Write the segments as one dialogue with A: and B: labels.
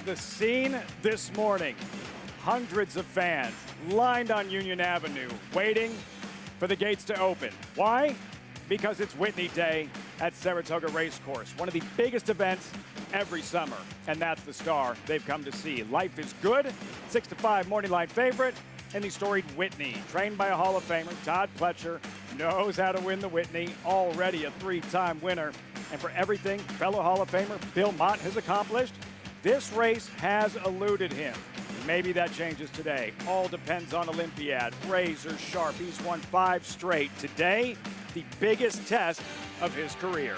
A: The scene this morning, hundreds of fans lined on Union Avenue waiting for the gates to open. Why? Because it's Whitney Day at Saratoga Racecourse, one of the biggest events every summer. And that's the star they've come to see. Life is Good, 6 to 5 morning line favorite, and the storied Whitney, trained by a Hall of Famer. Todd Pletcher knows how to win the Whitney, already a 3-time winner. And for everything fellow Hall of Famer Bill Mott has accomplished, this race has eluded him. Maybe that changes today. All depends on Olympiad. Razor sharp. He's won 5 straight. Today, the biggest test of his career.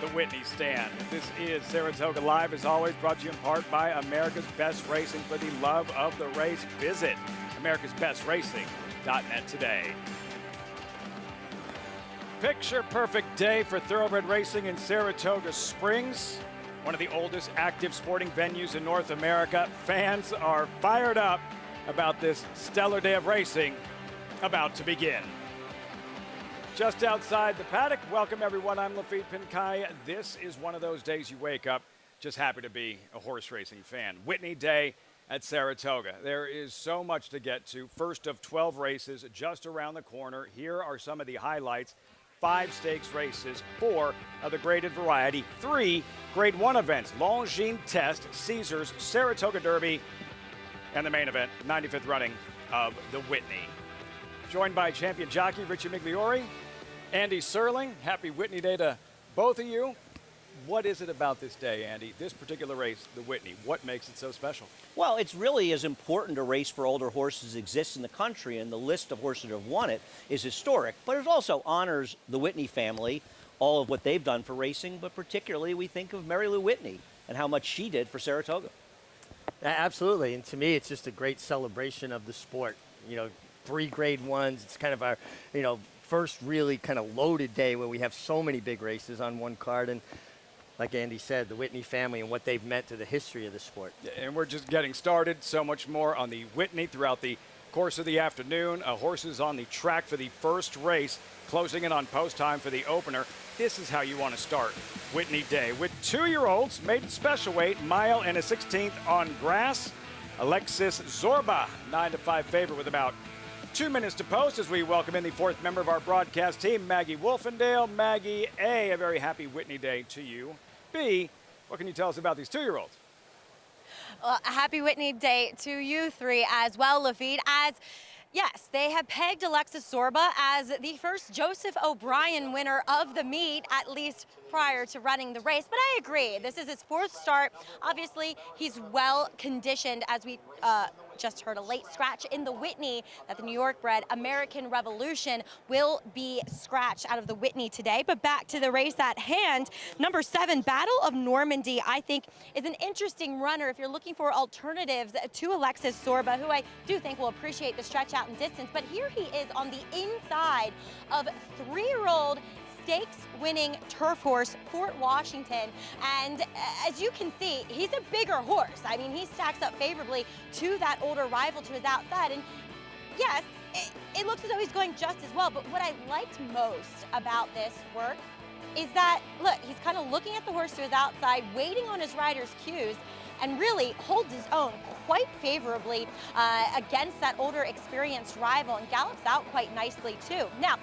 A: The Whitney Stand. This is Saratoga Live, as always, brought to you in part by America's Best Racing. For the love of the race, visit americasbestracing.net today. Picture perfect day for thoroughbred racing in Saratoga Springs, one of the oldest active sporting venues in North America. Fans are fired up about this stellar day of racing about to begin. Just outside the paddock, welcome everyone. I'm Lafitte Pinkai. This is one of those days you wake up just happy to be a horse racing fan. Whitney Day at Saratoga. There is so much to get to. First of 12 races just around the corner. Here are some of the highlights. 5 stakes races, 4 of the graded variety, 3 grade 1 events, Longines Test, Caesars, Saratoga Derby, and the main event, 95th running of the Whitney. Joined by champion jockey Richie Migliori, Andy Serling. Happy Whitney Day to both of you. What is it about this day, Andy, this particular race, the Whitney? What makes it so special?
B: Well, it's really as important a race for older horses as exists in the country, and the list of horses that have won it is historic. But it also honors the Whitney family, all of what they've done for racing, but particularly we think of Mary Lou Whitney and how much she did for Saratoga.
C: Absolutely, and to me, it's just a great celebration of the sport. You know, 3 grade 1s. It's kind of our, first really kind of loaded day where we have so many big races on one card. And like Andy said, the Whitney family and what they've meant to the history of the sport.
A: And we're just getting started. So much more on the Whitney throughout the course of the afternoon. Horses on the track for the first race, closing in on post time for the opener. This is how you want to start Whitney Day with 2-year-olds, maiden special weight, mile and a 16th on grass. Alexis Zorba, 9 to 5 favorite with about 2 minutes to post as we welcome in the 4th member of our broadcast team, Maggie Wolfendale. Maggie, A, very happy Whitney Day to you. B, what can you tell us about these 2-year-olds?
D: Well, happy Whitney Day to you 3 as well, Lafitte. Yes, they have pegged Alexis Zorba as the first Joseph O'Brien winner of the meet, at least prior to running the race. But I agree, this is his 4th start. Obviously, he's well conditioned, as we just heard a late scratch in the Whitney, that the New York bred American Revolution will be scratched out of the Whitney today. But back to the race at hand, number 7, Battle of Normandy, I think is an interesting runner if you're looking for alternatives to Alexis Zorba, who I do think will appreciate the stretch out and distance. But here he is on the inside of 3-year-old stakes-winning turf horse, Fort Washington. And as you can see, he's a bigger horse. I mean, he stacks up favorably to that older rival to his outside. And yes, it looks as though he's going just as well. But what I liked most about this work is that, look, he's kind of looking at the horse to his outside, waiting on his rider's cues, and really holds his own quite favorably against that older, experienced rival, and gallops out quite nicely, too. Now,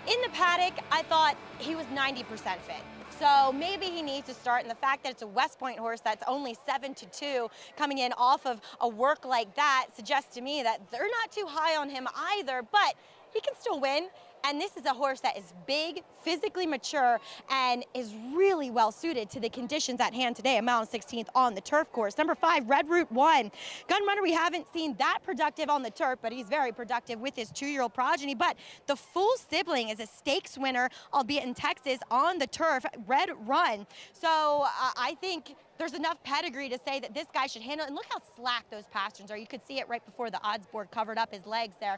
D: in the paddock, I thought he was 90% fit. So maybe he needs to start, and the fact that it's a West Point horse that's only 7 to 2 coming in off of a work like that suggests to me that they're not too high on him either, but he can still win. And this is a horse that is big, physically mature, and is really well suited to the conditions at hand today, a mile and 16th on the turf course. Number 5, Red Route 1. Gun Runner, we haven't seen that productive on the turf, but he's very productive with his 2-year-old progeny. But the full sibling is a stakes winner, albeit in Texas, on the turf, Red Run. So I think there's enough pedigree to say that this guy should handle it. And look how slack those pasterns are. You could see it right before the odds board covered up his legs there.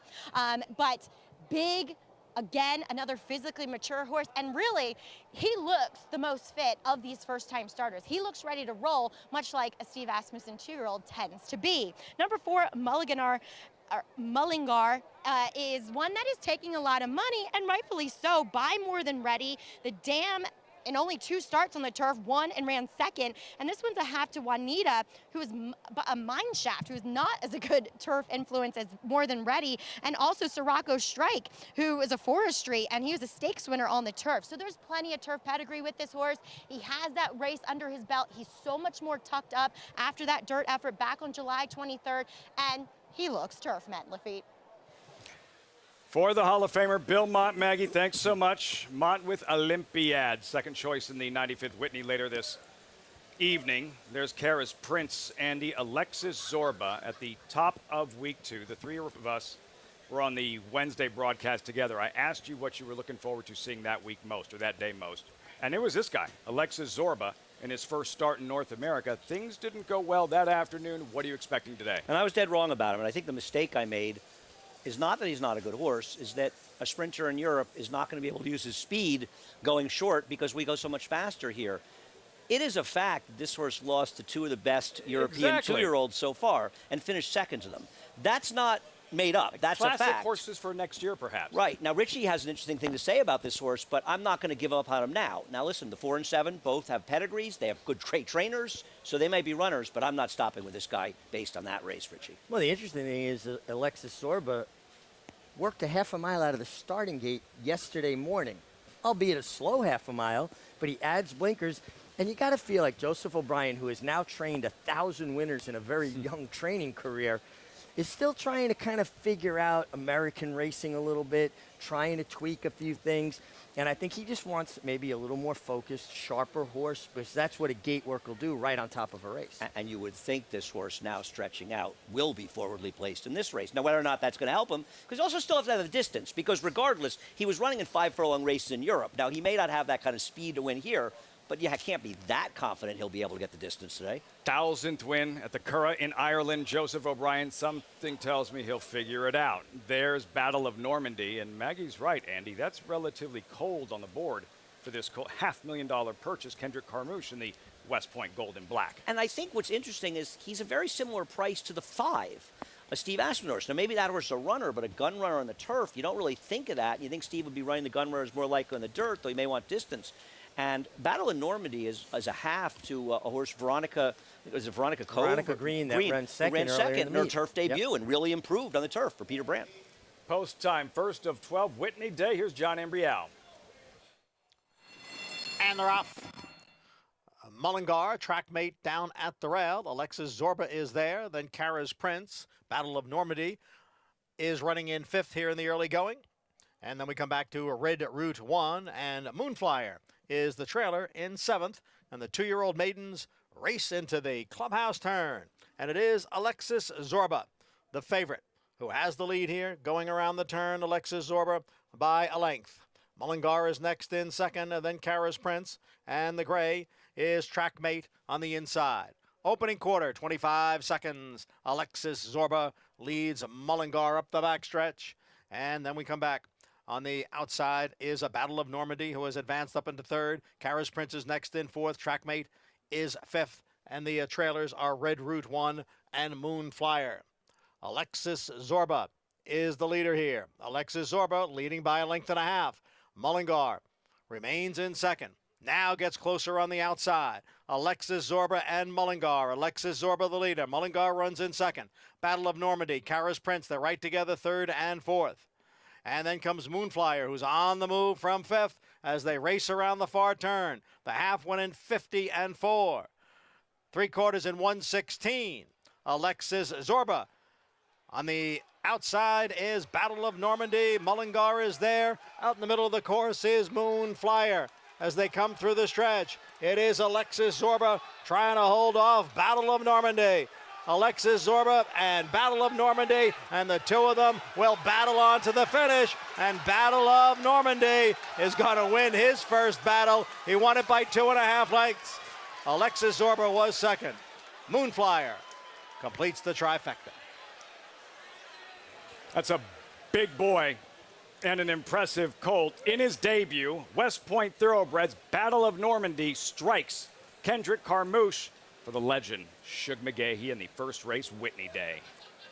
D: But big, again, another physically mature horse, and really, he looks the most fit of these first-time starters. He looks ready to roll, much like a Steve Asmussen 2-year-old tends to be. Number 4, Mullingar is one that is taking a lot of money, and rightfully so, buy more than ready. The dam in only 2 starts on the turf, won and ran second. And this one's a half to Juanita, who is a mine shaft, who's not as a good turf influence as More Than Ready. And also Sirocco Strike, who is a forestry, and he was a stakes winner on the turf. So there's plenty of turf pedigree with this horse. He has that race under his belt. He's so much more tucked up after that dirt effort back on July 23rd. And he looks turf met, Lafitte.
A: For the Hall of Famer, Bill Mott. Maggie, thanks so much. Mott with Olympiad, second choice in the 95th Whitney later this evening. There's Kara's Prince, Andy, Alexis Zorba at the top of week 2. The three of us were on the Wednesday broadcast together. I asked you what you were looking forward to seeing that week most, or that day most. And it was this guy, Alexis Zorba, in his first start in North America. Things didn't go well that afternoon. What are you expecting today?
B: And I was dead wrong about him. And I think the mistake I made is not that he's not a good horse, is that a sprinter in Europe is not going to be able to use his speed going short because we go so much faster here. It is a fact that this horse lost to 2 of the best European 2-year-olds so far and finished second to them. That's not made up. That's a fact.
A: Classic horses for next year, perhaps.
B: Right. Now, Richie has an interesting thing to say about this horse, but I'm not going to give up on him now. Now, listen, the 4 and 7 both have pedigrees. They have good, great trainers, so they may be runners, but I'm not stopping with this guy based on that race, Richie.
C: Well, the interesting thing is Alexis Zorba worked a half a mile out of the starting gate yesterday morning, albeit a slow half a mile, but he adds blinkers. And you got to feel like Joseph O'Brien, who has now trained 1,000 winners in a very young training career, is still trying to kind of figure out American racing a little bit, trying to tweak a few things. And I think he just wants maybe a little more focused, sharper horse, because that's what a gate work will do right on top of a race.
B: And you would think this horse now stretching out will be forwardly placed in this race. Now, whether or not that's going to help him, because he also still has to have the distance, because regardless, he was running in 5 furlong races in Europe. Now, he may not have that kind of speed to win here, but yeah, I can't be that confident he'll be able to get the distance today.
A: 1,000th win at the Curragh in Ireland. Joseph O'Brien, something tells me he'll figure it out. There's Battle of Normandy, and Maggie's right, Andy. That's relatively cold on the board for this $500,000 purchase. Kendrick Carmouche in the West Point Gold and Black.
B: And I think what's interesting is he's a very similar price to the 5, a Steve Aspen horse. Now, maybe that horse is a runner, but a gun runner on the turf, you don't really think of that. You think Steve would be running the gun runners more likely on the dirt, though he may want distance. And Battle in Normandy is a half to a horse, Veronica Cove?
C: Veronica Green, that ran second
B: in her turf debut and really improved on the turf for Peter Brandt.
A: Post time, first of 12, Whitney Day. Here's John Embrial.
E: And they're off. Mullingar, track mate down at the rail. Alexis Zorba is there. Then Kara's Prince. Battle of Normandy is running in 5th here in the early going. And then we come back to Red Route 1, and Moonflyer is the trailer in 7th. And the 2-year-old maidens race into the clubhouse turn. And it is Alexis Zorba, the favorite, who has the lead here, going around the turn. Alexis Zorba by a length. Mullingar is next in 2nd, and then Kara's Prince. And the gray is track mate on the inside. Opening quarter, 25 seconds. Alexis Zorba leads Mullingar up the backstretch. And then we come back. On the outside is a Battle of Normandy, who has advanced up into 3rd. Kara's Prince is next in 4th. Trackmate is 5th. And the trailers are Red Route 1 and Moonflyer. Alexis Zorba is the leader here. Alexis Zorba leading by a length and a half. Mullingar remains in 2nd. Now gets closer on the outside. Alexis Zorba and Mullingar. Alexis Zorba the leader. Mullingar runs in 2nd. Battle of Normandy. Kara's Prince, they're right together, 3rd and 4th. And then comes Moonflyer, who's on the move from 5th as they race around the far turn. The half went in 50 and 4. 3/4 in 1:16. Alexis Zorba. On the outside is Battle of Normandy. Mullingar is there. Out in the middle of the course is Moonflyer. As they come through the stretch, it is Alexis Zorba trying to hold off Battle of Normandy. Alexis Zorba and Battle of Normandy, and the 2 of them will battle on to the finish. And Battle of Normandy is going to win his first battle. He won it by 2.5 lengths. Alexis Zorba was 2nd. Moonflyer completes the trifecta.
A: That's a big boy and an impressive colt. In his debut, West Point Thoroughbreds Battle of Normandy strikes Kendrick Carmouche for the legend, Shug McGahee, in the first race, Whitney Day.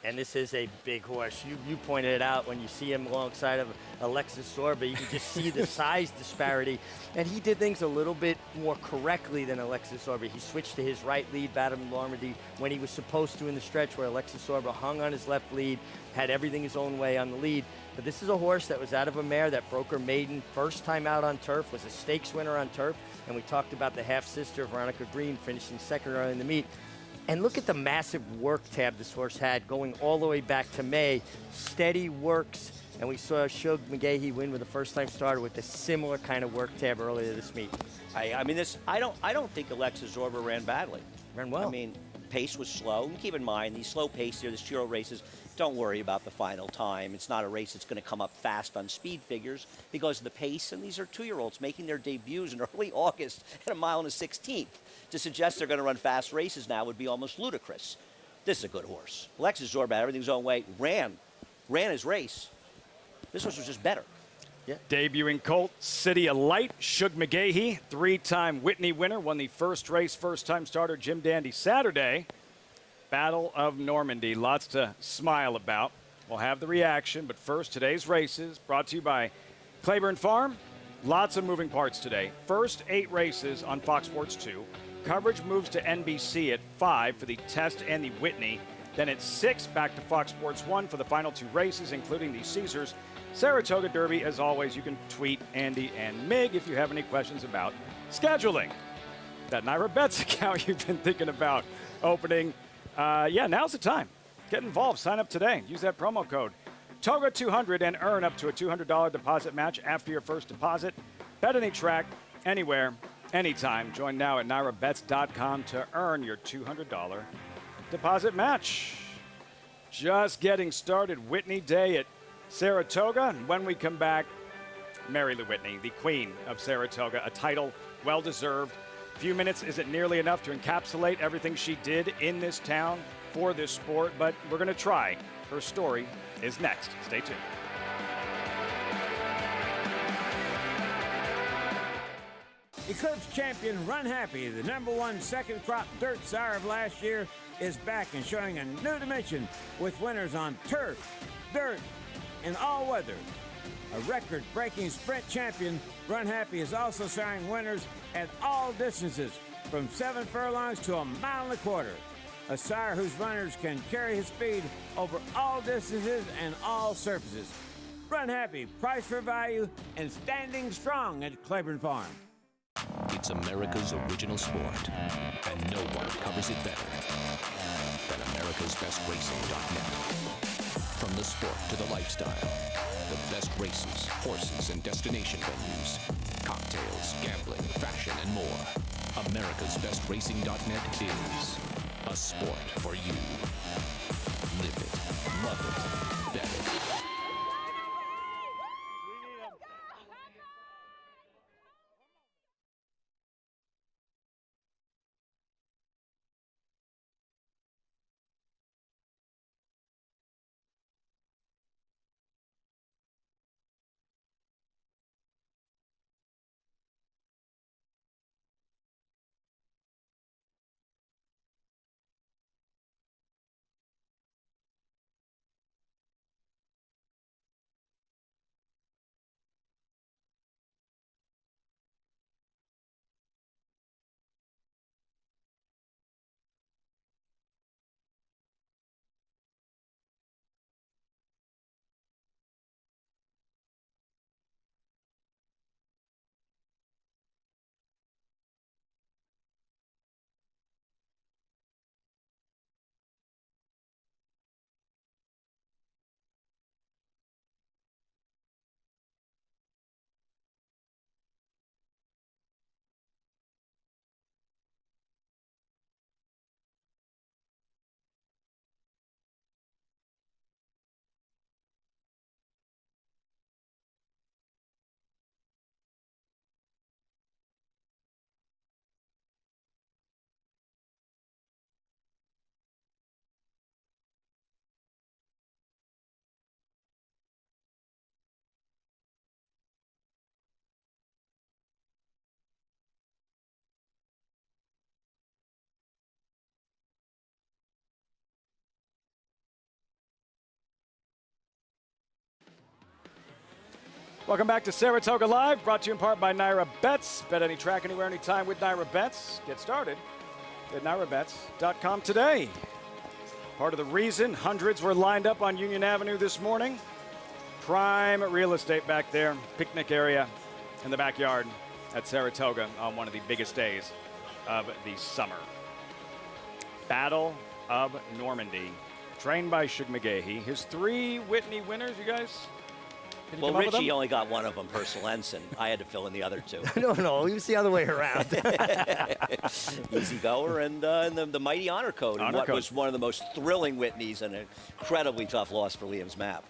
C: And this is a big horse. You pointed it out when you see him alongside of Alexis Sorba. You can just see the size disparity. And he did things a little bit more correctly than Alexis Sorba. He switched to his right lead, battled Normandy, when he was supposed to in the stretch, where Alexis Sorba hung on his left lead, had everything his own way on the lead. But this is a horse that was out of a mare that broke her maiden first time out on turf, was a stakes winner on turf. And we talked about the half-sister, Veronica Green, finishing second early in the meet. And look at the massive work tab this horse had going all the way back to May. Steady works, and we saw Shug McGahee win with a first-time starter with a similar kind of work tab earlier this meet.
B: I mean, I don't think Alexis Sorba ran badly.
C: Ran well.
B: I mean, pace was slow. And keep in mind, these slow pace here, the Giro races, don't worry about the final time. It's not a race that's going to come up fast on speed figures because of the pace, and these are 2-year-olds making their debuts in early August at a mile and a 16th. To suggest they're going to run fast races now would be almost ludicrous. This is a good horse. Alexis Sorba had everything his own way, ran his race. This horse was just better.
C: Yeah.
A: Debuting colt, City of Light, Shug McGahee, 3-time Whitney winner, won the first race, first-time starter Jim Dandy Saturday. Battle of Normandy, lots to smile about. We'll have the reaction, but first, today's races brought to you by Claiborne Farm. Lots of moving parts today. First 8 races on Fox Sports 2. Coverage moves to NBC at 5 for the Test and the Whitney. Then at 6, back to Fox Sports 1 for the final 2 races, including the Caesars Saratoga Derby. As always, you can tweet Andy and Mig if you have any questions about scheduling. That Naira Bets account you've been thinking about opening. Yeah, now's the time. Get involved. Sign up today. Use that promo code TOGA200 and earn up to a $200 deposit match after your first deposit. Bet any track, anywhere, anytime. Join now at NairaBets.com to earn your $200 deposit match. Just getting started. Whitney Day at Saratoga. And when we come back, Mary Lou Whitney, the queen of Saratoga, a title well-deserved. A few minutes isn't nearly enough to encapsulate everything she did in this town for this sport, but we're going to try. Her story is next. Stay tuned.
F: Eclipse champion Run Happy, the #1 second crop dirt sire of last year, is back and showing a new dimension with winners on turf, dirt, and all weather. A record-breaking sprint champion, Run Happy is also siring winners at all distances, from 7 furlongs to 1.25 miles. A sire whose runners can carry his speed over all distances and all surfaces. Run Happy, price for value, and standing strong at Claiborne Farm.
G: It's America's original sport, and no one covers it better than America'sBestRacing.net. From the sport to the lifestyle, the best races, horses, and destination venues, cocktails, gambling, fashion, and more. America'sBestRacing.net is a sport for you. Live it, love it, bet it.
A: Welcome back to Saratoga Live, brought to you in part by Naira Bets. Bet any track, anywhere, anytime with Naira Bets. Get started at nairabets.com today. Part of the reason hundreds were lined up on Union Avenue this morning. Prime real estate back there, picnic area in the backyard at Saratoga on one of the biggest days of the summer. Battle of Normandy, trained by Shug McGahee. His 3 Whitney winners, you guys?
B: Well, Richie only got one of them, Purcell Ensign. I had to fill in the other 2.
C: No, it was the other way around.
B: Easy goer and the mighty honor code. And what was one of the most thrilling Whitneys and an incredibly tough loss for Liam's map.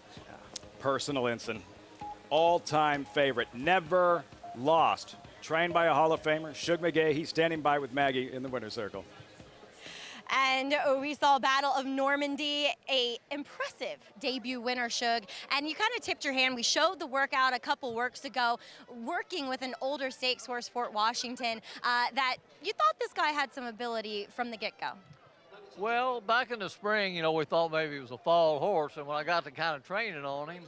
A: Personal Ensign, all-time favorite, never lost. Trained by a Hall of Famer, Shug McGahee, standing by with Maggie in the winner's circle.
D: And we saw Battle of Normandy, a impressive debut winner, Shug. And you kind of tipped your hand. We showed the workout a couple works ago, working with an older stakes horse, Fort Washington, that you thought this guy had some ability from the get-go.
H: Well, back in the spring, we thought maybe he was a fall horse, and when I got the kind of training on him,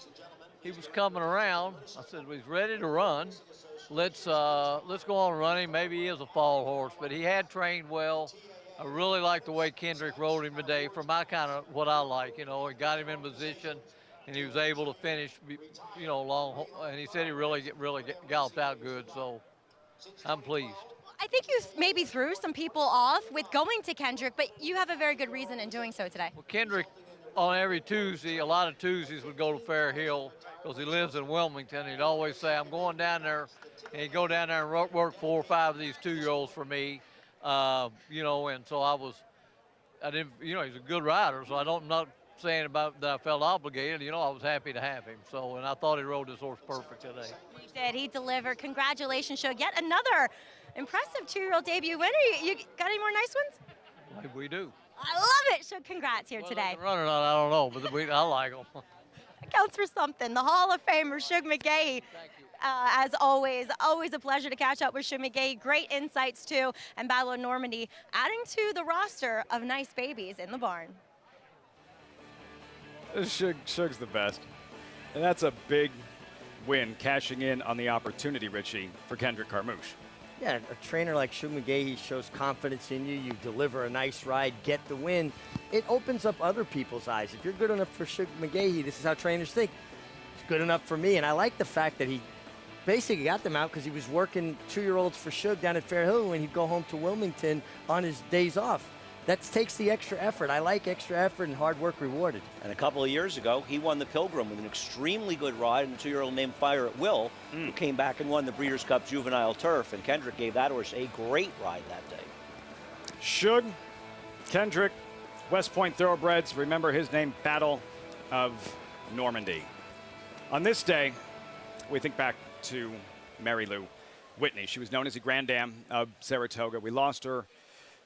H: he was coming around. I said, well, he's ready to run. Let's go on and run him. Maybe he is a fall horse, but he had trained well. I really like the way Kendrick rode him today for my kind of what I like. He got him in position, and he was able to finish, long. And he said he really galloped out good, so I'm pleased.
D: I think you maybe threw some people off with going to Kendrick, but you have a very good reason in doing so today.
H: Well, Kendrick, on every Tuesday, a lot of Tuesdays would go to Fair Hill because he lives in Wilmington. He'd always say, I'm going down there, and he'd go down there and work 4 or 5 of these 2-year-olds for me. And so I didn't, he's a good rider, so I'm not saying about that I felt obligated. I was happy to have him. So, and I thought he rode this horse perfect today.
D: He did. He delivered. Congratulations, Shug. Yet another impressive 2-year-old debut winner. You got any more nice ones?
H: Like we do.
D: I love it, Shug. Congrats here today.
H: Run or not, I don't know, but I like them.
D: It counts for something. The Hall of Famer, Shug McGahee.
H: Thank you.
D: As always a pleasure to catch up with Shug McGahee. Great insights, too. And Battle of Normandy, adding to the roster of nice babies in the barn.
A: Shug's the best. And that's a big win, cashing in on the opportunity, Richie, for Kendrick Carmouche.
C: Yeah, a trainer like Shug McGahee shows confidence in you. You deliver a nice ride, get the win. It opens up other people's eyes. If you're good enough for Shug McGahee, this is how trainers think. It's good enough for me. And I like the fact that he basically got them out because he was working 2-year-olds for Shug down at Fair Hill when he'd go home to Wilmington on his days off. That takes the extra effort. I like extra effort and hard work rewarded.
B: And a couple of years ago, he won the Pilgrim with an extremely good ride, and a 2-year-old named Fire at Will, who came back and won the Breeders' Cup Juvenile Turf, and Kendrick gave that horse a great ride that day.
A: Shug, Kendrick, West Point Thoroughbreds, remember his name, Battle of Normandy. On this day, we think back to Mary Lou Whitney. She was known as the Grand Dame of Saratoga. We lost her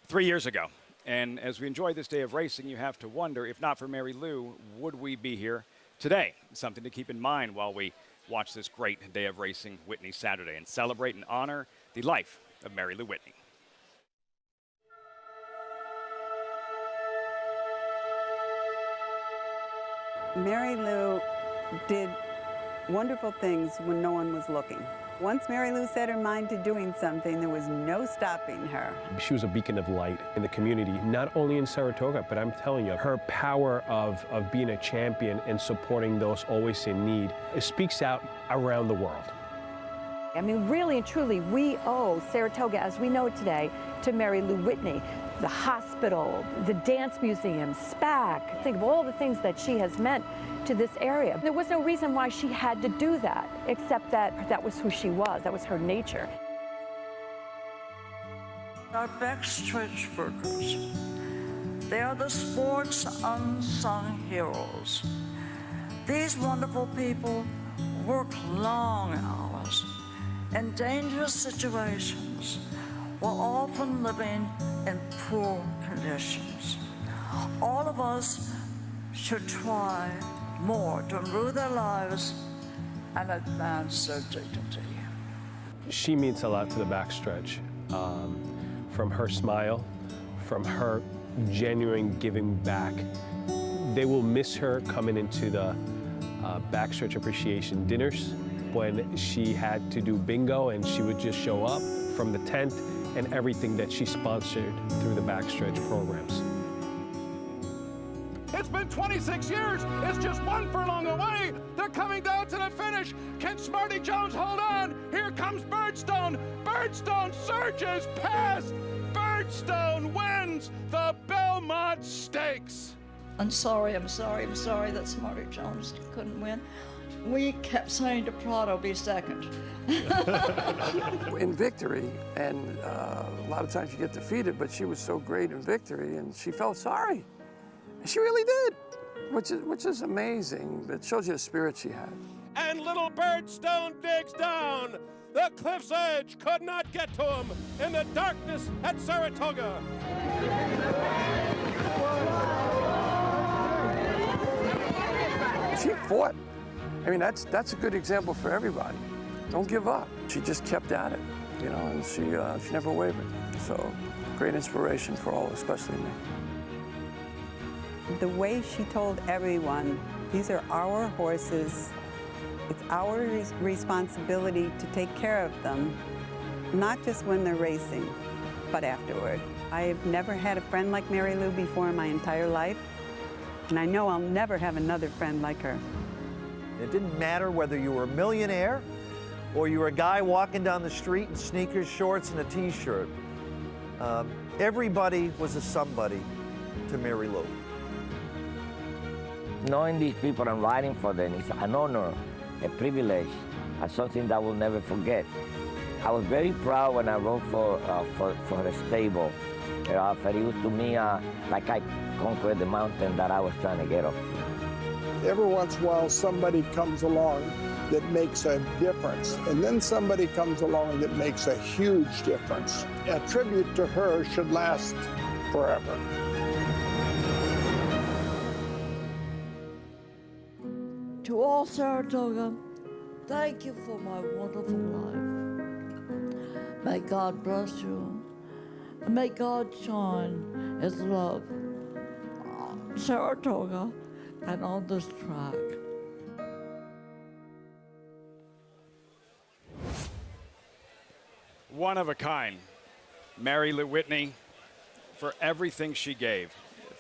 A: 3 years ago. And as we enjoy this day of racing, you have to wonder, if not for Mary Lou, would we be here today? Something to keep in mind while we watch this great day of racing, Whitney Saturday, and celebrate and honor the life of Mary Lou Whitney.
I: Mary Lou did wonderful things when no one was looking. Once Mary Lou set her mind to doing something, there was no stopping her.
J: She was a beacon of light in the community, not only in Saratoga, but I'm telling you, her power of being a champion and supporting those always in need, it speaks out around the world.
K: I mean, really and truly, we owe Saratoga, as we know it today, to Mary Lou Whitney. The hospital, the dance museum, SPAC, think of all the things that she has meant to this area. There was no reason why she had to do that, except that that was who she was, that was her nature.
L: Our backstretch workers, they are the sport's unsung heroes. These wonderful people work long hours in dangerous situations while often living in poor conditions. All of us should try more to improve their lives and advance their dignity.
J: She means a lot to the backstretch. From her smile, from her genuine giving back. They will miss her coming into the backstretch appreciation dinners. when she had to do bingo, and she would just show up from the tent and everything that she sponsored through the backstretch programs.
M: It's been 26 years. It's just one furlong away. They're coming down to the finish. Can Smarty Jones hold on? Here comes Birdstone. Birdstone surges past. Birdstone wins the Belmont Stakes.
L: I'm sorry that Smarty Jones couldn't win. We kept saying to Prado, be second.
N: In victory, and a lot of times you get defeated, but she was so great in victory, and she felt sorry. She really did, which is amazing. It shows you the spirit she had.
M: And little Birdstone digs down. The cliff's edge could not get to him in the darkness at Saratoga.
N: She fought. I mean, that's a good example for everybody. Don't give up. She just kept at it, you know, and she never wavered. So, great inspiration for all, especially me.
I: The way she told everyone, these are our horses. It's our responsibility to take care of them, not just when they're racing, but afterward. I've never had a friend like Mary Lou before in my entire life, and I know I'll never have another friend like her.
O: It didn't matter whether you were a millionaire or you were a guy walking down the street in sneakers, shorts, and a t-shirt. Everybody was a somebody to Mary Lou.
P: Knowing these people and riding for them is an honor, a privilege, and something that I will never forget. I was very proud when I rode for the stable. It was to me like I conquered the mountain that I was trying to get up.
Q: Every once in a while, somebody comes along that makes a difference, and then somebody comes along that makes a huge difference. A tribute to her should last forever.
L: To all Saratoga, thank you for my wonderful life. May God bless you, and may God shine His love on Saratoga and on this track.
A: One of a kind, Mary Lou Whitney, for everything she gave.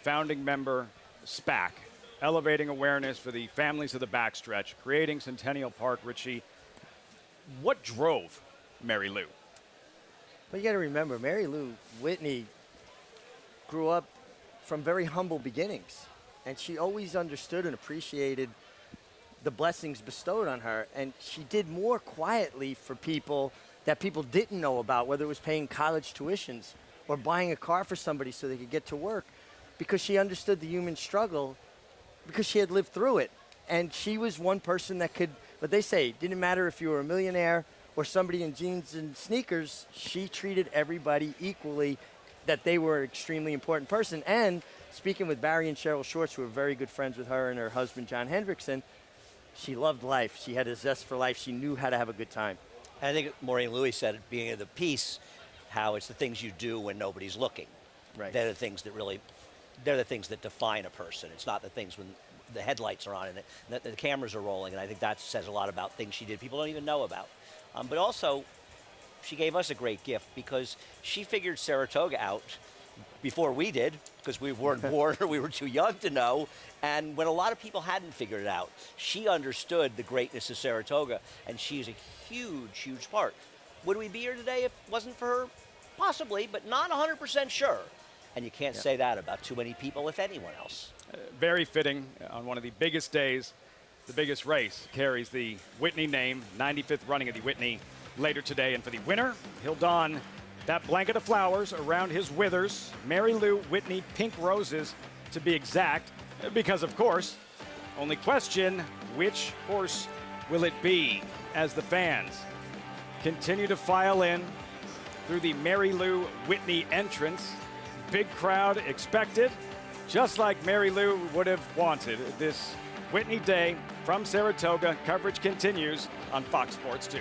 A: Founding member, SPAC, elevating awareness for the families of the backstretch, creating Centennial Park, Richie. What drove Mary Lou?
C: Well, you got to remember, Mary Lou Whitney grew up from very humble beginnings, and she always understood and appreciated the blessings bestowed on her, and she did more quietly for people that people didn't know about, whether it was paying college tuitions or buying a car for somebody so they could get to work, because she understood the human struggle, because she had lived through it. And she was one person that could, but they say, it didn't matter if you were a millionaire or somebody in jeans and sneakers, she treated everybody equally, that they were an extremely important person. And speaking with Barry and Cheryl Schwartz, who were very good friends with her and her husband, John Hendrickson, she loved life. She had a zest for life. She knew how to have a good time.
B: I think Maureen Louis said at the beginning of the piece how it's the things you do when nobody's looking.
C: Right.
B: They're the things that really, they're the things that define a person. It's not the things when the headlights are on and the cameras are rolling, and I think that says a lot about things she did people don't even know about. But also, she gave us a great gift because she figured Saratoga out before we did, because we weren't born or we were too young to know. And when a lot of people hadn't figured it out, she understood the greatness of Saratoga, and she's a huge, huge part. Would we be here today if it wasn't for her? Possibly, but not 100% sure. And you can't say that about too many people, if anyone else.
A: Very fitting on one of the biggest days, the biggest race carries the Whitney name, 95th running of the Whitney later today. And for the winner, he'll don that blanket of flowers around his withers, Mary Lou Whitney pink roses to be exact, because of course, only question, which horse will it be as the fans continue to file in through the Mary Lou Whitney entrance. Big crowd expected, just like Mary Lou would have wanted this Whitney Day from Saratoga. Coverage continues on Fox Sports 2.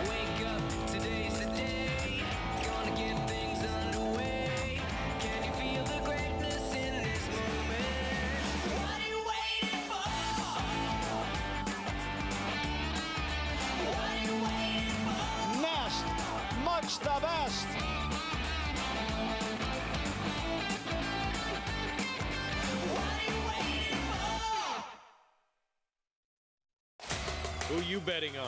R: Wake up, today's the day. Gonna get things underway.
E: It's the best.
R: Who you betting on?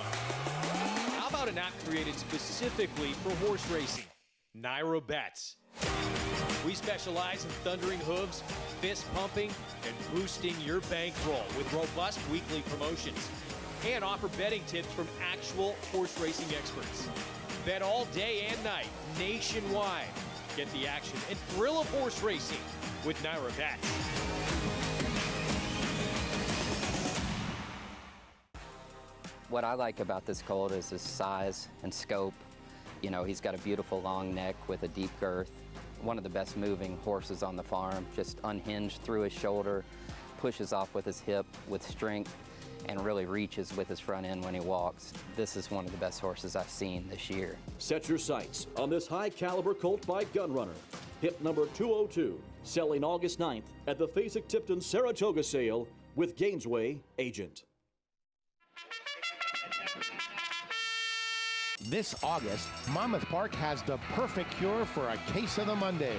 R: How about an app created specifically for horse racing? Naira Bets. We specialize in thundering hooves, fist pumping, and boosting your bankroll with robust weekly promotions. And offer betting tips from actual horse racing experts. Bet all day and night, nationwide. Get the action and thrill of horse racing with Naira Bets.
S: What I like about this colt is his size and scope. You know, he's got a beautiful long neck with a deep girth. One of the best moving horses on the farm, just unhinged through his shoulder, pushes off with his hip with strength, and really reaches with his front end when he walks. This is one of the best horses I've seen this year.
T: Set your sights on this high-caliber colt by Gunrunner. Hip number 202, selling August 9th at the Fasig-Tipton Saratoga sale with Gainesway Agent.
U: This August, Monmouth Park has the perfect cure for a case of the Mondays.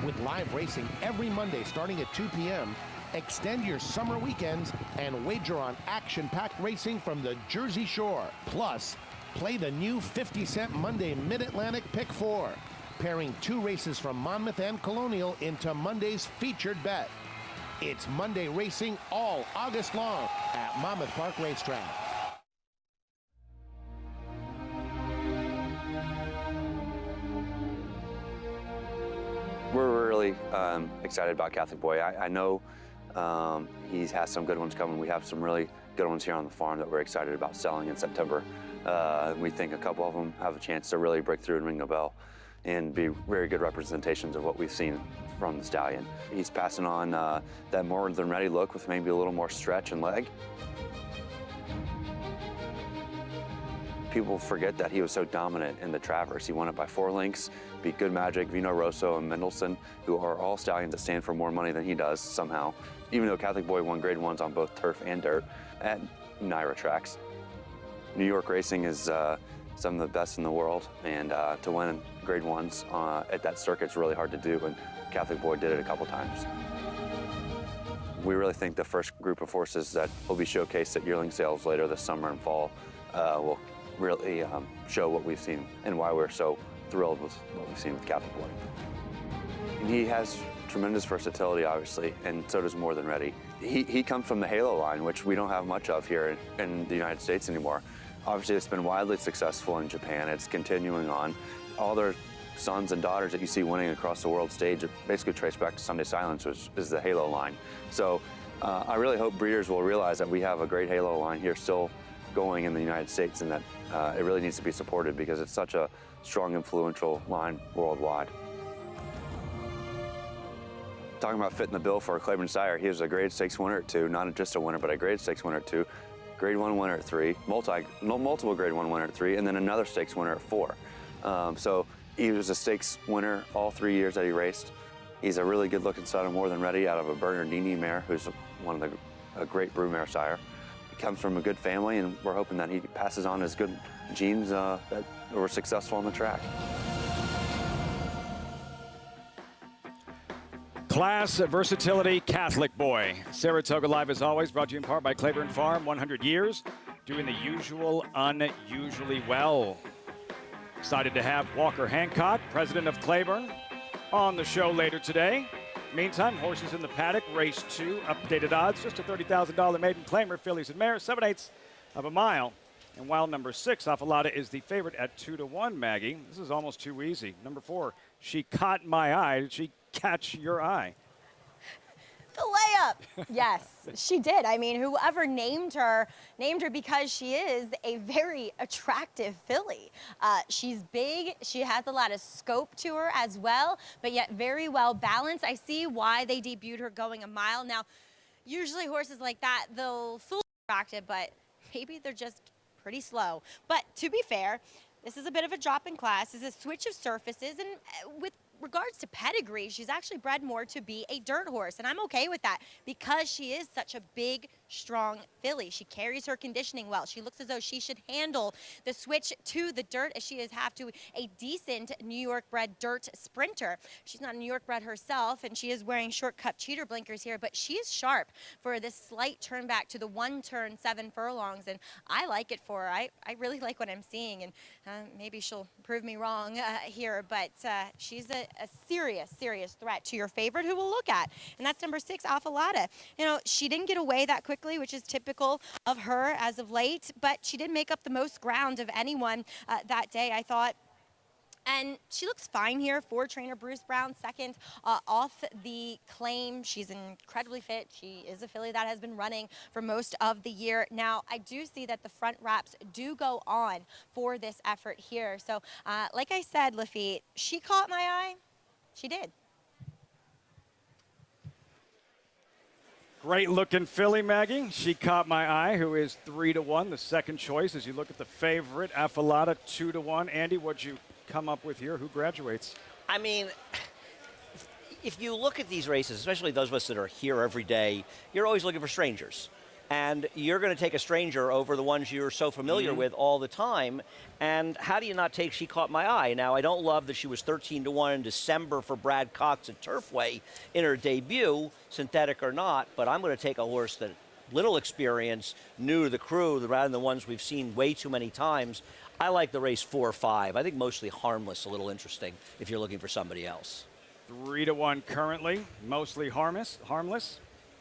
U: With live racing every Monday starting at 2 p.m., extend your summer weekends and wager on action-packed racing from the Jersey Shore. Plus, play the new 50-cent Monday Mid-Atlantic Pick 4, pairing 2 races from Monmouth and Colonial into Monday's featured bet. It's Monday racing all August long at Monmouth Park Racetrack.
V: We're really excited about Catholic Boy. I know he has some good ones coming. We have some really good ones here on the farm that we're excited about selling in September. We think a couple of them have a chance to really break through and ring the bell and be very good representations of what we've seen from the stallion. He's passing on that more than ready look with maybe a little more stretch and leg. People forget that he was so dominant in the Travers. He won it by 4 lengths, beat Good Magic, Vino Rosso, and Mendelssohn, who are all stallions that stand for more money than he does somehow, even though Catholic Boy won Grade 1s on both turf and dirt at Naira tracks. New York racing is some of the best in the world, and to win Grade 1s at that circuit is really hard to do, and Catholic Boy did it a couple times. We really think the first group of horses that will be showcased at yearling sales later this summer and fall will really show what we've seen and why we're so thrilled with what we've seen with Catholic Boy. And he has tremendous versatility, obviously, and so does More Than Ready. He comes from the Halo line, which we don't have much of here in the United States anymore. Obviously, it's been wildly successful in Japan. It's continuing on. All their sons and daughters that you see winning across the world stage basically trace back to Sunday Silence, which is the Halo line. So I really hope breeders will realize that we have a great Halo line here still going in the United States, and that it really needs to be supported because it's such a strong, influential line worldwide. Talking about fitting the bill for a Claiborne sire, he was a grade 6 winner at 2, not just a winner, but a grade 6 winner at 2, grade 1 winner at 3, multiple grade 1 winner at 3, and then another stakes winner at 4. So he was a stakes winner all 3 years that he raced. He's a really good looking son of More Than Ready out of a Bernardini mare, who's one of a great broodmare sire. Comes from a good family, and we're hoping that he passes on his good genes that were successful on the track.
A: Class, versatility, Catholic Boy. Saratoga Live, as always, brought to you in part by Claiborne Farm, 100 years, doing the usual unusually well. Excited to have Walker Hancock, president of Claiborne, on the show later today. Meantime, horses in the paddock, race 2, updated odds, just a $30,000 maiden claimer, fillies and mares, 7/8 of a mile. And while number 6, Affalata, is the favorite at 2-1, Maggie, this is almost too easy. Number 4, She Caught My Eye. Did she catch your eye?
D: The layup. Yes, she did. I mean, whoever named her because she is a very attractive filly. She's big. She has a lot of scope to her as well, but yet very well balanced. I see why they debuted her going a mile. Now, usually horses like that, they'll fool attractive, but maybe they're just pretty slow. But to be fair, this is a bit of a drop in class. It's a switch of surfaces, and with regards to pedigree, she's actually bred more to be a dirt horse, and I'm okay with that because she is such a big, strong filly. She carries her conditioning well. She looks as though she should handle the switch to the dirt, as she is have to a decent New York bred dirt sprinter. She's not a New York bred herself, and she is wearing short cut cheater blinkers here, but she is sharp for this slight turn back to the 1 turn 7 furlongs, and I like it for her. I really like what I'm seeing, and maybe she'll prove me wrong here, but she's a serious threat to your favorite, who we'll look at, and that's number 6, Affalata. You know, she didn't get away that quickly, which is typical of her as of late, but she did make up the most ground of anyone that day, I thought. And she looks fine here for trainer Bruce Brown, second off the claim. She's incredibly fit. She is a filly that has been running for most of the year. Now, I do see that the front wraps do go on for this effort here. So, like I said, Lafitte, she caught my eye. She did.
A: Great looking filly, Maggie. She caught my eye, who is 3-1, the second choice. As you look at the favorite, Affalata, 2-1. Andy, what'd you come up with here? Who graduates?
B: I mean, if you look at these races, especially those of us that are here every day, you're always looking for strangers. And you're going to take a stranger over the ones you're so familiar with all the time. And how do you not take She Caught My Eye? Now, I don't love that she was 13-1 in December for Brad Cox at Turfway in her debut, synthetic or not, but I'm going to take a horse that little experience, new to the crew, rather than the ones we've seen way too many times. I like the race 4-5. I think mostly harmless, a little interesting if you're looking for somebody else.
A: 3-1 currently, mostly harmless.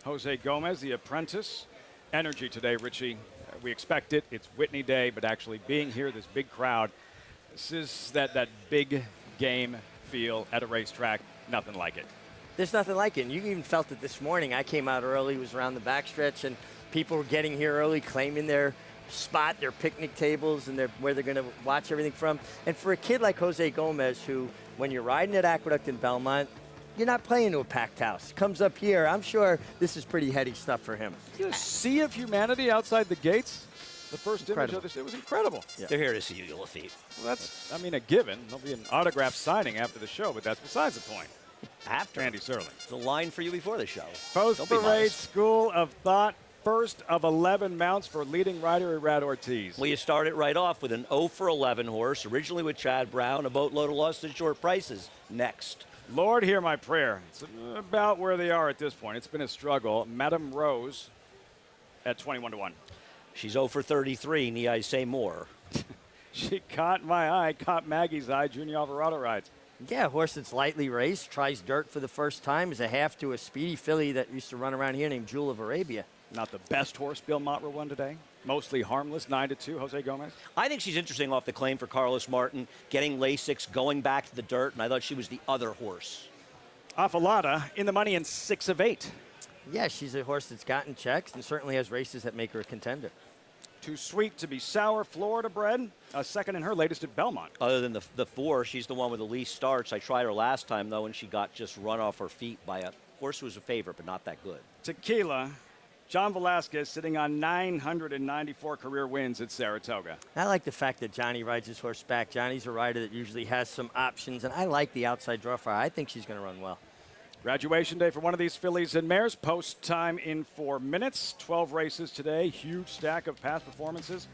A: Jose Gomez, the apprentice. Energy today, Richie. We expect it. It's Whitney Day, but actually being here, this big crowd, this is that big game feel at a racetrack. Nothing like it.
C: There's nothing like it. And you even felt it this morning. I came out early, was around the backstretch, and people were getting here early, claiming their spot, their picnic tables, and where they're going to watch everything from. And for a kid like Jose Gomez, who, when you're riding at Aqueduct in Belmont, you're not playing to a packed house. Comes up here, I'm sure this is pretty heady stuff for him.
A: A sea of humanity outside the gates. The first
C: Incredible.
A: image of this, it was incredible.
B: Yeah. They're here to see you, Lafitte.
A: Well, that's, I mean, a given. There'll be an autograph signing after the show, but that's besides the point.
B: After
A: Andy Serling.
B: The line for you before the show.
A: Post-parade school of thought. First of 11 mounts for leading rider Irad Ortiz.
B: Well, you started right off with an 0 for 11 horse, originally with Chad Brown, a boatload of lost at short prices. Next.
A: Lord, hear my prayer. It's about where they are at this point. It's been a struggle. Madame Rose at 21-1.
B: She's 0 for 33. Need I say more?
A: She caught my eye, caught Maggie's eye. Junior Alvarado rides.
C: Yeah, a horse that's lightly raced, tries dirt for the first time, is a half to a speedy filly that used to run around here named Jewel of Arabia.
A: Not the best horse Bill Motrer won today. Mostly harmless, 9-2, Jose Gomez.
B: I think she's interesting off the claim for Carlos Martin, getting Lasix, going back to the dirt, and I thought she was the other horse.
A: Affalata in the money in 6 of 8.
C: Yeah, she's a horse that's gotten checks and certainly has races that make her a contender.
A: Too sweet to be sour, Florida bred. Second in her latest at Belmont.
B: Other than the 4, she's the one with the least starts. I tried her last time, though, and she got just run off her feet by a horse who was a favorite, but not that good.
A: Tequila. John Velasquez sitting on 994 career wins at Saratoga.
C: I like the fact that Johnny rides his horse back. Johnny's a rider that usually has some options, and I like the outside draw for her. I think she's going to run well.
A: Graduation day for one of these fillies and mares. Post time in 4 minutes. 12 races today. Huge stack of past performances.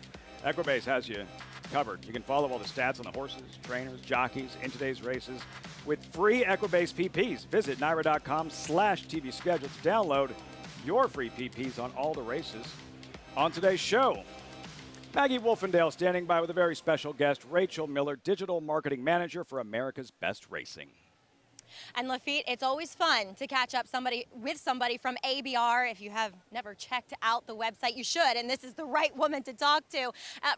A: Equibase has you covered. You can follow all the stats on the horses, trainers, jockeys in today's races with free Equibase PPs. Visit NYRA.com/TV schedule to download your free PPs on all the races. On today's show, Maggie Wolfendale standing by with a very special guest, Rachel Miller, Digital Marketing Manager for America's Best Racing.
D: And Lafitte, it's always fun to catch up with somebody from ABR. If you have never checked out the website, you should, and this is the right woman to talk to.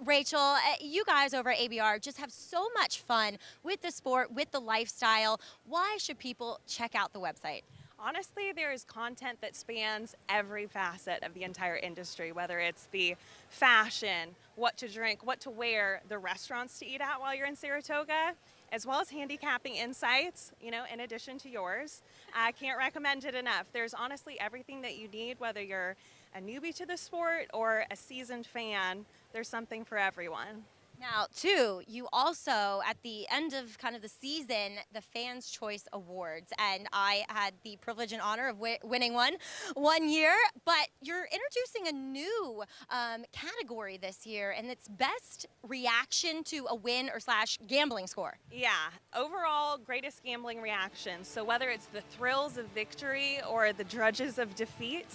D: Rachel, you guys over at ABR just have so much fun with the sport, with the lifestyle. Why should people check out the website?
F: Honestly, there is content that spans every facet of the entire industry, whether it's the fashion, what to drink, what to wear, the restaurants to eat at while you're in Saratoga, as well as handicapping insights, you know, in addition to yours. I can't recommend it enough. There's honestly everything that you need, whether you're a newbie to the sport or a seasoned fan, there's something for everyone.
D: Now, too, you also, at the end of kind of the season, the Fans' Choice Awards, and I had the privilege and honor of winning one year, but you're introducing a new category this year, and it's best reaction to a win or / gambling score.
F: Yeah, overall greatest gambling reaction. So whether it's the thrills of victory or the drudges of defeat,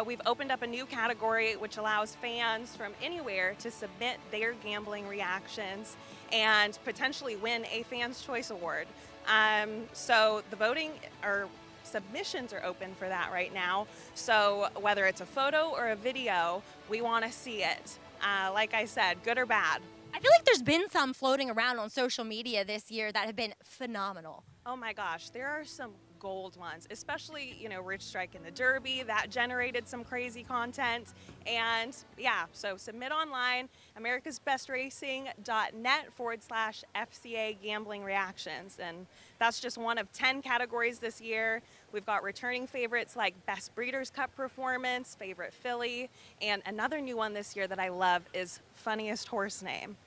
F: we've opened up a new category which allows fans from anywhere to submit their gambling reactions and potentially win a Fans' Choice Award. So the voting or submissions are open for that right now. So whether it's a photo or a video, we want to see it. Like I said, good or bad.
D: I feel like there's been some floating around on social media this year that have been phenomenal.
F: Oh my gosh, there are some gold ones, especially, you know, Rich Strike in the Derby. That generated some crazy content. And yeah, so submit online, americasbestracing.net/FCA gambling reactions. And that's just one of 10 categories this year. We've got returning favorites like Best Breeders' Cup Performance, Favorite Filly, and another new one this year that I love is Funniest Horse Name.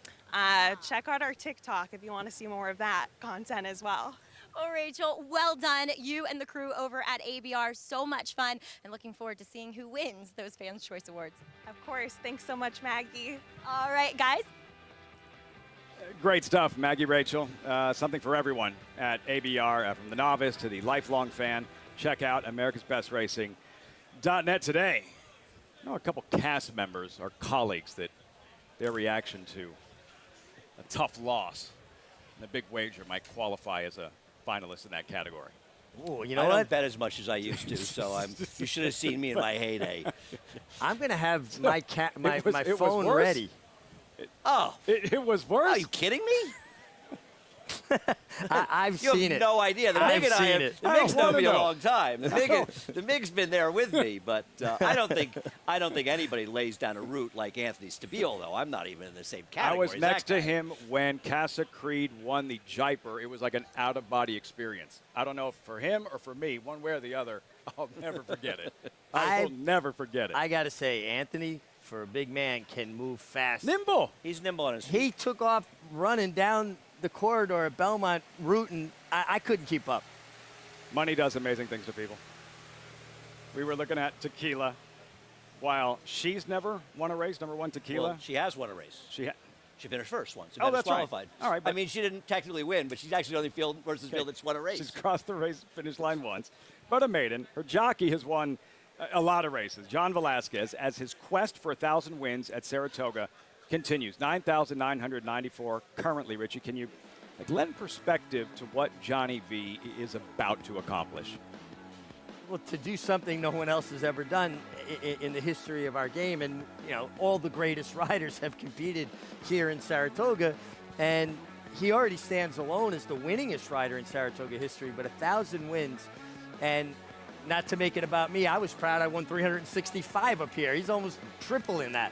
F: Check out our TikTok if you want to see more of that content as well.
D: Oh, Rachel, well done. You and the crew over at ABR, so much fun, and looking forward to seeing who wins those Fans' Choice Awards.
F: Of course. Thanks so much, Maggie.
D: All right, guys.
A: Great stuff, Maggie, Rachel. Something for everyone at ABR, from the novice to the lifelong fan. Check out americasbestracing.net today. I know a couple cast members or colleagues that their reaction to a tough loss and a big wager might qualify as a finalist in that category.
C: Ooh, you know
B: I
C: what?
B: don't bet as much as I used to, so you should have seen me in my heyday.
C: I'm going to have my
A: It
C: phone
A: was worse?
C: ready.
A: It was worse?
B: Are you kidding me?
C: I've
B: You
C: seen
B: have
C: it.
B: no idea. The
C: I've
B: MiG and I
C: seen
B: have,
C: it.
B: the MiG's known me a long time. The MiG's been there with me, but I don't think anybody lays down a route like Anthony Stabile, though. I'm not even in the same category.
A: I was
B: as
A: next
B: that
A: to
B: guy.
A: him when Casa Creed won the Jaipur. It was like an out-of-body experience. I don't know if for him or for me, one way or the other, I'll never forget it. I will never forget it.
C: I got to say, Anthony, for a big man, can move fast.
A: Nimble.
B: He's nimble on his feet.
C: He took off running down the corridor at Belmont route, and I couldn't keep up.
A: Money does amazing things to people. We were looking at Tequila. While she's never won a race, number one Tequila.
B: Well, she has won a race.
A: She
B: finished first once.
A: Oh, that's right.
B: Qualified.
A: All right,
B: I mean, she didn't technically win, but she's actually the only field versus field that's won a race.
A: She's crossed the race finish line once. But a maiden. Her jockey has won a lot of races. John Velasquez, as his quest for 1,000 wins at Saratoga continues. 9,994 currently. Richie, can you lend perspective to what Johnny V is about to accomplish?
C: Well, to do something no one else has ever done in the history of our game, and you know, all the greatest riders have competed here in Saratoga, and he already stands alone as the winningest rider in Saratoga history. But 1,000 wins, and not to make it about me, I was proud I won 365 up here. He's almost triple in that.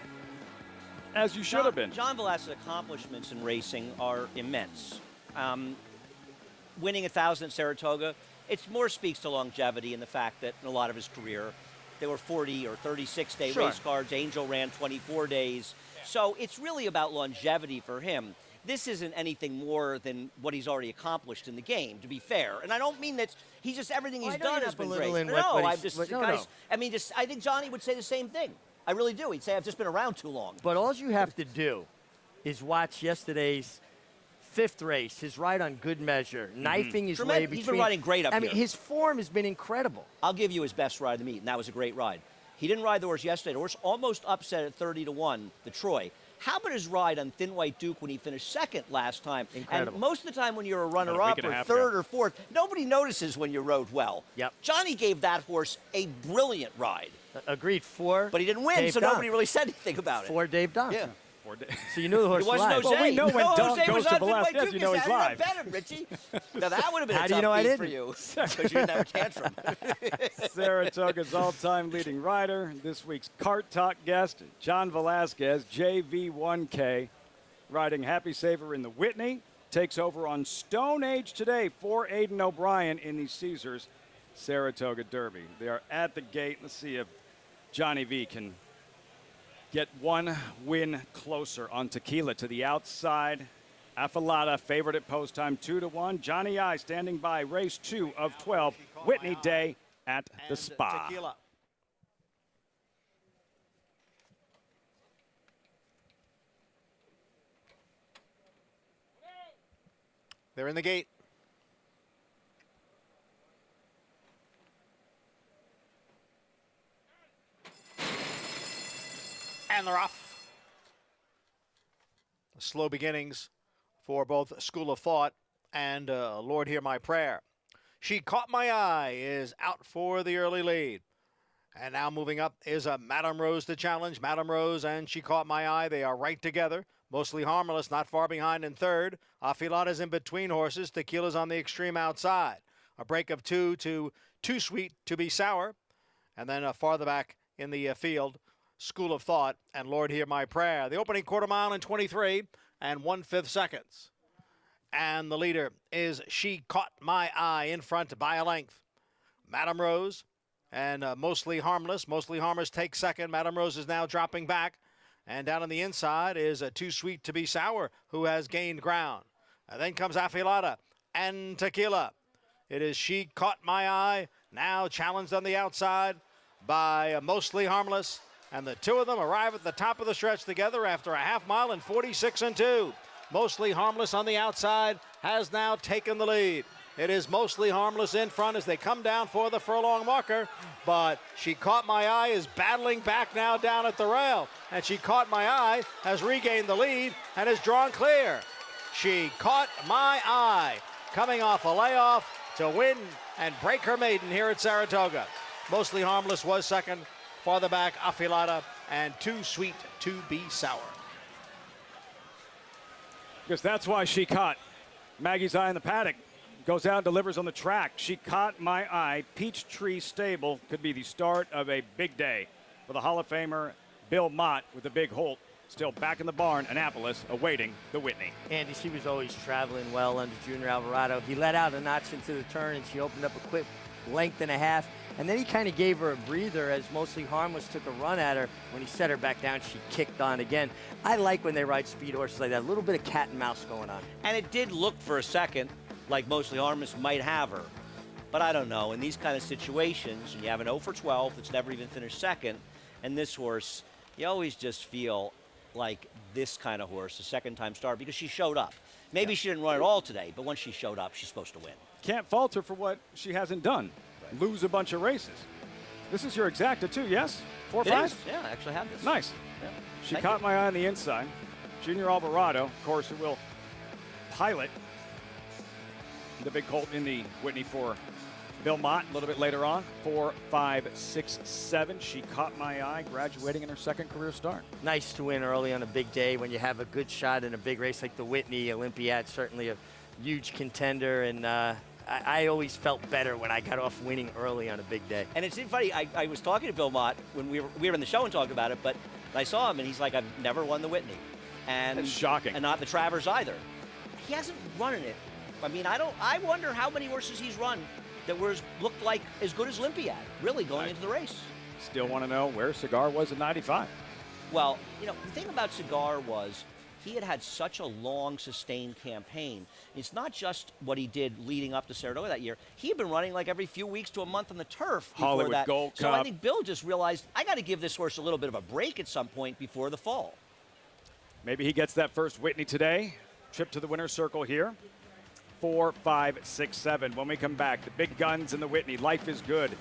A: As you should have been.
B: John Velasquez's accomplishments in racing are immense. Winning 1,000 at Saratoga, it more speaks to longevity and the fact that in a lot of his career, there were 40 or 36-day race cards. Angel ran 24 days. So it's really about longevity for him. This isn't anything more than what he's already accomplished in the game, to be fair. And I don't mean that he's just everything he's done has been great. I think Johnny would say the same thing. I really do. He'd say, I've just been around too long.
C: But all you have to do is watch yesterday's 5th race, his ride on Good Measure, knifing his way between.
B: He's been riding great up here.
C: I mean, his form has been incredible.
B: I'll give you his best ride of the meet, and that was a great ride. He didn't ride the horse yesterday. The horse almost upset at 30-1, the Troy. How about his ride on Thin White Duke when he finished second last time?
C: Incredible.
B: And most of the time when you're a runner-up or third or fourth, nobody notices when you rode well.
C: Yep.
B: Johnny gave that horse a brilliant ride.
C: Agreed. 4.
B: But he didn't win,
C: Dave
B: so
C: Dunn.
B: nobody really said anything about it.
C: 4 Dave Dunn.
B: Yeah.
C: So you knew the horse
B: It wasn't
C: live.
B: Jose.
A: Well, we know when Dunn
B: Jose
A: goes
B: was
A: to
B: on Thin White
A: Velasquez,
B: Duke.
A: you know he's
B: How
A: live.
B: did you not bet him, Richie? Now that would have been
C: How
B: a
C: do you
B: tough
C: know I
B: beat
C: didn't?
B: for you, because you didn't have a tantrum.
A: Saratoga's all-time leading rider, this week's Cart Talk guest, John Velasquez, JV1K, riding Happy Saver in the Whitney, takes over on Stone Age today for Aidan O'Brien in the Caesars Saratoga Derby. They are at the gate. Let's see if Johnny V can get one win closer on Tequila to the outside. Affilata favored at post time 2-1. Johnny I standing by race 2 of 12. Whitney Day at the Spa.
E: Tequila. They're in the gate. And they're off. Slow beginnings for both School of Thought and Lord Hear My Prayer. She Caught My Eye is out for the early lead. And now moving up is Madame Rose to challenge. Madame Rose and She Caught My Eye, they are right together. Mostly Harmless, not far behind in third. Affilata's in between horses. Tequila's on the extreme outside. A break of 2 to Too Sweet to Be Sour. And then farther back in the field, School of Thought and Lord Hear My Prayer. The opening quarter mile in 23 and 1/5 seconds. And the leader is She Caught My Eye in front by a length. Madame Rose and Mostly Harmless. Mostly Harmless takes second. Madame Rose is now dropping back. And down on the inside is Too Sweet to Be Sour, who has gained ground. And then comes Affilata and Tequila. It is She Caught My Eye, now challenged on the outside by Mostly Harmless. And the two of them arrive at the top of the stretch together after a half mile in 46 and 2. Mostly Harmless on the outside has now taken the lead. It is Mostly Harmless in front as they come down for the furlong marker. But She Caught My Eye is battling back now down at the rail. And She Caught My Eye has regained the lead and is drawn clear. She Caught My Eye coming off a layoff to win and break her maiden here at Saratoga. Mostly Harmless was second. Farther back, Affilata and Too Sweet to Be Sour.
A: Because that's why She Caught Maggie's Eye in the paddock. Goes out and delivers on the track. She Caught My Eye. Peachtree Stable could be the start of a big day for the Hall of Famer Bill Mott with the big Holt. Still back in the barn, Annapolis, awaiting the Whitney.
C: Andy, she was always traveling well under Junior Alvarado. He let out a notch into the turn, and she opened up a quick length and a half. And then he kind of gave her a breather as Mostly Harmless took a run at her. When he set her back down, she kicked on again. I like when they ride speed horses like that. A little bit of cat and mouse going on.
B: And it did look for a second like Mostly Harmless might have her. But I don't know. In these kind of situations, and you have an 0 for 12 that's never even finished second, and this horse, you always just feel like this kind of horse, a second-time start, because she showed up. Maybe she didn't run at all today, but once she showed up, she's supposed to win.
A: Can't fault her for what she hasn't done. Right. Lose a bunch of races. This is your exacta too, yes? 4 or 5?
B: Yeah, I actually have this.
A: Nice.
B: Yeah.
A: She Caught My Eye on the inside. Junior Alvarado, of course, who will pilot the big colt in the Whitney for Bill Mott a little bit later on. 4, 5, 6, 7. She Caught My Eye, graduating in her second career start.
C: Nice to win early on a big day when you have a good shot in a big race like the Whitney. Olympiad, certainly a huge contender, and I always felt better when I got off winning early on a big day.
B: And it's funny, I was talking to Bill Mott when we were in the show and talking about it, but I saw him and he's like, I've never won the Whitney. And
A: that's shocking.
B: And not the Travers either. He hasn't run in it. I mean, I wonder how many horses he's run that looked like as good as Olympiad, really going into the race.
A: Still want to know where Cigar was in 95.
B: Well, you know, the thing about Cigar was he had such a long, sustained campaign. It's not just what he did leading up to Saratoga that year. He had been running like every few weeks to a month on the turf before
A: Hollywood
B: that.
A: Gold
B: so
A: Cup.
B: I think Bill just realized, I got to give this horse a little bit of a break at some point before the fall.
A: Maybe he gets that first Whitney today. Trip to the winner's circle here. 4, 5, 6, 7. When we come back, the big guns in the Whitney. Life is Good,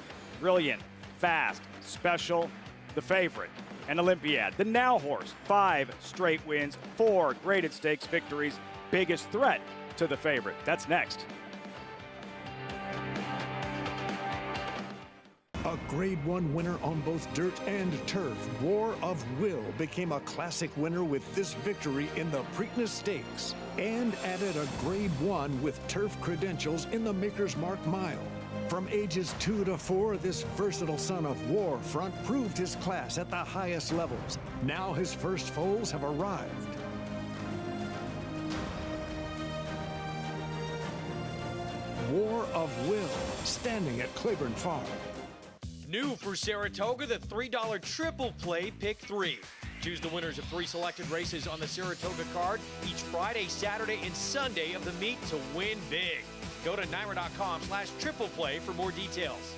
A: Brilliant, Fast, Special, the favorite, and Olympiad. The Now horse, 5 straight wins, 4 graded stakes victories. Biggest threat to the favorite. That's next.
G: A Grade 1 winner on both dirt and turf, War of Will became a classic winner with this victory in the Preakness Stakes and added a Grade 1 with turf credentials in the Maker's Mark Mile. From ages 2 to 4, this versatile son of War Front proved his class at the highest levels. Now his first foals have arrived. War of Will, standing at Claiborne Farm.
R: New for Saratoga, the $3 triple play pick 3. Choose the winners of 3 selected races on the Saratoga card each Friday, Saturday, and Sunday of the meet to win big. Go to NYRA.com/triple play for more details.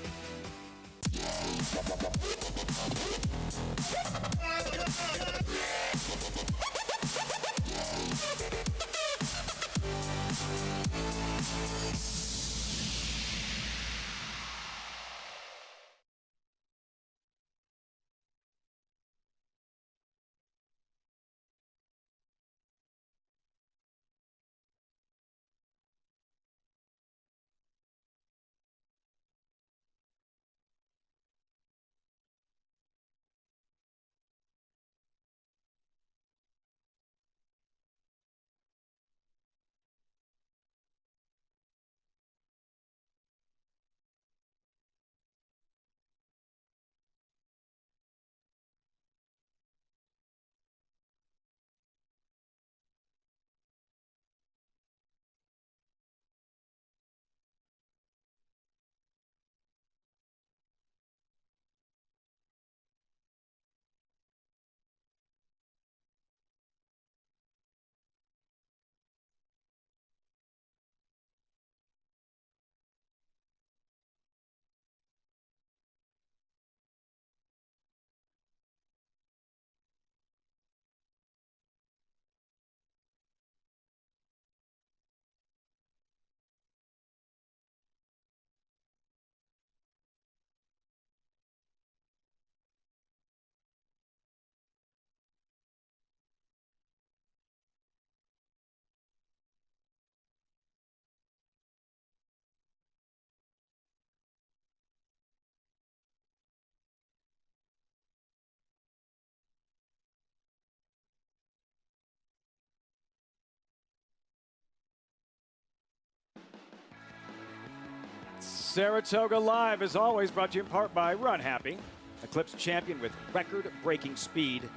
A: Saratoga Live, as always, brought to you in part by Run Happy, Eclipse champion with record-breaking speed.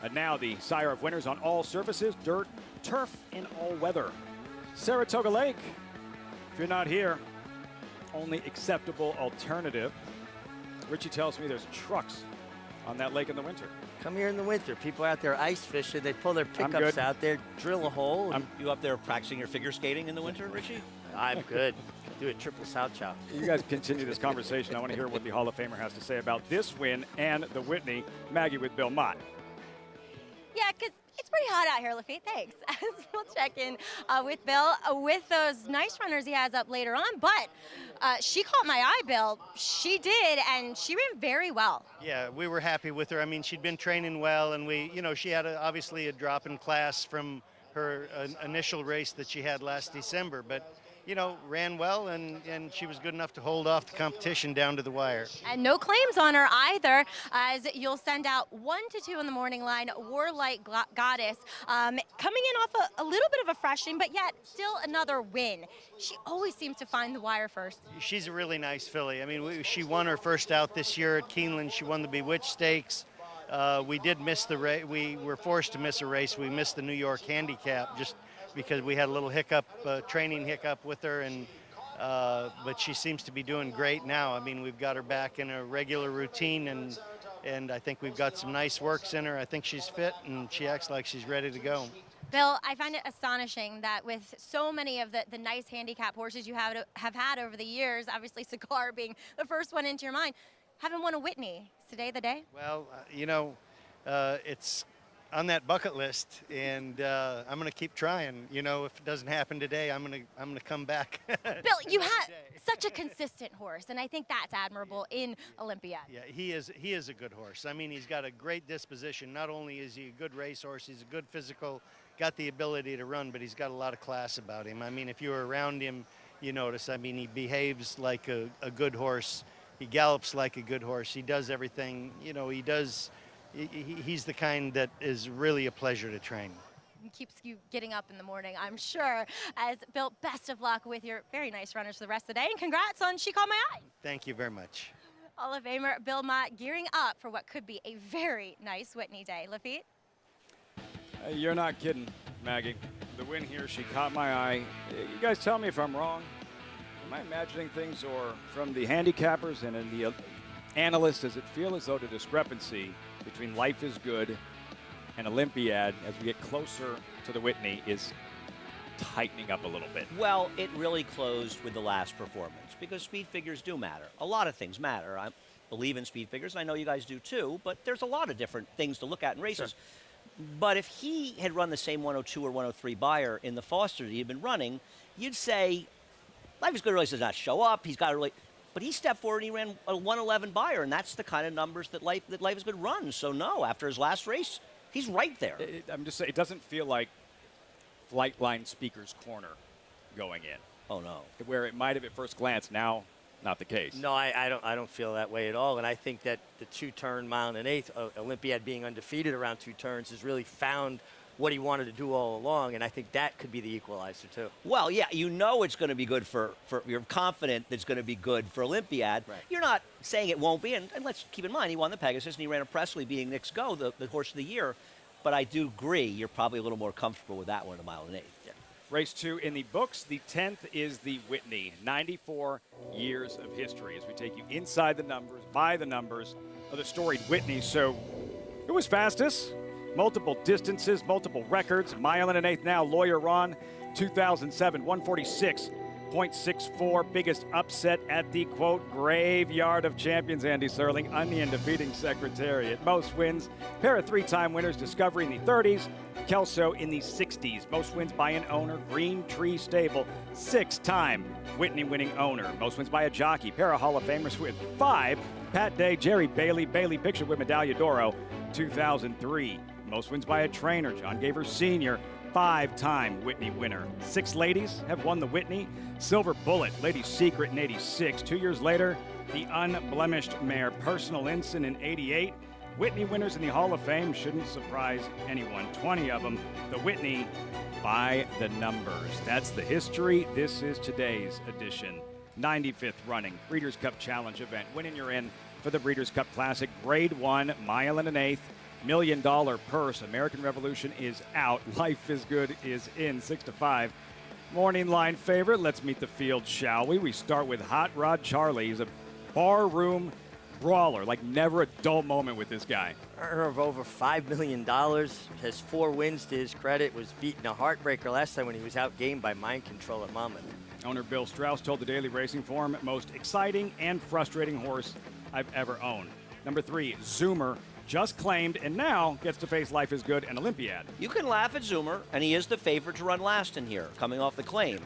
A: And now the sire of winners on all surfaces, dirt, turf, and all weather. Saratoga Lake, if you're not here, only acceptable alternative. Richie tells me there's trucks on that lake in the winter.
C: Come here in the winter. People out there ice fishing. They pull their pickups out there, drill a hole.
B: You up there practicing your figure skating in the winter, Richie?
C: I'm good. Do a triple south chop.
A: You guys continue this conversation. I want to hear what the Hall of Famer has to say about this win and the Whitney. Maggie with Bill Mott.
D: Yeah, because it's pretty hot out here, Lafitte. Thanks. We'll check in with Bill with those nice runners he has up later on. But she caught my eye, Bill. She did, and she ran very well.
H: Yeah, we were happy with her. I mean, she'd been training well, and she had obviously a drop in class from her initial race that she had last December. But ran well, and she was good enough to hold off the competition down to the wire.
D: And no claims on her either, as you'll send out 1 to 2 in the morning line, Warlike Goddess, coming in off a little bit of a freshman, but yet still another win. She always seems to find the wire first.
H: She's a really nice filly. I mean, she won her first out this year at Keeneland. She won the Bewitched Stakes. We did miss the race. We were forced to miss a race. We missed the New York Handicap just because we had a little hiccup, training hiccup with her, but she seems to be doing great now. I mean, we've got her back in a regular routine, and I think we've got some nice works in her. I think she's fit, and she acts like she's ready to go.
D: Bill, I find it astonishing that with so many of the nice handicap horses you have had over the years, obviously Cigar being the first one into your mind, haven't won a Whitney. Is today the day?
H: Well, it's on that bucket list, and I'm going to keep trying. If it doesn't happen today, I'm going to come back.
D: Bill, you have such a consistent horse, and I think that's admirable in Olympiad.
H: Yeah, he is a good horse. I mean, he's got a great disposition. Not only is he a good racehorse, he's a good physical, got the ability to run, but he's got a lot of class about him. I mean, if you're around him, you notice. I mean, he behaves like a good horse. He gallops like a good horse. He does everything. He does. He's the kind that is really a pleasure to train.
D: He keeps you getting up in the morning, I'm sure. As Bill, best of luck with your very nice runners for the rest of the day, and congrats on She Caught My Eye.
H: Thank you very much.
D: Hall of Famer Bill Mott gearing up for what could be a very nice Whitney day. Lafitte?
A: You're not kidding, Maggie. The win here, She Caught My Eye. You guys tell me if I'm wrong. Am I imagining things, or from the handicappers and in the analysts, does it feel as though the discrepancy between Life is Good And Olympiad, as we get closer to the Whitney, is tightening up a little bit.
B: Well, it really closed with the last performance because speed figures do matter. A lot of things matter. I believe in speed figures, and I know you guys do too, but there's a lot of different things to look at in races. Sure. But if he had run the same 102 or 103 buyer in the Foster that he had been running, you'd say, Life is Good really does not show up. He's got to really, but he stepped forward and he ran a 111 buyer, and that's the kind of numbers that Life is Good runs. So no, after his last race, he's right there.
A: I'm just saying, it doesn't feel like Flightline Speaker's corner going in.
B: Oh no.
A: Where it might have at first glance, now not the case.
C: No, I don't feel that way at all. And I think that the 2-turn mile and an eighth, Olympiad being undefeated around 2 turns, has really found what he wanted to do all along, and I think that could be the equalizer too.
B: Well, yeah, you know it's going to be good for you're confident that it's going to be good for Olympiad.
C: Right.
B: You're not saying it won't be, and let's keep in mind, he won the Pegasus and he ran a Presley being Nick's Go, the horse of the year. But I do agree, you're probably a little more comfortable with that one at a mile and an eighth.
A: Yeah. Race 2 in the books. The 10th is the Whitney. 94 years of history as we take you inside the numbers, by the numbers of the storied Whitney. So it was fastest. Multiple distances, multiple records. Mile and an eighth now. Lawyer Ron, 2007, 146.64. Biggest upset at the, quote, graveyard of champions. Andy Serling, Onion defeating Secretariat. Most wins. Pair of 3-time winners. Discovery in the 30s. Kelso in the 60s. Most wins by an owner. Green Tree Stable. 6-time Whitney winning owner. Most wins by a jockey. Pair of Hall of Famers with 5. Pat Day, Jerry Bailey. Bailey pictured with Medaglia d'Oro, 2003. Most wins by a trainer, John Gaver Sr., 5-time Whitney winner. 6 ladies have won the Whitney. Silver Bullet, Lady Secret in 86. 2 years later, the unblemished mare Personal Ensign in 88. Whitney winners in the Hall of Fame shouldn't surprise anyone. 20 of them, the Whitney by the numbers. That's the history. This is today's edition. 95th running Breeders' Cup Challenge event. Winning you're in for the Breeders' Cup Classic. Grade 1, mile and an eighth. $1 million purse. American Revolution is out. Life is Good is in. 6-5. Morning line favorite. Let's meet the field, shall we? We start with Hot Rod Charlie. He's a barroom brawler. Like never a dull moment with this guy.
C: Earner of over $5 million. Has 4 wins to his credit. Was beaten a heartbreaker last time when he was outgained by Mind Control at Monmouth.
A: Owner Bill Strauss told the Daily Racing Form, most exciting and frustrating horse I've ever owned. Number 3, Zoomer. Just claimed and now gets to face Life is Good and Olympiad.
B: You can laugh at Zoomer, and he is the favorite to run last in here, coming off the claim.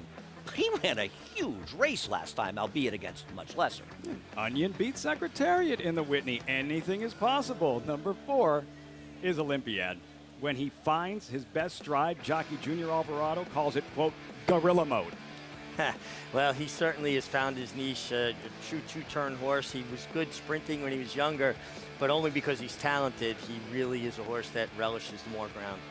B: He ran a huge race last time, albeit against much lesser.
A: Onion beat Secretariat in the Whitney. Anything is possible. Number 4 is Olympiad. When he finds his best stride, jockey Junior Alvarado calls it, quote, gorilla mode.
C: Well, he certainly has found his niche, a true 2-turn horse. He was good sprinting when he was younger, but only because he's talented. He really is a horse that relishes more ground.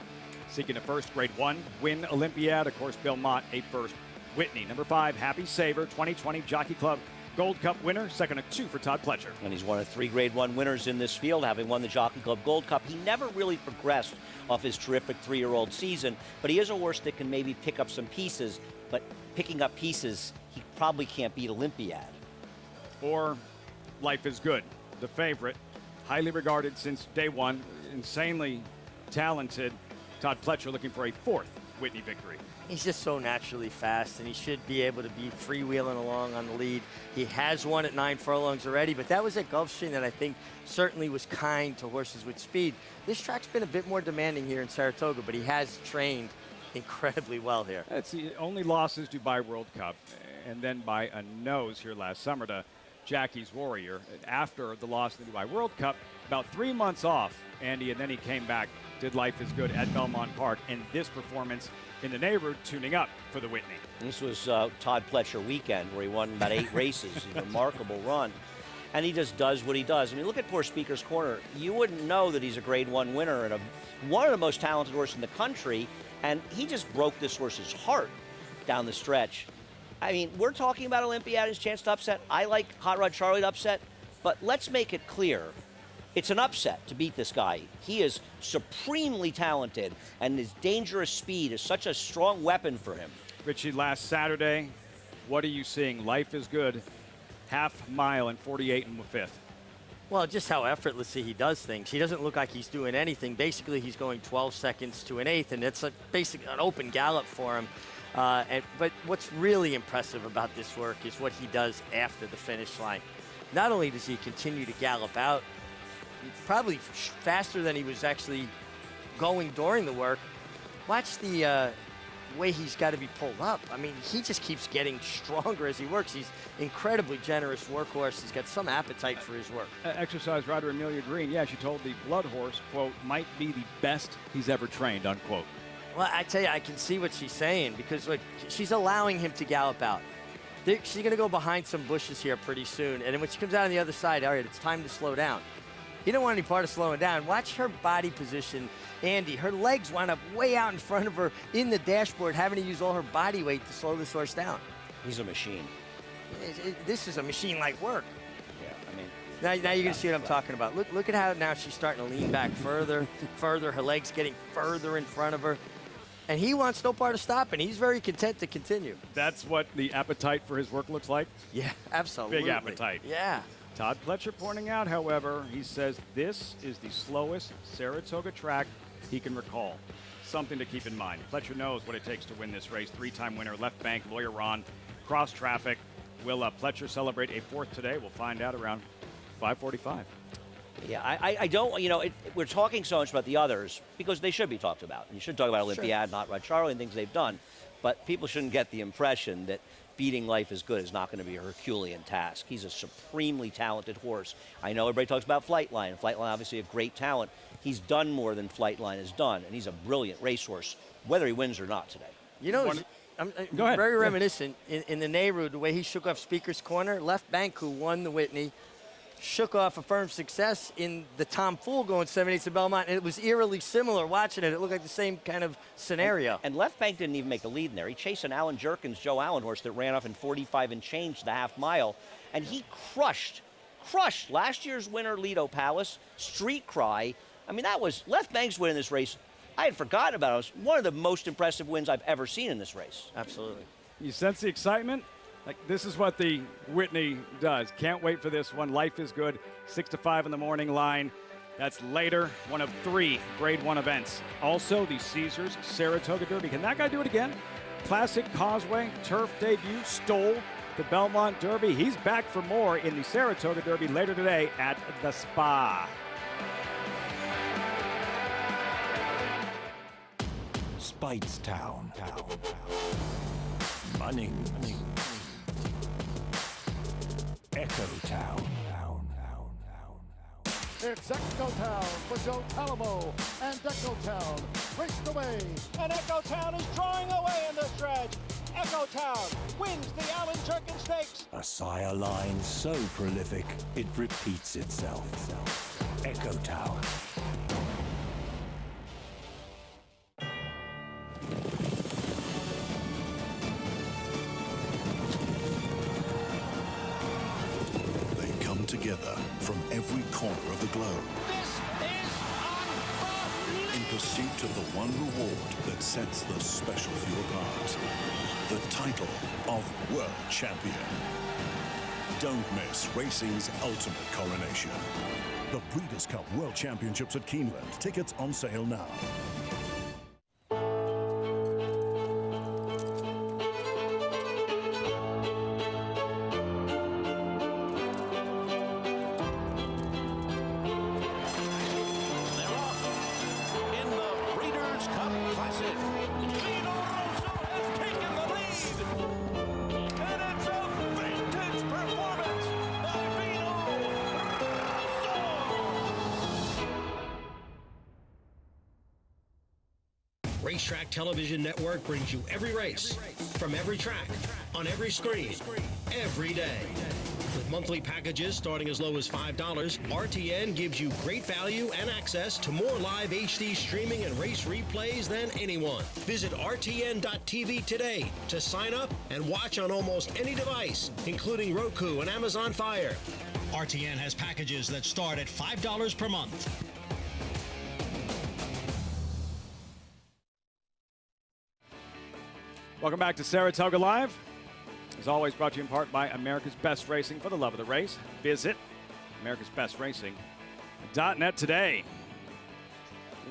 A: Seeking a first, grade 1, win Olympiad. Of course, Bill Mott, a first. Whitney. Number 5, Happy Saver, 2020 Jockey Club Gold Cup winner. Second of 2 for Todd Pletcher.
B: And he's one of 3 grade 1 winners in this field, having won the Jockey Club Gold Cup. He never really progressed off his terrific 3-year-old season, but he is a horse that can maybe pick up some pieces, but picking up pieces, he probably can't beat Olympiad.
A: Or Life is Good, the favorite, highly regarded since day one, insanely talented. Todd Pletcher looking for a 4th Whitney victory.
C: He's just so naturally fast, and he should be able to be freewheeling along on the lead. He has won at 9 furlongs already, but that was at Gulfstream that I think certainly was kind to horses with speed. This track's been a bit more demanding here in Saratoga, but he has trained incredibly well here.
A: It's the only losses Dubai World Cup, and then by a nose here last summer to Jackie's Warrior. After the loss in the Dubai World Cup, about 3 months off, Andy, and then he came back, did Life is Good at Belmont Park, and this performance in the neighborhood tuning up for the Whitney.
B: This was Todd Pletcher weekend where he won about 8 races, a remarkable run. And he just does what he does. I mean, look at poor Speaker's Corner. You wouldn't know that he's a grade 1 winner and one of the most talented horses in the country, and he just broke this horse's heart down the stretch. I mean, we're talking about Olympiad, his chance to upset. I like Hot Rod Charlie to upset, but let's make it clear. It's an upset to beat this guy. He is supremely talented, and his dangerous speed is such a strong weapon for him.
A: Richie, last Saturday, what are you seeing? Life is Good, half mile and 48 and 5th.
C: Well, just how effortlessly he does things. He doesn't look like he's doing anything. Basically, he's going 12 seconds to an eighth, and it's basically an open gallop for him. But what's really impressive about this work is what he does after the finish line. Not only does he continue to gallop out, probably faster than he was actually going during the work. Watch the way he's got to be pulled up. I mean, he just keeps getting stronger as he works. He's incredibly generous workhorse. He's got some appetite for his work.
A: Exercise rider Amelia Green, yeah, she told the Blood Horse, quote, might be the best he's ever trained, unquote.
C: Well, I tell you, I can see what she's saying because look, she's allowing him to gallop out. She's going to go behind some bushes here pretty soon, and then when she comes out on the other side, all right, it's time to slow down. He don't want any part of slowing down. Watch her body position, Andy. Her legs wind up way out in front of her in the dashboard, having to use all her body weight to slow this horse down.
B: He's a machine.
C: This is a machine-like work.
B: Yeah, I mean.
C: Now you're going to see what I'm talking about. Look at how now she's starting to lean back further, further. Her legs getting further in front of her. And he wants no part of stopping. He's very content to continue.
A: That's what the appetite for his work looks like?
C: Yeah, absolutely.
A: Big appetite.
C: Yeah.
A: Todd Pletcher pointing out, however, he says this is the slowest Saratoga track he can recall. Something to keep in mind. Pletcher knows what it takes to win this race. Three-time winner, left bank, lawyer Ron, cross traffic. Will Pletcher celebrate a fourth today? We'll find out around 5:45.
B: Yeah, I don't, we're talking so much about the others because they should be talked about. You should talk about Olympiad, not Red Charlie, and things they've done. But people shouldn't get the impression that beating Life is Good is not going to be a Herculean task. He's a supremely talented horse. I know everybody talks about Flightline. Flightline, obviously, a great talent. He's done more than Flightline has done, and he's a brilliant racehorse, whether he wins or not today.
C: You know, I'm very reminiscent in the neighborhood, the way he shook off Speaker's Corner. Left bank, who won the Whitney, shook off a firm success in the Tom Fool going 7/8 to Belmont, and it was eerily similar watching it. It looked like the same kind of scenario.
B: And Left Bank didn't even make the lead in there. He chased an Alan Jerkins, Joe Allen horse that ran off in 45 and change the half mile, and he crushed last year's winner, Lido Palace, Street Cry. I mean, that was Left Bank's win in this race. I had forgotten about it. It was one of the most impressive wins I've ever seen in this race.
C: Absolutely.
A: You sense the excitement? Like, this is what the Whitney does. Can't wait for this one. Life is Good, 6 to 5 in the morning line. That's later, one of 3 Grade 1 events. Also, the Caesars Saratoga Derby. Can that guy do it again? Classic Causeway Turf debut, stole the Belmont Derby. He's back for more in the Saratoga Derby later today at the Spa.
G: Speightstown. Munning. Echo Town.
M: It's Echo Town for Joe Talamo, and Echo Town raced away.
J: And Echo Town is drawing away in the stretch. Echo Town wins the Alan Jerkin Stakes.
G: A sire line so prolific, it repeats itself. Echo Town.
K: Together from every corner of the globe. In pursuit of the one reward that sets the special few apart. The title of World Champion. Don't miss racing's ultimate coronation.
G: The Breeders' Cup World Championships at Keeneland. Tickets on sale now.
W: Racetrack Television Network brings you every race, from every track, on every screen, every day. With monthly packages starting as low as $5, RTN gives you great value and access to more live HD streaming and race replays than anyone. Visit RTN.tv today to sign up and watch on almost any device, including Roku and Amazon Fire. RTN has packages that start at $5 per month.
A: Welcome back to Saratoga Live. As always, brought to you in part by America's Best Racing. For the love of the race, visit America's Best Racing. .net today.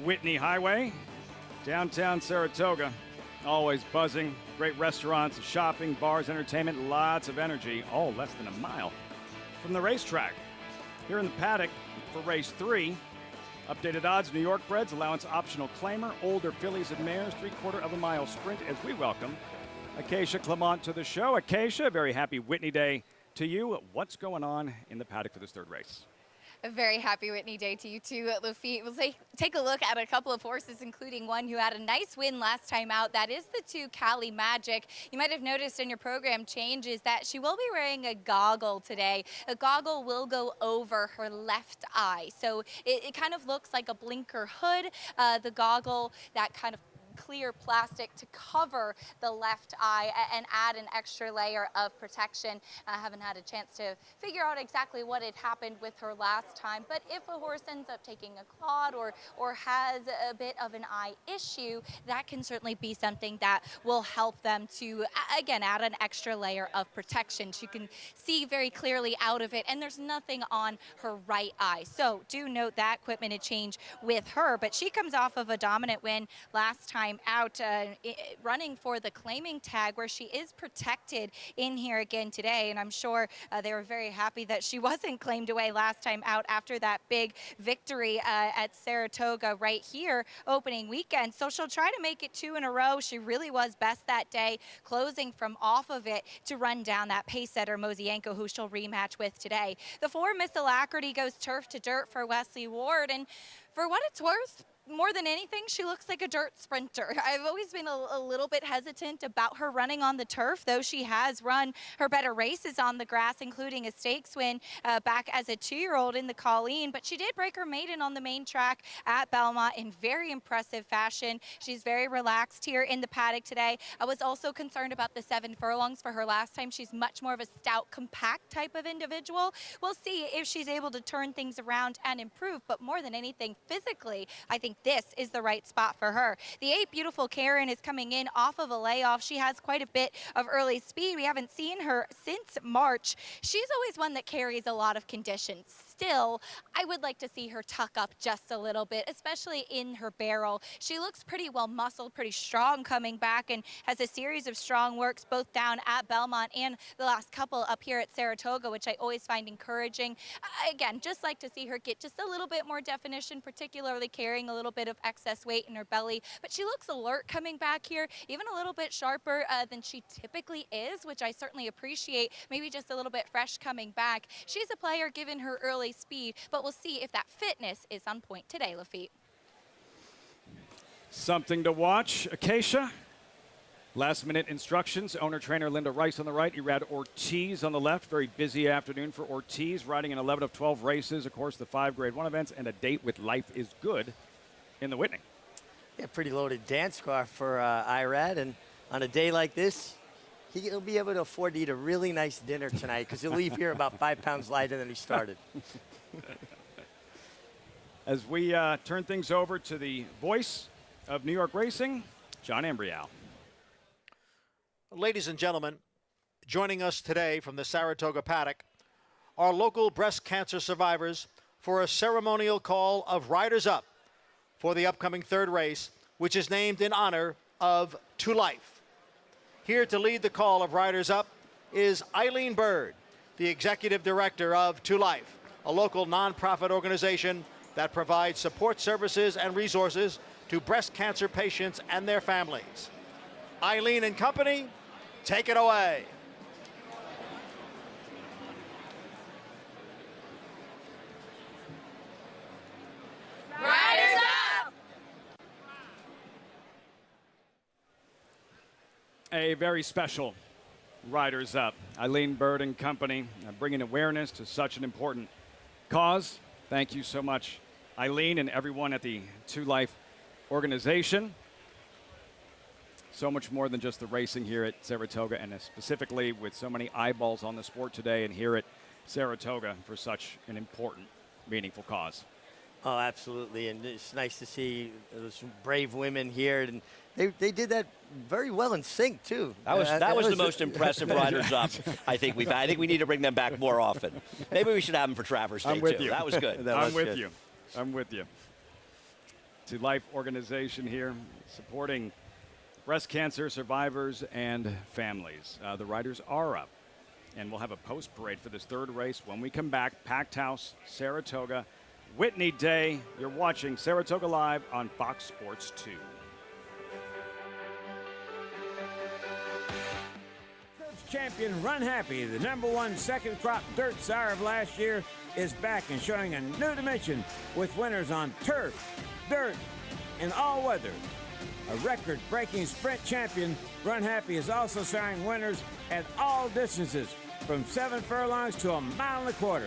A: Whitney Highway, downtown Saratoga. Always buzzing. Great restaurants, shopping, bars, entertainment, lots of energy, all less than a mile from the racetrack. Here in the paddock for race 3. Updated odds, New York breds, allowance optional claimer, older fillies and mares, 3/4 of a mile sprint as we welcome Acacia Clement to the show. Acacia, very happy Whitney Day to you. What's going on in the paddock for this third race?
I: A very happy Whitney Day to you too, Lafitte. We'll take a look at a couple of horses, including one who had a nice win last time out. That is the 2 Cali Magic. You might have noticed in your program changes that she will be wearing a goggle today. A goggle will go over her left eye. So it kind of looks like a blinker hood. The goggle, that kind of clear plastic to cover the left eye and add an extra layer of protection. I haven't had a chance to figure out exactly what had happened with her last time, but if a horse ends up taking a clot or has a bit of an eye issue, that can certainly be something that will help them to, again, add an extra layer of protection. She can see very clearly out of it, and there's nothing on her right eye. So do note that equipment had changed with her, but she comes off of a dominant win last time out, running for the claiming tag, where she is protected in here again today. And I'm sure they were very happy that she wasn't claimed away last time out after that big victory at Saratoga right here opening weekend. So she'll try to make it 2 in a row. She really was best that day, closing from off of it to run down that pace setter Mosienko, who she'll rematch with today. The 4 Miss Alacrity goes turf to dirt for Wesley Ward, and for what it's worth, more than anything, she looks like a dirt sprinter. I've always been a little bit hesitant about her running on the turf, though she has run her better races on the grass, including a stakes win back as a 2-year-old in the Colleen. But she did break her maiden on the main track at Belmont in very impressive fashion. She's very relaxed here in the paddock today. I was also concerned about the 7 furlongs for her last time. She's much more of a stout, compact type of individual. We'll see if she's able to turn things around and improve, but more than anything, physically, I think this is the right spot for her. The 8 Beautiful Karen is coming in off of a layoff. She has quite a bit of early speed. We haven't seen her since March. She's always one that carries a lot of conditions. Still, I would like to see her tuck up just a little bit, especially in her barrel. She looks pretty well muscled, pretty strong coming back, and has a series of strong works both down at Belmont and the last couple up here at Saratoga, which I always find encouraging. Again, just like to see her get just a little bit more definition, particularly carrying a little bit of excess weight in her belly. But she looks alert coming back here, even a little bit sharper than she typically is, which I certainly appreciate. Maybe just a little bit fresh coming back. She's a player given her early speed, but we'll see if that fitness is on point today, Lafitte.
A: Something to watch. Acacia. Last minute instructions. Owner trainer Linda Rice on the right. Irad Ortiz on the left. Very busy afternoon for Ortiz, riding in 11 of 12 races. Of course, the 5 Grade 1 events and a date with Life is Good in the Whitney.
C: Yeah, pretty loaded dance car for Irad, and on a day like this, he'll be able to afford to eat a really nice dinner tonight, because he'll leave here about 5 pounds lighter than he started.
A: As we turn things over to the voice of New York racing, John Ambrial.
E: Ladies and gentlemen, joining us today from the Saratoga paddock are local breast cancer survivors for a ceremonial call of Riders Up for the upcoming third race, which is named in honor of To Life. Here to lead the call of Riders Up is Eileen Bird, the executive director of To Life, a local nonprofit organization that provides support services and resources to breast cancer patients and their families. Eileen and company, take it away.
I: Riders Up!
A: A very special Riders Up. Eileen Bird and company bringing awareness to such an important cause. Thank you so much, Eileen, and everyone at the To Life organization. So much more than just the racing here at Saratoga, and specifically with so many eyeballs on the sport today and here at Saratoga for such an important, meaningful cause.
C: Oh, absolutely, and it's nice to see those brave women here, and they did that very well in sync too.
B: That was the most impressive riders up I think we've had. I think we need to bring them back more often. Maybe we should have them for Travers Day too. That was good.
A: I'm with you. I'm with you. To Life organization here supporting breast cancer survivors and families. The riders are up, and we'll have a post parade for this third race when we come back. Packed house, Saratoga. Whitney Day. You're watching Saratoga Live on Fox Sports 2.
N: Champion Run Happy, the #1 second crop dirt sire of last year, is back and showing a new dimension with winners on turf, dirt, and all weather. A record-breaking sprint champion, Run Happy is also siring winners at all distances, from 7 furlongs to 1.25 miles.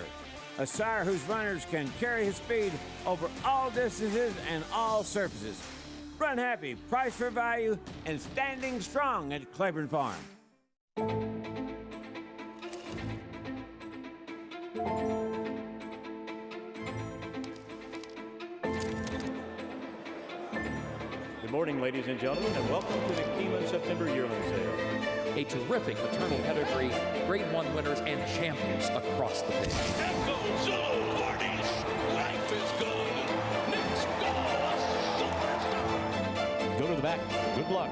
N: A sire whose runners can carry his speed over all distances and all surfaces. Run Happy, price for value, and standing strong at Claiborne Farm.
O: Good morning, ladies and gentlemen, and welcome to the Keeneland September Yearling Sale.
P: A terrific maternal pedigree, Grade 1 winners, and champions across the field.
K: Echo Zulu parties. Life is good. Next go, superstar.
O: Go to the back. Good luck.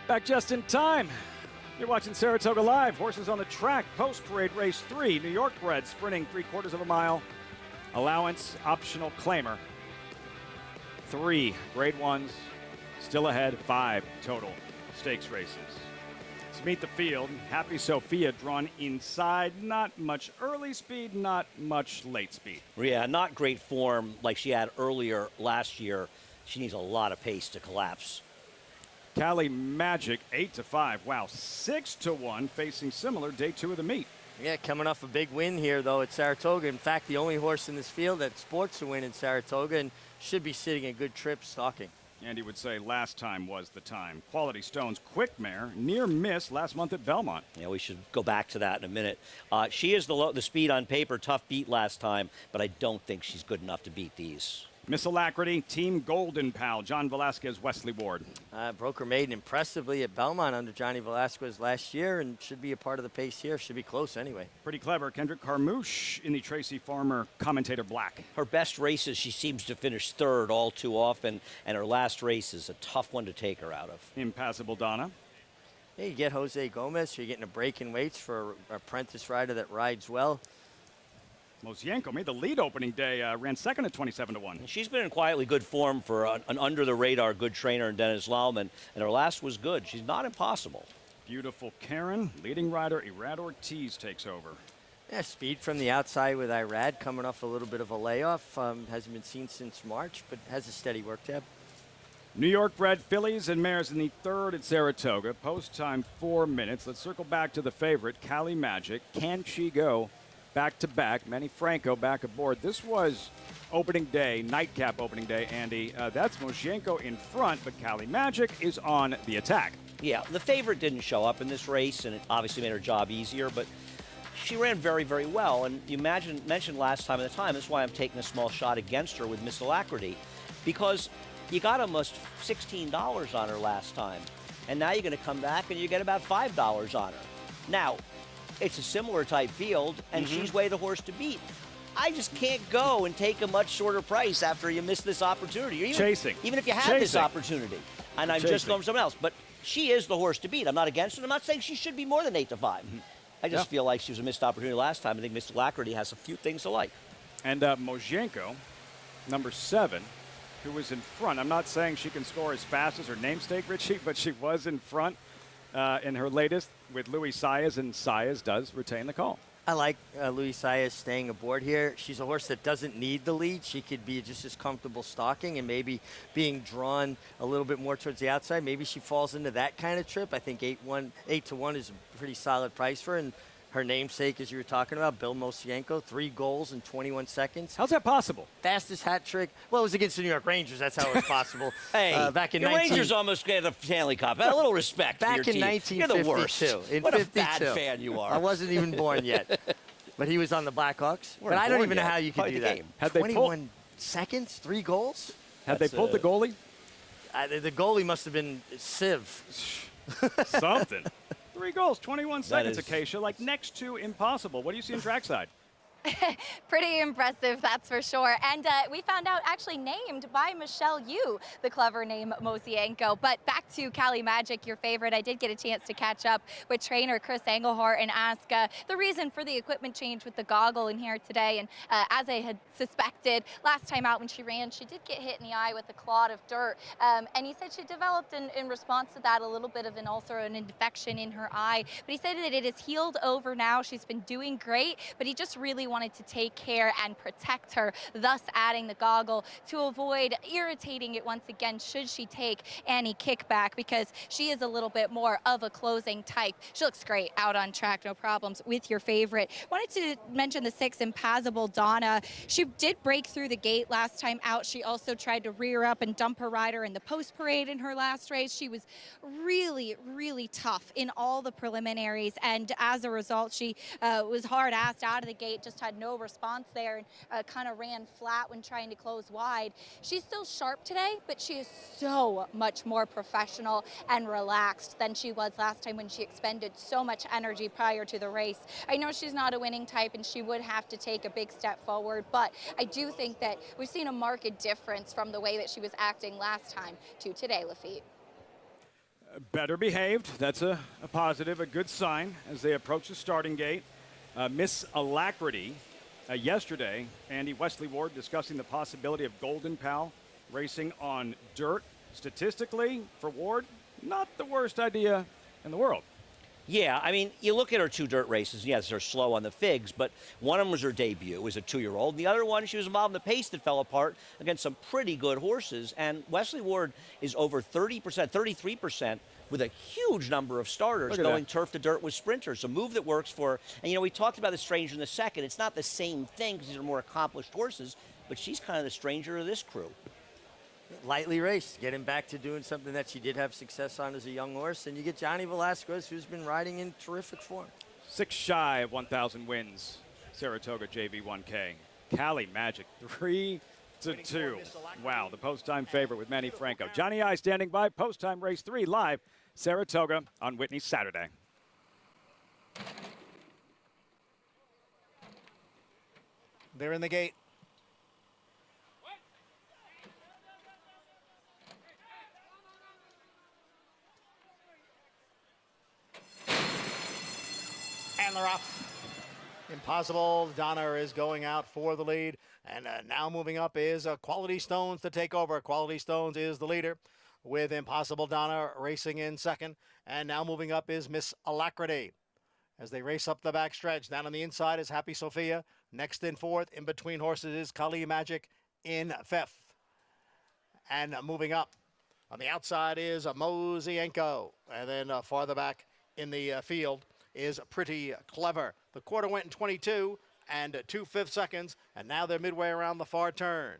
A: Back just in time. You're watching Saratoga Live. Horses on the track. Post-parade race 3. New York bred sprinting 3/4 mile. Allowance optional claimer. 3 Grade 1s. Still ahead. 5 total stakes races. Let's meet the field. Happy Sophia drawn inside. Not much early speed, not much late speed.
B: Yeah, not great form like she had earlier last year. She needs a lot of pace to collapse.
A: Cali Magic 8-5. Wow, 6-1, facing similar day 2 of the meet.
C: Yeah, coming off a big win here though at Saratoga. In fact, the only horse in this field that sports a win in Saratoga and should be sitting a good trip stalking.
A: Andy would say last time was the time. Quality Stone's quick mare, near miss last month at Belmont.
B: Yeah, we should go back to that in a minute. She is the speed on paper, tough beat last time, but I don't think she's good enough to beat these.
A: Miss Alacrity, Team Golden Pal, John Velasquez, Wesley Ward.
C: Broker maiden impressively at Belmont under Johnny Velasquez last year and should be a part of the pace here. Should be close anyway.
A: Pretty clever. Kendrick Carmouche in the Tracy Farmer Commentator Black.
B: Her best races, she seems to finish third all too often, and her last race is a tough one to take her out of.
A: Impassable Donna.
C: Yeah, you get Jose Gomez, so you're getting a break in weights for an apprentice rider that rides well.
A: Mosienko made the lead opening day, ran second at 27-1.
B: She's been in quietly good form for an under-the-radar good trainer in Dennis Lauman, and her last was good. She's not impossible.
A: Beautiful Karen, leading rider Irad Ortiz takes over.
C: Yeah, speed from the outside with Irad coming off a little bit of a layoff. Hasn't been seen since March, but has a steady work tab.
A: New York bred fillies and mares in the third at Saratoga. Post time 4 minutes. Let's circle back to the favorite, Cali Magic. Can she go back-to-back? Manny Franco back aboard. This was opening day, nightcap opening day, Andy. That's Moshenko in front, but Cali Magic is on the attack.
B: Yeah, the favorite didn't show up in this race, and it obviously made her job easier, but she ran very, very well. And you mentioned last time that's why I'm taking a small shot against her with Miss Alacrity, because you got almost $16 on her last time, and now you're going to come back and you get about $5 on her. Now, it's a similar type field, and she's way the horse to beat. I just can't go and take a much shorter price after you miss this opportunity. Even if you had this opportunity, and I'm just going for someone else. But she is the horse to beat. I'm not against it. I'm not saying she should be more than 8 to 5. I just feel like she was a missed opportunity last time. I think Miss Alacrity has a few things to like. And
A: Moshenko, number 7, who was in front. I'm not saying she can score as fast as her namesake, Richie, but she was in front in her latest with Luis Saez, and Saez does retain the call.
C: I like Luis Saez staying aboard here. She's a horse that doesn't need the lead. She could be just as comfortable stalking and maybe being drawn a little bit more towards the outside. Maybe she falls into that kind of trip. I think 8 to 1 is a pretty solid price for her. And her namesake, as you were talking about, Bill Moshenko, 3 goals in 21 seconds.
A: How's that possible?
C: Fastest hat trick. Well, it was against the New York Rangers. That's how it was possible.
B: Hey,
C: back in
B: the Rangers almost got a Stanley Cup. A little respect
C: back
B: for your
C: in
B: team.
C: 1952.
B: You're the worst. What
C: 52.
B: a bad fan you are.
C: I wasn't even born yet. But he was on the Blackhawks. But I don't even know how you could do that.
A: Had
C: 21 seconds, 3 goals?
A: Had they pulled the goalie?
C: The goalie must have been Civ.
A: Something. 3 goals, 21 seconds, Acacia. Like next to impossible. What do you see in trackside?
I: Pretty impressive, that's for sure. And we found out actually named by Michelle Yu, the clever name Mosienko. But back to Cali Magic, your favorite. I did get a chance to catch up with trainer Chris Engelhart and ask the reason for the equipment change with the goggle in here today. And as I had suspected, last time out when she ran, she did get hit in the eye with a clod of dirt. And he said she developed in response to that a little bit of an ulcer, an infection in her eye. But he said that it is healed over now. She's been doing great, but he just really wanted to take care and protect her, thus adding the goggle to avoid irritating it once again should she take any kickback, because she is a little bit more of a closing type. She looks great out on track, no problems with your favorite. Wanted to mention the 6, Impassable Donna. She did break through the gate last time out. She also tried to rear up and dump her rider in the post parade in her last race. She was really, really tough in all the preliminaries, and as a result, she was hard-assed out of the gate, just had no response there, and kind of ran flat when trying to close wide. She's still sharp today, but she is so much more professional and relaxed than she was last time when she expended so much energy prior to the race. I know she's not a winning type and she would have to take a big step forward, but I do think that we've seen a marked difference from the way that she was acting last time to today, Lafitte.
A: Better behaved. That's a positive, a good sign as they approach the starting gate. Miss Alacrity. Yesterday, Andy, Wesley Ward discussing the possibility of Golden Pal racing on dirt. Statistically, for Ward, not the worst idea in the world.
B: Yeah, I mean, you look at her 2 dirt races, yes, they're slow on the figs, but one of them was her debut as a 2-year-old. The other one, she was involved in the pace that fell apart against some pretty good horses. And Wesley Ward is over 30%, 33%, with a huge number of starters going turf to dirt with sprinters. A move that works for her. And, you know, we talked about the stranger in the second. It's not the same thing because these are more accomplished horses, but she's kind of the stranger of this crew.
C: Lightly raced, getting back to doing something that she did have success on as a young horse. And you get Johnny Velasquez, who's been riding in terrific form.
A: 6 shy of 1,000 wins, Saratoga JV1K. Cali Magic, 3-2. Wow, the post-time favorite with Manny Franco. Johnny I standing by, post-time race 3 live, Saratoga on Whitney Saturday.
E: They're in the gate. And they're off. Impossible. Donna is going out for the lead. And now moving up is Quality Stones to take over. Quality Stones is the leader with Impossible Donna racing in second. And now moving up is Miss Alacrity. as they race up the back stretch. Down on the inside is Happy Sophia. Next in fourth. In between horses is Kali Magic in fifth. And moving up on the outside is Mozienko. And then farther back in the field is Pretty Clever. The quarter went in 22 and 2/5 seconds. And now they're midway around the far turn.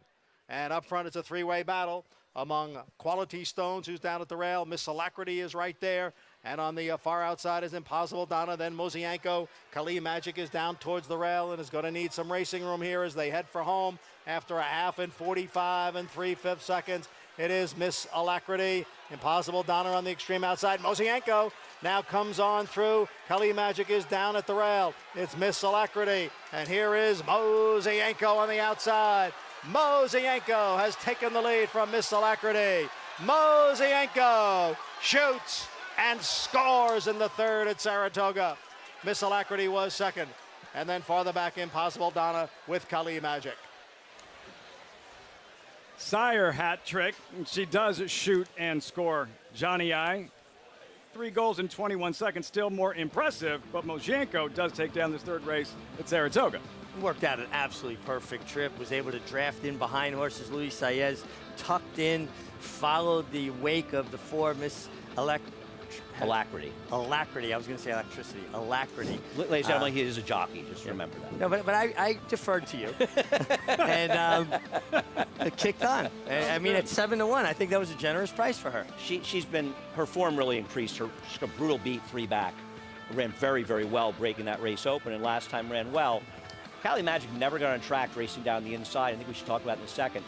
E: And up front, it's a three-way battle among Quality Stones, who's down at the rail. Miss Alacrity is right there. And on the far outside is Impossible Donna, then Mozienko. Kali Magic is down towards the rail and is going to need some racing room here as they head for home after a half in 45 and 3/5 seconds. It is Miss Alacrity. Impossible Donna on the extreme outside. Mozienko now comes on through. Kali Magic is down at the rail. It's Miss Alacrity. And here is Mozienko on the outside. Mozienko has taken the lead from Miss Alacrity. Mozienko shoots and scores in the third at Saratoga. Miss Alacrity was second. And then farther back, Impossible Donna with Kali Magic.
A: Sire hat trick. She does shoot and score. Johnny I. 3 goals in 21 seconds, still more impressive, but Mozienko does take down this third race at Saratoga.
C: Worked out an absolutely perfect trip, was able to draft in behind horses. Luis Saez tucked in, followed the wake of the 4 Miss
B: Alacrity.
C: Alacrity. I was going to say electricity. Alacrity.
B: Ladies and gentlemen, he is a jockey. Just remember that.
C: No, but I deferred to you. And it kicked on. I mean, at 7-1, I think that was a generous price for her.
B: She's been, her form really increased. She took a brutal beat 3 back. Ran very, very well breaking that race open, and last time ran well. Kali Magic never got on track racing down the inside. I think we should talk about it in a second.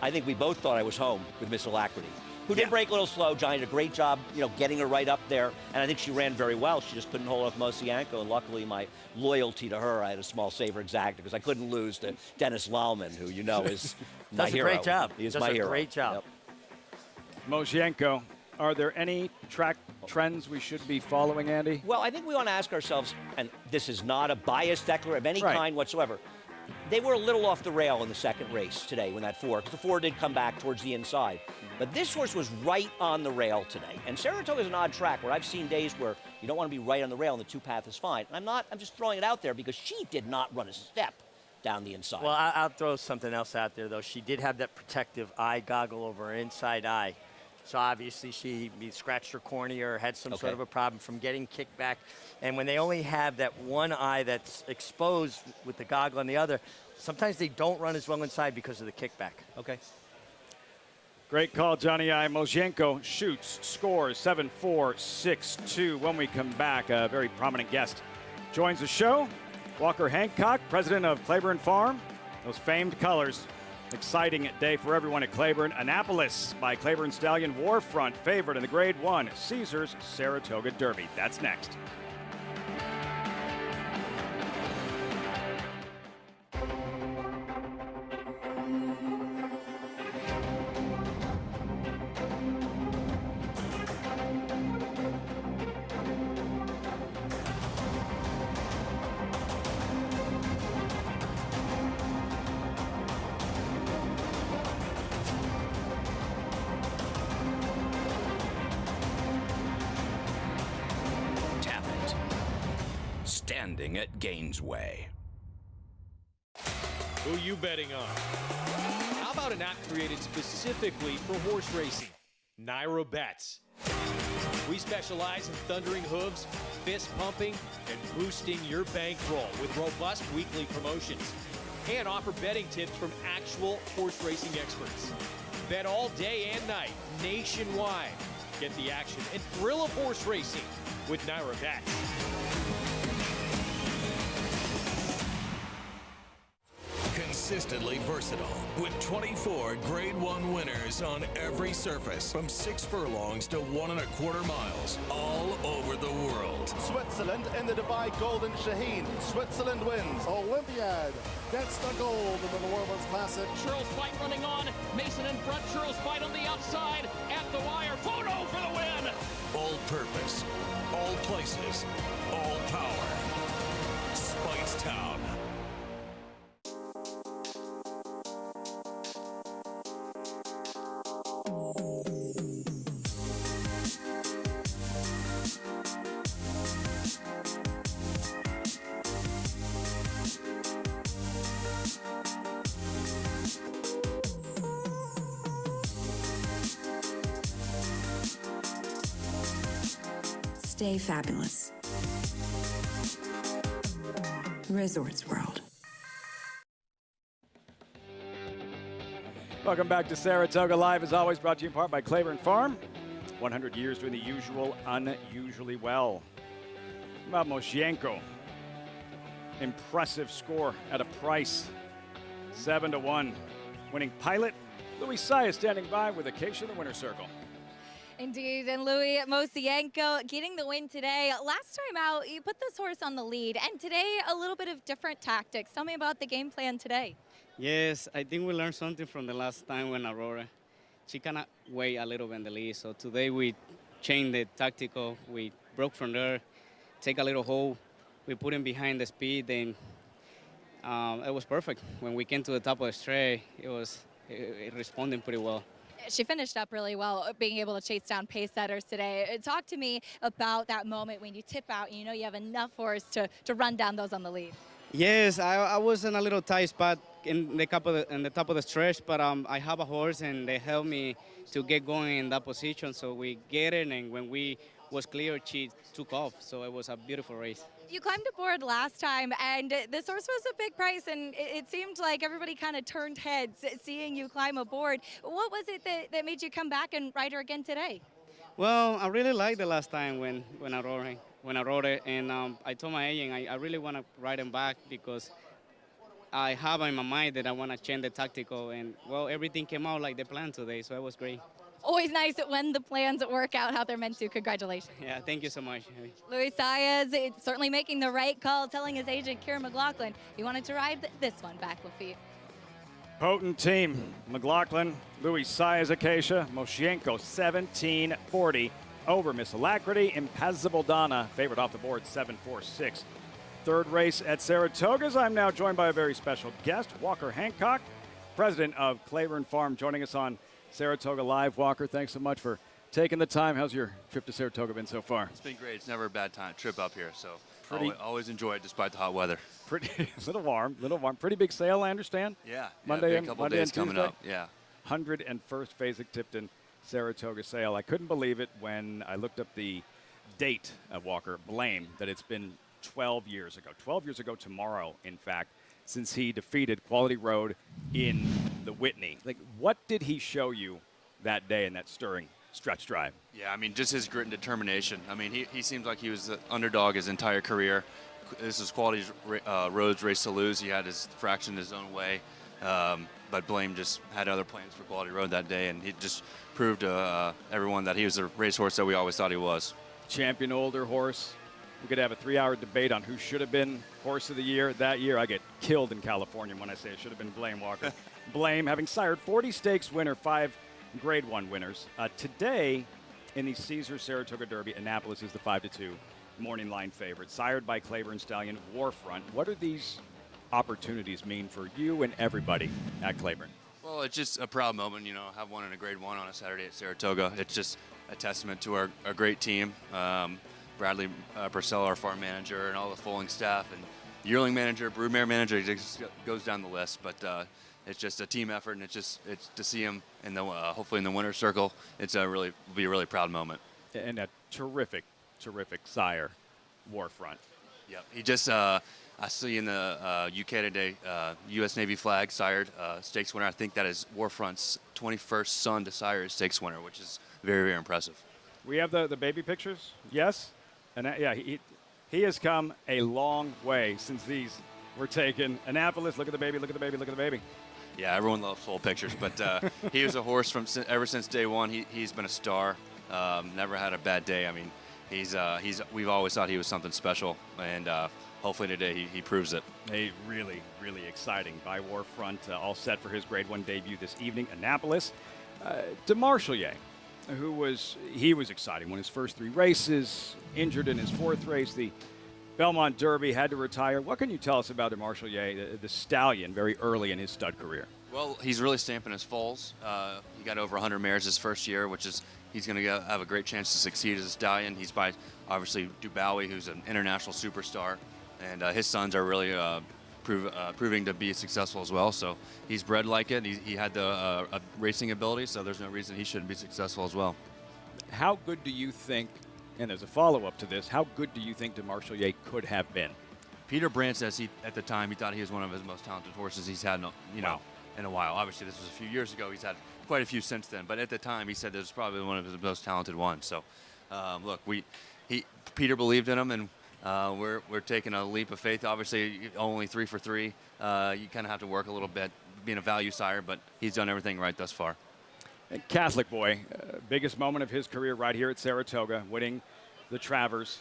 B: I think we both thought I was home with Miss Alacrity, who did break a little slow. Johnny did a great job, getting her right up there, and I think she ran very well. She just couldn't hold off Mozienko, and luckily my loyalty to her, I had a small saver exacta because I couldn't lose to Dennis Lalman, who is my hero.
C: Does a great job.
B: He is my hero.
C: Great job.
A: Yep. Mozienko, are there any track trends we should be following, Andy?
B: Well, I think we want to ask ourselves, and this is not a biased declaration of any kind whatsoever. They were a little off the rail in the second race today when that 4, because the 4 did come back towards the inside. But this horse was right on the rail today. And Saratoga is an odd track where I've seen days where you don't want to be right on the rail and the 2-path is fine. And I'm just throwing it out there because she did not run a step down the inside.
C: Well, I'll throw something else out there, though. She did have that protective eye goggle over her inside eye. So obviously she scratched her cornea or had some sort of a problem from getting kicked back. And when they only have that one eye that's exposed with the goggle on the other, sometimes they don't run as well inside because of the kickback.
B: Okay.
A: Great call, Johnny I. Mozienko shoots, scores 7-4, 6-2. When we come back, a very prominent guest joins the show. Walker Hancock, president of Claiborne Farm. Those famed colors. Exciting day for everyone at Claiborne. Annapolis by Claiborne Stallion Warfront, favorite in the Grade 1 Caesars Saratoga Derby. That's next.
L: Standing at Gainesway.
R: Who you betting on? How about an app created specifically for horse racing? Nairo Bets. We specialize in thundering hooves, fist pumping, and boosting your bankroll with robust weekly promotions. And offer betting tips from actual horse racing experts. Bet all day and night, nationwide. Get the action and thrill of horse racing with Nairo Bets.
L: Consistently versatile with 24 Grade 1 winners on every surface from 6 furlongs to 1 1/4 miles all over the world.
J: Switzerland in the Dubai Golden Shaheen. Switzerland wins. Olympiad gets the gold in the Women's Classic.
Q: Churls fight running on. Mason in front. Churls fight on the outside. At the wire. Photo for the win.
L: All purpose, all places, all power. Speightstown.
S: Stay fabulous. Resorts World.
A: Welcome back to Saratoga Live, as always, brought to you in part by Claiborne Farm. 100 years doing the usual unusually well. How about Moshienko? Impressive score at a price, 7-1. Winning pilot, Louis Saya standing by with Acacia in the winner's circle.
I: Indeed, and Louis Mosienko getting the win today. Last time out, you put this horse on the lead, and today a little bit of different tactics. Tell me about the game plan today.
T: Yes, I think we learned something from the last time when Aurora. She kind of weighed a little bit in the lead, so today we changed the tactical. We broke from there, take a little hole. We put him behind the speed, and it was perfect. When we came to the top of the straight, it responded pretty well.
I: She finished up really well, being able to chase down pace setters today. Talk to me about that moment when you tip out and you know you have enough horse to run down those on the lead.
T: Yes, I was in a little tight spot in the top of the stretch, but I have a horse and they helped me to get going in that position. So we get it, and when we was clear, she took off. So it was a beautiful race.
I: You climbed aboard last time, and this horse was a big price, and it seemed like everybody kind of turned heads seeing you climb aboard. What was it that made you come back and ride her again today?
T: Well, I really liked the last time when I rode it, and I told my agent I really want to ride him back because I have in my mind that I want to change the tactical, and well, everything came out like the plan today, so it was great.
I: Always nice when the plans work out how they're meant to. Congratulations.
T: Yeah, thank you so much.
I: Louis Saez certainly making the right call, telling his agent, Kieran McLaughlin, he wanted to ride this one back, Lafitte.
A: Potent team. McLaughlin, Louis Saez, Acacia, Moshienko 17-40 over Miss Alacrity. Impassable Donna, favorite off the board, 7-4-6. Third race at Saratoga's. I'm now joined by a very special guest, Walker Hancock, president of Claiborne Farm, joining us on Saratoga Live. Walker, thanks so much for taking the time. How's your trip to Saratoga been so far?
U: It's been great. It's never a bad trip up here, so always enjoy it despite the hot weather.
A: Pretty, little warm. Pretty big sale, I understand.
U: Yeah,
A: Monday
U: a couple days coming up. Yeah.
A: 101st Fasig-Tipton Saratoga sale. I couldn't believe it when I looked up the date of Walker Blame, that it's been 12 years ago. 12 years ago tomorrow, in fact, since he defeated Quality Road in the Whitney. Like, what did he show you that day in that stirring stretch drive?
U: Yeah, I mean, just his grit and determination. I mean, he seems like he was the underdog his entire career. This is Quality Road's race to lose. He had his fraction his own way, but Blame just had other plans for Quality Road that day, and he just proved to everyone that he was the racehorse that we always thought he was.
A: Champion older horse. We could have a 3-hour debate on who should have been Horse of the Year. That year, I get killed in California when I say it should have been Blame Walker. Blame, having sired 40 stakes winner, 5 Grade 1 winners. Today, in the Caesar Saratoga Derby, Annapolis is the 5-2 morning line favorite, sired by Claiborne Stallion Warfront. What do these opportunities mean for you and everybody at Claiborne?
U: Well, it's just a proud moment, you know, have one in a Grade 1 on a Saturday at Saratoga. It's just a testament to our great team. Bradley Purcell, our farm manager, and all the foaling staff, and yearling manager, broodmare manager, it just goes down the list. But it's just a team effort, and it's to see him in the hopefully in the winner's circle. It's will be a really proud moment.
A: And a terrific sire, Warfront.
U: Yep, he just I see in the UK today, U.S. Navy flag sired stakes winner. I think that is Warfront's 21st son to sire a stakes winner, which is very, very impressive.
A: We have the baby pictures, yes? And yeah, he has come a long way since these were taken. Annapolis, look at the baby, look at the baby, look at the baby.
U: Yeah, everyone loves full pictures, but he was a horse ever since day one. He's been a star, never had a bad day. I mean, we've always thought he was something special, and hopefully today he proves it.
A: A really, really exciting by Warfront, all set for his Grade 1 debut this evening. Annapolis, DeMarchelier, who was exciting. Won his first 3 races, injured in his 4th race. The Belmont Derby, had to retire. What can you tell us about DeMarchelier, the stallion, very early in his stud career?
U: Well, he's really stamping his foals. He got over 100 mares his first year, which is he's going to have a great chance to succeed as a stallion. He's by, obviously, Dubowie, who's an international superstar, and his sons are really proving to be successful as well. So he's bred like it. He had the racing ability, so there's no reason he shouldn't be successful as well.
A: How good do you think And there's a follow-up to this. How good do you think DeMarchelier could have been?
U: Peter Brandt says at the time he thought he was one of his most talented horses he's had, in a while. Obviously, this was a few years ago. He's had quite a few since then. But at the time, he said this was probably one of his most talented ones. So, look, Peter believed in him, and we're taking a leap of faith. Obviously, only 3 for 3. You kind of have to work a little bit, being a value sire, but he's done everything right thus far.
A: And Catholic Boy, biggest moment of his career right here at Saratoga, winning the Travers,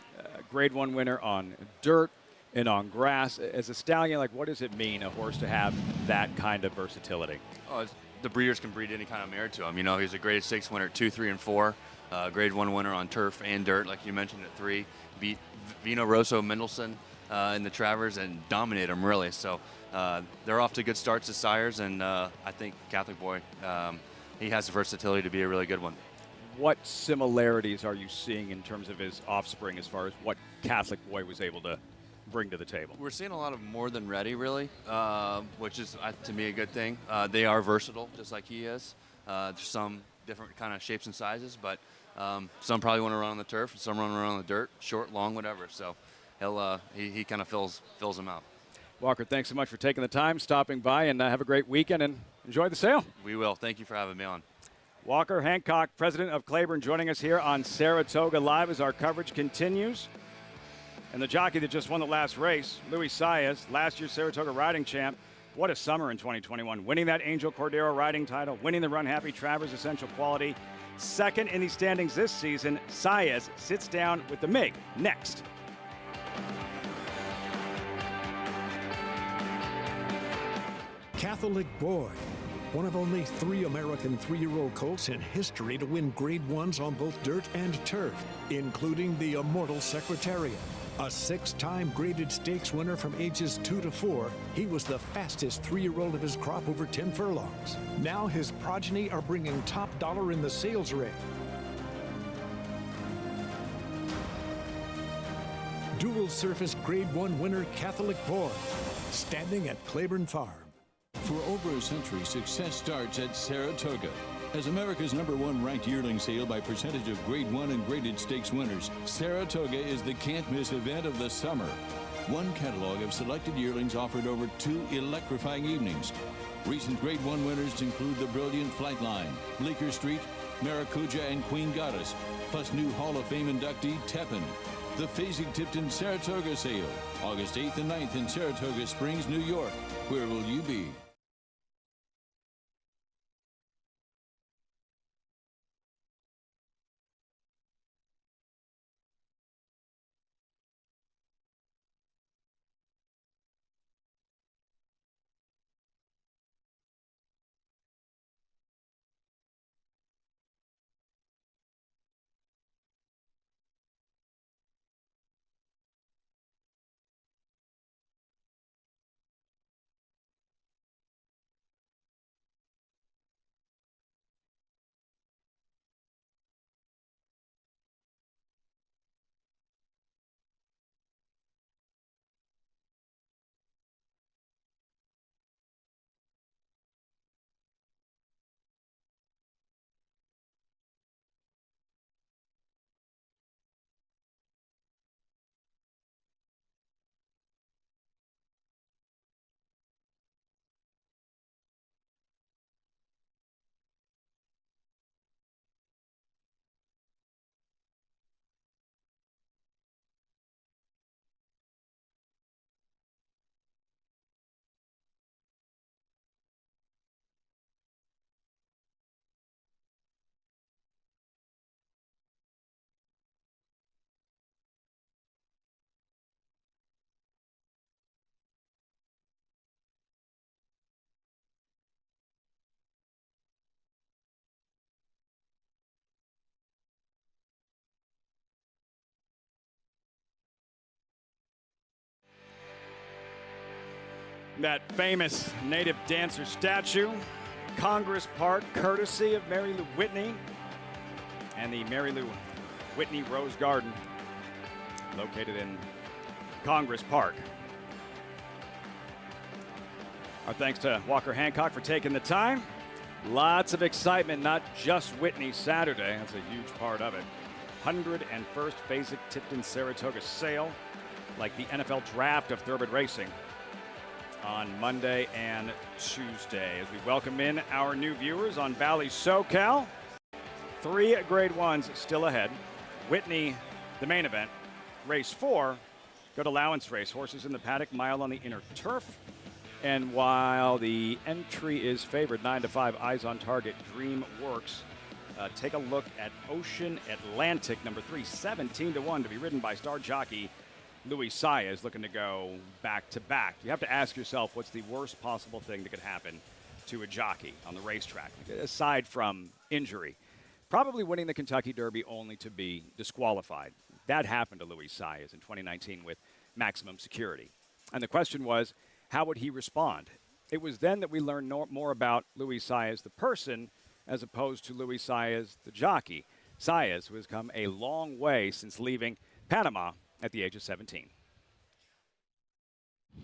A: Grade 1 winner on dirt and on grass. As a stallion, like, what does it mean, a horse to have that kind of versatility?
U: Oh, the breeders can breed any kind of mare to him. He's a Grade 6 winner at 2, 3, and 4. Grade 1 winner on turf and dirt, like you mentioned, at 3. Beat Vino Rosso Mendelssohn in the Travers and dominate him, really. So they're off to good starts as sires, and I think Catholic Boy, he has the versatility to be a really good one.
A: What similarities are you seeing in terms of his offspring as far as what Catholic Boy was able to bring to the table?
U: We're seeing a lot of more than ready, really, which is, to me, a good thing. They are versatile, just like he is. There's some different kind of shapes and sizes, but some probably want to run on the turf, some run around on the dirt, short, long, whatever. So he kind of fills them out.
A: Walker, thanks so much for taking the time, stopping by, and have a great weekend and enjoy the sale.
U: We will. Thank you for having me on.
A: Walker Hancock, president of Claiborne, joining us here on Saratoga Live as our coverage continues. And the jockey that just won the last race, Luis Saez, last year's Saratoga riding champ. What a summer in 2021. Winning that Angel Cordero riding title, winning the Run Happy Travers Essential Quality. Second in the standings this season, Saez sits down with the MIG next.
G: Catholic Boy, one of only 3 American 3-year-old colts in history to win Grade 1s on both dirt and turf, including the immortal Secretariat. A 6-time graded stakes winner from ages 2 to 4, he was the fastest 3-year-old of his crop over 10 furlongs. Now his progeny are bringing top dollar in the sales rate. Dual surface Grade 1 winner Catholic Boy, standing at Claiborne Farm.
F: For over a century, success starts at Saratoga. As America's #1 ranked yearling sale by percentage of Grade 1 and graded stakes winners, Saratoga is the can't-miss event of the summer. One catalog of selected yearlings offered over 2 electrifying evenings. Recent Grade 1 winners include the brilliant Flightline, Bleecker Street, Maracuja, and Queen Goddess, plus new Hall of Fame inductee Tepin. The Fasig-Tipton Saratoga sale, August 8th and 9th in Saratoga Springs, New York. Where will you be?
A: That famous native dancer statue, Congress Park, courtesy of Mary Lou Whitney and the Mary Lou Whitney Rose Garden, located in Congress Park. Our thanks to Walker Hancock for taking the time. Lots of excitement, not just Whitney Saturday. That's a huge part of it. 101st Fasig-Tipton Saratoga sale, like the NFL draft of thoroughbred racing, on Monday and Tuesday. As we welcome in our new viewers on Bally SoCal, 3 Grade 1s still ahead. Whitney, the main event. Race 4, good allowance race. Horses in the paddock, mile on the inner turf. And while the entry is favored, 9-5, Eyes on Target, Dream Works. Take a look at Ocean Atlantic, number 3, 17-1 to be ridden by star jockey Luis Saez, looking to go back-to-back. You have to ask yourself, what's the worst possible thing that could happen to a jockey on the racetrack, aside from injury? Probably winning the Kentucky Derby only to be disqualified. That happened to Luis Saez in 2019 with Maximum Security. And the question was, how would he respond? It was then that we learned more about Luis Saez, the person, as opposed to Luis Saez, the jockey. Saez, who has come a long way since leaving Panama at the age of 17.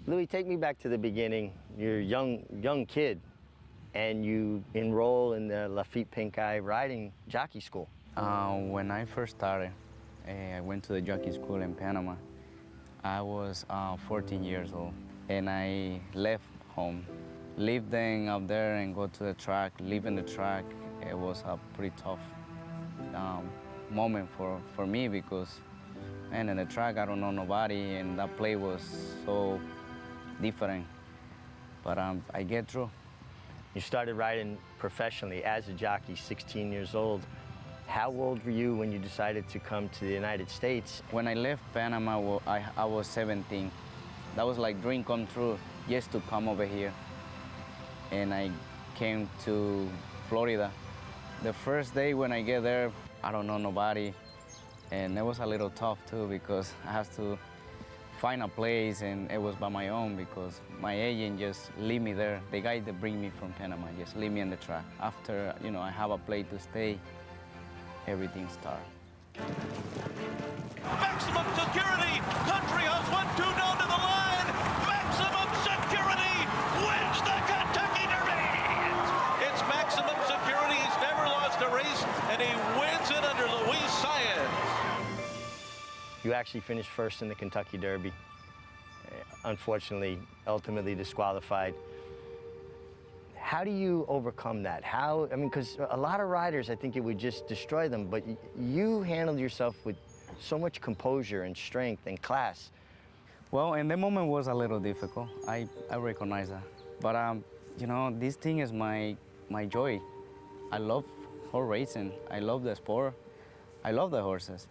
C: Louis, take me back to the beginning. You're a young kid, and you enroll in the Lafitte Pink Eye riding jockey school.
D: When I first started, I went to the jockey school in Panama. I was 14 years old, and I left home. Living up there and go to the track, leaving the track, it was a pretty tough moment for me because, man, in the track I don't know nobody, and that play was so different. But I get through.
C: You started riding professionally as a jockey, 16 years old. How old were you when you decided to come to the United States?
D: When I left Panama, I was 17. That was like dream come true, just to come over here. And I came to Florida. The first day when I get there, I don't know nobody. And it was a little tough too because I had to find a place, and it was by my own because my agent just leave me there. The guy that bring me from Panama just leave me on the track. After, I have a place to stay, everything starts.
H: Maximum Security, Country House 1-2 down to the line. Maximum Security wins the Kentucky Derby. It's Maximum Security. He's never lost a race, and he wins it under Luis Saez.
C: You actually finished first in the Kentucky Derby. Unfortunately, ultimately disqualified. How do you overcome that? Because a lot of riders, I think it would just destroy them, but you handled yourself with so much composure and strength and class.
D: Well, in the moment was a little difficult. I recognize that. But, this thing is my joy. I love horse racing. I love the sport. I love the horses.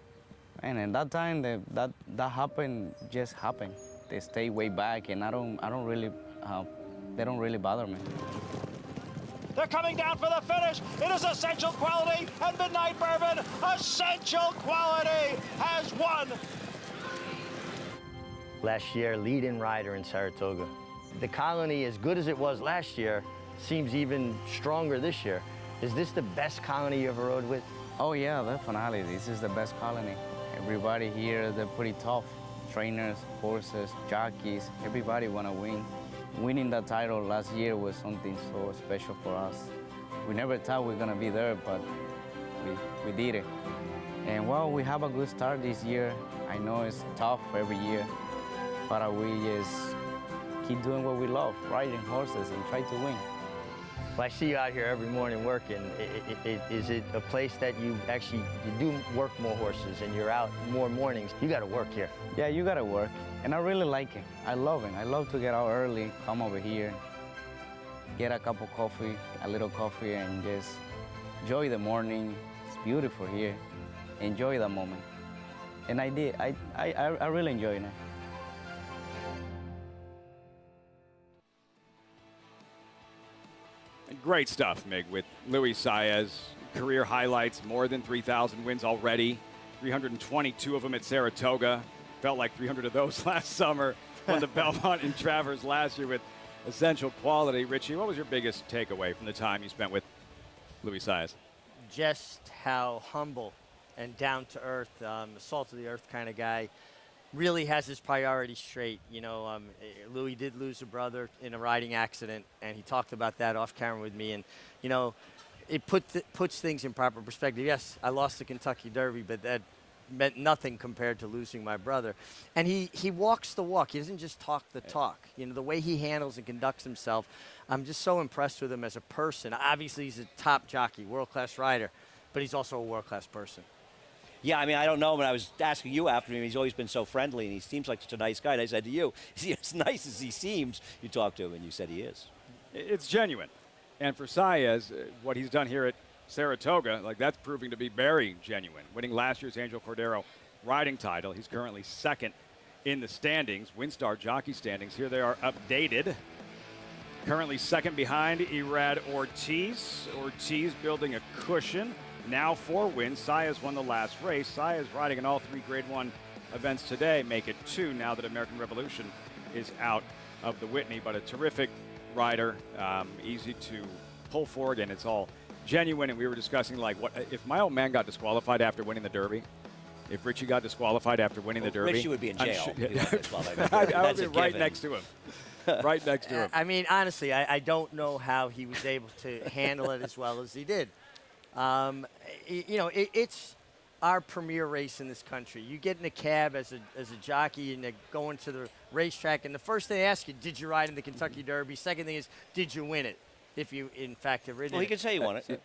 D: And in that time, that happened, just happened. They stay way back, and I don't really, they don't really bother me.
E: They're coming down for the finish. It is Essential Quality and Midnight Bourbon. Essential Quality has won.
C: Last year, lead-in rider in Saratoga. The Colony, as good as it was last year, seems even stronger this year. Is this the best Colony you ever rode with?
D: Oh yeah, definitely. This is the best Colony. Everybody here, they're pretty tough. Trainers, horses, jockeys, everybody want to win. Winning that title last year was something so special for us. We never thought we were going to be there, but we did it. And well, we have a good start this year. I know it's tough every year, but we just keep doing what we love, riding horses and try to win.
C: Well, I see you out here every morning working. Is it a place that you do work more horses and you're out more mornings? You got to work here.
D: Yeah, you got to work. And I really like it. I love it. I love to get out early, come over here, get a cup of coffee, a little coffee, and just enjoy the morning. It's beautiful here. Enjoy the moment. And I did. I really enjoyed it.
A: Great stuff, Mig, with Luis Saez. Career highlights, more than 3,000 wins already, 322 of them at Saratoga. Felt like 300 of those last summer. Won the Belmont and Travers last year with Essential Quality. Richie, what was your biggest takeaway from the time you spent with Luis Saez?
C: Just how humble and down-to-earth, salt-of-the-earth kind of guy. Really has his priorities straight. Louis did lose a brother in a riding accident, and he talked about that off camera with me. And, it puts things in proper perspective. Yes, I lost the Kentucky Derby, but that meant nothing compared to losing my brother. And he walks the walk. He doesn't just talk the talk. You know, the way he handles and conducts himself, I'm just so impressed with him as a person. Obviously, he's a top jockey, world-class rider, but he's also a world-class person.
B: Yeah, I mean, I don't know. When I was asking you after him, he's always been so friendly, and he seems like such a nice guy. And I said to you, is he as nice as he seems? You talked to him, and you said he is.
A: It's genuine. And for Saez, what he's done here at Saratoga, like that's proving to be very genuine. Winning last year's Angel Cordero riding title. He's currently second in the standings, WinStar jockey standings. Here they are updated. Currently second behind Irad Ortiz. Ortiz building a cushion. Now 4 wins. Saez won the last race. Saez riding in all 3 Grade 1 events today. Make it 2 now that American Revolution is out of the Whitney. But a terrific rider, easy to pull forward, and it's all genuine. And we were discussing, like, what if my old man got disqualified after winning the Derby? If Richie got disqualified after winning the Derby,
B: Richie would be in jail.
A: I would be right next to him. Right next to him.
C: I mean, honestly, I don't know how he was able to handle it as well as he did. You know, it's our premier race in this country. You get in a cab as a jockey and they're going to the racetrack, and the first thing they ask you, did you ride in the Kentucky Derby? Second thing is, did you win it? If you, in fact, have ridden it.
B: Well, he can say he won it.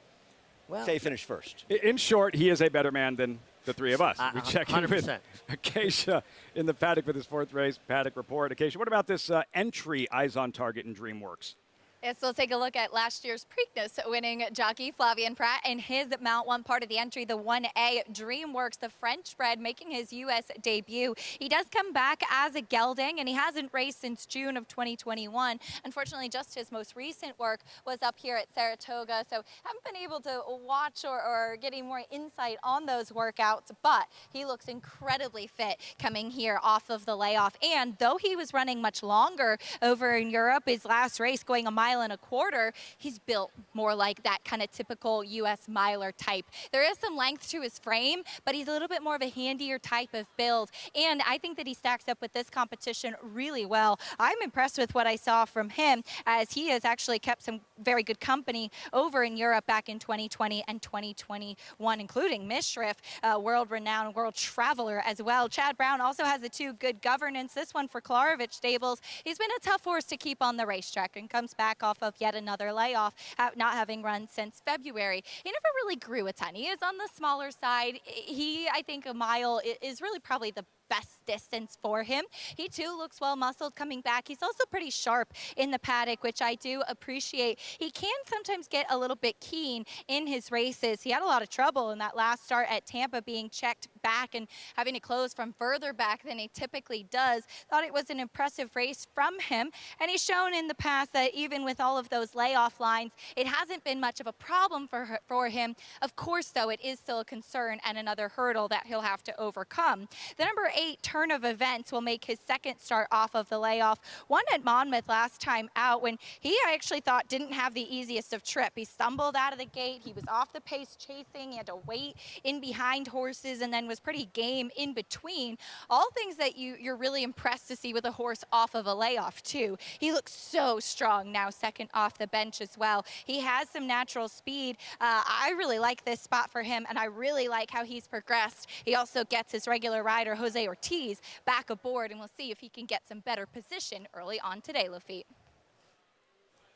C: Well,
B: say he finished first.
A: In short, he is a better man than the 3 of us. We check in
C: 100%.
A: with Acacia in the paddock with his 4th race paddock report. Acacia, what about this entry Eyes on Target in DreamWorks?
I: Yes, we'll take a look at last year's Preakness winning jockey Flavien Prat and his Mount 1 part of the entry, the 1A DreamWorks, the French bred, making his U.S. debut. He does come back as a gelding, and he hasn't raced since June of 2021. Unfortunately, just his most recent work was up here at Saratoga, so haven't been able to watch or get any more insight on those workouts, but he looks incredibly fit coming here off of the layoff. And though he was running much longer over in Europe, his last race going a mile and a quarter, he's built more like that kind of typical U.S. miler type. There is some length to his frame, but he's a little bit more of a handier type of build, and I think that he stacks up with this competition really well. I'm impressed with what I saw from him, as he has actually kept some very good company over in Europe back in 2020 and 2021, including Mishriff, world-renowned world traveler as well. Chad Brown also has the 2 good governance. This one for Klarovich Stables. He's been a tough horse to keep on the racetrack and comes back off of yet another layoff, not having run since February. He never really grew a ton. He is on the smaller side. I think a mile is really probably the best distance for him. He too looks well muscled coming back. He's also pretty sharp in the paddock, which I do appreciate. He can sometimes get a little bit keen in his races. He had a lot of trouble in that last start at Tampa, being checked back and having to close from further back than he typically does. Thought it was an impressive race from him, and he's shown in the past that even with all of those layoff lines, it hasn't been much of a problem for him. Of course, though, it is still a concern and another hurdle that he'll have to overcome. The number 8 Turn of Events will make his second start off of the layoff. Won at Monmouth last time out when I actually thought didn't have the easiest of trip. He stumbled out of the gate. He was off the pace chasing. He had to wait in behind horses and then was pretty game in between. All things that you're really impressed to see with a horse off of a layoff too. He looks so strong now, second off the bench as well. He has some natural speed. I really like this spot for him, and I really like how he's progressed. He also gets his regular rider, Jose Ortiz, back aboard, and we'll see if he can get some better position early on today, Lafitte.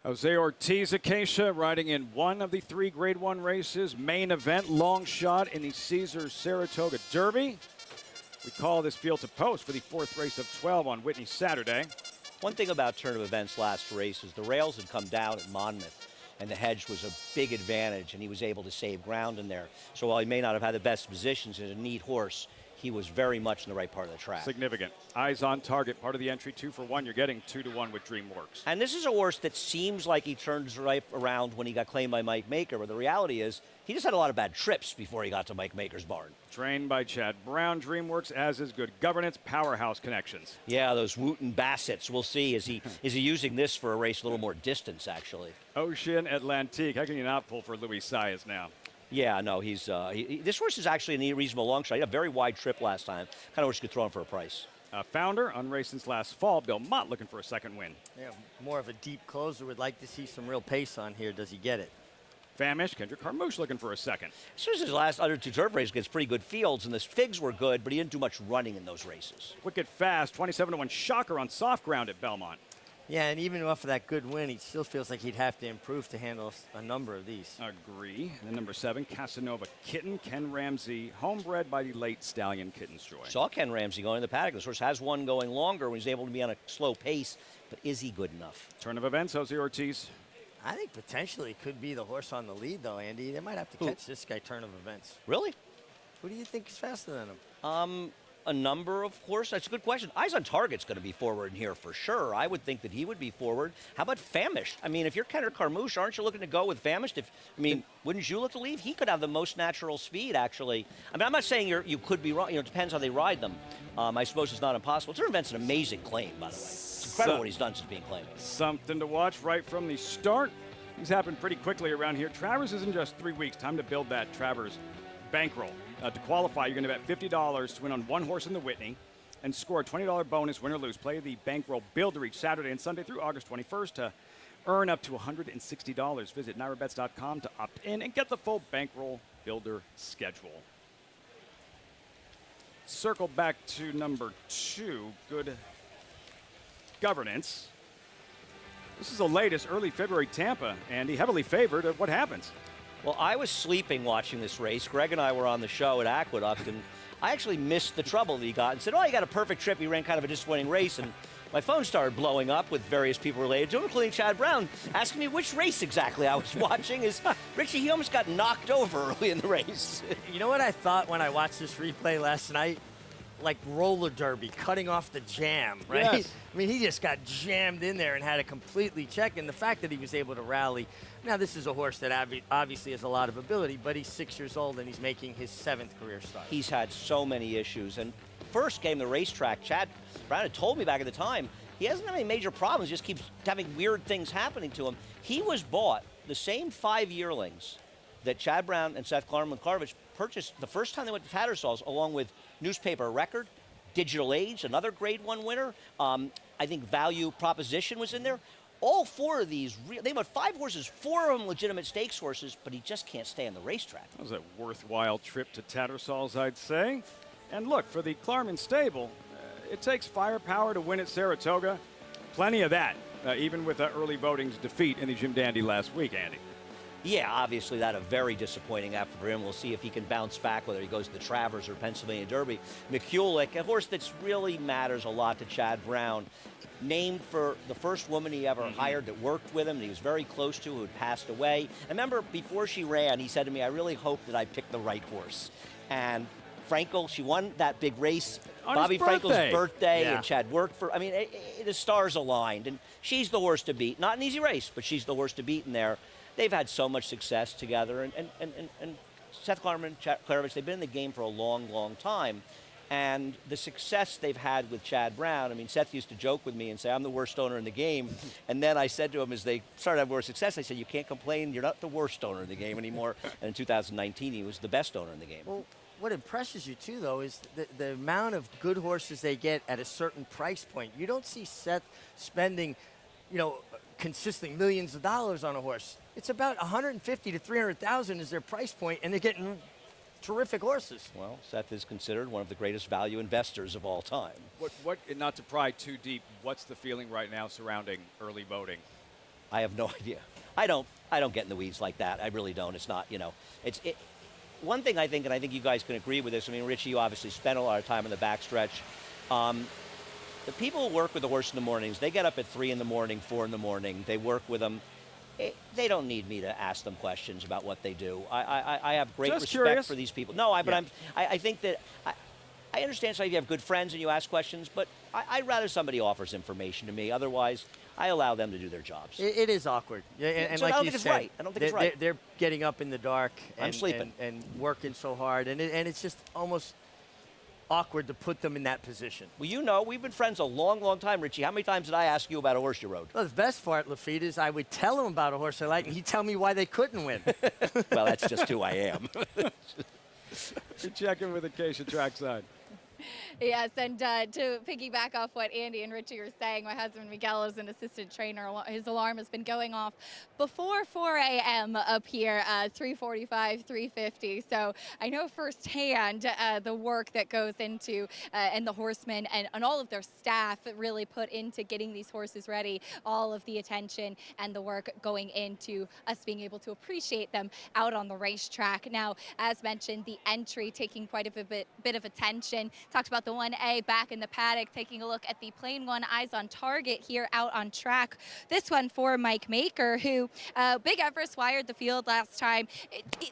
A: Jose Ortiz, Acacia, riding in one of the 3 Grade 1 races. Main event, long shot in the Caesars Saratoga Derby. We call this field to post for the 4th race of 12 on Whitney Saturday.
B: One thing about Turn of Events last race is the rails had come down at Monmouth, and the hedge was a big advantage, and he was able to save ground in there. So while he may not have had the best positions, he's a neat horse. He was very much in the right part of the track.
A: Significant. Eyes on Target, part of the entry, 2 for 1. You're getting 2 to 1 with DreamWorks.
B: And this is a horse that seems like he turns right around when he got claimed by Mike Maker, but the reality is he just had a lot of bad trips before he got to Mike Maker's barn.
A: Trained by Chad Brown, DreamWorks, as is good governance, powerhouse connections.
B: Yeah, those Wooten Bassets. We'll see. Is he using this for a race a little more distance, actually?
A: Ocean Atlantique. How can you not pull for Louis Saez now?
B: Yeah, no, this horse is actually a reasonable long shot. He had a very wide trip last time. Kind of wish you could throw him for a price.
A: Founder, unraced since last fall. Bill Mott looking for a second win.
C: Yeah, more of a deep closer. Would like to see some real pace on here. Does he get it?
A: Famish, Kendrick Carmouche looking for a second.
B: As soon as his last under 2 turf race gets pretty good fields, and the figs were good, but he didn't do much running in those races.
A: Wicked Fast, 27-1 shocker on soft ground at Belmont.
C: Yeah, and even off of that good win, he still feels like he'd have to improve to handle a number of these.
A: Agree. And then number 7, Casanova Kitten, Ken Ramsey, homebred by the late stallion Kitten's Joy.
B: Saw Ken Ramsey going in the paddock. This horse has one going longer when he's able to be on a slow pace, but is he good enough?
A: Turn of events, Jose Ortiz.
C: I think potentially could be the horse on the lead, though, Andy. They might have to catch this guy turn of events.
B: Really?
C: Who do you think is faster than him?
B: A number of horses. That's a good question. Eyes on Target's going to be forward in here for sure. I would think that he would be forward. How about Famished? I mean, if you're Kendrick Carmouche, aren't you looking to go with Famished? Wouldn't you look to leave? He could have the most natural speed, actually. I mean, I'm not saying you could be wrong. It depends how they ride them. I suppose it's not impossible. Turn Event's an amazing claim, by the way. It's incredible what he's done since being claimed.
A: Something to watch right from the start. Things happen pretty quickly around here. Travers is in just 3 weeks. Time to build that Travers bankroll. To qualify, you're going to bet $50 to win on one horse in the Whitney and score a $20 bonus, win or lose. Play the bankroll builder each Saturday and Sunday through August 21st to earn up to $160. Visit NYRABets.com to opt in and get the full bankroll builder schedule. Circle back to number 2, Good Governance. This is the latest early February Tampa, Andy, heavily favored. What happens?
B: Well, I was sleeping watching this race. Greg and I were on the show at Aqueduct, and I actually missed the trouble that he got and said, oh, he got a perfect trip. He ran kind of a disappointing race, and my phone started blowing up with various people related to him, including Chad Brown, asking me which race exactly I was watching. Richie, he almost got knocked over early in the race.
C: You know what I thought when I watched this replay last night? Like roller derby, cutting off the jam, right?
A: Yes.
C: I mean, he just got jammed in there and had to completely check. And the fact that he was able to rally. Now, this is a horse that obviously has a lot of ability, but he's 6 years old and he's making his 7th career start.
B: He's had so many issues. And first game the racetrack, Chad Brown had told me back at the time, he hasn't had any major problems, just keeps having weird things happening to him. He was bought the same 5 yearlings that Chad Brown and Seth Klarman-Karvich purchased the first time they went to Tattersalls, along with Newspaper Record, Digital Age, another Grade 1 winner. I think Value Proposition was in there. All 4 of these, they bought 5 horses, 4 of them legitimate stakes horses, but he just can't stay on the racetrack.
A: That was a worthwhile trip to Tattersalls, I'd say. And look, for the Klarman stable, it takes firepower to win at Saratoga. Plenty of that, even with early voting's defeat in the Jim Dandy last week, Andy.
B: Yeah, obviously that a very disappointing effort for him. We'll see if he can bounce back, whether he goes to the Travers or Pennsylvania Derby. McCulloch, a horse that really matters a lot to Chad Brown, named for the first woman he ever hired that worked with him, that he was very close to, who had passed away. I remember before she ran, he said to me, I really hope that I picked the right horse. And Frankel, she won that big race.
A: On
B: Bobby Frankel's birthday,
A: Yeah.
B: and Chad worked for, the stars aligned. And she's the horse to beat. Not an easy race, but she's the horse to beat in there. They've had so much success together, and Seth Klarman, Klarvich, they've been in the game for a long, long time. And the success they've had with Chad Brown, I mean, Seth used to joke with me and say, I'm the worst owner in the game. And then I said to him, as they started to have more success, I said, you can't complain, you're not the worst owner in the game anymore. And in 2019, he was the best owner in the game.
C: Well, what impresses you, too, though, is the amount of good horses they get at a certain price point. You don't see Seth spending, consistently millions of dollars on a horse. It's about $150,000 to $300,000 is their price point, and they're getting terrific horses.
B: Well, Seth is considered one of the greatest value investors of all time.
A: What? Not to pry too deep, what's the feeling right now surrounding early voting?
B: I have no idea. I don't get in the weeds like that. I really don't. It's not, one thing I think, and I think you guys can agree with this, I mean, Richie, you obviously spent a lot of time in the backstretch. The people who work with the horse in the mornings, they get up at 3 in the morning, 4 in the morning. They work with them. They don't need me to ask them questions about what they do. I have great
A: Just
B: respect
A: curious.
B: for these people. No, I think that I understand some of you have good friends and you ask questions, but I'd rather somebody offers information to me. Otherwise, I allow them to do their jobs.
C: It is awkward. And
B: So
C: like
B: I don't
C: you
B: think it's
C: said,
B: right. I don't think it's right.
C: They're getting up in the dark
B: I'm sleeping.
C: and working so hard, and it's just almost awkward to put them in that position.
B: Well, we've been friends a long, long time, Richie. How many times did I ask you about a horse you rode?
C: Well, the best part, Lafitte, is I would tell him about a horse I like, and he'd tell me why they couldn't win.
B: Well, that's just who I am.
A: You're checking with Acacia Trackside.
I: Yes, and to piggyback off what Andy and Richie are saying, my husband Miguel is an assistant trainer. His alarm has been going off before 4 a.m. up here, 3:45, 3:50. So I know firsthand the work that goes into and the horsemen and all of their staff really put into getting these horses ready, all of the attention and the work going into us being able to appreciate them out on the racetrack. Now, as mentioned, the entry taking quite a bit of attention. Talked about the 1A back in the paddock, taking a look at the plain one, eyes on target here out on track. This one for Mike Maker, who Big Everest wired the field last time.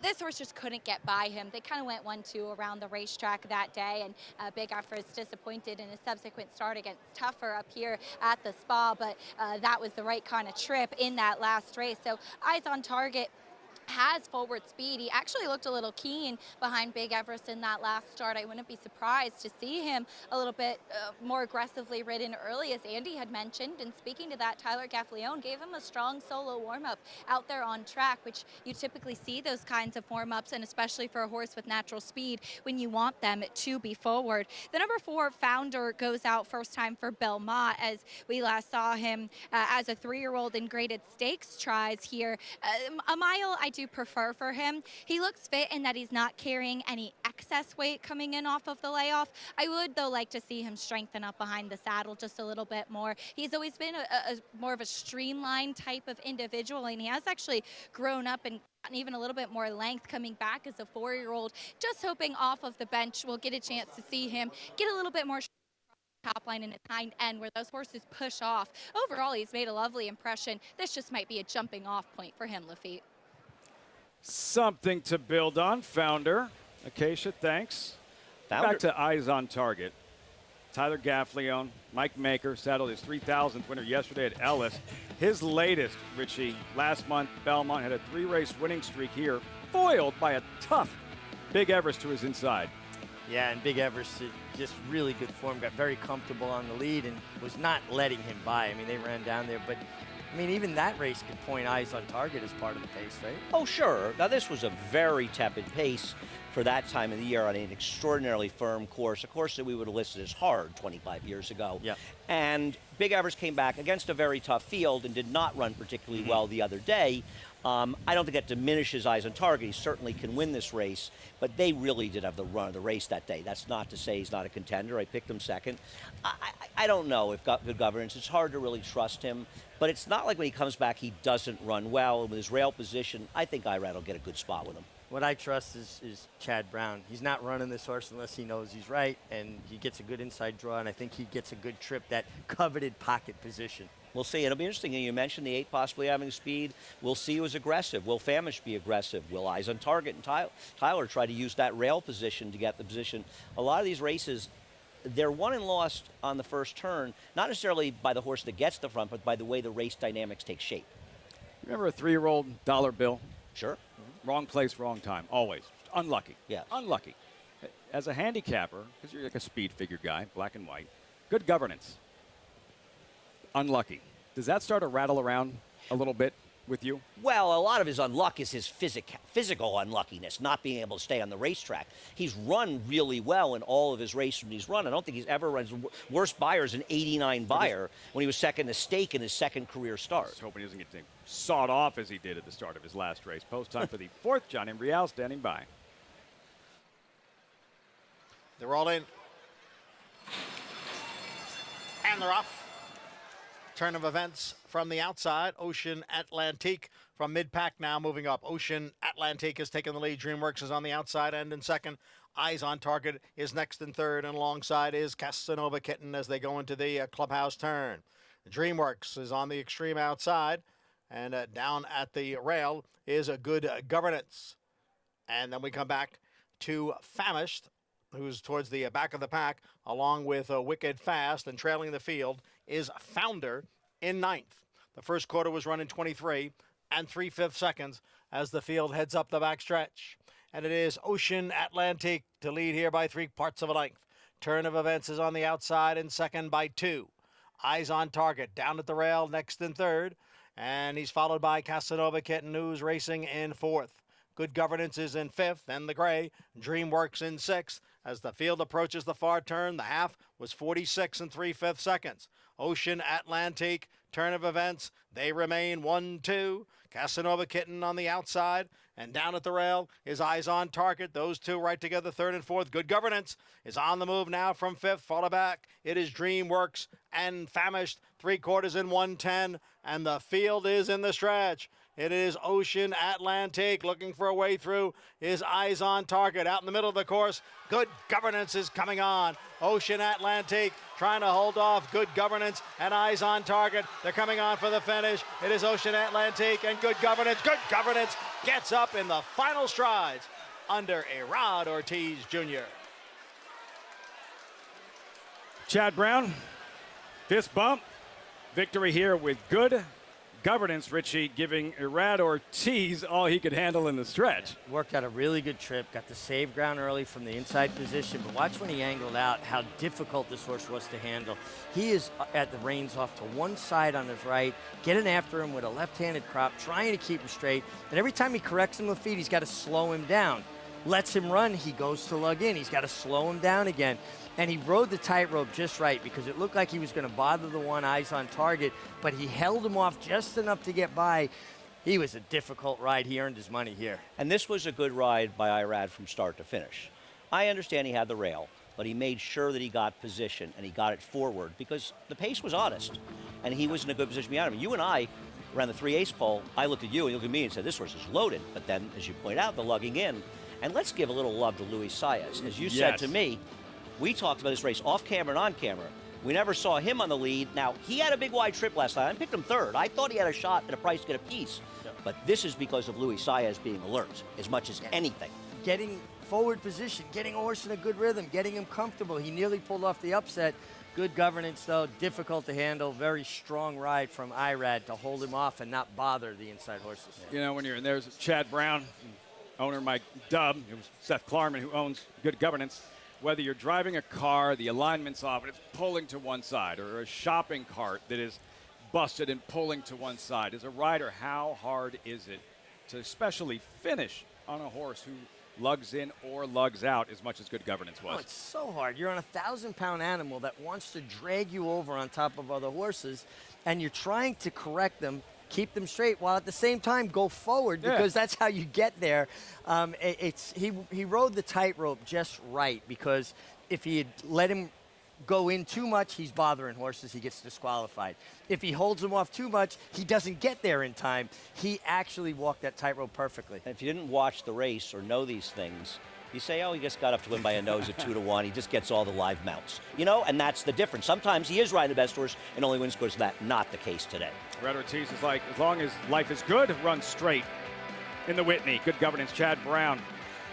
I: This horse just couldn't get by him. They kind of went 1-2 around the racetrack that day, and Big Everest disappointed in his subsequent start against Tougher up here at the Spa, but that was the right kind of trip in that last race. So eyes on target. Has forward speed. He actually looked a little keen behind Big Everest in that last start. I wouldn't be surprised to see him a little bit more aggressively ridden early, as Andy had mentioned. And speaking to that, Tyler Gaffleone gave him a strong solo warm-up out there on track, which you typically see those kinds of warm-ups, and especially for a horse with natural speed when you want them to be forward. The number 4 Founder goes out first time for Belmont, as we last saw him as a 3-year-old in graded stakes tries here. A mile I do prefer for him. He looks fit in that he's not carrying any excess weight coming in off of the layoff. I would, though, like to see him strengthen up behind the saddle just a little bit more. He's always been a more of a streamlined type of individual, and he has actually grown up and gotten even a little bit more length coming back as a 4-year-old. Just hoping off of the bench we'll get a chance to see him get a little bit more top line in his hind end where those horses push off. Overall, he's made a lovely impression. This just might be a jumping off point for him, Lafitte.
A: Something to build on. Founder. Acacia, thanks. Back to eyes on target. Tyler Gaffleone, Mike Maker saddled his 3,000th winner yesterday at Ellis. His latest, Richie, last month, Belmont had a 3-race winning streak here, foiled by a tough Big Everest to his inside.
C: Yeah, and Big Everest, just really good form, got very comfortable on the lead and was not letting him by. I mean, they ran down there, but I mean, even that race could point eyes on target as part of the pace, right?
B: Oh, sure. Now, this was a very tepid pace for that time of the year on an extraordinarily firm course, a course that we would have listed as hard 25 years ago.
C: Yeah.
B: And Big Everest came back against a very tough field and did not run particularly well the other day. I don't think that diminishes eyes on target. He certainly can win this race, but they really did have the run of the race that day. That's not to say he's not a contender. I picked him second. I don't know if got good governance. It's hard to really trust him, but it's not like when he comes back he doesn't run well. With his rail position, I think Irad will get a good spot with him.
C: What I trust is Chad Brown. He's not running this horse unless he knows he's right, and he gets a good inside draw, and I think he gets a good trip, that coveted pocket position.
B: We'll see. It'll be interesting. You mentioned the 8 possibly having speed. We'll see who's aggressive. Will Famish be aggressive? Will eyes on target and Tyler try to use that rail position to get the position? A lot of these races, they're won and lost on the first turn, not necessarily by the horse that gets the front, but by the way the race dynamics take shape.
A: Remember a 3-year-old dollar bill?
B: Sure.
A: Wrong place, wrong time. Always. Unlucky.
B: Yeah.
A: Unlucky. As a handicapper, because you're like a speed figure guy, black and white, good governance. Unlucky. Does that start to rattle around a little bit with you?
B: Well, a lot of his unluck is his physical unluckiness, not being able to stay on the racetrack. He's run really well in all of his races when he's run. I don't think he's ever run his worst Beyer is an 89 Beyer when he was second to Stake in his second career start.
A: I was hoping he doesn't get sawed off as he did at the start of his last race. Post time for the 4th, Johnny Rial standing by.
E: They're all in. And they're off. Turn of events from the outside. Ocean Atlantique from mid-pack now moving up. Ocean Atlantique has taken the lead. DreamWorks is on the outside and in second. Eyes on Target is next in third, and alongside is Casanova Kitten as they go into the clubhouse turn. DreamWorks is on the extreme outside, and down at the rail is a Good Governance. And then we come back to Famished, who's towards the back of the pack, along with Wicked Fast, and trailing the field is Founder in 9th. The first quarter was run in 23 and 3/5 seconds as the field heads up the backstretch. And it is Ocean Atlantique to lead here by 3 parts of a length. Turn of events is on the outside in second by 2. Eyes on Target down at the rail, next in third. And he's followed by Casanova Kitten, who's racing in 4th. Good Governance is in 5th, and the gray, DreamWorks in 6th. As the field approaches the far turn, the half was 46 3/5 seconds. Ocean Atlantique, turn of events, they remain 1-2. Casanova Kitten on the outside, and down at the rail is Eyes on Target. Those two right together, third and fourth. Good Governance is on the move now from fifth. Follow back, it is DreamWorks and Famished, 3/4 in 1:10, and the field is in the stretch. It is Ocean Atlantique looking for a way through. Is Eyes on Target out in the middle of the course. Good Governance is coming on. Ocean Atlantique trying to hold off Good Governance and Eyes on Target. They're coming on for the finish. It is Ocean Atlantique and Good Governance. Good Governance gets up in the final strides under Rod Ortiz Jr.
A: Chad Brown, fist bump. Victory here with Good Governance. Richie giving Irad Ortiz all he could handle in the stretch.
C: Worked out a really good trip, got the save ground early from the inside position, but watch when he angled out how difficult this horse was to handle. He is at the reins off to one side on his right, getting after him with a left-handed crop, trying to keep him straight, and every time he corrects him with feet, he's got to slow him down. Lets him run, he goes to lug in. He's got to slow him down again. And he rode the tightrope just right because it looked like he was going to bother the one Eyes on Target, but he held him off just enough to get by. He was a difficult ride. He earned his money here.
B: And this was a good ride by Irad from start to finish. I understand he had the rail, but he made sure that he got position and he got it forward because the pace was honest and he was in a good position behind him. You and I ran the 3/8 pole. I looked at you and you looked at me and said, this horse is loaded. But then, as you point out, the lugging in. And let's give a little love to Luis Saez. As you said to me, we talked about this race off camera and on camera. We never saw him on the lead. Now, he had a big wide trip last night. I picked him third. I thought he had a shot at a price to get a piece. But this is because of Luis Saez being alert as much as anything.
C: Getting forward position, getting a horse in a good rhythm, getting him comfortable. He nearly pulled off the upset. Good Governance, though, difficult to handle. Very strong ride from Irad to hold him off and not bother the inside horses.
A: You know, when you're in there's Chad Brown, owner Mike Dubb, it was Seth Klarman who owns Good Governance. Whether you're driving a car, the alignment's off, and it's pulling to one side, or a shopping cart that is busted and pulling to one side. As a rider, how hard is it to especially finish on a horse who lugs in or lugs out as much as Good Governance was?
C: Oh, it's so hard. You're on a 1,000-pound animal that wants to drag you over on top of other horses, and you're trying to correct them, keep them straight, while at the same time go forward because that's how you get there. He rode the tightrope just right because if he had let him go in too much, he's bothering horses. He gets disqualified. If he holds him off too much, he doesn't get there in time. He actually walked that tightrope perfectly.
B: And if you didn't watch the race or know these things, you say, oh, he just got up to win by a nose at 2-1. He just gets all the live mounts. You know, and that's the difference. Sometimes he is riding the best horse and only wins because of that. Not the case today.
A: Red Ortiz is like, as long as life is good, run straight in the Whitney. Good Governance, Chad Brown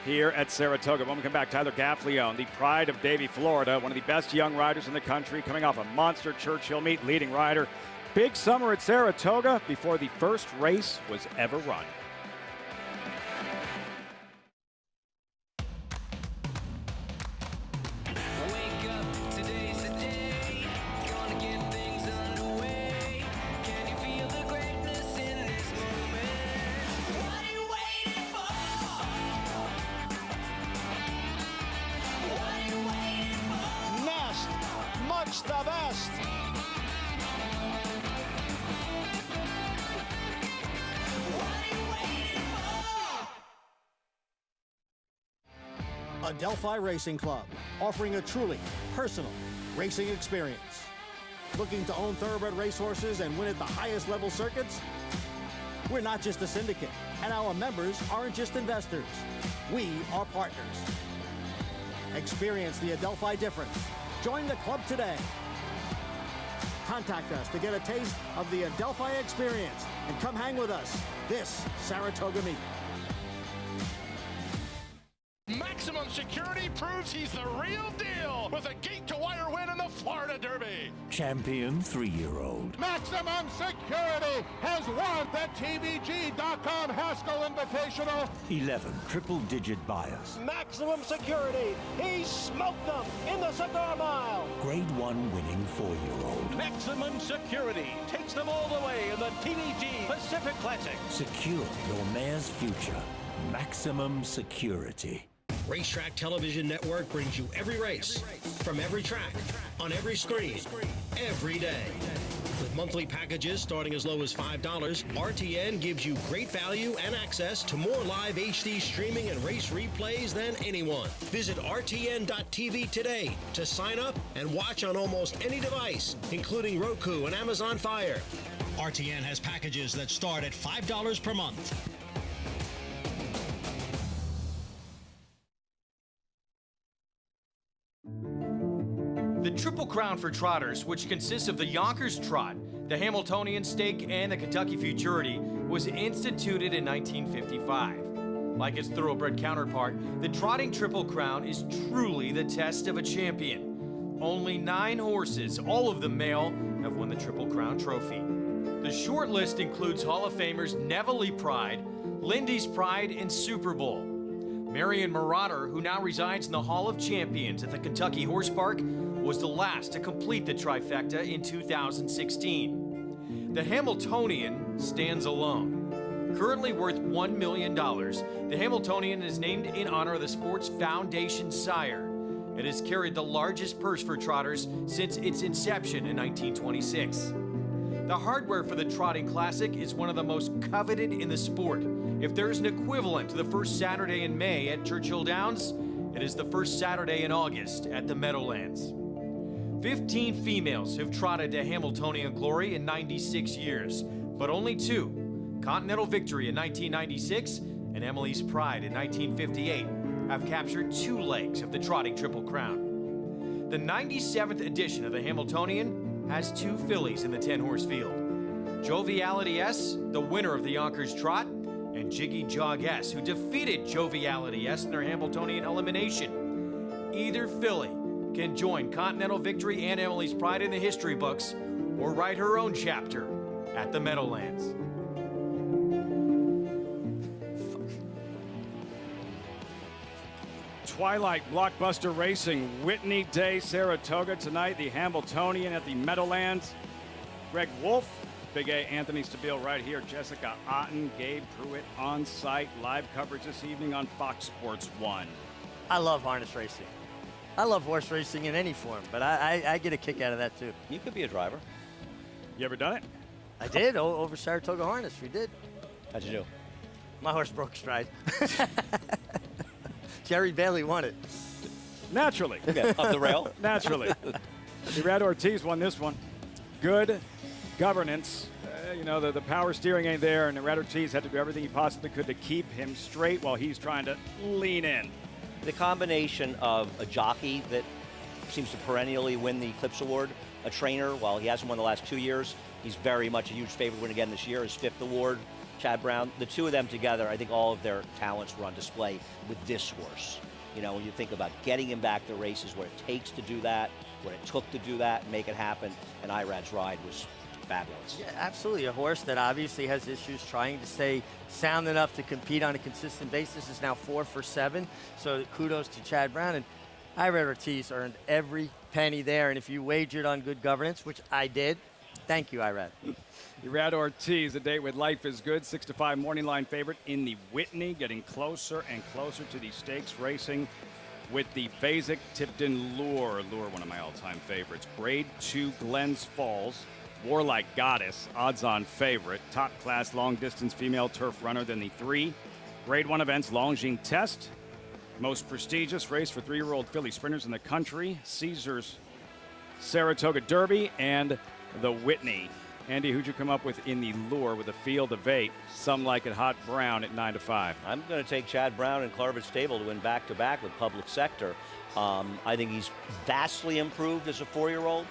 A: here at Saratoga. When we come back, Tyler Gaffleone, the pride of Davie, Florida, one of the best young riders in the country, coming off a monster Churchill meet, leading rider. Big summer at Saratoga before the first race was ever run.
E: The best. Adelphi Racing Club, offering a truly personal racing experience. Looking to own thoroughbred racehorses and win at the highest level circuits? We're not just a syndicate, and our members aren't just investors. We are partners. Experience the Adelphi difference. Join the club today. Contact us to get a taste of the Adelphi experience and come hang with us this Saratoga meet.
J: Maximum Security proves he's the real deal with a gate-to-wire win in the Florida Derby.
M: Champion 3-year-old.
J: Maximum Security has won the TVG.com Haskell Invitational.
M: 11 triple-digit buyers.
E: Maximum Security, he smoked them in the Cigar Mile.
M: Grade 1 winning 4-year-old.
H: Maximum Security takes them all the way in the TVG Pacific Classic.
M: Secure your mare's future. Maximum Security.
N: Racetrack Television Network brings you every race, from every track, on every screen, every day. With monthly packages starting as low as $5, RTN gives you great value and access to more live HD streaming and race replays than anyone. Visit RTN.tv today to sign up and watch on almost any device, including Roku and Amazon Fire. RTN has packages that start at $5 per month.
V: The Triple Crown for Trotters, which consists of the Yonkers Trot, the Hamiltonian Stake, and the Kentucky Futurity, was instituted in 1955. Like its thoroughbred counterpart, the trotting Triple Crown is truly the test of a champion. Only 9 horses, all of them male, have won the Triple Crown trophy. The short list includes Hall of Famers Neville Pride, Lindy's Pride, and Super Bowl. Marion Marauder, who now resides in the Hall of Champions at the Kentucky Horse Park, was the last to complete the trifecta in 2016. The Hamiltonian stands alone. Currently worth $1 million, the Hamiltonian is named in honor of the Sports Foundation sire. It has carried the largest purse for trotters since its inception in 1926. The hardware for the Trotting Classic is one of the most coveted in the sport. If there's an equivalent to the first Saturday in May at Churchill Downs, it is the first Saturday in August at the Meadowlands. 15 females have trotted to Hamiltonian glory in 96 years, but only 2, Continental Victory in 1996 and Emily's Pride in 1958, have captured 2 legs of the trotting Triple Crown. The 97th edition of the Hamiltonian has 2 fillies in the 10-horse field. Joviality S, the winner of the Yonkers Trot, and Jiggy Jog S, who defeated Joviality S in their Hamiltonian elimination. Either filly can join Continental Victory and Emily's Pride in the history books or write her own chapter at the Meadowlands.
A: Twilight blockbuster racing, Whitney Day, Saratoga tonight, the Hamiltonian at the Meadowlands. Greg Wolf, Big A Anthony Stabile right here, Jessica Otten, Gabe Pruitt on site. Live coverage this evening on Fox Sports 1.
C: I love harness racing. I love horse racing in any form, but I get a kick out of that too.
B: You could be a driver.
A: You ever done it?
C: I did, over Saratoga Harness, we did.
B: How'd you do?
C: My horse broke stride. Jerry Bailey won it.
A: Naturally.
B: Okay, up the rail?
A: Naturally. Irad Ortiz won this one. Good governance. The power steering ain't there, and Irad Ortiz had to do everything he possibly could to keep him straight while he's trying to lean in.
B: The combination of a jockey that seems to perennially win the Eclipse Award, a trainer, while he hasn't won the last 2 years, he's very much a huge favorite to win again this year, his 5th award, Chad Brown. The 2 of them together, I think all of their talents were on display with this horse. When you think about getting him back to races, what it takes to do that, what it took to do that, and make it happen, and Irad's ride was fabulous.
C: Yeah, absolutely. A horse that obviously has issues trying to stay sound enough to compete on a consistent basis is now 4 for 7. So kudos to Chad Brown. And Irad Ortiz earned every penny there. And if you wagered on good governance, which I did, thank you, Irad.
A: Irad Ortiz, a date with Life is Good, 6-5 morning line favorite in the Whitney, getting closer and closer to the stakes racing with the Fasig-Tipton Lure. Lure, one of my all-time favorites. Grade 2 Glens Falls. Warlike Goddess, odds-on favorite. Top-class long-distance female turf runner than the 3 Grade 1 events, Longines Test. Most prestigious race for 3-year-old filly sprinters in the country. Caesars Saratoga Derby and the Whitney. Andy, who'd you come up with in the Lure with a field of 8? Some like it hot brown at 9-5.
B: I'm going to take Chad Brown and Clarvett Stable to win back-to-back with Public Sector. I think he's vastly improved as a 4-year-old.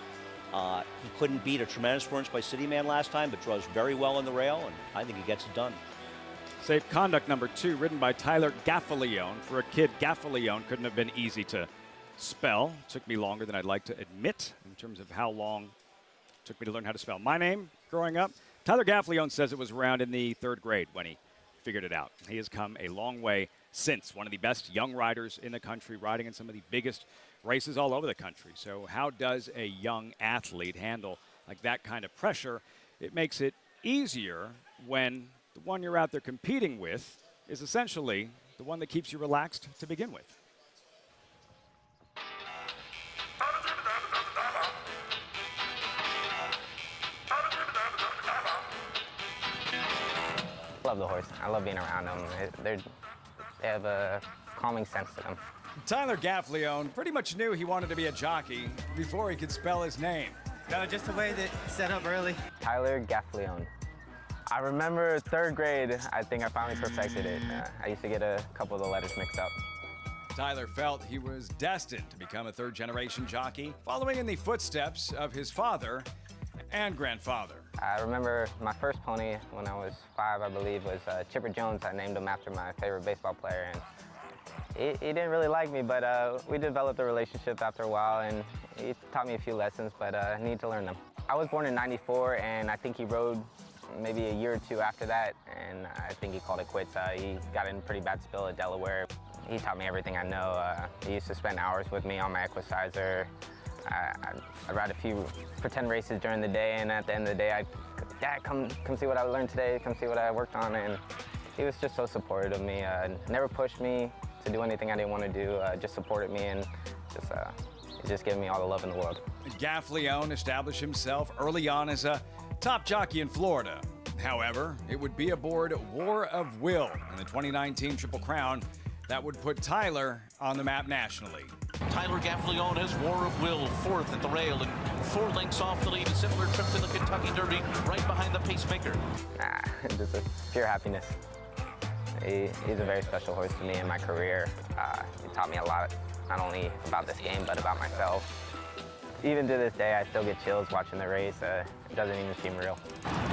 B: He couldn't beat a Tremendous Performance by City Man last time, but draws very well on the rail, and I think he gets it done.
A: Safe Conduct number 2, ridden by Tyler Gaffalione. For a kid, Gaffalione couldn't have been easy to spell. Took me longer than I'd like to admit in terms of how long it took me to learn how to spell my name growing up. Tyler Gaffalione says it was around in the 3rd grade when he figured it out. He has come a long way since. One of the best young riders in the country, riding in some of the biggest races all over the country. So how does a young athlete handle like that kind of pressure? It makes it easier when the one you're out there competing with is essentially the one that keeps you relaxed to begin with.
K: love the horse. I love being around them. They have a calming sense to them.
A: Tyler Gaffleone pretty much knew he wanted to be a jockey before he could spell his name.
P: No, just the way that set up early.
K: Tyler Gaffleone. I remember 3rd grade, I think I finally perfected it. I used to get a couple of the letters mixed up.
A: Tyler felt he was destined to become a 3rd-generation jockey, following in the footsteps of his father and grandfather.
K: I remember my first pony when I was 5, I believe, was Chipper Jones. I named him after my favorite baseball player. And he didn't really like me, but we developed a relationship after a while, and he taught me a few lessons, but I need to learn them. I was born in '94, and I think he rode maybe a year or 2 after that, and I think he called it quits. He got in a pretty bad spill at Delaware. He taught me everything I know. He used to spend hours with me on my equicizer. I'd ride a few pretend races during the day, and at the end of the day, I'd, Dad, come see what I learned today, come see what I worked on, and he was just so supportive of me. Never pushed me to do anything I didn't want to do, just supported me, and just gave me all the love in the world.
A: Gaffleone established himself early on as a top jockey in Florida. However, it would be aboard War of Will in the 2019 Triple Crown that would put Tyler on the map nationally.
H: Tyler Gaffleone has War of Will 4th at the rail and 4 lengths off the lead. A similar trip to the Kentucky Derby, right behind the pacemaker.
K: Just a pure happiness. He's a very special horse to me in my career. He taught me a lot, not only about this game, but about myself. Even to this day, I still get chills watching the race. It doesn't even seem real.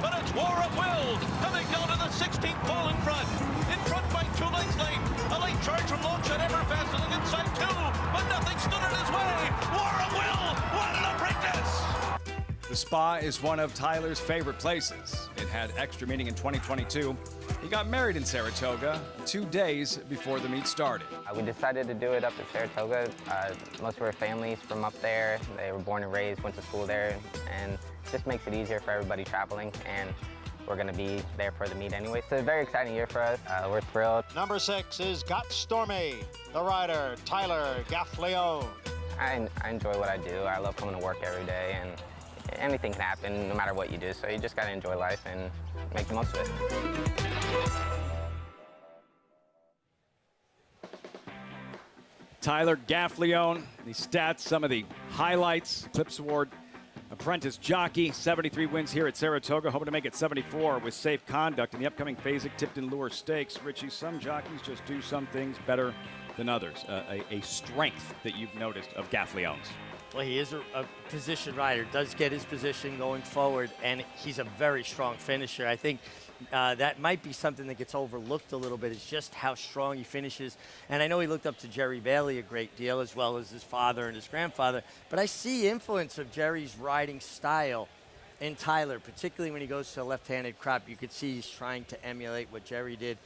H: But it's War of Will coming down to the 16th pole in front. In front by 2 lengths late. A late charge from Longshot Everfast on the inside 2, but nothing stood in his way. War of Will, what an apprentice!
A: The Spa is one of Tyler's favorite places. It had extra meaning in 2022. He got married in Saratoga 2 days before the meet started.
K: We decided to do it up at Saratoga. Most of our families from up there. They were born and raised, went to school there, and it just makes it easier for everybody traveling, and we're going to be there for the meet anyway. So it's a very exciting year for us. We're thrilled.
E: Number 6 is Got Stormy, the rider, Tyler Gaffleone.
K: I enjoy what I do. I love coming to work every day, and anything can happen no matter what you do, so you just got to enjoy life and make the most of it.
A: Tyler Gaffleone, the stats, some of the highlights. Clips Award apprentice jockey, 73 wins here at Saratoga, hoping to make it 74 with safe conduct in the upcoming Fasig-Tipton Lure Stakes. Richie, some jockeys just do some things better than others. A strength that you've noticed of Gaffleone's.
C: Well, he is a position rider, does get his position going forward, and he's a very strong finisher. I think that might be something that gets overlooked a little bit, is just how strong he finishes. And I know he looked up to Jerry Bailey a great deal, as well as his father and his grandfather, but I see influence of Jerry's riding style in Tyler, particularly when he goes to a left-handed crop. You could see he's trying to emulate what Jerry did.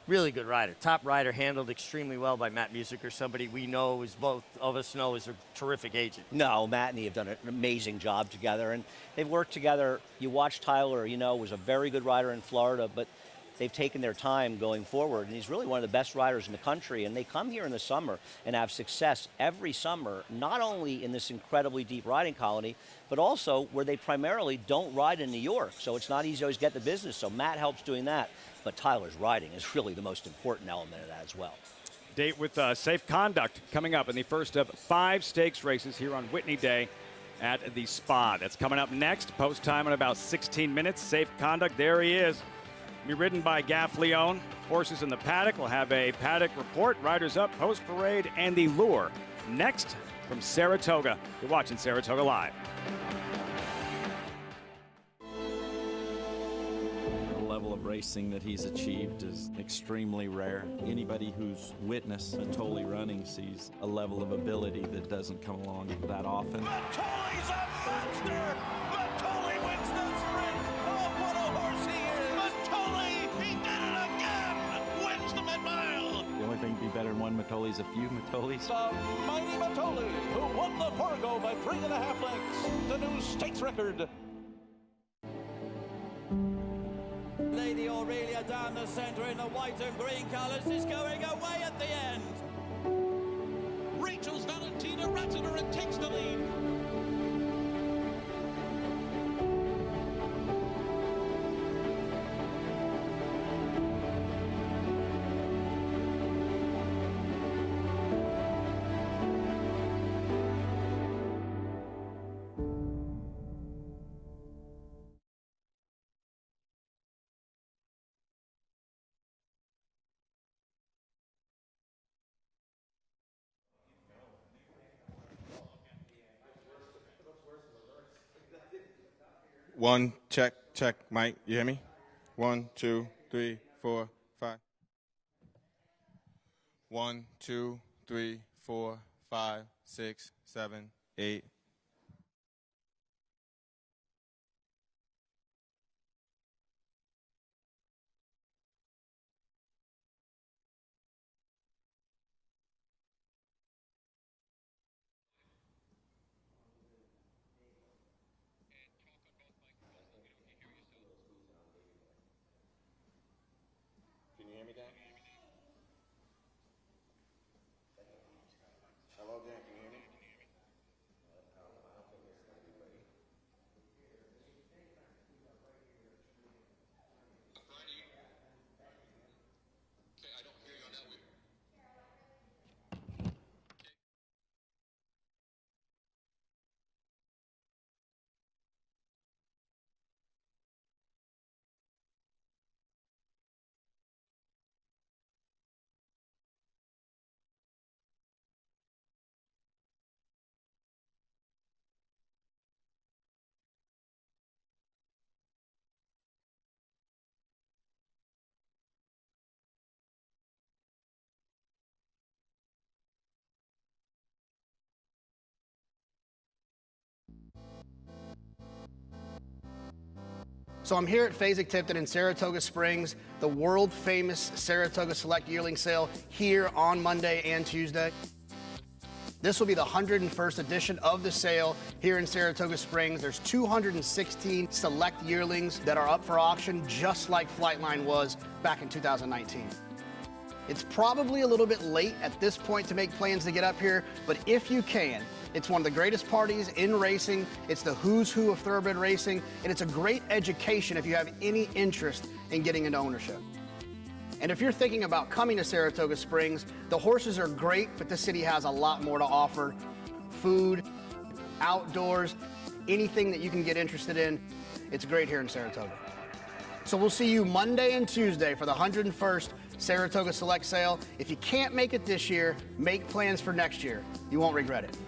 C: Really good rider. Top rider, handled extremely well by Matt Musiker, somebody we know, is both of us know is a terrific agent.
B: No, Matt and he have done an amazing job together, and they've worked together. You watch Tyler, you know, was a very good rider in Florida, but they've taken their time going forward, and he's really one of the best riders in the country, and they come here in the summer and have success every summer, not only in this incredibly deep riding colony, but also where they primarily don't ride in New York, so it's not easy to always get the business, so Matt helps doing that. But Tyler's riding is really the most important element of that as well.
A: Date with safe conduct coming up in the first of 5 stakes races here on Whitney Day at the Spa. That's coming up next. Post time in about 16 minutes. Safe conduct, there he is. Be ridden by Gaffleone. Horses in the paddock. We'll have a paddock report, riders up, post parade, and the lure. Next from Saratoga. You're watching Saratoga Live.
W: Level of racing that he's achieved is extremely rare. Anybody who's witnessed Matoli running sees a level of ability that doesn't come along that often.
H: Matoli's a monster! Matoli wins the sprint! Oh, what a horse he is! Matoli, he did it again! Wins the mid-mile!
W: The only thing to be better than one Matoli's a few Matolis.
H: The mighty Matoli, who won the Forgo by 3.5 lengths, the new stakes record.
X: Lady Aurelia down the centre in the white and green colours is going away at the end.
H: Rachel's Valentina Ratzener and takes the lead.
L: 1, check, check, Mike. You hear me? 1, 2, 3, 4, 5. 1, 2, 3, 4, 5, 6, 7, 8. Can you hear me, Dan? Hello, Dan. Can you hear me?
O: So I'm here at Fasig-Tipton in Saratoga Springs, the world-famous Saratoga Select Yearling Sale here on Monday and Tuesday. This will be the 101st edition of the sale here in Saratoga Springs. There's 216 select yearlings that are up for auction, just like Flightline was back in 2019. It's probably a little bit late at this point to make plans to get up here, but if you can, it's one of the greatest parties in racing. It's the who's who of thoroughbred racing, and it's a great education if you have any interest in getting into ownership. And if you're thinking about coming to Saratoga Springs, the horses are great, but the city has a lot more to offer. Food, outdoors, anything that you can get interested in, it's great here in Saratoga. So we'll see you Monday and Tuesday for the 101st Saratoga Select Sale. If you can't make it this year, make plans for next year. You won't regret it.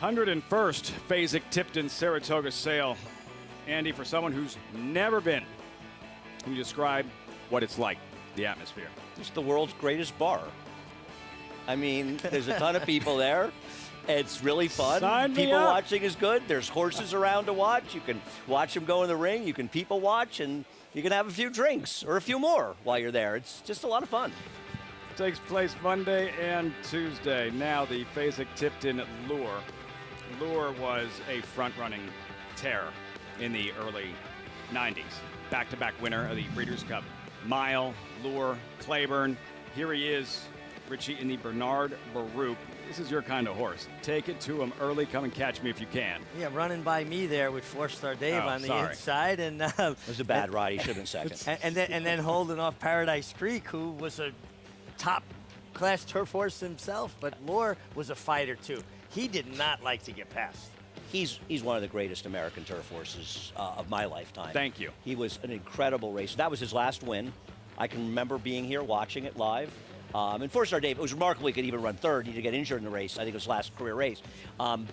A: 101st Fasig-Tipton Saratoga Sale. Andy, for someone who's never been, can you describe what it's like, the atmosphere?
B: It's the world's greatest bar. I mean, there's a ton of people there. It's really fun.
A: Sign me
B: People
A: up.
B: watching is good. There's horses around to watch. You can watch them go in the ring. You can people watch, and you can have a few drinks or a few more while you're there. It's just a lot of fun.
A: Takes place Monday and Tuesday. Now the Fasig-Tipton Lure. Lure was a front-running terror in the early 90s. Back-to-back winner of the Breeders' Cup Mile, Lure, Claiborne. Here he is, Richie, in the Bernard Baruch. This is your kind of horse. Take it to him early. Come and catch me if you can.
C: Yeah, running by me there with 4-Star Dave on the inside. And
B: it was a bad ride. He should have been second.
C: and then holding off Paradise Creek, who was a top-class turf horse himself. But Lure was a fighter, too. He did not like to get past.
B: He's one of the greatest American turf horses of my lifetime.
A: Thank you.
B: He was an incredible racer. That was his last win. I can remember being here watching it live. And 4-Star Dave, it was remarkable he could even run third. He did get injured in the race. I think it was his last career race.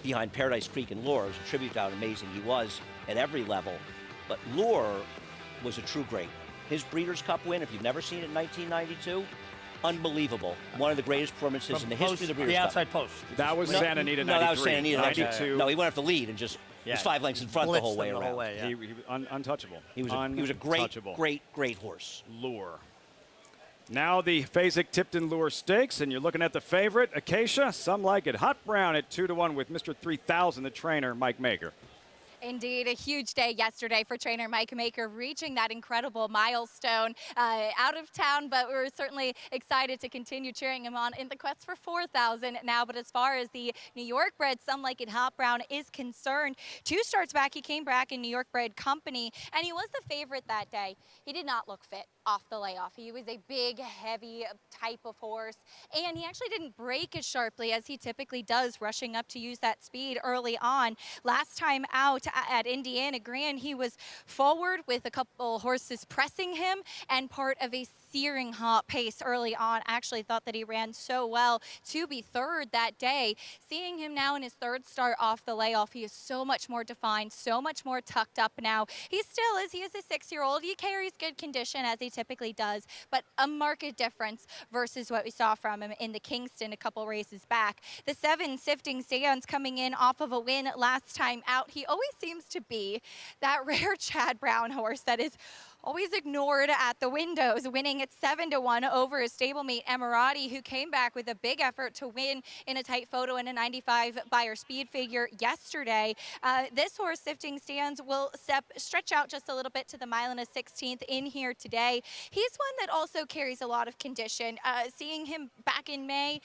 B: Behind Paradise Creek and Lure. It was a tribute to how amazing he was at every level. But Lure was a true great. His Breeders' Cup win, if you've never seen it in 1992, unbelievable. One of the greatest performances in the history of the Breeders' Cup.
C: The outside post.
A: That was Santa Anita 93.
B: No, that was Santa Anita
A: 92.
B: No, he went off the lead and just was 5 lengths in front the whole way around.
A: He was untouchable.
B: He was a great horse.
A: Lure. Now the Fasig-Tipton Lure Stakes, and you're looking at the favorite, Acacia. Some like it hot brown at 2-1 with Mr. 3000, the trainer, Mike Maker.
I: Indeed, a huge day yesterday for trainer Mike Maker, reaching that incredible milestone out of town, but we're certainly excited to continue cheering him on in the quest for 4,000 now. But as far as the New York bred Some Like It Hot Brown is concerned, 2 starts back, he came back in New York bred company, and he was the favorite that day. He did not look fit off the layoff. He was a big, heavy type of horse, and he actually didn't break as sharply as he typically does, rushing up to use that speed early on. Last time out at Indiana Grand, he was forward with a couple horses pressing him and part of a searing hot pace early on. Actually thought that he ran so well to be third that day. Seeing him now in his third start off the layoff, he is so much more defined, so much more tucked up now. He still is. He is a 6-year-old. He carries good condition as he typically does, but a marked difference versus what we saw from him in the Kingston a couple races back. The 7 Sifting Sands coming in off of a win last time out. He always seems to be that rare Chad Brown horse that is always ignored at the windows, winning at 7-1 over his stablemate Emirati, who came back with a big effort to win in a tight photo in a 95 Beyer speed figure yesterday. This horse, Sifting Sands, will stretch out just a little bit to the mile and a 16th in here today. He's one that also carries a lot of condition. Seeing him back in May,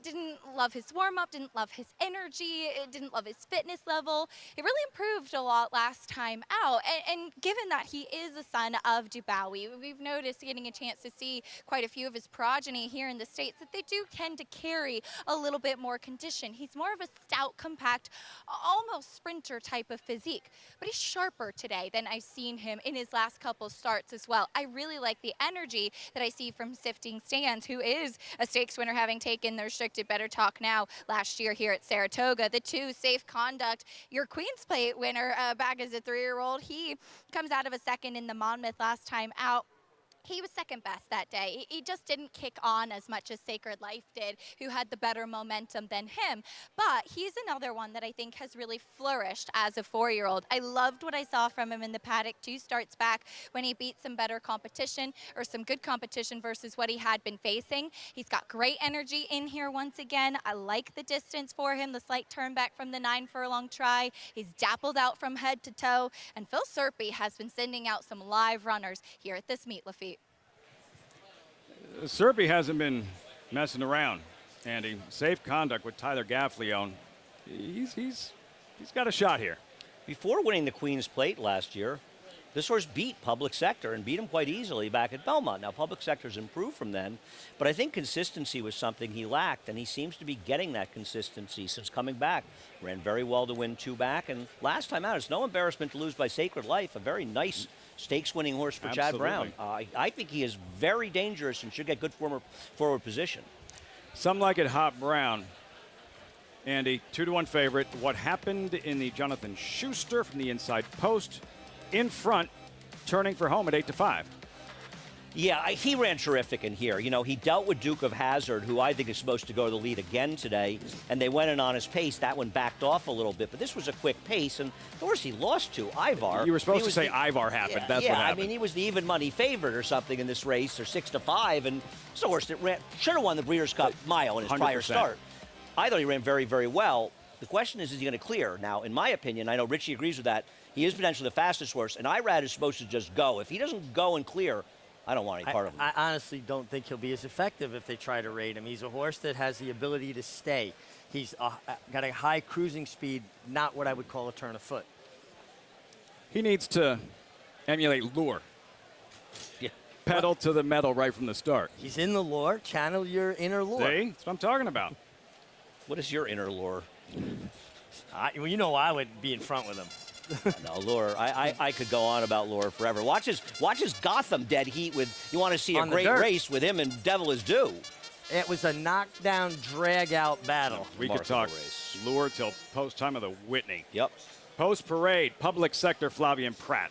I: didn't love his warm-up, didn't love his energy, didn't love his fitness level. It really improved a lot last time out, and given that he is a son of Dubawi, we've noticed, getting a chance to see quite a few of his progeny here in the States, that they do tend to carry a little bit more condition. He's more of a stout, compact, almost sprinter type of physique, but he's sharper today than I've seen him in his last couple starts as well. I really like the energy that I see from Sifting Sands, who is a stakes winner, having taken the restricted Better Talk Now last year here at Saratoga. The 2 Safe Conduct, your Queen's Plate winner back as a 3-year-old. He comes out of a second in the Monmouth last time out. He was second best that day. He just didn't kick on as much as Sacred Life did, who had the better momentum than him. But he's another one that I think has really flourished as a 4-year-old. I loved what I saw from him in the paddock 2 starts back when he beat some better competition, or some good competition versus what he had been facing. He's got great energy in here once again. I like the distance for him, the slight turn back from the 9 furlong try. He's dappled out from head to toe, and Phil Serpy has been sending out some live runners here at this meet, Lafitte.
A: Serpy hasn't been messing around, Andy. Safe Conduct with Tyler Gaffleone. He's got a shot here.
B: Before winning the Queen's Plate last year, this horse beat Public Sector and beat him quite easily back at Belmont. Now, Public Sector's improved from then, but I think consistency was something he lacked, and he seems to be getting that consistency since coming back. Ran very well to win 2 back, and last time out, it's no embarrassment to lose by Sacred Life, a very nice stakes-winning horse for Chad Brown. I think he is very dangerous and should get good forward position.
A: Some like it, Hop Brown. Andy, 2-1 favorite. What happened in the Jonathan Schuster from the inside post in front, turning for home at 8-5?
B: Yeah, he ran terrific in here. You know, he dealt with Duke of Hazzard, who I think is supposed to go to the lead again today, and they went in on his pace. That one backed off a little bit, but this was a quick pace, and the horse he lost to, Ivar.
A: You were supposed to say Ivar happened.
B: Yeah,
A: That's what happened.
B: I mean, he was the even money favorite or something in this race, or 6-5, and it's a horse that should have won the Breeders' Cup Mile in his
A: 100%.
B: prior start. I thought he ran very, very well. The question is he going to clear? Now, in my opinion, I know Richie agrees with that, he is potentially the fastest horse, and Irad is supposed to just go. If he doesn't go and clear, I don't want any part of him.
C: I honestly don't think he'll be as effective if they try to rate him. He's a horse that has the ability to stay. He's got a high cruising speed, not what I would call a turn of foot.
A: He needs to emulate Lure.
B: Yeah.
A: Pedal to the metal right from the start.
C: He's in the lure. Channel your inner lure.
A: See? That's what I'm talking about.
B: What is your inner lure?
C: Well, you know I would be in front with him.
B: No, Lure. I could go on about Lure forever. Watch his Gotham dead heat with. You want to see a great race with him and Devil Is Due.
C: It was a knockdown, drag-out battle.
A: We could talk Lure till post time of the Whitney.
B: Yep.
A: Post parade, Public Sector, Flavian Pratt.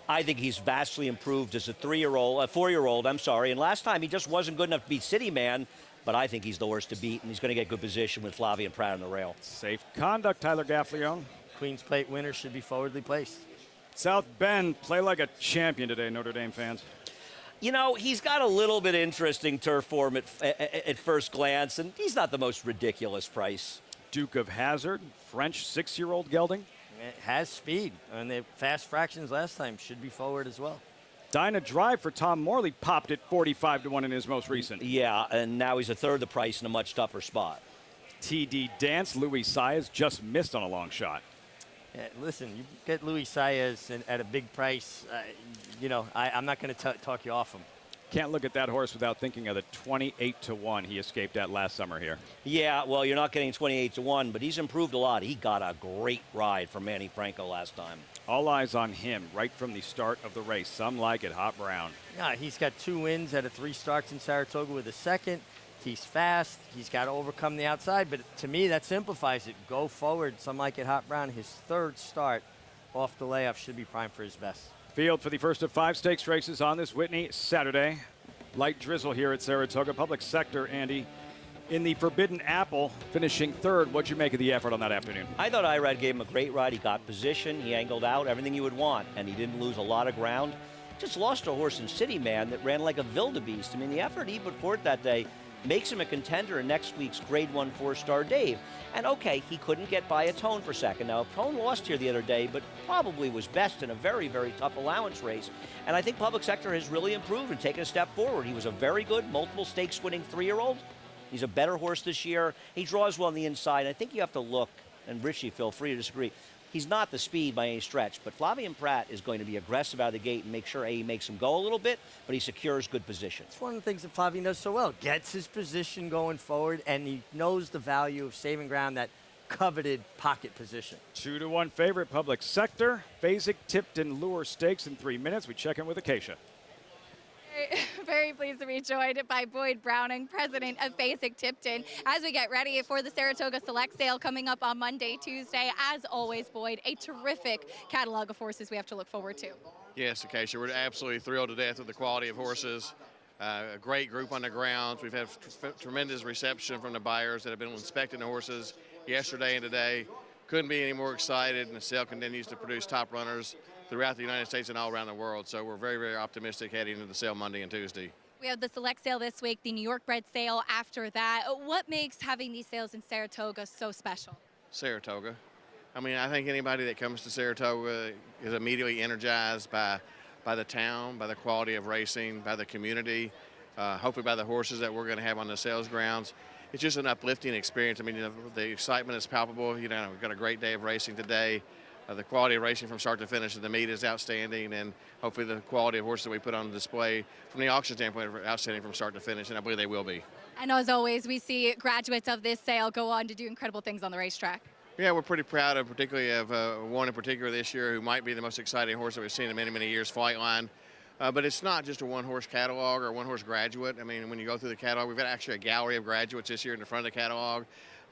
B: I think he's vastly improved as a 4-year-old. I'm sorry. And last time he just wasn't good enough to beat City Man. But I think he's the horse to beat, and he's going to get good position with Flavian Pratt on the rail.
A: Safe Conduct, Tyler Gaffleone.
C: Queen's Plate winner should be forwardly placed.
A: South Bend, play like a champion today, Notre Dame fans.
B: You know, he's got a little bit interesting turf form at first glance, and he's not the most ridiculous price.
A: Duke of Hazzard, French 6-year-old gelding.
C: It has speed, and the fast fractions last time should be forward as well.
A: Dyna Drive for Tom Morley popped at 45-1 in his most recent.
B: Yeah, and now he's a third the price in a much tougher spot.
A: TD Dance, Louis Saez just missed on a long shot.
C: Yeah, listen, you get Louis Saez at a big price. You know, I'm not going to talk you off him.
A: Can't look at that horse without thinking of the 28-1 he escaped at last summer here.
B: Yeah, well, you're not getting 28-1, but he's improved a lot. He got a great ride from Manny Franco last time.
A: All eyes on him right from the start of the race. Some like it, Hop Brown.
C: Yeah, he's got 2 wins out of 3 starts in Saratoga with a second. He's fast. He's got to overcome the outside. But to me, that simplifies it. Go forward. Some like it hot brown. His 3rd start off the layoff should be prime for his best.
A: Field for the first of 5 stakes races on this Whitney Saturday. Light drizzle here at Saratoga. Public sector, Andy, in the Forbidden Apple, finishing 3rd. What'd you make of the effort on that afternoon?
B: I thought Irad gave him a great ride. He got position, he angled out, everything you would want, and he didn't lose a lot of ground. Just lost a horse in City Man that ran like a wildebeest. I mean, the effort he put forth that day makes him a contender in next week's Grade 1 4-star Dave. And okay, he couldn't get by a Tone for second. Now, Tone lost here the other day, but probably was best in a very, very tough allowance race. And I think Public Sector has really improved and taken a step forward. He was a very good multiple stakes winning 3-year-old. He's a better horse this year. He draws well on the inside. I think you have to look, and Richie, feel free to disagree. He's not the speed by any stretch, but Flavien Prat is going to be aggressive out of the gate and make sure he makes him go a little bit, but he secures good position.
C: It's one of the things that Flavien does so well. Gets his position going forward, and he knows the value of saving ground, that coveted pocket position.
A: 2-1 favorite, Public Sector. Basic Tipton Lure Stakes in 3 minutes. We check in with Acacia.
I: Very pleased to be joined by Boyd Browning, president of Basic Tipton, as we get ready for the Saratoga Select Sale coming up on Monday, Tuesday. As always, Boyd, a terrific catalog of horses we have to look forward to.
Q: Yes, Acacia, we're absolutely thrilled to death with the quality of horses. A great group on the grounds. We've had tremendous reception from the buyers that have been inspecting the horses yesterday and today. Couldn't be any more excited, and the sale continues to produce top runners throughout the United States and all around the world. So we're very, very optimistic heading into the sale Monday and Tuesday.
I: We have the Select Sale this week, the New York bred sale after that. What makes having these sales in Saratoga so special?
Q: Saratoga. I mean, I think anybody that comes to Saratoga is immediately energized by the town, by the quality of racing, by the community, hopefully by the horses that we're going to have on the sales grounds. It's just an uplifting experience. I mean, the excitement is palpable. You know, we've got a great day of racing today. The quality of racing from start to finish of the meet is outstanding, and hopefully the quality of horses that we put on display from the auction standpoint are outstanding from start to finish, and I believe they will be.
I: And as always, we see graduates of this sale go on to do incredible things on the racetrack.
Q: Yeah, we're pretty proud of, particularly of one in particular this year who might be the most exciting horse that we've seen in many, many years, Flightline. But it's not just a one-horse catalog or a one-horse graduate. I mean, when you go through the catalog, we've got actually a gallery of graduates this year in the front of the catalog,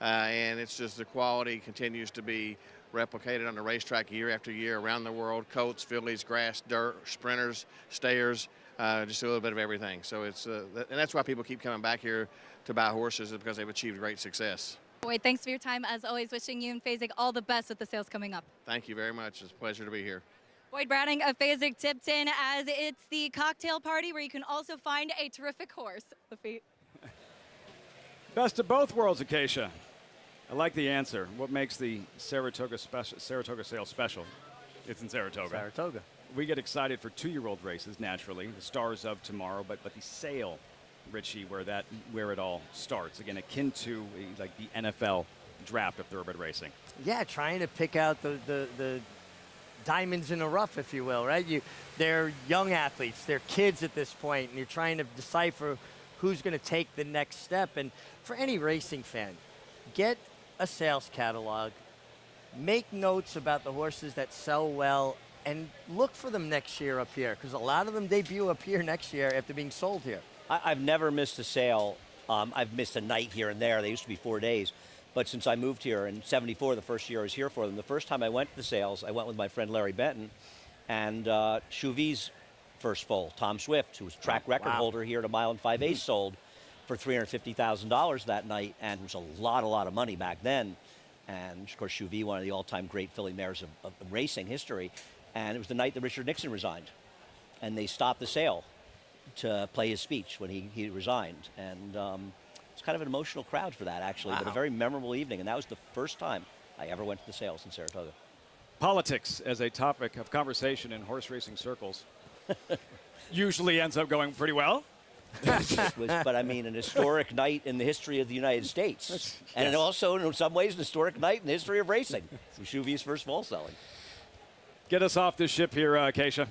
Q: and it's just the quality continues to be replicated on the racetrack year after year around the world. Colts, fillies, grass, dirt, sprinters, stayers, just a little bit of everything. So it's and that's why people keep coming back here to buy horses, is because they've achieved great success.
I: Boyd, thanks for your time. As always, wishing you and Phasig all the best with the sales coming up.
Q: Thank you very much. It's a pleasure to be here.
I: Boyd Browning of Phasig Tipton, as it's the cocktail party where you can also find a terrific horse. Lafitte.
A: Best of both worlds, Acacia. I like the answer. What makes the Saratoga sale special? It's in Saratoga.
C: Saratoga.
A: We get excited for 2-year-old races, naturally, the stars of tomorrow, but the sale, Richie, where it all starts. Again, akin to like the NFL draft of thoroughbred racing.
C: Yeah, trying to pick out the diamonds in the rough, if you will, right? They're young athletes, they're kids at this point, and you're trying to decipher who's going to take the next step. And for any racing fan, get a sales catalog, make notes about the horses that sell well, and look for them next year up here, because a lot of them debut up here next year after being sold here.
B: I've never missed a sale. I've missed a night here and there. They used to be 4 days. But since I moved here in '74, the first year I was here for them, the first time I went to the sales, I went with my friend Larry Benton, and Chouvy's first foal, Tom Swift, who was track record holder here at 1 mile and 5/8, sold for $350,000 that night, and it was a lot of money back then. And of course, Chouvy, one of the all-time great filly mares of racing history. And it was the night that Richard Nixon resigned, and they stopped the sale to play his speech when he resigned. And it's kind of an emotional crowd for that, actually, but a very memorable evening. And that was the first time I ever went to the sales in Saratoga.
A: Politics as a topic of conversation in horse racing circles usually ends up going pretty well.
B: But I mean, an historic night in the history of the United States. And also, in some ways, an historic night in the history of racing. Chouvy's first foal selling.
A: Get us off this ship here, Acacia.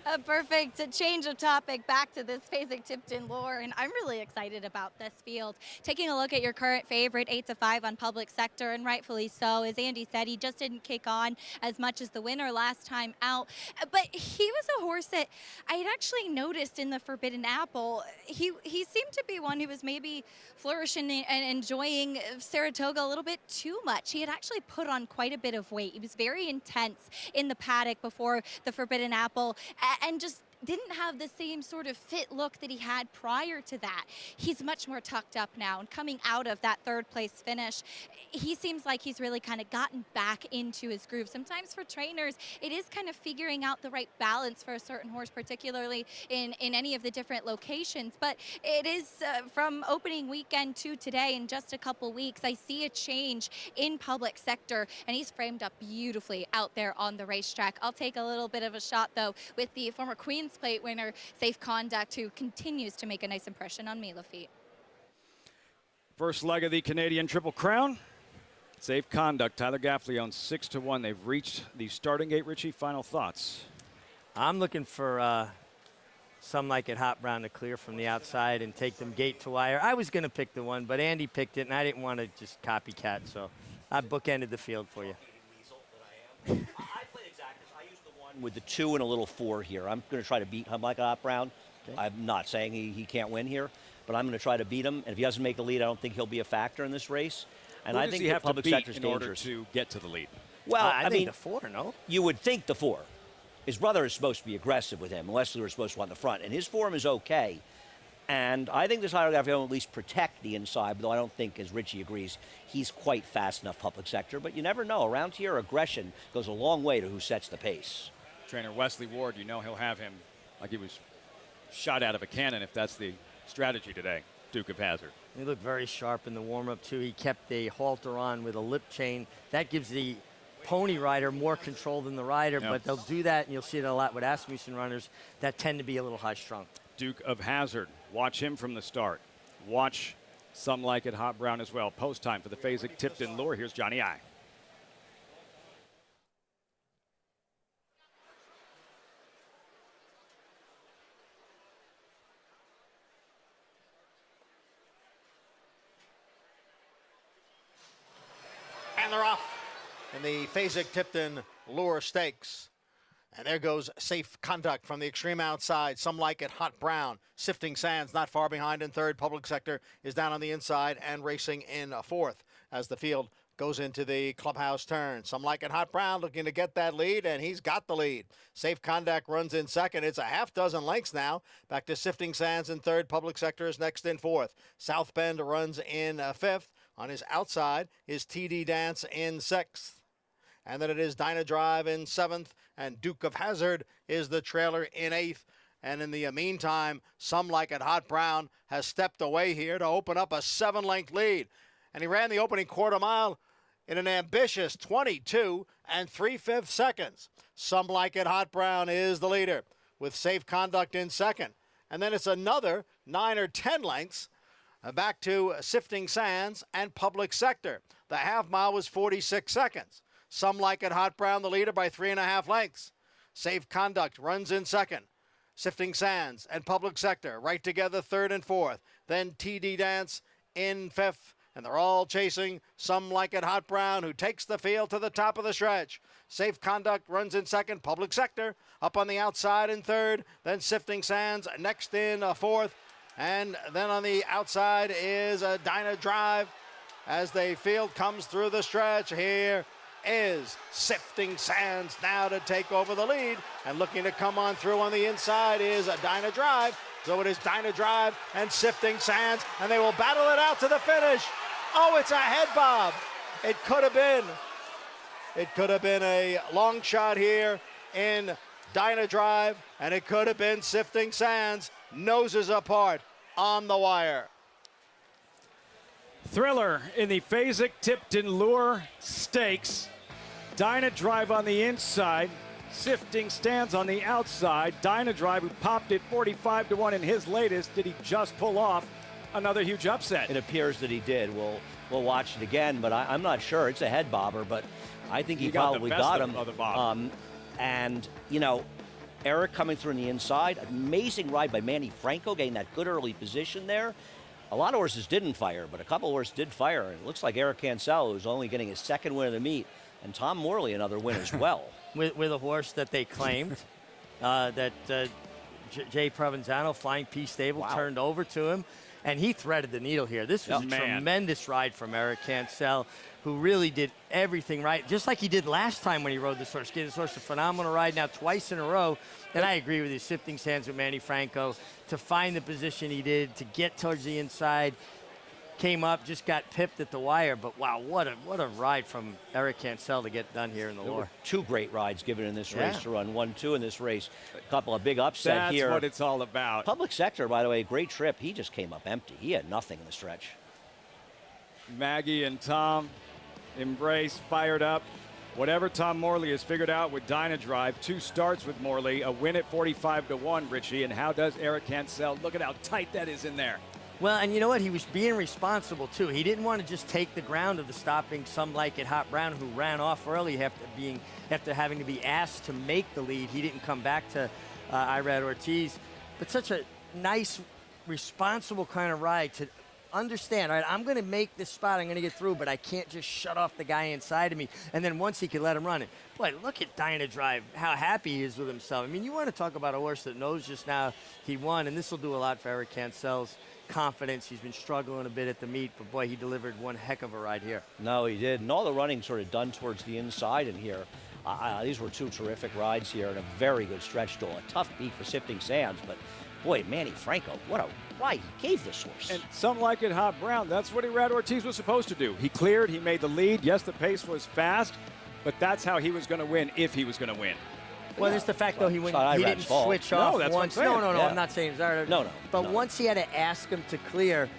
I: A perfect change of topic back to this Fasig-Tipton lure, and I'm really excited about this field. Taking a look at your current favorite, 8-5 on public sector, and rightfully so. As Andy said, he just didn't kick on as much as the winner last time out, but he was a horse that I had actually noticed in the Forbidden Apple. He seemed to be one who was maybe flourishing and enjoying Saratoga a little bit too much. He had actually put on quite a bit of weight. He was very intense in the paddock before the Forbidden Apple, and just didn't have the same sort of fit look that he had prior to that. He's much more tucked up now, and coming out of that third place finish, he seems like he's really kind of gotten back into his groove. Sometimes for trainers, it is kind of figuring out the right balance for a certain horse, particularly in any of the different locations. But it is from opening weekend to today, in just a couple weeks, I see a change in public sector, and he's framed up beautifully out there on the racetrack. I'll take a little bit of a shot, though, with the former Queen's Plate winner, Safe Conduct, who continues to make a nice impression on me, Lafitte.
A: First leg of the Canadian Triple Crown. Safe Conduct. Tyler Gaffley owns 6-1. They've reached the starting gate. Richie, final thoughts?
C: I'm looking for Some Like It Hot Brown to clear from the outside and take them gate to wire. I was going to pick the one, but Andy picked it, and I didn't want to just copycat, so I bookended the field for you.
B: With the 2 and a little 4 here. I'm going to try to beat him like a hot brown. Okay. I'm not saying he can't win here, but I'm going to try to beat him. And if he doesn't make the lead, I don't think he'll be a factor in this race. And I think the public sector is dangerous.
A: In order to get to the lead?
B: Well,
C: I
B: mean,
C: think the 4, no?
B: You would think the 4. His brother is supposed to be aggressive with him. Wesley was supposed to want the front, and his form is okay. And I think this Tyler Gaffley will at least protect the inside, though I don't think, as Richie agrees, he's quite fast enough public sector. But you never know. Around here, aggression goes a long way to who sets the pace.
A: Trainer Wesley Ward, you know he'll have him like he was shot out of a cannon if that's the strategy today. Duke of Hazzard.
C: He looked very sharp in the warm-up, too. He kept the halter on with a lip chain. That gives the pony rider more control than the rider, but they'll do that, and you'll see it a lot with Asmussen runners that tend to be a little high-strung.
A: Duke of Hazzard. Watch him from the start. Watch Some Like It Hot Brown as well. Post time for the Fasig-Tipton lure. Here's Johnny I.
E: And they're off in the Fasig-Tipton Lure Stakes. And there goes Safe Conduct from the extreme outside. Some Like It Hot Brown. Sifting Sands not far behind in third. Public Sector is down on the inside and racing in fourth as the field goes into the clubhouse turn. Some Like It Hot Brown looking to get that lead, and he's got the lead. Safe Conduct runs in second. It's a half dozen lengths now. Back to Sifting Sands in third. Public Sector is next in fourth. South Bend runs in fifth. On his outside is TD Dance in sixth. And then it is Dyna Drive in seventh, and Duke of Hazzard is the trailer in eighth. And in the meantime, Some Like It Hot Brown has stepped away here to open up a 7-length lead. And he ran the opening quarter mile in an ambitious 22 3/5 seconds. Some Like It Hot Brown is the leader with Safe Conduct in second. And then it's another 9 or 10 lengths back to Sifting Sands and Public Sector. The half mile was 46 seconds. Some Like It Hot Brown, the leader, by 3.5 lengths. Safe Conduct runs in second. Sifting Sands and Public Sector right together, third and fourth. Then TD Dance in fifth. And they're all chasing Some Like It Hot Brown, who takes the field to the top of the stretch. Safe Conduct runs in second. Public Sector up on the outside in third. Then Sifting Sands next in fourth. And then on the outside is a Dyna Drive as the field comes through the stretch. Here is Sifting Sands now to take over the lead, and looking to come on through on the inside is a Dyna Drive. So it is Dyna Drive and Sifting Sands, and they will battle it out to the finish. Oh, it's a head bob. It could have been. It could have been a long shot here in Dyna Drive, and it could have been Sifting Sands. Noses apart on the wire.
A: Thriller in the Fasig-Tipton Lure Stakes. Dyna Drive on the inside. Sifting Sands on the outside. Dyna Drive, who popped it 45-1 in his latest. Did he just pull off another huge upset?
B: It appears that he did. We'll watch it again, but I'm not sure. It's a head bobber, but I think he probably got him.
A: Of the bob.
B: And, you know, Eric coming through on the inside. Amazing ride by Manny Franco, getting that good early position there. A lot of horses didn't fire, but a couple of horses did fire. And it looks like Eric Cancel, who's only getting his second win of the meet, and Tom Morley, another win as well.
C: with a horse that they claimed, Jay Provenzano, Flying P Stable, turned over to him, and he threaded the needle here. This was a tremendous ride from Eric Cancel, who really did everything right, just like he did last time when he rode this horse. Gave this horse a phenomenal ride now twice in a row, and I agree with you, sifting sands with Manny Franco, to find the position he did, to get towards the inside, came up, just got pipped at the wire, but wow, what a ride from Eric Cancel to get done here in the Lure.
B: Two great rides given in this race to run 1-2 in this race. A couple of big upset here.
A: That's what it's all about.
B: Public Sector, by the way, great trip. He just came up empty. He had nothing in the stretch.
A: Maggie and Tom embrace, fired up. Whatever Tom Morley has figured out with Dynadrive, 2 starts with Morley, a win at 45-1, Richie, and how does Eric Cancel? Look at how tight that is in there.
C: Well, and you know what? He was being responsible, too. He didn't want to just take the ground of the stopping Some Like It Hot Brown, who ran off early after having to be asked to make the lead. He didn't come back to Irad Ortiz. But such a nice, responsible kind of ride to understand, all right, I'm going to make this spot, I'm going to get through, but I can't just shut off the guy inside of me. And then once he could let him run it. Boy, look at Dynadrive, how happy he is with himself. I mean, you want to talk about a horse that knows just now he won, and this will do a lot for Eric Cancel's confidence. He's been struggling a bit at the meet, but boy, he delivered one heck of a ride here.
B: No, he did. And all the running sort of done towards the inside in here. These were 2 terrific rides here and a very good stretch duel. A tough beat for Sifting Sands, but boy, Manny Franco, what a ride he gave this horse.
A: And Some Like It Hot Brown, that's what Irad Ortiz was supposed to do. He cleared, he made the lead. Yes, the pace was fast, but that's how he was going to win if he was going to win.
C: Well, there's the fact, though, he didn't switch off once. No, I'm not saying it's
B: No.
C: But once he had to ask him to clear,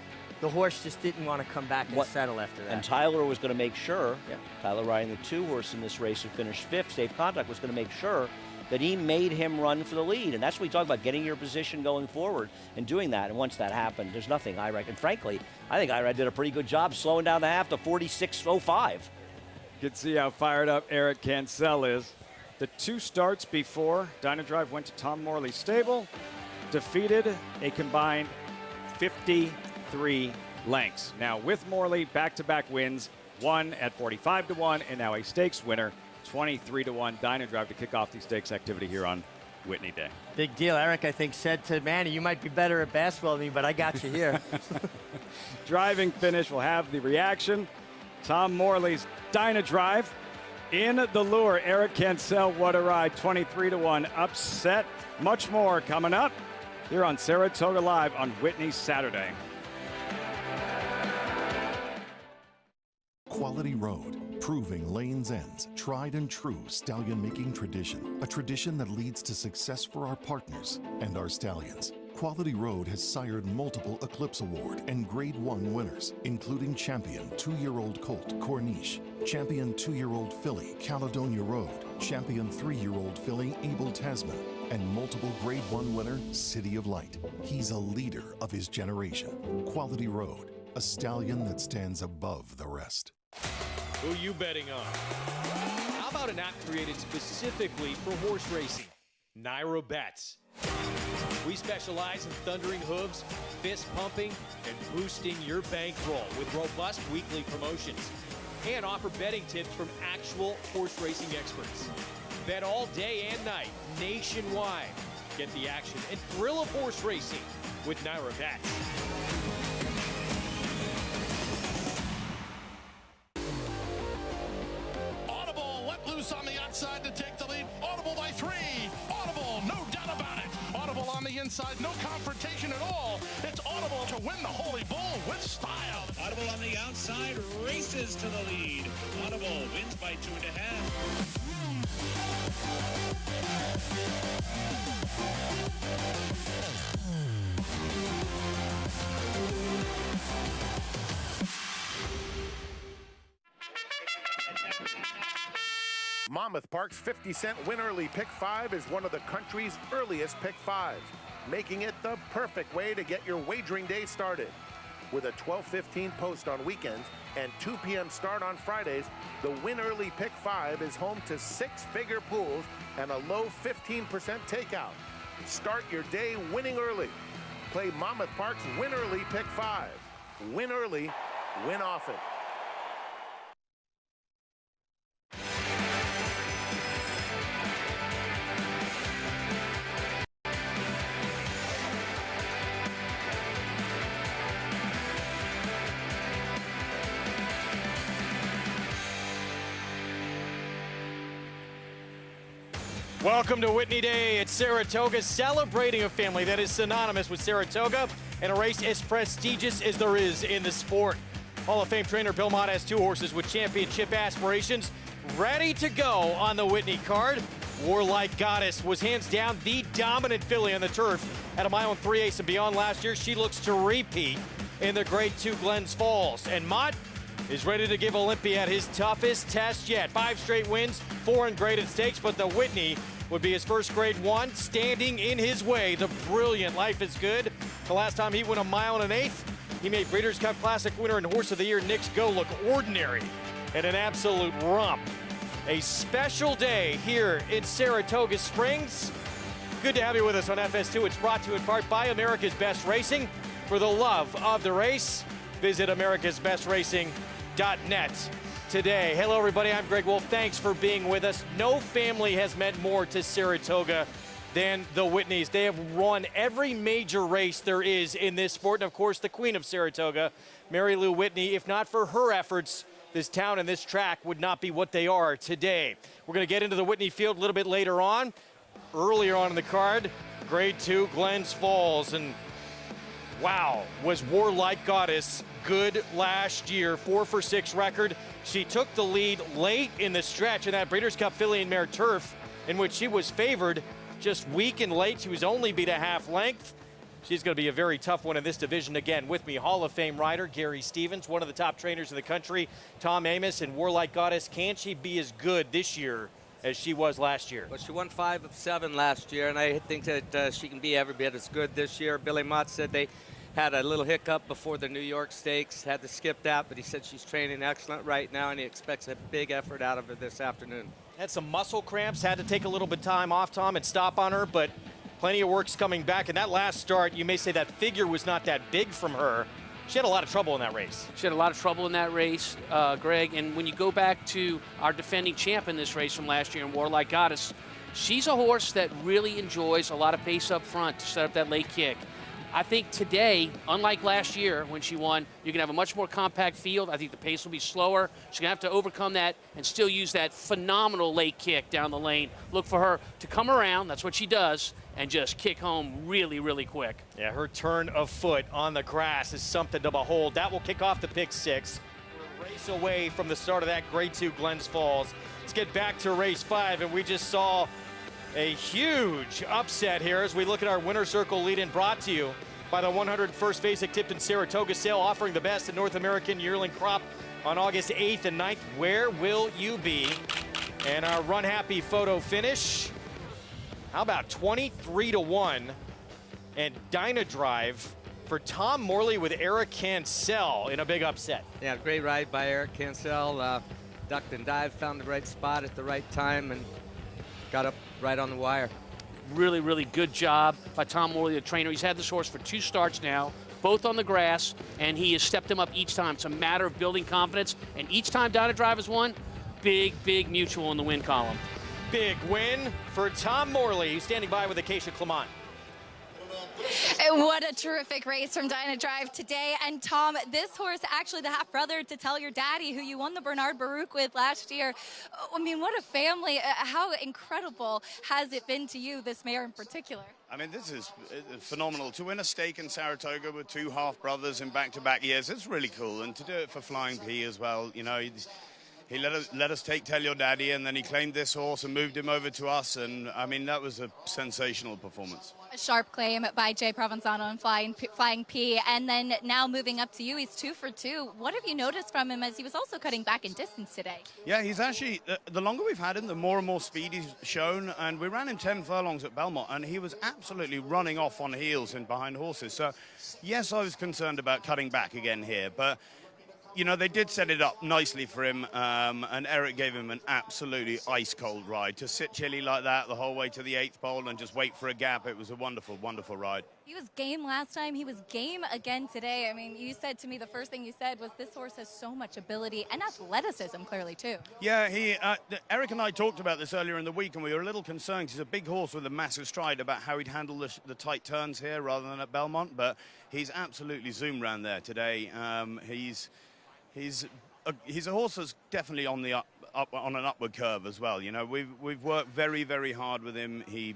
C: the horse just didn't want to come back and settle after that.
B: And Tyler was going to make sure, Tyler riding the 2 horse in this race who finished 5th, Safe Contact, was going to make sure that he made him run for the lead. And that's what we talk about, getting your position going forward and doing that. And once that happened, there's nothing I reckon. Frankly, I think Irad did a pretty good job slowing down the half to 46.05.
A: You can see how fired up Eric Cancel is. The 2 starts before, Dynadrive went to Tom Morley's stable, defeated a combined 53 lengths. Now with Morley, back-to-back wins, one at 45-1, and now a stakes winner, 23-1. Dynadrive to kick off the stakes activity here on Whitney Day.
C: Big deal. Eric, I think, said to Manny, you might be better at basketball than me, but I got you here.
A: Driving finish will have the reaction. Tom Morley's Dynadrive in the Lure. Eric Cancel, what a ride, 23-1 upset. Much more coming up here on Saratoga Live on Whitney Saturday.
R: Quality Road, proving Lane's End's tried and true stallion making tradition, a tradition that leads to success for our partners and our stallions. Quality Road has sired multiple Eclipse Award and Grade 1 winners, including champion 2-year-old colt Corniche, champion 2-year-old filly Caledonia Road, champion 3-year-old filly Abel Tasman, and multiple Grade 1 winner City of Light. He's a leader of his generation. Quality Road, a stallion that stands above the rest.
S: Who you betting on? How about an app created specifically for horse racing? Naira Bets. We specialize in thundering hooves, fist pumping, and boosting your bankroll with robust weekly promotions. And offer betting tips from actual horse racing experts. Bet all day and night, nationwide. Get the action and thrill of horse racing with Naira Bets.
J: Audible let loose on the outside to take the lead. Audible by 3. Audible, no doubt about it. Audible on the inside, no confrontation at all. It's Audible to win the Holy Bull with style.
T: Audible on the outside races to the lead. Audible wins by 2.5.
J: Monmouth Park's 50-cent Win Early Pick 5 is one of the country's earliest Pick 5s, making it the perfect way to get your wagering day started.
D: With a 12:15 post on weekends and 2 p.m. start on Fridays, the Win Early Pick 5 is home to 6-figure pools and a low 15% takeout. Start your day winning early. Play Monmouth Park's Win Early Pick 5. Win early, win often.
A: Welcome to Whitney Day at Saratoga, celebrating a family that is synonymous with Saratoga and a race as prestigious as there is in the sport. Hall of Fame trainer Bill Mott has 2 horses with championship aspirations ready to go on the Whitney card. Warlike Goddess was hands down the dominant filly on the turf at a mile and 3/8 and beyond last year. She looks to repeat in the Grade 2 Glens Falls. And Mott is ready to give Olympiad his toughest test yet. 5 straight wins, 4 in graded stakes, but the Whitney would be his first Grade 1. Standing in his way, the brilliant Life is Good. The last time he went a mile and an 1/8, he made Breeders' Cup Classic winner and Horse of the Year Nick's Go look ordinary and an absolute romp. A special day here in Saratoga Springs. Good to have you with us on FS2. It's brought to you in part by America's Best Racing. For the love of the race, visit americasbestracing.net today. Hello, everybody. I'm Greg Wolf. Thanks for being with us. No family has meant more to Saratoga than the Whitneys. They have won every major race there is in this sport. And, of course, the queen of Saratoga, Mary Lou Whitney. If not for her efforts, this town and this track would not be what they are today. We're going to get into the Whitney field a little bit later on. Earlier on in the card, Grade 2, Glens Falls. And, wow, was Warlike Goddess good last year. 4 for 6 record. She took the lead late in the stretch in that Breeders' Cup filly and mare turf, in which she was favored just weak and late. She was only beat a half length. She's going to be a very tough one in this division. Again, with me, Hall of Fame rider Gary Stevens, one of the top trainers in the country, Tom Amos, and Warlike Goddess. Can she be as good this year as she was last year?
F: Well, she won 5 of 7 last year, and I think that she can be every bit as good this year. Billy Mott said they had a little hiccup before the New York Stakes, had to skip that, but he said she's training excellent right now, and he expects a big effort out of her this afternoon.
A: Had some muscle cramps, had to take a little bit of time off, Tom, and stop on her, but plenty of work's coming back. And that last start, you may say that figure was not that big from her. She had a lot of trouble in that race.
G: She had a lot of trouble in that race, Greg, and when you go back to our defending champ in this race from last year in Warlike Goddess, she's a horse that really enjoys a lot of pace up front to set up that late kick. I think today, unlike last year when she won, you're going to have a much more compact field. I think the pace will be slower. She's going to have to overcome that and still use that phenomenal late kick down the lane. Look for her to come around, that's what she does, and just kick home really, really quick.
A: Yeah, her turn of foot on the grass is something to behold. That will kick off the pick 6. We're a race away from the start of that Grade 2 Glens Falls. Let's get back to race 5, and we just saw a huge upset here as we look at our winner circle lead-in, brought to you by the 101st Basic Tipton Saratoga sale, offering the best in North American yearling crop on August 8th and 9th. Where will you be? And our Run Happy photo finish. How about 23-1 and Dynadrive for Tom Morley with Eric Cancel in a big upset.
F: Yeah, great ride by Eric Cancel. Ducked and dived, found the right spot at the right time, and got up right on the wire.
G: Really, really good job by Tom Morley, the trainer. He's had this horse for 2 starts now, both on the grass, and he has stepped him up each time. It's a matter of building confidence, and each time Dynadrive has won, big, big mutual in the win column.
A: Big win for Tom Morley, standing by with Acacia Clement.
I: And what a terrific race from Dynadrive today. And Tom, this horse, actually the half-brother to tell your daddy, who you won the Bernard Baruch with last year. I mean, what a family. How incredible has it been to you, this mare in particular?
U: I mean, this is phenomenal. To win a stake in Saratoga with 2 half-brothers in back-to-back years, it's really cool. And to do it for Flying P as well, you know, he let us take Tell Your Daddy, and then he claimed this horse and moved him over to us. And I mean, that was a sensational performance.
I: A sharp claim by Jay Provenzano and Flying P. And then now moving up to you, he's 2 for 2. What have you noticed from him as he was also cutting back in distance today?
U: Yeah, he's actually, the longer we've had him, the more and more speed he's shown. And we ran him 10 furlongs at Belmont, and he was absolutely running off on heels and behind horses. So, yes, I was concerned about cutting back again here. But, you know, they did set it up nicely for him, and Eric gave him an absolutely ice-cold ride. To sit chilly like that the whole way to the 8th pole and just wait for a gap, it was a wonderful, wonderful ride.
I: He was game last time. He was game again today. I mean, you said to me, the first thing you said was this horse has so much ability and athleticism, clearly, too.
U: Yeah, Eric and I talked about this earlier in the week, and we were a little concerned. He's a big horse with a massive stride about how he'd handle the tight turns here rather than at Belmont, but he's absolutely zoomed around there today. He's a horse that's definitely on the on an upward curve as well. You know, we've worked very, very hard with him. He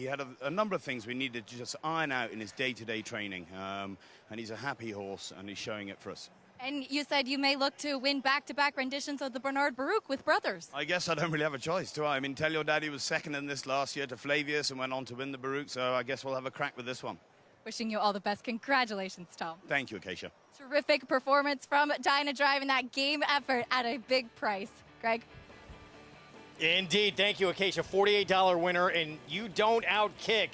U: had a number of things we needed to just iron out in his day-to-day training, and he's a happy horse, and he's showing it for us.
I: And you said you may look to win back-to-back renditions of the Bernard Baruch with brothers.
U: I guess I don't really have a choice, do I? I mean, Tell Your Daddy was second in this last year to Flavius and went on to win the Baruch, so I guess we'll have a crack with this one.
I: Wishing you all the best. Congratulations, Tom.
U: Thank you, Acacia.
I: Terrific performance from Dinah Drive and that game effort at a big price. Greg?
C: Indeed. Thank you, Acacia. $48 winner, and you don't outkick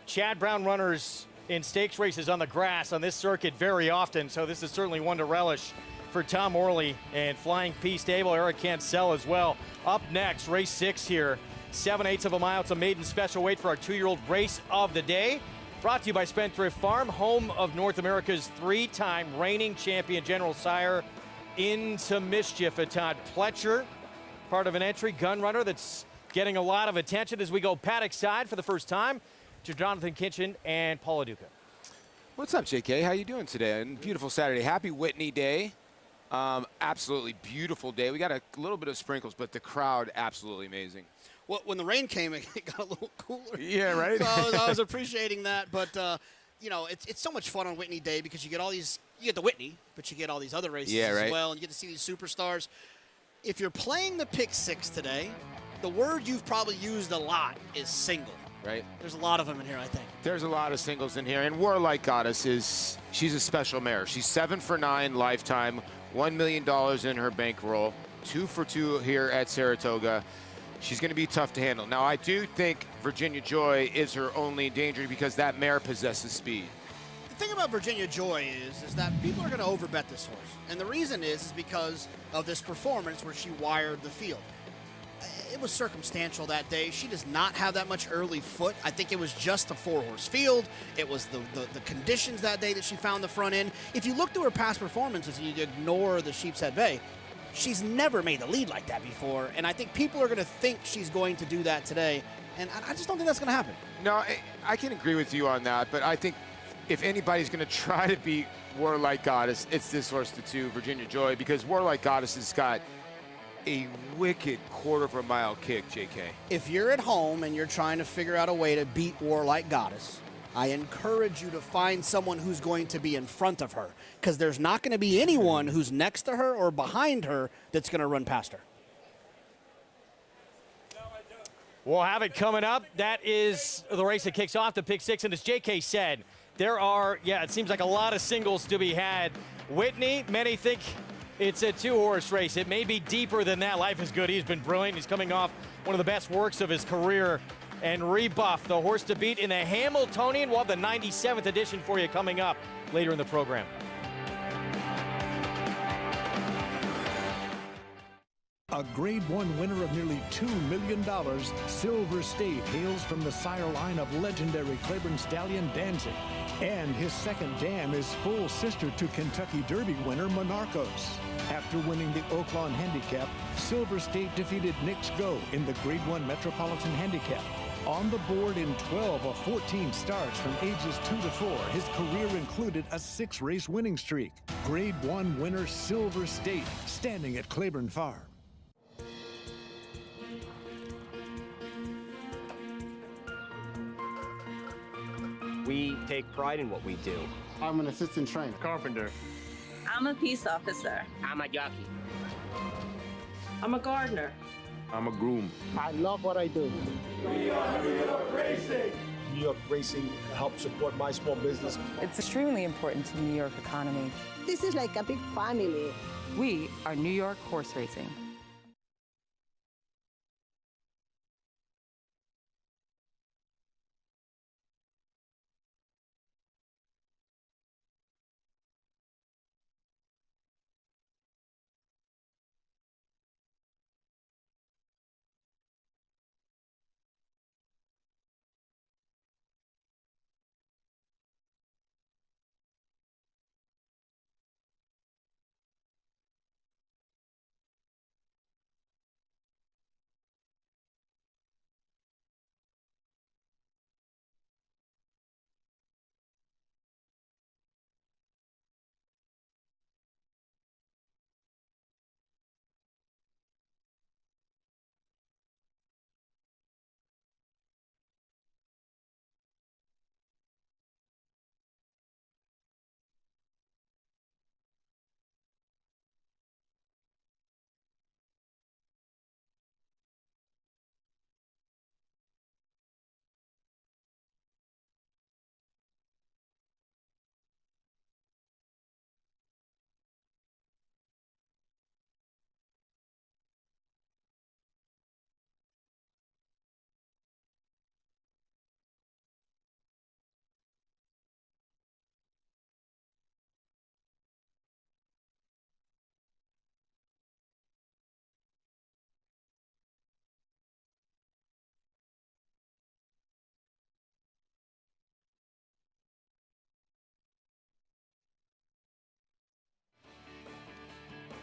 C: Chad Brown runners in stakes races on the grass on this circuit very often, so this is certainly one to relish for Tom Orley and Flying P Stable. Eric Cancel as well. Up next, race 6 here. 7/8 of a mile. It's a maiden special weight for our 2-year-old race of the day. Brought to you by Spendthrift Farm, home of North America's 3-time reigning champion General Sire Into Mischief. Todd Pletcher, part of an entry gun runner that's getting a lot of attention as we go paddock side for the first time to Jonathan Kitchen and Paula Duca.
M: What's up, JK? How you doing today? And beautiful Saturday. Happy Whitney Day. Absolutely beautiful day. We got a little bit of sprinkles, but the crowd absolutely amazing.
O: Well, when the rain came, it got a little cooler.
M: Yeah, right?
O: So I was appreciating that. But, you know, it's so much fun on Whitney Day because you get all these – you get the Whitney, but you get all these other races as well, and you get to see these superstars. If you're playing the Pick 6 today, the word you've probably used a lot is single.
M: Right.
O: There's a lot of them in here, I think.
M: There's a lot of singles in here. And Warlike Goddess she's a special mare. She's 7 for 9 lifetime, $1 million in her bankroll, 2 for 2 here at Saratoga. She's going to be tough to handle. Now, I do think Virginia Joy is her only danger because that mare possesses speed.
O: The thing about Virginia Joy is that people are going to overbet this horse. And the reason is because of this performance where she wired the field. It was circumstantial that day. She does not have that much early foot. I think it was just a 4-horse field. It was the conditions that day that she found the front end. If you look through her past performances and you ignore the Sheep's Head Bay, she's never made the lead like that before, and I think people are going to think she's going to do that today, and I just don't think that's going to happen.
M: No, I can agree with you on that, but I think if anybody's going to try to beat Warlike Goddess, it's this horse, the 2, Virginia Joy, because Warlike Goddess has got a wicked quarter-of-a-mile kick, JK.
O: If you're at home and you're trying to figure out a way to beat Warlike Goddess, I encourage you to find someone who's going to be in front of her, because there's not going to be anyone who's next to her or behind her that's going to run past her.
C: We'll have it coming up. That is the race that kicks off the Pick 6, and as JK said, there are, it seems like a lot of singles to be had. Whitney, many think it's a 2-horse race. It may be deeper than that. Life is Good. He's been brilliant. He's coming off one of the best works of his career. And Rebuff, the horse to beat in the Hamiltonian. We'll have the 97th edition for you coming up later in the program.
N: A Grade 1 winner of nearly $2 million, Silver State hails from the sire line of legendary Claiborne stallion Danzig. And his second dam is full sister to Kentucky Derby winner Monarchos. After winning the Oaklawn Handicap, Silver State defeated Knicks Go in the Grade 1 Metropolitan Handicap. On the board in 12 of 14 starts from ages 2 to 4, his career included a 6-race winning streak. Grade 1 winner Silver State, standing at Claiborne Farm.
P: We take pride in what we do.
V: I'm an assistant trainer.
P: Carpenter.
Y: I'm a peace officer.
P: I'm a jockey.
K: I'm a gardener.
V: I'm a groom.
W: I love what I do.
V: We are New York Racing.
W: New York Racing helps support my small business.
X: It's extremely important to the New York economy.
Y: This is like a big family.
X: We are New York Horse Racing.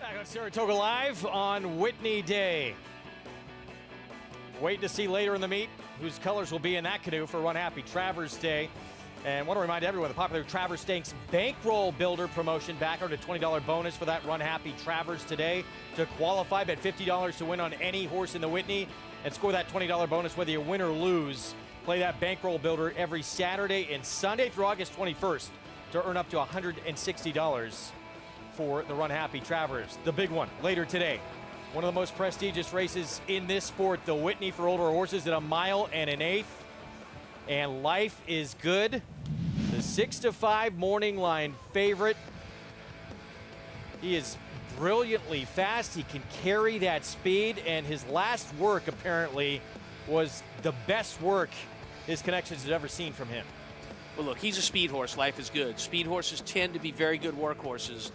A: Back on Saratoga Live on Whitney Day. Waiting to see later in the meet whose colors will be in that canoe for Run Happy Travers Day. And want to remind everyone, the popular Travers Stakes Bankroll Builder promotion back on a $20 bonus for that Run Happy Travers today. To qualify, bet $50 to win on any horse in the Whitney and score that $20 bonus whether you win or lose. Play that Bankroll Builder every Saturday and Sunday through August 21st to earn up to $160 for the Run Happy Travers. The big one later today. One of the most prestigious races in this sport, the Whitney for older horses at 1 1/8 miles. And Life is Good, the 6-5 morning line favorite. He is brilliantly fast. He can carry that speed, and his last work apparently was the best work his connections had ever seen from him.
G: Well, look, he's a speed horse. Life is Good. Speed horses tend to be very good workhorses.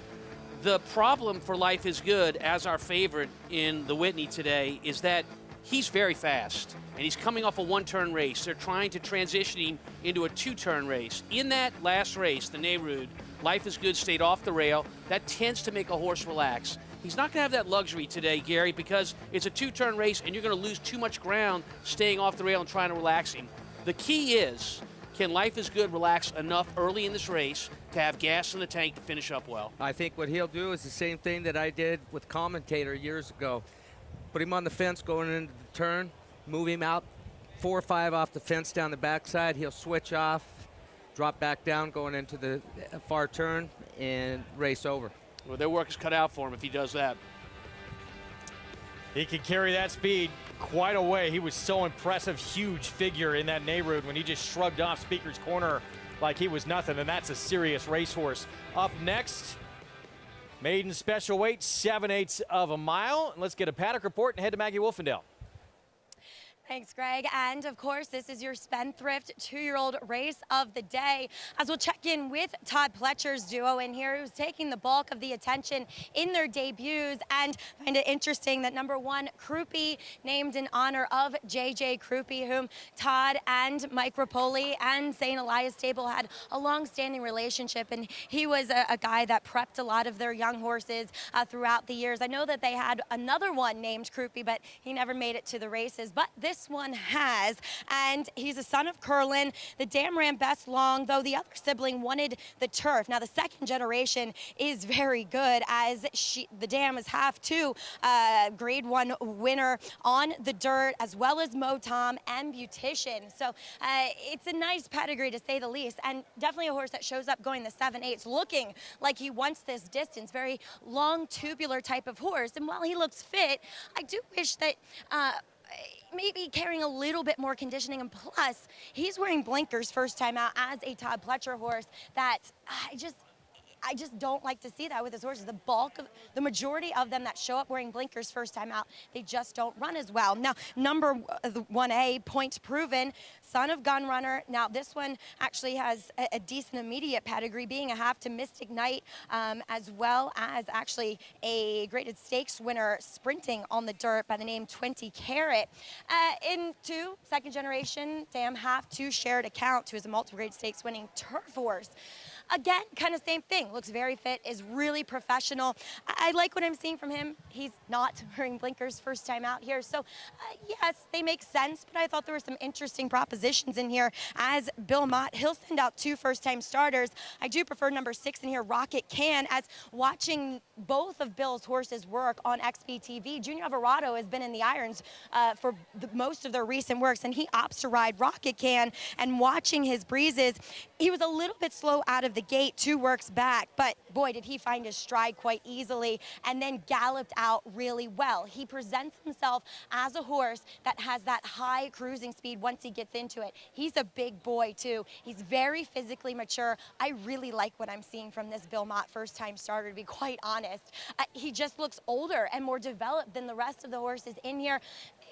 G: The problem for Life is Good, as our favorite in the Whitney today, is that he's very fast, and he's coming off a one-turn race. They're trying to transition him into a two-turn race. In that last race, the Nehrud, Life is Good stayed off the rail. That tends to make a horse relax. He's not going to have that luxury today, Gary, because it's a two-turn race, and you're going to lose too much ground staying off the rail and trying to relax him. The key is, can Life is Good relax enough early in this race to have gas in the tank to finish up well?
F: I think what he'll do is the same thing that I did with Commentator years ago. Put him on the fence going into the turn, move him out 4 or 5 off the fence down the backside. He'll switch off, drop back down going into the far turn, and race over.
G: Well, their work is cut out for him if he does that.
A: He can carry that speed quite a way. He was so impressive, huge figure in that Nehrud when he just shrugged off Speaker's Corner like he was nothing, and that's a serious racehorse. Up next, maiden special weight, 7/8 of a mile. Let's get a paddock report and head to Maggie Wolfendale.
Z: Thanks, Greg. And of course, this is your Spendthrift 2-year-old race of the day, as we'll check in with Todd Pletcher's duo in here, who's taking the bulk of the attention in their debuts. And find it interesting that number 1, Crouppy, named in honor of J.J. Crouppy, whom Todd and Mike Rapoli and St. Elias Stable had a long-standing relationship. And he was a guy that prepped a lot of their young horses throughout the years. I know that they had another one named Crouppy, but he never made it to the races. But this one has, and he's a son of Curlin. The dam ran best long, though the other sibling yearling wanted the turf. Now the second generation is very good, as the dam is half two grade 1 winner on the dirt, as well as Motom and Beautician. So it's a nice pedigree, to say the least, and definitely a horse that shows up going the 7/8, looking like he wants this distance. Very long, tubular type of horse. And while he looks fit, I do wish that maybe carrying a little bit more conditioning, and plus he's wearing blinkers first time out as a Todd Pletcher horse that I just don't like to see that with his horses. The majority of them that show up wearing blinkers first time out, they just don't run as well. Now, number 1A, Points Proven, son of Gun Runner. Now, this one actually has a decent immediate pedigree, being a half to Mystic Knight, as well as actually a graded stakes winner sprinting on the dirt by the name 20 Carat. Into second generation, Dam half to Shared Account, who is a multiple grade stakes winning turf horse. Again, kind of same thing. Looks very fit, is really professional. I like what I'm seeing from him. He's not wearing blinkers first time out here. So, yes, they make sense, but I thought there were some interesting propositions in here. As Bill Mott, he'll send out 2 first-time starters. I do prefer number 6 in here, Rocket Can, as watching both of Bill's horses work on XBTV. Junior Alvarado has been in the irons for most of their recent works, and he opts to ride Rocket Can. And watching his breezes, he was a little bit slow out of the gate 2 works back, but boy, did he find his stride quite easily and then galloped out really well. He presents himself as a horse that has that high cruising speed once he gets into it. He's a big boy too. He's very physically mature. I really like what I'm seeing from this Bill Mott first-time starter, to be quite honest. He just looks older and more developed than the rest of the horses in here.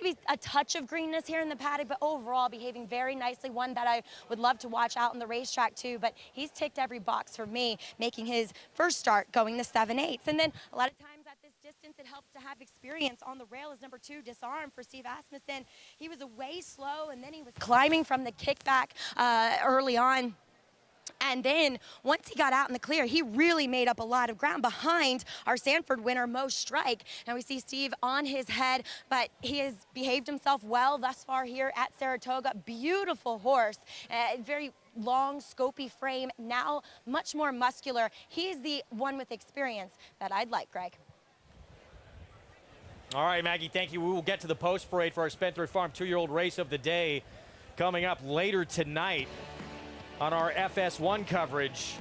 Z: Maybe a touch of greenness here in the paddock, but overall behaving very nicely. One that I would love to watch out on the racetrack too, but he's ticked every box for me, making his first start going the 7/8. And then a lot of times at this distance, it helps to have experience on the rail. As number 2, Disarm, for Steve Asmussen. He was away slow, and then he was climbing from the kickback early on. And then once he got out in the clear, he really made up a lot of ground behind our Sanford winner, Mo Strike. Now we see Steve on his head, but he has behaved himself well thus far here at Saratoga. Beautiful horse, very long, scopy frame, now much more muscular. He's the one with experience that I'd like, Greg.
A: All right, Maggie, thank you. We will get to the post parade for our Spendthrift Farm 2-year-old race of the day coming up later tonight. On our FS1 coverage,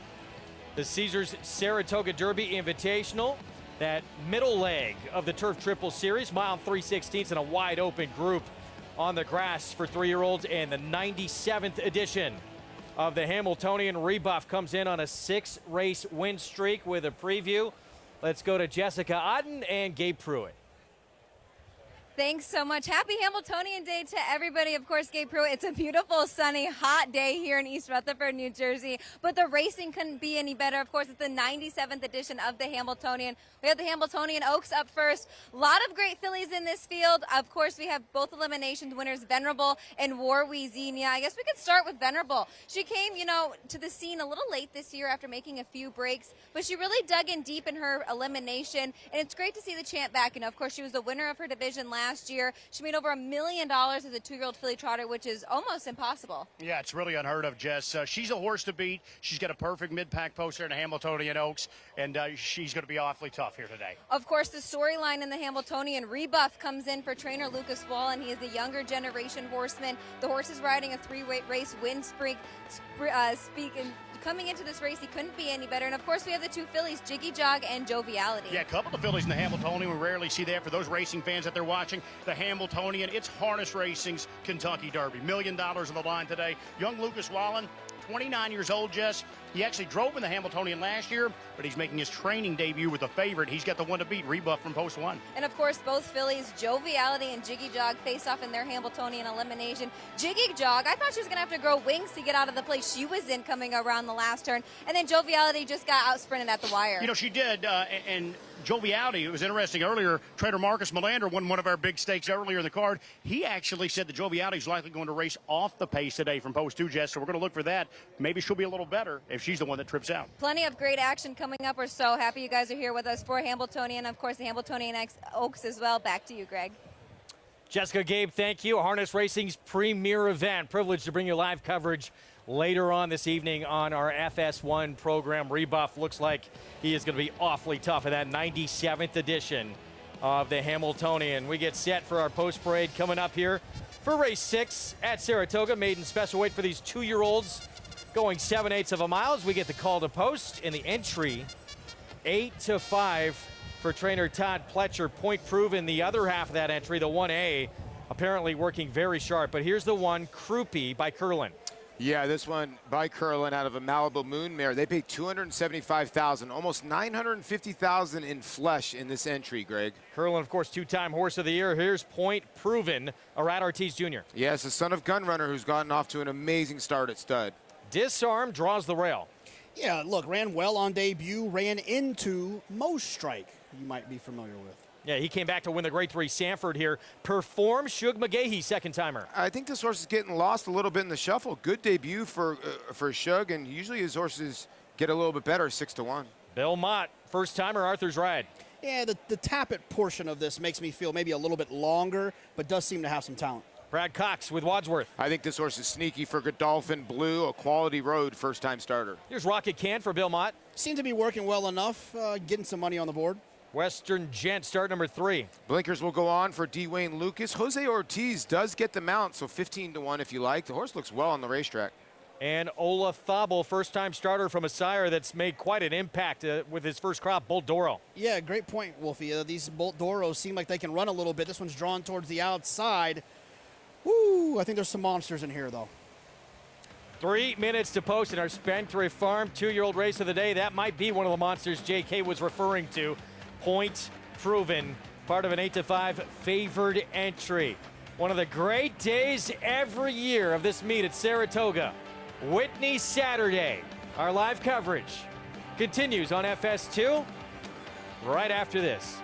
A: the Caesars Saratoga Derby Invitational, that middle leg of the Turf Triple Series, mile 3/16 and a wide open group on the grass for 3-year-olds, and the 97th edition of the Hamiltonian Rebuff comes in on a 6-race win streak with a preview. Let's go to Jessica Otten and Gabe Pruitt.
B: Thanks so much. Happy Hamiltonian Day to everybody. Of course, Gabe Pruitt, it's a beautiful, sunny, hot day here in East Rutherford, New Jersey, but the racing couldn't be any better. Of course, it's the 97th edition of the Hamiltonian. We have the Hamiltonian Oaks up first. A lot of great fillies in this field. Of course, we have both eliminations winners, Venerable and War Xenia. I guess we could start with Venerable. She came, to the scene a little late this year after making a few breaks, but she really dug in deep in her elimination, and it's great to see the champ back. Of course, she was the winner of her division last year. She made over $1 million as a 2-year-old filly trotter, which is almost impossible.
E: Yeah, it's really unheard of, Jess. She's a horse to beat. She's got a perfect mid-pack poster in the Hamiltonian Oaks, and she's going to be awfully tough here today.
B: Of course, the storyline in the Hamiltonian Rebuff comes in for trainer Lucas Wall, and he is the younger generation horseman. The horse is riding a 3-race win streak. Coming into this race, he couldn't be any better. And, of course, we have the 2 fillies, Jiggy Jog and Joviality.
E: Yeah, a couple of fillies in the Hamiltonian. We rarely see that. For those racing fans that they're watching, the Hamiltonian, it's Harness Racing's Kentucky Derby. $1 million on the line today. Young Lucas Wallen, 29 years old, Jess. He actually drove in the Hamiltonian last year, but he's making his training debut with a favorite. He's got the one to beat, Rebuff from Post 1.
B: And, of course, both fillies, Joviality and Jiggy Jog, face off in their Hamiltonian elimination. Jiggy Jog, I thought she was going to have to grow wings to get out of the place she was in coming around the last turn. And then Joviality just got out-sprinted at the wire.
E: She did, and Joviality, it was interesting earlier, trader Marcus Melander won one of our big stakes earlier in the card. He actually said that Joviality is likely going to race off the pace today from Post 2, Jess, so we're going to look for that. Maybe she'll be a little better if she's the one that trips out.
B: Plenty of great action coming up. We're so happy you guys are here with us for Hamiltonian, of course, the Hamiltonian Oaks as well. Back to you, Greg.
A: Jessica, Gabe, thank you. Harness Racing's premier event. Privileged to bring you live coverage later on this evening on our FS1 program. Rebuff looks like he is going to be awfully tough in that 97th edition of the Hamiltonian. We get set for our post parade coming up here for race 6 at Saratoga. Maiden special weight for these 2-year-olds going 7/8 of a mile as we get the call to post in the entry 8-5 for trainer Todd Pletcher. Point proven the other half of that entry, the 1A, apparently working very sharp. But here's the one, Croupy by Curlin.
M: Yeah, this one by Curlin out of a Malibu Moon mare. They paid $275,000, almost $950,000 in flesh in this entry, Greg.
A: Curlin, of course, 2-time horse of the year. Here's Point Proven, Arad Ortiz Jr.
M: Yes, the son of Gunrunner, who's gotten off to an amazing start at stud.
A: Disarm draws the rail.
O: Yeah, look, ran well on debut, ran into Most Strike, you might be familiar with.
A: Yeah, he came back to win the Grade 3 Sanford here. Perform Shug McGahee, second-timer.
M: I think this horse is getting lost a little bit in the shuffle. Good debut for Shug, and usually his horses get a little bit better, 6-1.
A: Bill Mott, first-timer, Arthur's Ride.
O: Yeah, the Tappet portion of this makes me feel maybe a little bit longer, but does seem to have some talent.
A: Brad Cox with Wadsworth.
M: I think this horse is sneaky for Godolphin Blue, a quality road first-time starter.
A: Here's Rocket Can for Bill Mott.
O: Seemed to be working well enough, getting some money on the board.
A: Western Gent, start number 3.
M: Blinkers will go on for Dwayne Lucas. Jose Ortiz does get the mount, so 15-1 if you like. The horse looks well on the racetrack.
A: And Ola Thobel, first-time starter from a sire that's made quite an impact with his first crop, Bolt Doro.
O: Yeah, great point, Wolfie. These Bolt Doros seem like they can run a little bit. This one's drawn towards the outside. Woo, I think there's some monsters in here, though.
A: 3 minutes to post in our Spendthrift Farm 2-year-old race of the day. That might be one of the monsters JK was referring to. Point Proven, part of an 8-5 favored entry. One of the great days every year of this meet at Saratoga. Whitney Saturday. Our live coverage continues on FS2 right after this.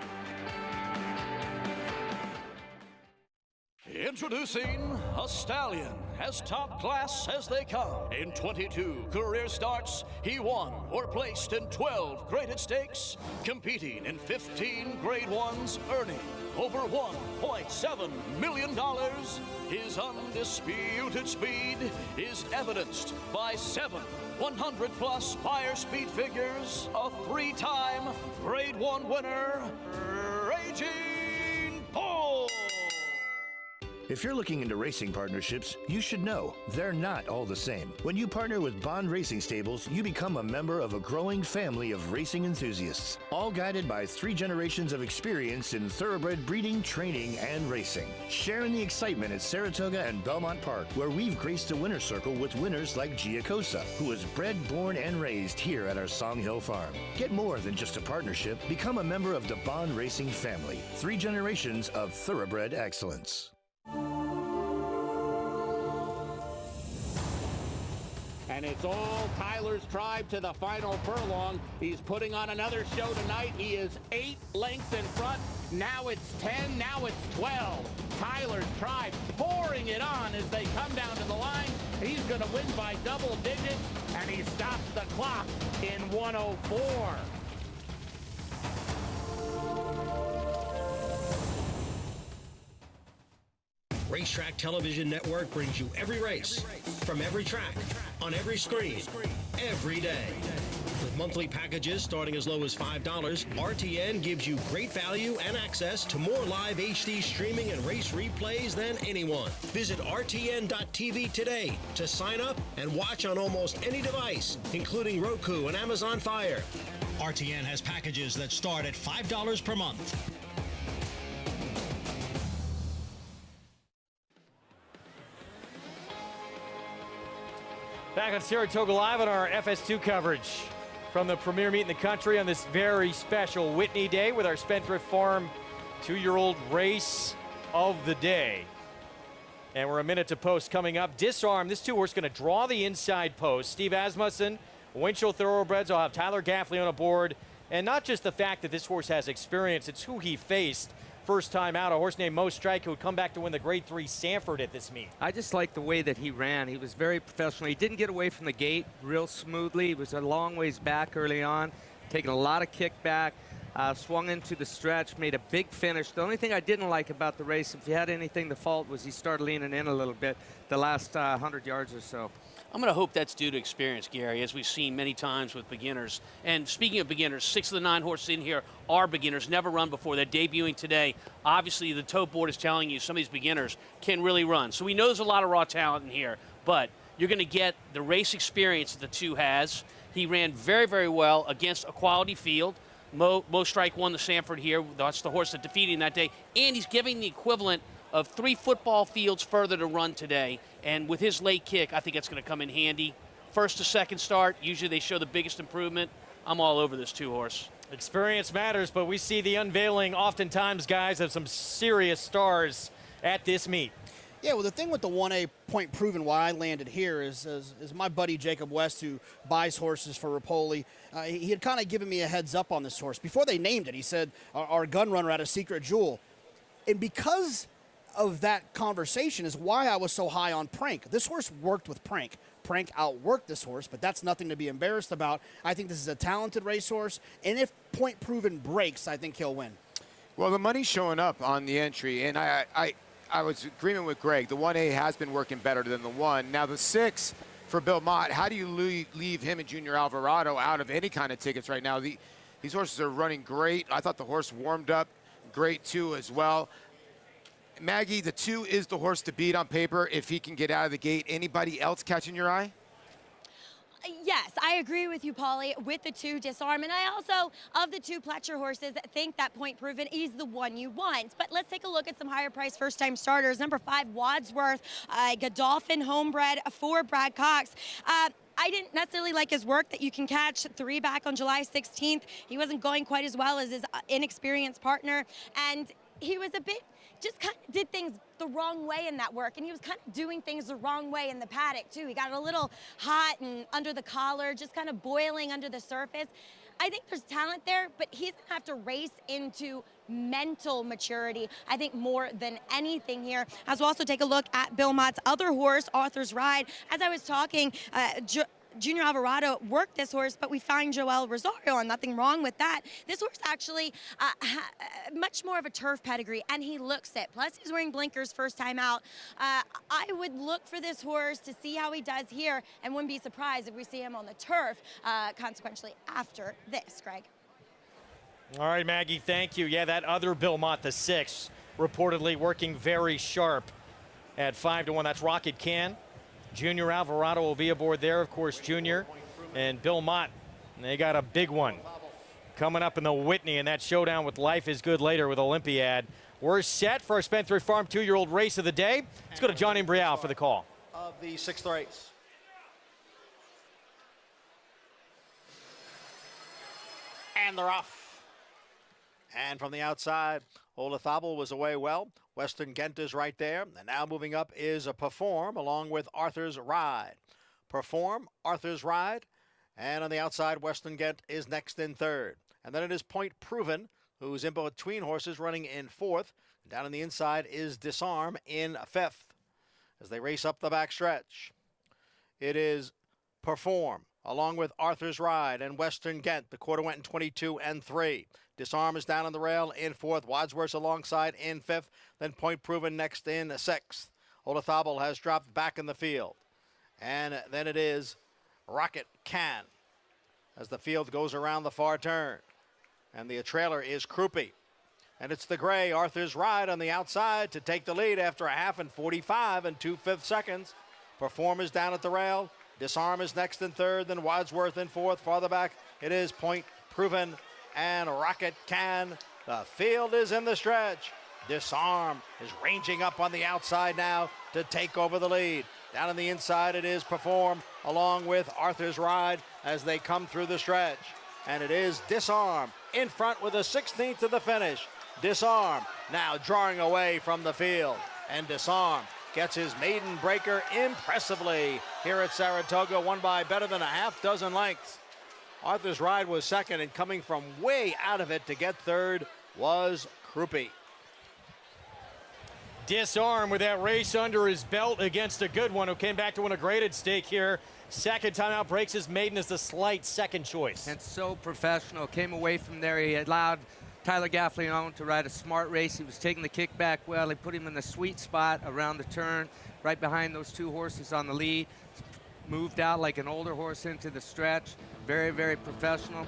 H: Introducing a stallion as top class as they come. In 22 career starts, he won or placed in 12 graded stakes, competing in 15 grade ones, earning over $1.7 million. His undisputed speed is evidenced by 7 100-plus buyer speed figures, a 3-time grade 1 winner, Raging Bull.
K: If you're looking into racing partnerships, you should know they're not all the same. When you partner with Bond Racing Stables, you become a member of a growing family of racing enthusiasts, all guided by 3 generations of experience in thoroughbred breeding, training, and racing. Share in the excitement at Saratoga and Belmont Park, where we've graced the winner's circle with winners like Giacosa, who was bred, born, and raised here at our Song Hill Farm. Get more than just a partnership. Become a member of the Bond Racing family. 3 generations of thoroughbred excellence.
L: And it's all Tyler's Tribe to the final furlong. He's putting on another show tonight. He is 8 lengths in front. Now it's 10, now it's 12. Tyler's Tribe pouring it on as they come down to the line. He's going to win by double digits, and he stops the clock in 1:04.
Q: Racetrack Television Network brings you every race, from every track, on every screen, every day. With monthly packages starting as low as $5, RTN gives you great value and access to more live HD streaming and race replays than anyone. Visit RTN.tv today to sign up and watch on almost any device, including Roku and Amazon Fire. RTN has packages that start at $5 per month.
A: Back on Saratoga Live on our FS2 coverage from the premier meet in the country on this very special Whitney Day with our Spendthrift Farm 2-year-old race of the day. And we're a minute to post coming up. Disarm, this 2-horse going to draw the inside post. Steve Asmussen, Winchell Thoroughbreds will have Tyler Gaffley on aboard. And not just the fact that this horse has experience, it's who he faced first time out, a horse named Most Strike who would come back to win the Grade 3 Sanford at this meet.
F: I just like the way that he ran. He was very professional. He didn't get away from the gate real smoothly. He was a long ways back early on, taking a lot of kickback, swung into the stretch, made a big finish. The only thing I didn't like about the race, if he had anything to fault, was he started leaning in a little bit the last 100 yards or so.
G: I'm going to hope that's due to experience, Gary, as we've seen many times with beginners. And speaking of beginners, 6 of the 9 horses in here are beginners, never run before. They're debuting today. Obviously, the tote board is telling you some of these beginners can really run. So we know there's a lot of raw talent in here, but you're going to get the race experience that the 2 has. He ran very, very well against a quality field. Mo Strike won the Sanford here. That's the horse that defeated him that day. And he's giving the equivalent of 3 football fields further to run today. And with his late kick, I think that's going to come in handy. First to second start, usually they show the biggest improvement. I'm all over this 2-horse.
A: Experience matters, but we see the unveiling oftentimes, guys, of some serious stars at this meet.
O: Yeah, well, the thing with the 1A Point Proven, why I landed here is my buddy Jacob West, who buys horses for Rapoli, he had kind of given me a heads up on this horse. Before they named it, he said, our gun runner had a secret jewel. And because of that conversation is why I was so high on Prank. This horse worked with Prank. Prank outworked this horse, but that's nothing to be embarrassed about. I think this is a talented racehorse, and if Point Proven breaks, I think he'll win.
M: Well, the money's showing up on the entry, and I was agreeing with Greg. The 1A has been working better than the 1. Now the 6 for Bill Mott, how do you leave him and Junior Alvarado out of any kind of tickets right now? These horses are running great. I thought the horse warmed up great too as well. Maggie, the 2 is the horse to beat on paper if he can get out of the gate. Anybody else catching your eye?
Z: Yes, I agree with you, Paulie, with the 2 Disarm. And I also, of the 2 Pletcher horses, think that Point Proven is the one you want. But let's take a look at some higher price first-time starters. Number 5, Wadsworth, Godolphin Homebred for Brad Cox. I didn't necessarily like his work that you can catch 3 back on July 16th. He wasn't going quite as well as his inexperienced partner. And he was a bit, just kind of did things the wrong way in that work, and he was kind of doing things the wrong way in the paddock too. He got a little hot and under the collar, just kind of boiling under the surface. I think there's talent there, but he's gonna have to race into mental maturity, I think, more than anything here. As we'll also take a look at Bill Mott's other horse, Arthur's Ride. As I was talking, Junior Alvarado worked this horse, but we find Joel Rosario, and nothing wrong with that. This horse actually much more of a turf pedigree, and he looks it. Plus, he's wearing blinkers first time out. I would look for this horse to see how he does here, and wouldn't be surprised if we see him on the turf, consequentially, after this, Greg.
A: All right, Maggie, thank you. Yeah, that other Bill Mott, the 6, reportedly working very sharp at 5-1. That's Rocket Can. Junior Alvarado will be aboard there, of course. Junior and Bill Mott, they got a big one coming up in the Whitney, and that showdown with Life is Good later with Olympiad. We're set for our Spendthrift Farm 2-year-old race of the day. Let's go to John Imbrial for the call.
D: Of the 6th race. And they're off. And from the outside, Olympiad was away well. Western Ghent is right there. And now moving up is a Perform along with Arthur's Ride. Perform, Arthur's Ride. And on the outside, Western Ghent is next in 3rd. And then it is Point Proven, who's in between horses running in 4th. Down on the inside is Disarm in 5th. As they race up the backstretch, it is Perform along with Arthur's Ride and Western Ghent. The quarter went in 22 and 3. Disarm is down on the rail in 4th. Wadsworth alongside in 5th. Then Point Proven next in 6th. Olympiad has dropped back in the field. And then it is Rocket Can as the field goes around the far turn. And the trailer is Krupe. And it's the gray Arthur's Ride on the outside to take the lead after a half and 45 and 2/5 seconds. Perform is down at the rail. Disarm is next in 3rd. Then Wadsworth in 4th. Farther back, it is Point Proven and Rocket Can. The field is in the stretch. Disarm is ranging up on the outside now to take over the lead. Down on the inside, it is Perform along with Arthur's Ride as they come through the stretch. And it is Disarm in front with a 16th to the finish. Disarm now drawing away from the field. And Disarm gets his maiden breaker impressively here at Saratoga, won by better than a half dozen lengths. Arthur's Ride was second, and coming from way out of it to get 3rd was Krupe.
A: Disarm with that race under his belt against a good one who came back to win a graded stake here. Second time out, breaks his maiden as the slight second choice.
F: And so professional. Came away from there. He allowed Tyler Gaffalione to ride a smart race. He was taking the kickback well. He put him in the sweet spot around the turn, right behind those 2 horses on the lead. moved out like an older horse into the stretch. Very, very professional.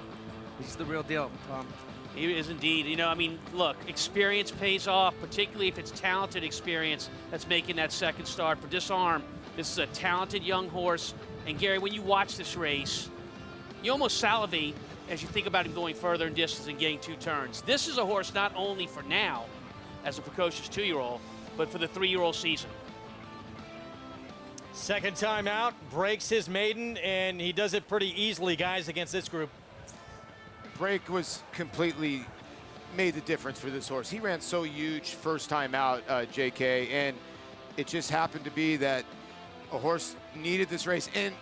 F: He's the real deal, Tom.
G: He is indeed. You know, I mean, look, experience pays off, particularly if it's talented experience that's making that second start. For Disarm, this is a talented young horse. And Gary, when you watch this race, you almost salivate as you think about him going further in distance and getting 2 turns. This is a horse not only for now, as a precocious 2-year-old, but for the 3-year-old season.
I: Second time out, breaks his maiden, and he does it pretty easily, guys, against this group.
M: Break was completely made the difference for this horse. He ran so huge first time out, JK, and it just happened to be that a horse needed this race. And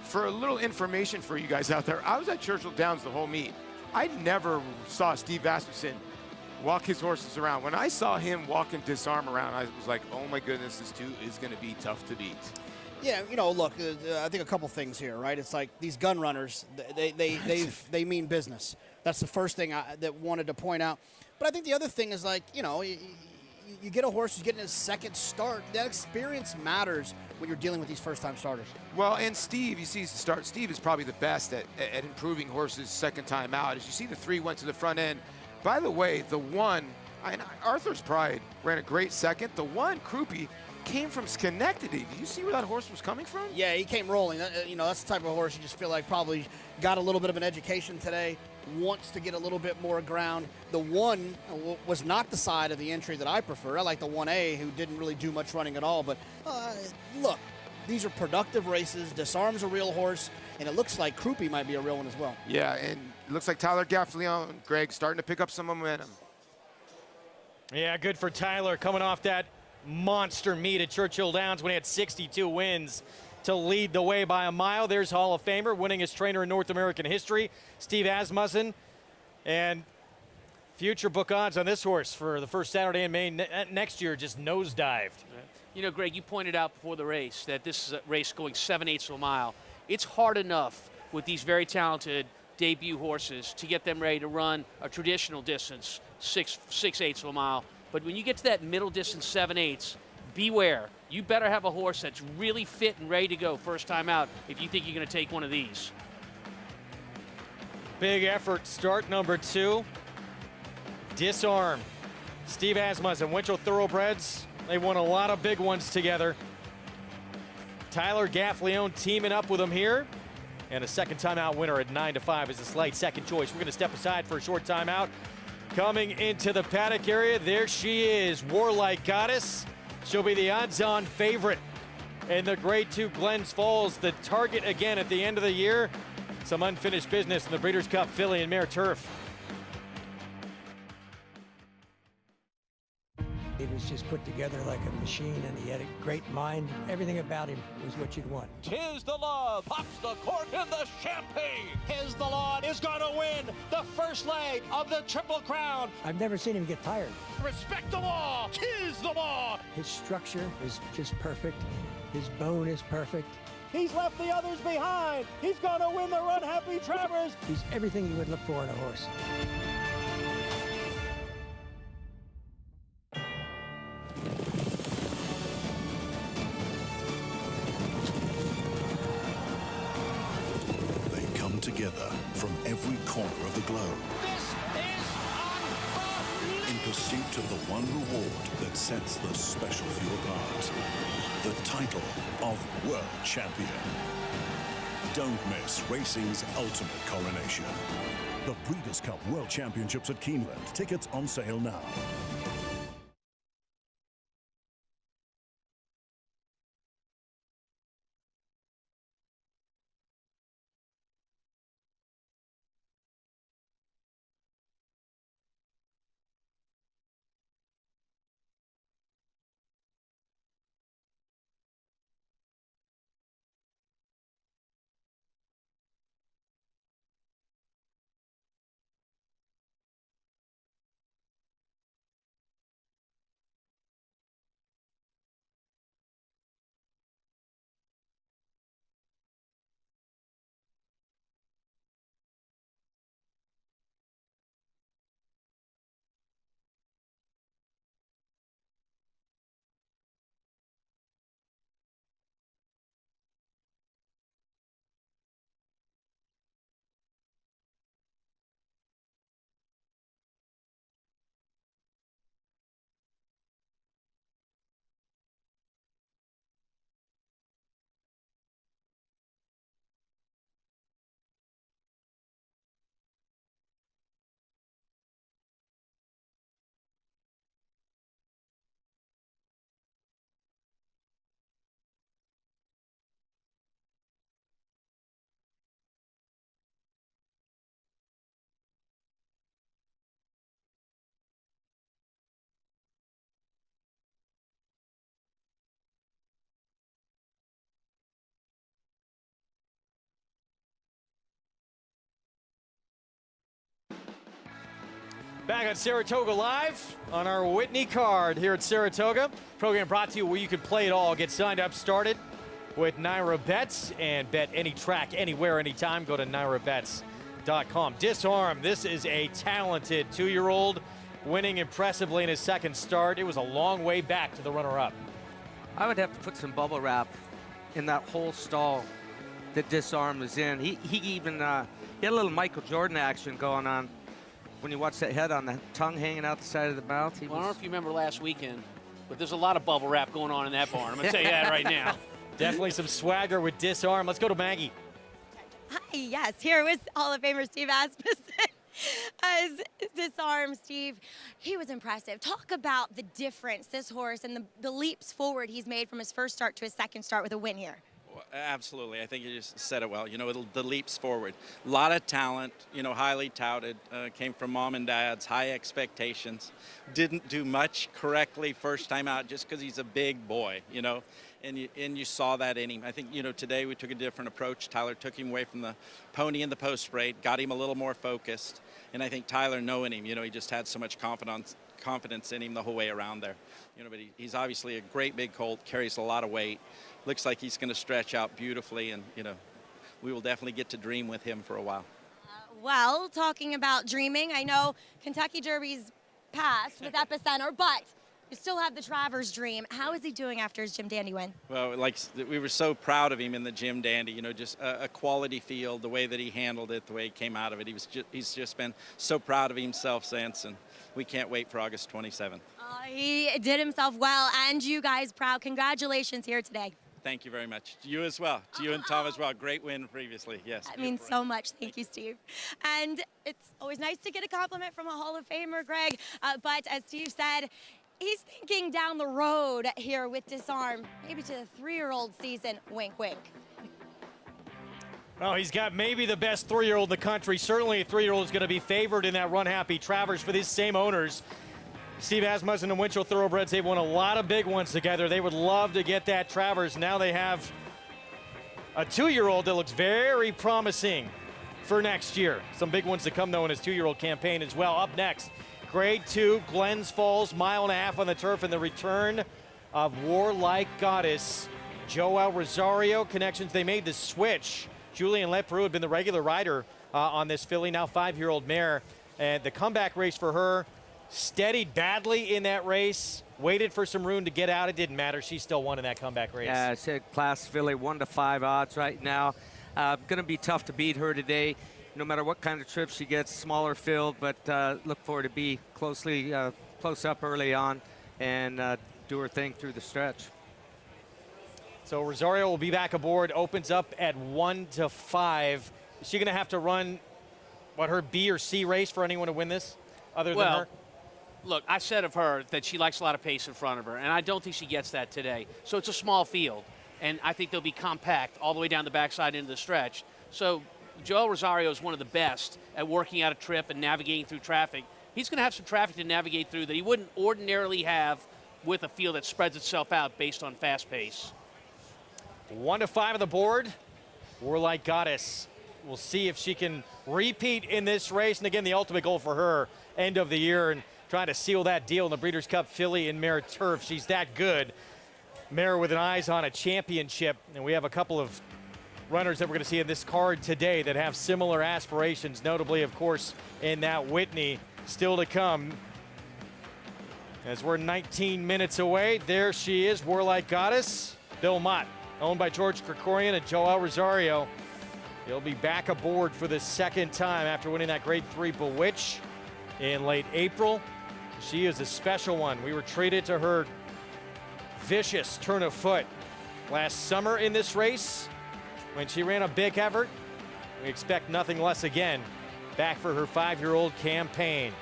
M: for a little information for you guys out there, I was at Churchill Downs the whole meet. I never saw Steve Asmussen walk his horses around. When I saw him walk and Disarm around, I was like, oh my goodness, this too is going to be tough to beat.
O: Yeah, you know, look, I think a couple things here, right? It's like these gun runners, they mean business. That's the first thing that wanted to point out. But I think the other thing is, like, you know, you get a horse who's getting his second start. That experience matters when you're dealing with these first-time starters.
M: Well, and Steve, you see the start. Steve is probably the best at improving horses second time out. As you see, the 3 went to the front end. By the way, the 1, Arthur's Pride ran a great second. The 1, Croupy, came from Schenectady. Did you see where that horse was coming from?
O: Yeah, he came rolling. You know, that's the type of horse you just feel like probably got a little bit of an education today, wants to get a little bit more ground. The 1 was not the side of the entry that I prefer. I like the 1A, who didn't really do much running at all. But look, these are productive races. Disarm's a real horse, and it looks like Croupy might be a real one as well.
M: Yeah, and it looks like Tyler Gaffleon, Greg, starting to pick up some momentum.
I: Yeah, good for Tyler coming off that monster meet at Churchill Downs when he had 62 wins to lead the way by a mile. There's Hall of Famer, winningest trainer in North American history, Steve Asmussen. And future book odds on this horse for the first Saturday in May next year just nosedived.
G: You know, Greg, you pointed out before the race that this is a race going 7/8 of a mile. It's hard enough with these very talented debut horses to get them ready to run a traditional distance, 6/8 of a mile. But when you get to that middle distance, 7/8, beware. You better have a horse that's really fit and ready to go first time out if you think you're going to take one of these.
I: Big effort, start number 2. Disarm. Steve Asmussen, Winchell Thoroughbreds. They won a lot of big ones together. Tyler Gaffleon teaming up with him here. And a second timeout winner at 9-5 is a slight second choice. We're going to step aside for a short timeout. Coming into the paddock area, there she is, Warlike Goddess. She'll be the odds-on favorite in the Grade 2 Glens Falls. The target again at the end of the year. Some unfinished business in the Breeders' Cup Filly and Mare Turf.
J: He was just put together like a machine, and he had a great mind. Everything about him was what you'd want.
H: Tis the Law pops the cork in the champagne. Tis the Law is going to win the first leg of the Triple Crown.
J: I've never seen him get tired.
H: Respect the law. Tis the Law.
J: His structure is just perfect. His bone is perfect.
V: He's left the others behind. He's going to win the Run Happy Travers.
J: He's everything you would look for in a horse.
R: Together from every corner of the globe. In pursuit of the one reward that sets the special few apart. The title of World Champion. Don't miss racing's ultimate coronation. The Breeders' Cup World Championships at Keeneland. Tickets on sale now.
I: Back at Saratoga Live on our Whitney card here at Saratoga. Program brought to you where you can play it all. Get signed up, started with Naira Bets, and bet any track, anywhere, anytime. Go to nairabets.com. Disarm. This is a talented 2-year-old winning impressively in his second start. It was a long way back to the runner-up.
F: I would have to put some bubble wrap in that whole stall that Disarm was in. He even he had a little Michael Jordan action going on. When you watch that head on the tongue hanging out the side of the mouth.
G: I don't know if you remember last weekend, but there's a lot of bubble wrap going on in that barn. I'm going to tell you that right now.
I: Definitely some swagger with Disarm. Let's go to Maggie.
Z: Hi, yes, here with Hall of Famer Steve Asmussen. As Disarm, Steve, he was impressive. Talk about the difference, this horse, and the leaps forward he's made from his first start to his second start with a win here.
C: Absolutely. I think you just said it well. You know, the leaps forward. A lot of talent, you know, highly touted, came from mom and dad's, high expectations. Didn't do much correctly first time out just because he's a big boy, you know, and you saw that in him. I think, you know, today we took a different approach. Tyler took him away from the pony in the post sprint, got him a little more focused. And I think Tyler, knowing him, you know, he just had so much confidence in him the whole way around there. You know, but he's obviously a great big colt, carries a lot of weight. Looks like he's going to stretch out beautifully, and, you know, we will definitely get to dream with him for a while.
Z: Well, talking about dreaming, I know Kentucky Derby's passed with Epicenter, but you still have the Travers dream. How is he doing after his Jim Dandy win?
C: Well, like, we were so proud of him in the Jim Dandy, you know, just a quality field, the way that he handled it, the way he came out of it. He's just been so proud of himself since, and we can't wait for August 27th.
Z: He did himself well, and you guys proud. Congratulations here today.
C: Thank you very much. To you as well. To you and Tom as well. Great win previously. Yes.
Z: That means so much. Thank you, Steve. And it's always nice to get a compliment from a Hall of Famer, Greg. But as Steve said, he's thinking down the road here with Disarm, maybe to the 3-year-old season. Wink, wink.
I: Oh, he's got maybe the best 3-year-old in the country. Certainly a 3-year-old is going to be favored in that Run Happy Travers for these same owners. Steve Asmussen and Winchell Thoroughbreds, they've won a lot of big ones together. They would love to get that Travers. Now they have a 2-year-old that looks very promising for next year. Some big ones to come, though, in his 2-year-old campaign as well. Up next, Grade 2, Glens Falls, 1.5 miles on the turf, and the return of Warlike Goddess. Joel Rosario connections. They made the switch. Julian Leperoux had been the regular rider on this filly, now 5-year-old mare. And the comeback race for her, steadied badly in that race, waited for some room to get out. It didn't matter. She still won in that comeback race.
F: Yeah, it's a class filly, 1-5 odds right now. Going to be tough to beat her today, no matter what kind of trip she gets, smaller field, but look for her to be close up early on and do her thing through the stretch.
I: So Rosario will be back aboard, opens up at 1-5. Is she going to have to run, her B or C race for anyone to win this other than her?
G: Look, I said of her that she likes a lot of pace in front of her, and I don't think she gets that today. So it's a small field, and I think they'll be compact all the way down the backside into the stretch. So Joel Rosario is one of the best at working out a trip and navigating through traffic. He's going to have some traffic to navigate through that he wouldn't ordinarily have with a field that spreads itself out based on fast pace.
I: 1-5 on the board. Warlike Goddess. We'll see if she can repeat in this race. And again, the ultimate goal for her, end of the year, and trying to seal that deal in the Breeders' Cup Filly and Mare Turf. She's that good. Mare with an eyes on a championship. And we have a couple of runners that we're going to see in this card today that have similar aspirations, notably, of course, in that Whitney. Still to come. As we're 19 minutes away, there she is, Warlike Goddess. Bill Mott, owned by George Krikorian and Joel Rosario. He'll be back aboard for the second time after winning that Grade 3 Bewitch in late April. She is a special one. We were treated to her vicious turn of foot last summer in this race when she ran a big effort. We expect nothing less again back for her 5-year-old campaign.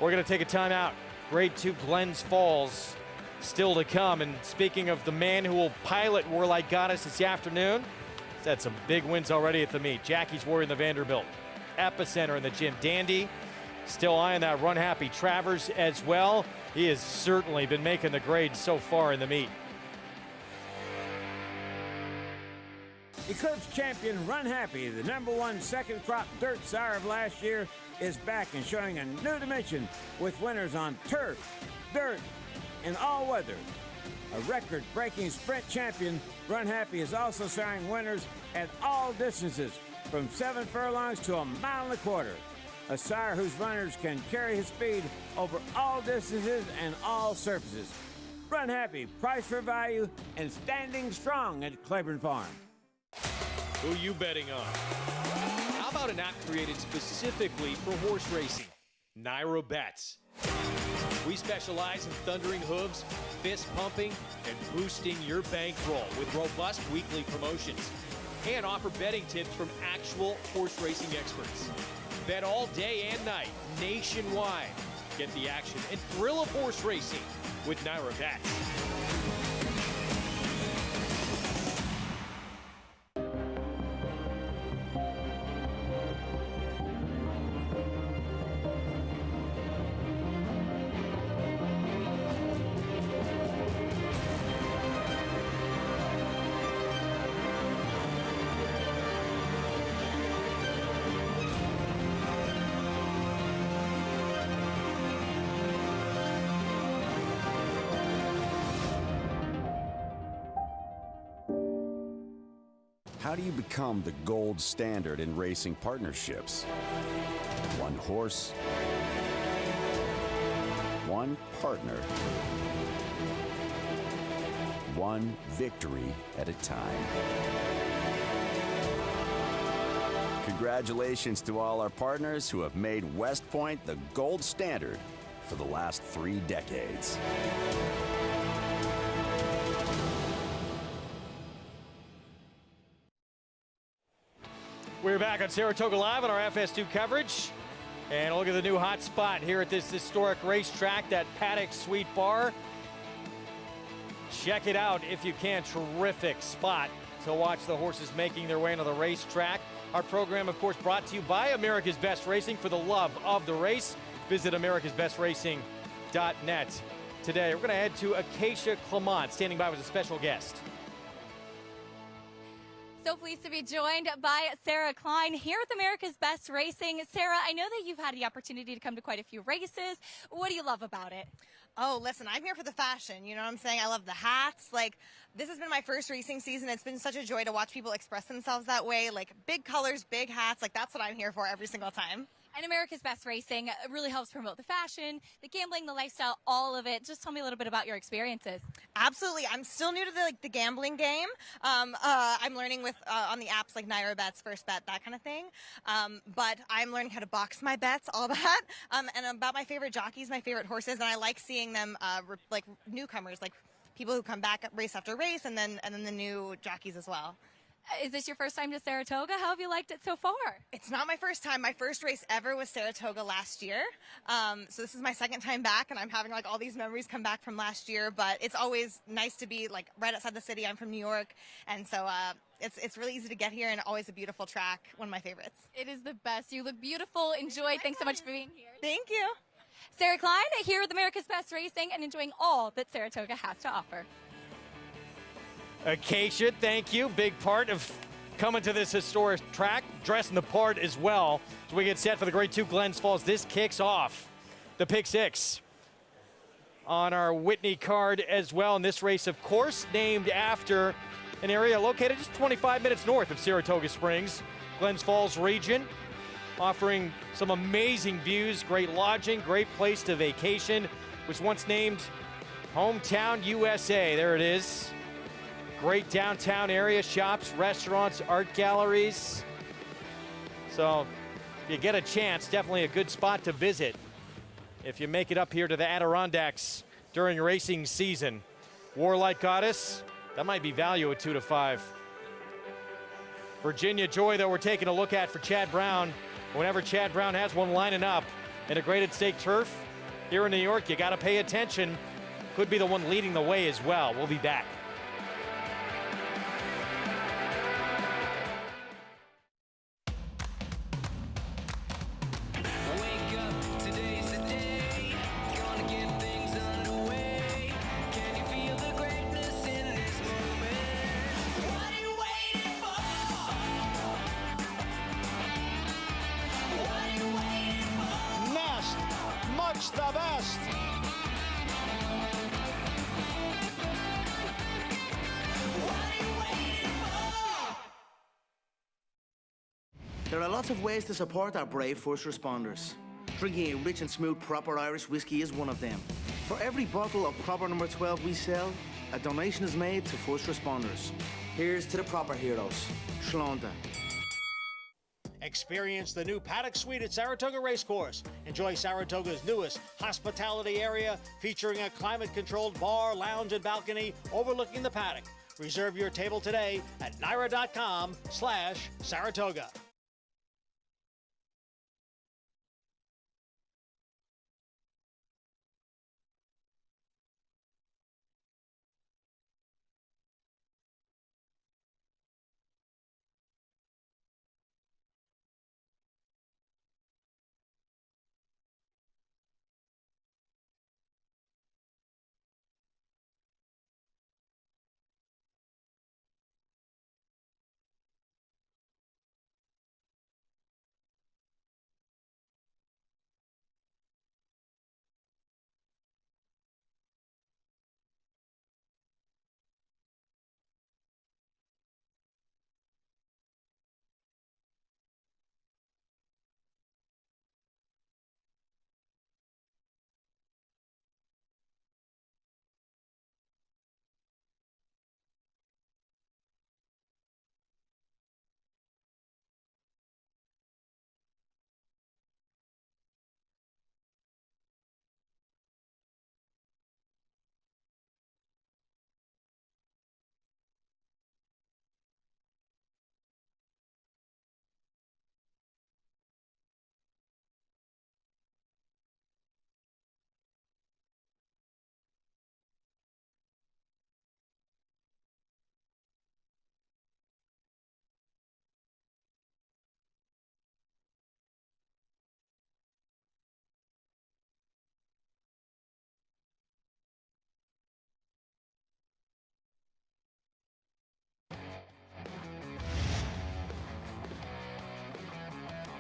I: We're going to take a timeout. Grade 2 Glens Falls still to come. And speaking of the man who will pilot Warlike Goddess this afternoon, he's had some big wins already at the meet. Jackie's Warrior in the Vanderbilt, Epicenter in the Jim Dandy. Still eyeing that Run Happy Travers as well. He has certainly been making the grade so far in the meet.
N: Eclipse champion Run Happy, the #1 second crop dirt sire of last year, is back and showing a new dimension with winners on turf, dirt, and all weather. A record-breaking sprint champion, Run Happy is also siring winners at all distances, from 7 furlongs to 1.25 miles. A sire whose runners can carry his speed over all distances and all surfaces. Run Happy, price for value, and standing strong at Claiborne Farm.
P: Who you betting on? How about an app created specifically for horse racing? Naira Bets. We specialize in thundering hooves, fist pumping, and boosting your bankroll with robust weekly promotions. And offer betting tips from actual horse racing experts. Bet all day and night, nationwide. Get the action and thrill of horse racing with Naira Bets.
S: How do you become the gold standard in racing partnerships? One horse, one partner, one victory at a time. Congratulations to all our partners who have made West Point the gold standard for the last 3 decades.
I: We're back on Saratoga Live on our FS2 coverage. And look at the new hot spot here at this historic racetrack, that Paddock Sweet Bar. Check it out if you can. Terrific spot to watch the horses making their way into the racetrack. Our program, of course, brought to you by America's Best Racing. For the love of the race, visit americasbestracing.net. Today, we're going to head to Acacia Clement, standing by with a special guest.
B: So pleased to be joined by Sarah Klein here with America's Best Racing. Sarah, I know that you've had the opportunity to come to quite a few races. What do you love about it?
T: Oh, listen, I'm here for the fashion. You know what I'm saying? I love the hats. Like, this has been my first racing season. It's been such a joy to watch people express themselves that way. Like, big colors, big hats. Like, that's what I'm here for every single time.
B: And America's Best Racing really helps promote the fashion, the gambling, the lifestyle, all of it. Just tell me a little bit about your experiences.
T: Absolutely. I'm still new to the gambling game. I'm learning with on the apps like Naira Bets, First Bet, that kind of thing. But I'm learning how to box my bets, all that. And about my favorite jockeys, my favorite horses, and I like seeing them like newcomers, like people who come back race after race, and then the new jockeys as well.
B: Is this your first time to Saratoga? How have you liked it so far?
T: It's not my first time. My first race ever was Saratoga last year. So this is my second time back, and I'm having like all these memories come back from last year. But it's always nice to be like right outside the city. I'm from New York, and so it's really easy to get here, and always a beautiful track. One of my favorites.
B: It is the best. You look beautiful. Enjoy. Thanks so much for being here.
T: Thank you.
B: Sarah Klein here with America's Best Racing and enjoying all that Saratoga has to offer.
I: Acacia, thank you. Big part of coming to this historic track, dressing the part as well. As we get set for the Grade 2 Glens Falls, this kicks off the Pick 6 on our Whitney card as well. And this race, of course, named after an area located just 25 minutes north of Saratoga Springs, Glens Falls region, offering some amazing views, great lodging, great place to vacation. Was once named Hometown USA. There it is. Great downtown area, shops, restaurants, art galleries. So if you get a chance, definitely a good spot to visit if you make it up here to the Adirondacks during racing season. Warlike Goddess, that might be value at 2 to 5. Virginia Joy, though, we're taking a look at for Chad Brown. Whenever Chad Brown has one lining up in a graded stake turf here in New York, you got to pay attention. Could be the one leading the way as well. We'll be back.
V: fast.
E: There are lots of ways to support our brave first responders. Drinking a rich and smooth proper Irish whiskey is one of them. For every bottle of proper number 12 we sell, a donation is made to first responders. Here's to the proper heroes. Shlonda.
V: Experience the new Paddock Suite at Saratoga Racecourse. Enjoy Saratoga's newest hospitality area featuring a climate-controlled bar, lounge, and balcony overlooking the paddock. Reserve your table today at naira.com/Saratoga.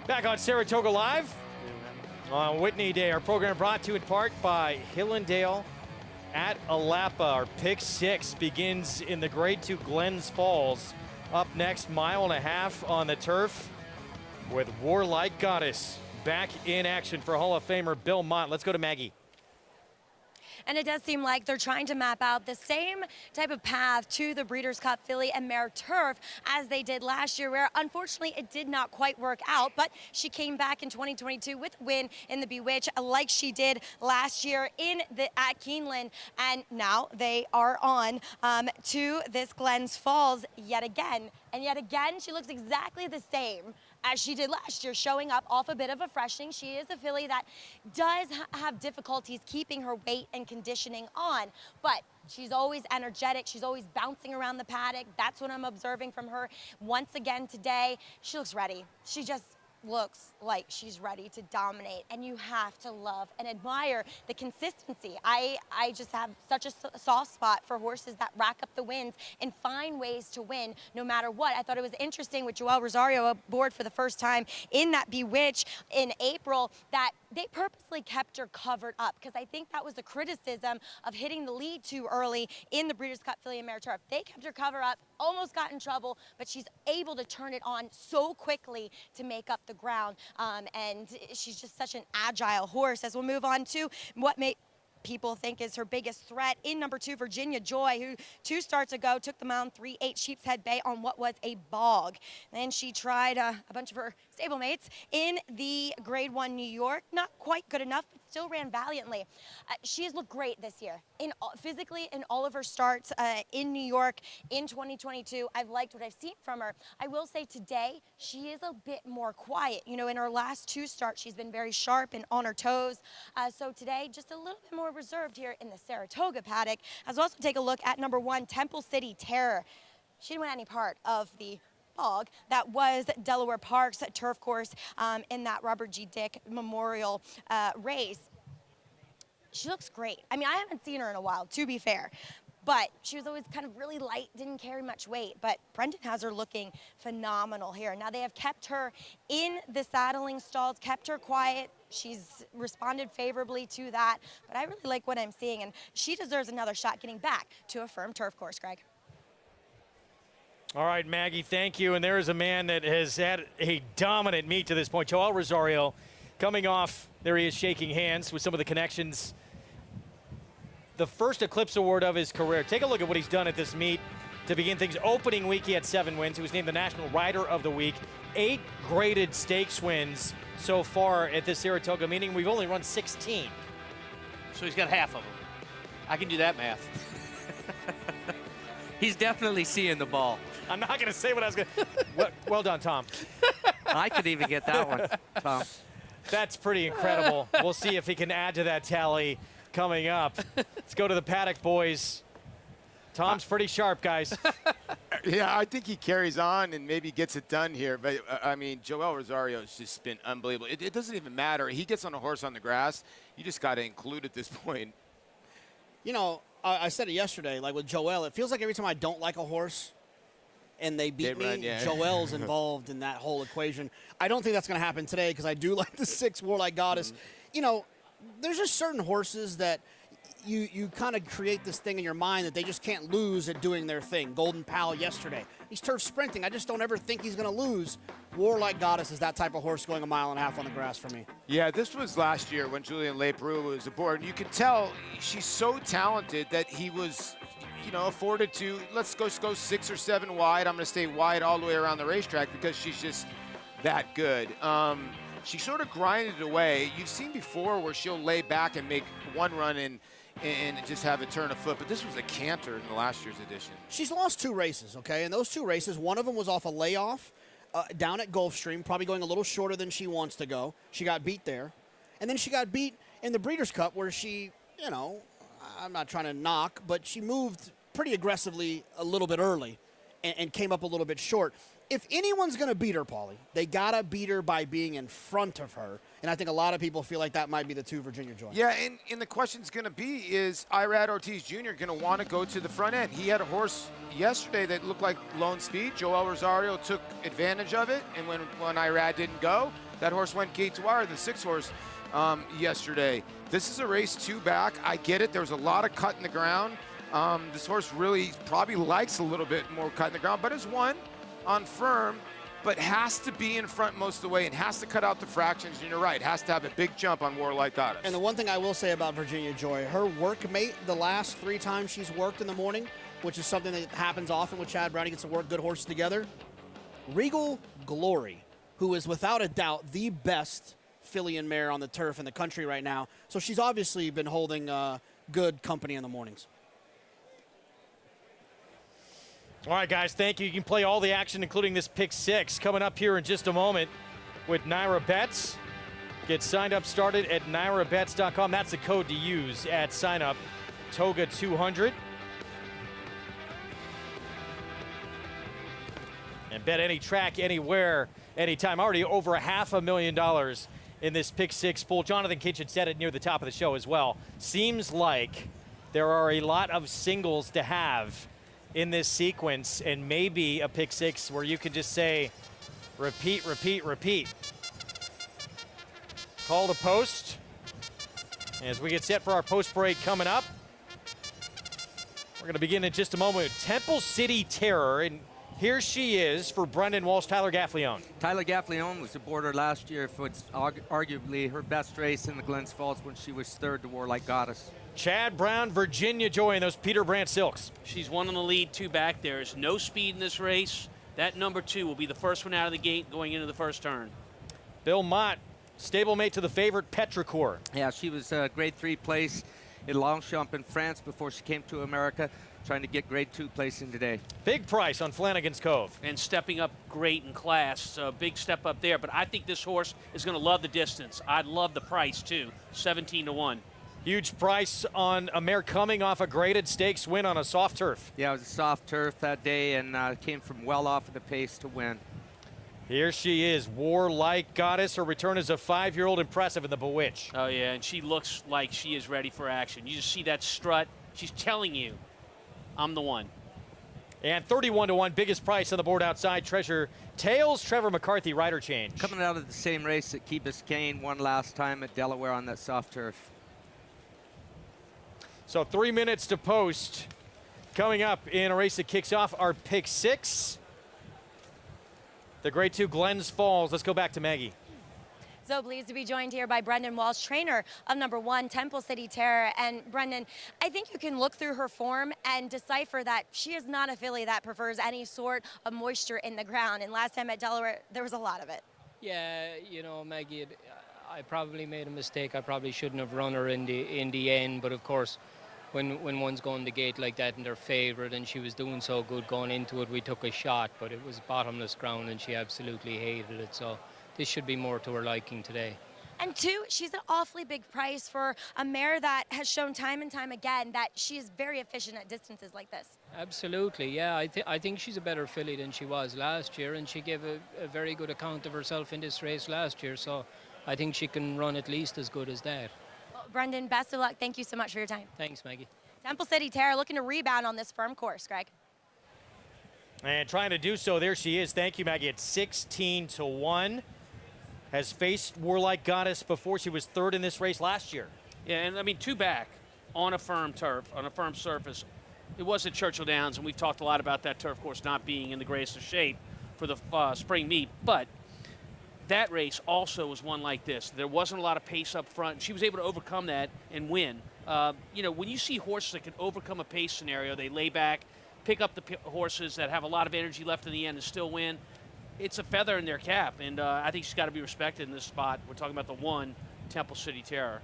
I: Back on Saratoga Live on Whitney Day. Our program brought to you in part by Hillendale at Alapa. Our pick 6 begins in the Grade 2 Glens Falls. Up next, 1.5 miles on the turf with Warlike Goddess back in action for Hall of Famer Bill Mott. Let's go to Maggie.
Z: And it does seem like they're trying to map out the same type of path to the Breeders' Cup Filly and Mare Turf as they did last year, where unfortunately it did not quite work out, but she came back in 2022 with a win in the Bewitch like she did last year at Keeneland, and now they are on to this Glens Falls yet again. And yet again, she looks exactly the same as she did last year, showing up off a bit of a freshening. She is a filly that does have difficulties keeping her weight and conditioning on, but she's always energetic. She's always bouncing around the paddock. That's what I'm observing from her once again today. She looks ready. She just looks like she's ready to dominate, and you have to love and admire the consistency. I just have such a soft spot for horses that rack up the wins and find ways to win no matter what. I thought it was interesting with Joel Rosario aboard for the first time in that Bewitch in April that they purposely kept her covered up, because I think that was the criticism of hitting the lead too early in the Breeders' Cup Filly and Mare Turf. They kept her covered up, almost got in trouble, but she's able to turn it on so quickly to make up the ground, and she's just such an agile horse. As we'll move on to what people think is her biggest threat in number 2, Virginia Joy, who 2 starts ago took the mound 3-8 Sheepshead Bay on what was a bog. Then she tried a bunch of her stablemates in the Grade 1 New York. Not quite good enough, but still ran valiantly. She has looked great this year, physically in all of her starts in New York in 2022. I've liked what I've seen from her. I will say today, she is a bit more quiet. You know, in her last 2 starts, she's been very sharp and on her toes. So today, just a little bit more reserved here in the Saratoga paddock. As we'll also take a look at number 1, Temple City Terror. She didn't win any part of the bog that was Delaware Park's turf course in that Robert G. Dick Memorial race. She looks great. I mean, I haven't seen her in a while, to be fair, but she was always kind of really light, didn't carry much weight. But Brendan has her looking phenomenal here. Now, they have kept her in the saddling stalls, kept her quiet, She's responded favorably to that, but I really like what I'm seeing, and she deserves another shot getting back to a firm turf course, Greg.
I: All right, Maggie, thank you. And there is a man that has had a dominant meet to this point. Joel Rosario coming off, there he is shaking hands with some of the connections. The first Eclipse Award of his career. Take a look at what he's done at this meet to begin things. Opening week, he had 7 wins. He was named the National Rider of the Week. 8 graded stakes wins so far at this Saratoga, meaning we've only run 16.
G: So he's got half of them. I can do that math.
F: He's definitely seeing the ball.
I: I'm not going to say what I was going to. Well done, Tom.
F: I could even get that one, Tom.
I: That's pretty incredible. We'll see if he can add to that tally coming up. Let's go to the paddock, boys. Tom's pretty sharp, guys.
M: Yeah, I think he carries on and maybe gets it done here. But, I mean, Joel Rosario has just been unbelievable. It doesn't even matter. He gets on a horse on the grass. You just got to include at this point.
O: You know, I said it yesterday, like with Joel, it feels like every time I don't like a horse and they beat me,
M: yeah.
O: Joel's involved in that whole equation. I don't think that's going to happen today because I do like the 6 Warlike Goddess. You know, there's just certain horses that you kind of create this thing in your mind that they just can't lose at doing their thing. Golden Pal yesterday. He's turf sprinting. I just don't ever think he's going to lose. Warlike Goddess is that type of horse going 1.5 miles on the grass for me.
M: Yeah, this was last year when Julian Leperoux was aboard. You could tell she's so talented that he was, you know, afforded to, let's go 6 or 7 wide. I'm going to stay wide all the way around the racetrack because she's just that good. She sort of grinded away. You've seen before where she'll lay back and make one run and just have it turn a foot. But this was a canter in the last year's edition.
O: She's lost 2 races, okay? And those 2 races, one of them was off a layoff down at Gulfstream, probably going a little shorter than she wants to go. She got beat there. And then she got beat in the Breeders' Cup where she, you know, I'm not trying to knock, but she moved pretty aggressively a little bit early and came up a little bit short. If anyone's going to beat her, Paulie, they got to beat her by being in front of her. And I think a lot of people feel like that might be the 2 Virginia Joy.
M: Yeah, and the question's going to be, is Irad Ortiz Jr. going to want to go to the front end? He had a horse yesterday that looked like lone speed. Joel Rosario took advantage of it, and when Irad didn't go, that horse went gate to wire, the 6 horse yesterday. This is a race 2 back. I get it. There was a lot of cut in the ground. This horse really probably likes a little bit more cut in the ground, but has won on firm, but has to be in front most of the way and has to cut out the fractions. And you're right, has to have a big jump on Warlike Goddess.
O: And the one thing I will say about Virginia Joy, her workmate the last 3 times she's worked in the morning, which is something that happens often with Chad Brown. He gets to work good horses together. Regal Glory, who is without a doubt the best filly and mare on the turf in the country right now. So she's obviously been holding good company in the mornings.
I: All right, guys, thank you. You can play all the action, including this pick 6, coming up here in just a moment with Naira Bets. Get signed up, started at NairaBets.com. That's the code to use at sign up, Toga 200. And bet any track, anywhere, anytime. Already over $500,000 in this pick 6 pool. Jonathan Kitchen said it near the top of the show as well. Seems like there are a lot of singles to have in this sequence, and maybe a pick 6 where you can just say, repeat, repeat, repeat. Call to post as we get set for our post break coming up. We're going to begin in just a moment with Temple City Terror, and here she is for Brendan Walsh, Tyler Gaffleone.
F: Tyler Gaffleone was aboard her last year for arguably her best race in the Glens Falls when she was 3rd to Warlike Goddess.
I: Chad Brown, Virginia Joy, and those Peter Brandt Silks.
G: She's 1 on the lead, 2 back. There's no speed in this race. That number 2 will be the first one out of the gate going into the first turn.
I: Bill Mott, stablemate to the favorite Petrichor.
F: Yeah, she was grade 3 place in Longchamp in France before she came to America, trying to get grade 2 placing today.
I: Big price on Flanagan's Cove.
G: And stepping up great in class. So big step up there. But I think this horse is going to love the distance. I'd love the price, too. 17-1.
I: Huge price on a mare coming off a graded stakes win on a soft turf.
F: Yeah, it was a soft turf that day and came from well off of the pace to win.
I: Here she is, Warlike Goddess. Her return as a 5-year-old, impressive in the Bewitch.
G: Oh, yeah, and she looks like she is ready for action. You just see that strut. She's telling you, I'm the one.
I: And 31-1, biggest price on the board outside. Treasure Tails, Trevor McCarthy, rider change.
F: Coming out of the same race that Key Biscayne won last time at Delaware on that soft turf.
I: So 3 minutes to post. Coming up in a race that kicks off our pick 6. The grade 2 Glens Falls. Let's go back to Maggie.
Z: So pleased to be joined here by Brendan Walsh, trainer of number 1, Temple City Terror. And Brendan, I think you can look through her form and decipher that she is not a filly that prefers any sort of moisture in the ground. And last time at Delaware, there was a lot of it.
K: Yeah, you know, Maggie, I probably made a mistake. I probably shouldn't have run her in the end. But of course, when one's going the gate like that and they're favourite, and she was doing so good going into it, we took a shot. But it was bottomless ground, and she absolutely hated it. So this should be more to her liking today.
Z: And 2, she's an awfully big price for a mare that has shown time and time again that she is very efficient at distances like this.
K: Absolutely, yeah. I think she's a better filly than she was last year, and she gave a very good account of herself in this race last year. So I think she can run at least as good as that.
Z: Well, Brendan, best of luck. Thank you so much for your time.
K: Thanks, Maggie.
Z: Temple City Terror looking to rebound on this firm course, Greg.
I: And trying to do so, there she is. Thank you, Maggie. It's 16-1. Has faced Warlike Goddess before. She was 3rd in this race last year.
G: Yeah, and I mean, 2 back on a firm turf, on a firm surface. It was at Churchill Downs, and we've talked a lot about that turf course not being in the greatest of shape for the spring meet. But that race also was one like this. There wasn't a lot of pace up front. She was able to overcome that and win. You know, when you see horses that can overcome a pace scenario, they lay back, pick up the horses that have a lot of energy left in the end and still win. It's a feather in their cap, and I think she's got to be respected in this spot. We're talking about the 1 Temple City Terror.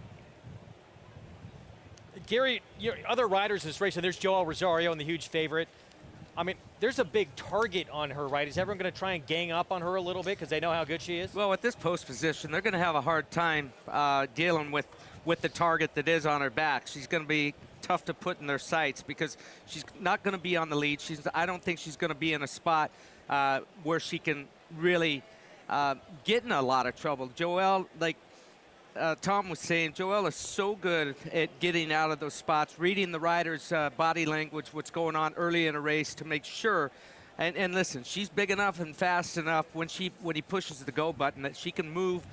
I: Gary, other riders in this race, and there's Joel Rosario and the huge favorite. I mean, there's a big target on her, right? Is everyone going to try and gang up on her a little bit because they know how good she is?
F: Well, at this post position, they're going to have a hard time dealing with the target that is on her back. She's going to be tough to put in their sights because she's not going to be on the lead. I don't think she's going to be in a spot where she can really get in a lot of trouble. Joelle, like Tom was saying, Joelle is so good at getting out of those spots, reading the rider's body language, what's going on early in a race to make sure. And listen, she's big enough and fast enough when he pushes the go button that she can move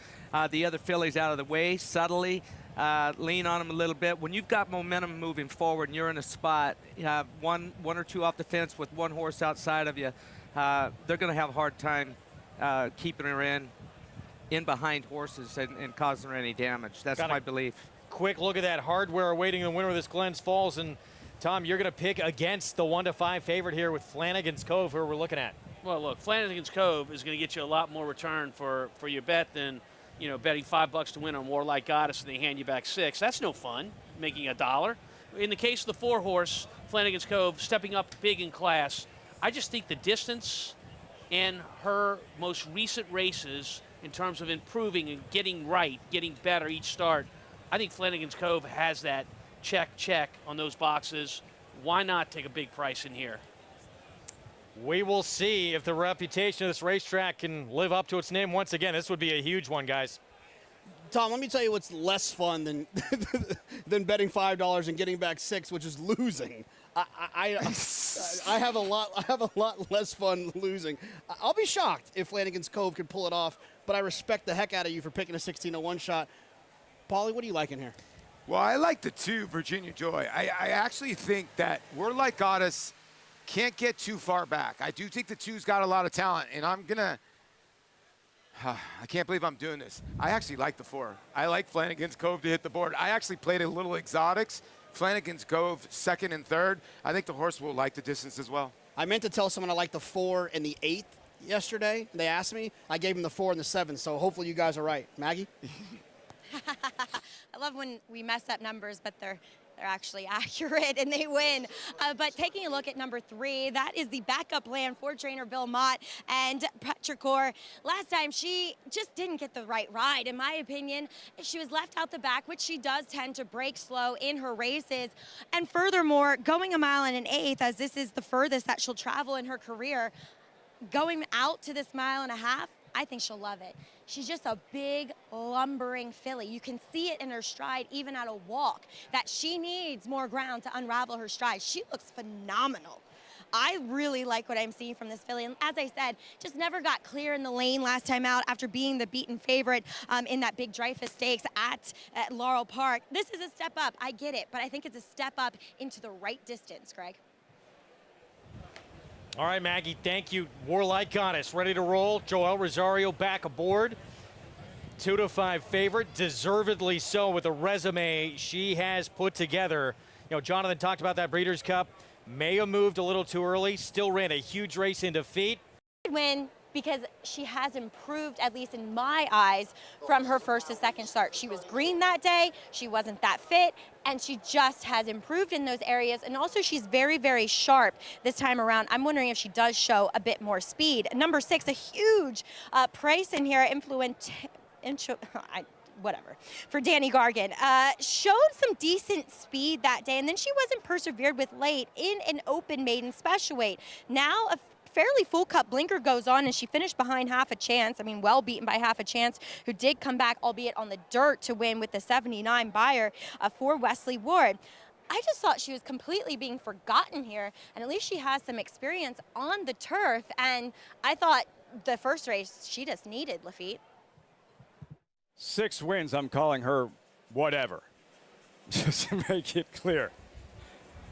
F: the other fillies out of the way subtly, lean on them a little bit. When you've got momentum moving forward and you're in a spot, one or two off the fence with 1 horse outside of you, they're going to have a hard time keeping her in behind horses and causing her any damage. That's my belief.
I: Quick look at that hardware awaiting the winner of this Glens Falls. And Tom, you're going to pick against the 1-5 favorite here with Flanagan's Cove, who we're looking at.
G: Well, look, Flanagan's Cove is going to get you a lot more return for your bet than, you know, betting $5 to win on Warlike Goddess and they hand you back 6. That's no fun, making $1. In the case of the 4-horse, Flanagan's Cove, stepping up big in class, I just think the distance and her most recent races in terms of improving and getting right, getting better each start, I think Flanagan's Cove has that check on those boxes. Why not take a big price in here?
I: We will see if the reputation of this racetrack can live up to its name once again. This would be a huge one, guys.
O: Tom, let me tell you what's less fun than than betting $5 and getting back 6, which is losing. I have a lot less fun losing. I'll be shocked if Flanagan's Cove could pull it off, but I respect the heck out of you for picking a 16-1 shot. Paulie, what do you like in here?
M: Well, I like the 2, Virginia Joy. I actually think that Warlike Goddess can't get too far back. I do think the 2's got a lot of talent, and I'm going to I can't believe I'm doing this. I actually like the 4. I like Flanagan's Cove to hit the board. I actually played a little exotics. Flanagan's Cove, 2nd and 3rd. I think the horse will like the distance as well.
O: I meant to tell someone I like the 4 and the 8 yesterday. They asked me. I gave them the 4 and the 7, so hopefully you guys are right. Maggie?
Z: I love when we mess up numbers, but they're actually accurate and they win. But taking a look at number 3, that is the backup plan for trainer Bill Mott and Petrichor. Last time she just didn't get the right ride, in my opinion. She was left out the back, which she does tend to break slow in her races. And furthermore, going 1 1/8, as this is the furthest that she'll travel in her career, going out to this 1.5 miles, I think she'll love it. She's just a big, lumbering filly. You can see it in her stride, even at a walk, that she needs more ground to unravel her stride. She looks phenomenal. I really like what I'm seeing from this filly. And as I said, just never got clear in the lane last time out after being the beaten favorite in that big Dreyfus Stakes at Laurel Park. This is a step up. I get it, but I think it's a step up into the right distance, Greg.
I: All right, Maggie, thank you. Warlike Goddess ready to roll. Joel Rosario back aboard. 2-5 favorite, deservedly so with the resume she has put together. You know, Jonathan talked about that Breeders' Cup. May have moved a little too early, still ran a huge race in defeat.
Z: Win because she has improved, at least in my eyes, from her first to second start. She was green that day, she wasn't that fit, and she just has improved in those areas. And also she's very, very sharp this time around. I'm wondering if she does show a bit more speed. Number 6, a huge price in here, whatever, for Danny Gargan. Showed some decent speed that day, and then she wasn't persevered with late in an open maiden special weight. Now a fairly full cup blinker goes on, and she finished behind Half a Chance. I mean, well beaten by Half a Chance, who did come back, albeit on the dirt, to win with the 79 buyer for Wesley Ward. I just thought she was completely being forgotten here, and at least she has some experience on the turf, and I thought the first race she just needed, Lafitte.
A: 6 wins, I'm calling her whatever. Just to make it clear.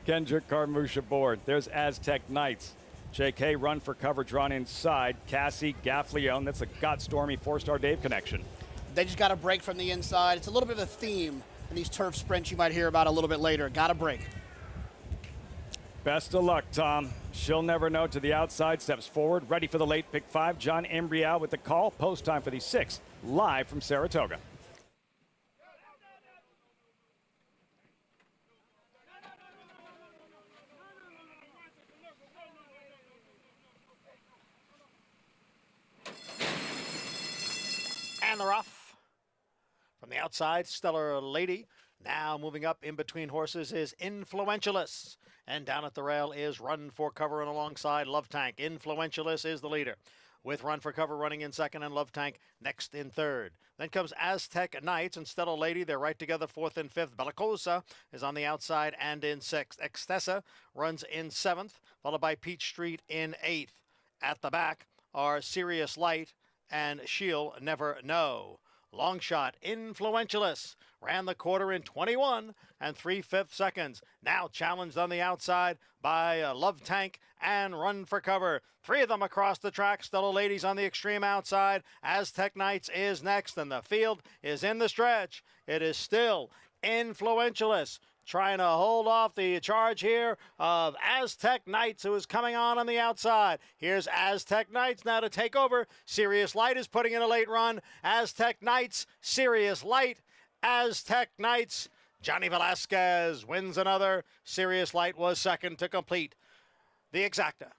A: Kendrick Carmouche aboard. There's Aztec Knights. JK run for cover drawn inside. Cassie Gaffleone. That's a Got Stormy 4-star Dave connection.
O: They just got a break from the inside. It's a little bit of a theme in these turf sprints you might hear about a little bit later. Got a break.
A: Best of luck, Tom. She'll never know to the outside. Steps forward. Ready for the late pick 5. John Embrial with the call. Post time for the 6th. Live from Saratoga.
D: And they're off. From the outside, Stellar Lady. Now moving up in between horses is Influentialist. And down at the rail is Run for Cover, and alongside Love Tank. Influentialist is the leader, with Run for Cover running in second and Love Tank next in third. Then comes Aztec Knights and Stellar Lady. They're right together, fourth and fifth. Bellicosa is on the outside and in sixth. Extessa runs in seventh, followed by Peach Street in eighth. At the back are Sirius Light and She'll Never Know. Long shot, Influentialist, ran the quarter in 21 and 3/5 seconds. Now challenged on the outside by Love Tank and Run for Cover. 3 of them across the track. Stellar Ladies on the extreme outside. Aztec Knights is next, and the field is in the stretch. It is still Influentialist trying to hold off the charge here of Aztec Knights, who is coming on the outside. Here's Aztec Knights now to take over. Sirius Light is putting in a late run. Aztec Knights, Sirius Light, Aztec Knights. Johnny Velasquez wins another. Sirius Light was second to complete the exacta.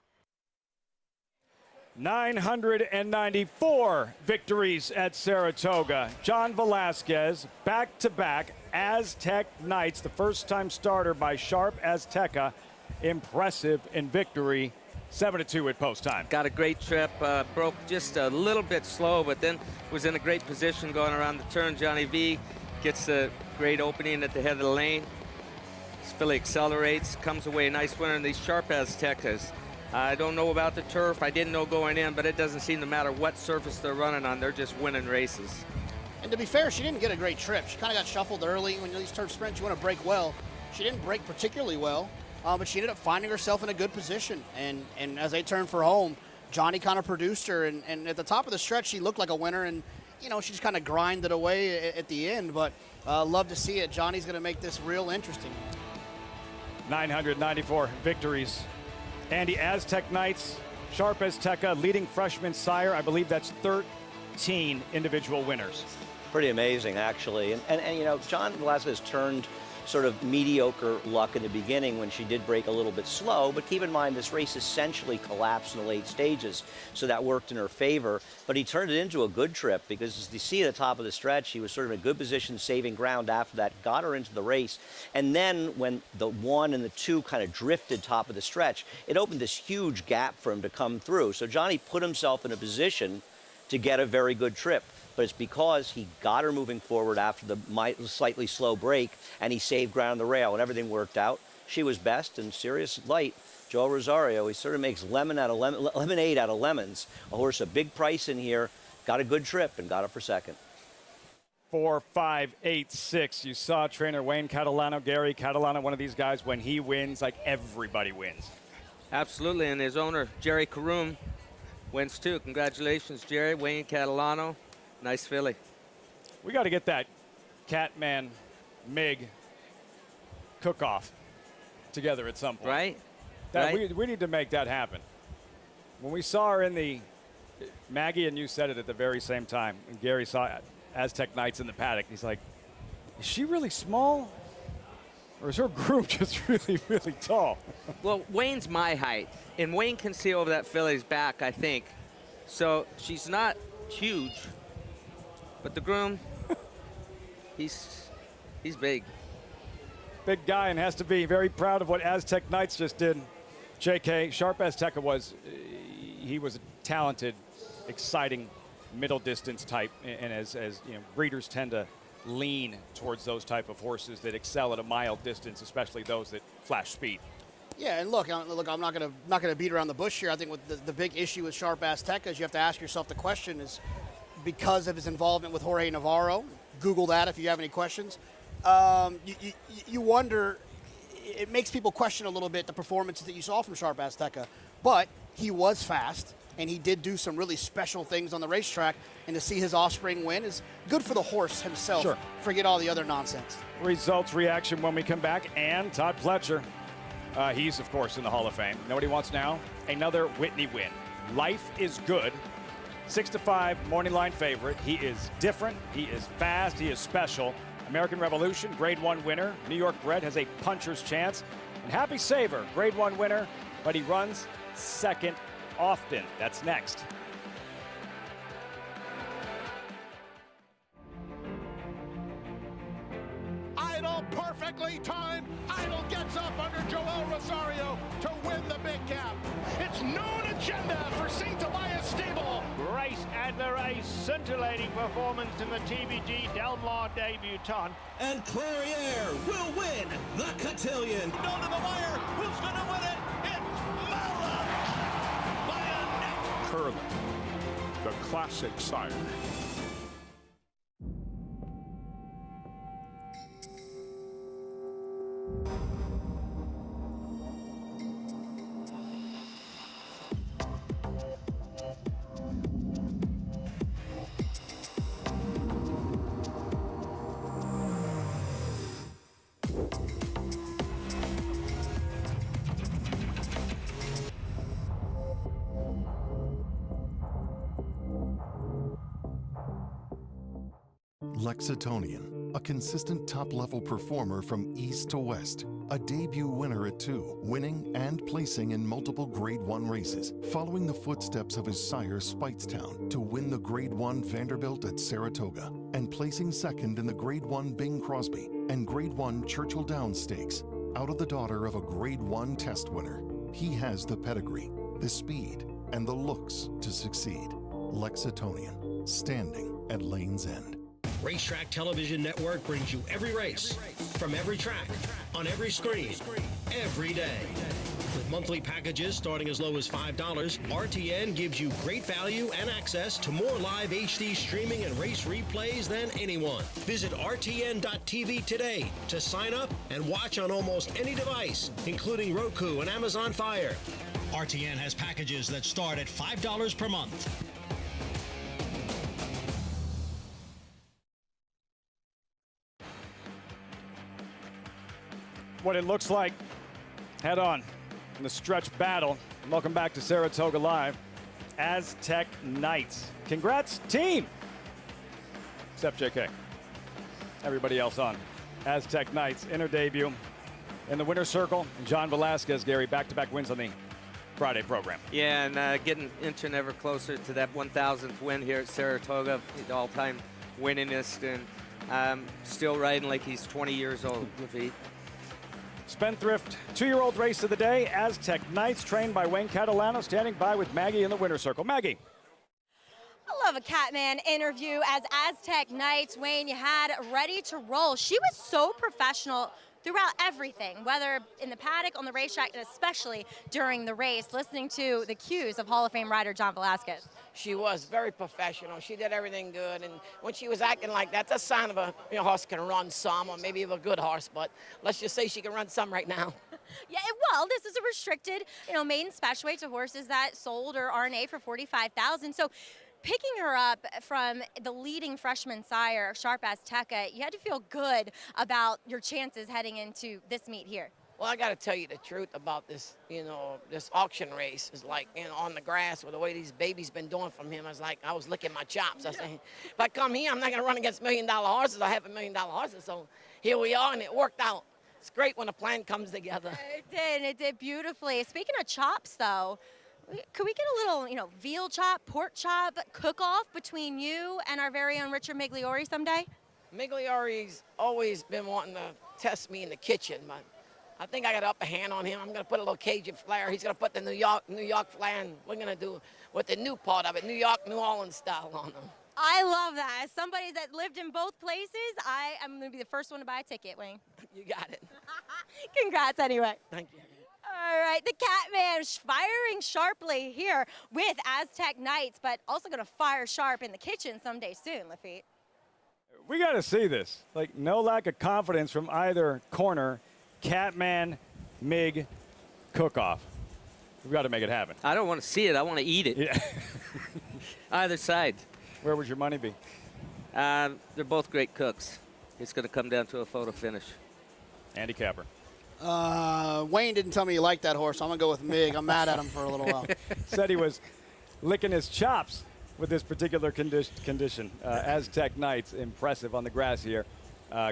A: 994 victories at Saratoga. John Velasquez, back-to-back Aztec Knights, the first-time starter by Sharp Azteca. Impressive in victory. 7-2 at post time.
F: Got a great trip, broke just a little bit slow, but then was in a great position going around the turn. Johnny V gets a great opening at the head of the lane. This filly accelerates, comes away a nice winner in these Sharp Aztecas. I don't know about the turf. I didn't know going in, but it doesn't seem to matter what surface they're running on. They're just winning races.
O: And to be fair, she didn't get a great trip. She kind of got shuffled early. When these turf sprints, you want to break well. She didn't break particularly well, but she ended up finding herself in a good position. And as they turned for home, Johnny kind of produced her. And at the top of the stretch, she looked like a winner. And, you know, she just kind of grinded away at the end. But love to see it. Johnny's going to make this real interesting.
A: 994 victories. Andy, Aztec Knights, Sharp Azteca, leading freshman sire. I believe that's 13 individual winners.
L: Pretty amazing, actually. And you know, John Velasquez turned sort of mediocre luck in the beginning when she did break a little bit slow, but keep in mind this race essentially collapsed in the late stages, so that worked in her favor. But he turned it into a good trip because, as you see at the top of the stretch, he was sort of in a good position, saving ground after that, got her into the race. And then when the 1 and the 2 kind of drifted top of the stretch, it opened this huge gap for him to come through. So Johnny put himself in a position to get a very good trip. But it's because he got her moving forward after the slightly slow break, and he saved ground on the rail, and everything worked out. She was best, and Sirius Light Joel Rosario, he sort of makes lemonade out of lemons. A horse, a big price in here, got a good trip and got it for second.
A: 4, 5, 8, 6. You saw trainer Wayne Catalano, Gary Catalano, one of these guys, when he wins, like everybody wins.
F: Absolutely, and his owner, Jerry Caroom, wins too. Congratulations, Jerry. Wayne Catalano, nice filly.
A: We got to get that Catman Mig cook-off together at some point.
F: Right?
A: We need to make that happen. When we saw her in the, Maggie and you said it at the very same time, and Gary saw Aztec Knights in the paddock. He's like, is she really small? Or is her groom just really, really tall?
F: Well, Wayne's my height, and Wayne can see over that filly's back, I think. So she's not huge, but the groom, he's big.
A: Big guy, and has to be very proud of what Aztec Knights just did. JK, Sharp Azteca he was a talented, exciting middle distance type, and as you know, breeders tend to lean towards those type of horses that excel at a mile distance, especially those that flash speed.
O: Yeah, and look, I'm not gonna beat around the bush here. I think with the big issue with Sharp Azteca is you have to ask yourself the question is, because of his involvement with Jorge Navarro, Google that if you have any questions. You wonder, it makes people question a little bit the performances that you saw from Sharp Azteca, but he was fast, and he did do some really special things on the racetrack, and to see his offspring win is good for the horse himself.
A: Sure.
O: Forget all the other nonsense.
A: Results reaction when we come back, and Todd Pletcher. He's, of course, in the Hall of Fame. Know what he wants now? Another Whitney win. Life is good. 6-5 morning line favorite. He is different. He is fast. He is special. American Revolution, Grade 1 winner. New York bred, has a puncher's chance. And Happy Saver, Grade 1 winner, but he runs second often. That's next.
H: Idol perfectly timed. Idol gets up under Joel Rosario to win the big gap. It's known agenda for St. Elias Stable.
V: Race and the race, scintillating performance in the TVG Delmar debutant.
Q: And Clariere will win the cotillion.
H: Down to the wire. Who's going to win it? It's Mala by a neck.
R: Curling, the classic sire.
U: Lexitonian, a consistent top-level performer from east to west, a debut winner at 2, winning and placing in multiple Grade 1 races, following the footsteps of his sire Speightstown to win the Grade 1 Vanderbilt at Saratoga, and placing second in the Grade 1 Bing Crosby and Grade 1 Churchill Downs Stakes, out of the daughter of a Grade 1 test winner. He has the pedigree, the speed, and the looks to succeed. Lexitonian, standing at Lane's End.
W: Racetrack Television Network brings you every race, from every track, on every screen, every day. With monthly packages starting as low as $5, RTN gives you great value and access to more live HD streaming and race replays than anyone. Visit RTN.tv today to sign up and watch on almost any device, including Roku and Amazon Fire. RTN has packages that start at $5 per month.
A: What it looks like head on in the stretch battle. And welcome back to Saratoga Live. Aztec Knights. Congrats, team! Except JK. Everybody else on. Aztec Knights in her debut in the winner's circle. John Velasquez, Gary, back-to-back wins on the Friday program.
F: Yeah, and getting inching ever closer to that 1,000th win here at Saratoga, the all-time winningest, and still riding like he's 20 years old, Lafitte.
A: Spendthrift 2-year-old race of the day. Aztec Knights, trained by Wayne Catalano, standing by with Maggie in the winner's circle. Maggie.
Z: I love a Catman interview as Aztec Knights. Wayne, you had ready to roll. She was so professional throughout everything, whether in the paddock, on the racetrack, and especially during the race, listening to the cues of Hall of Fame rider John Velasquez.
C: She was very professional. She did everything good, and when she was acting like that, that's a sign of a horse can run some, or maybe of a good horse, but let's just say she can run some right now.
Z: Yeah, well, this is a restricted, maiden special weight to horses that sold or RNA for $45,000. So picking her up from the leading freshman sire, Sharp Azteca, you had to feel good about your chances heading into this meet here.
C: Well, I got to tell you the truth about this, this auction race is like, on the grass with the way these babies been doing from him. I was licking my chops. I said, if I come here, I'm not going to run against $1 million horses or $500,000 horses. So here we are, and it worked out. It's great when a plan comes together.
Z: It did beautifully. Speaking of chops, though, could we get a little, veal chop, pork chop cook-off between you and our very own Richard Migliori someday?
C: Migliori's always been wanting to test me in the kitchen, but I think I got an upper hand on him. I'm going to put a little Cajun flair. He's going to put the New York flair, and we're going to do with the new part of it, New York, New Orleans style on him.
Z: I love that. As somebody that lived in both places, I am going to be the first one to buy a ticket, Wayne.
C: You got it.
Z: Congrats anyway.
C: Thank you.
Z: All right, the Catman firing sharply here with Aztec Knights, but also going to fire sharp in the kitchen someday soon, Lafitte.
A: We got to see this. Like, no lack of confidence from either corner. Catman, Mig, cook-off. We've got to make it happen.
F: I don't want to see it. I want to eat it.
A: Yeah.
F: Either side.
A: Where would your money be?
F: They're both great cooks. It's going to come down to a photo finish.
A: Andy Capper.
O: Wayne didn't tell me he liked that horse, so I'm going to go with Mig. I'm mad at him for a little while.
A: Said he was licking his chops with this particular condition. Aztec Knights, impressive on the grass here,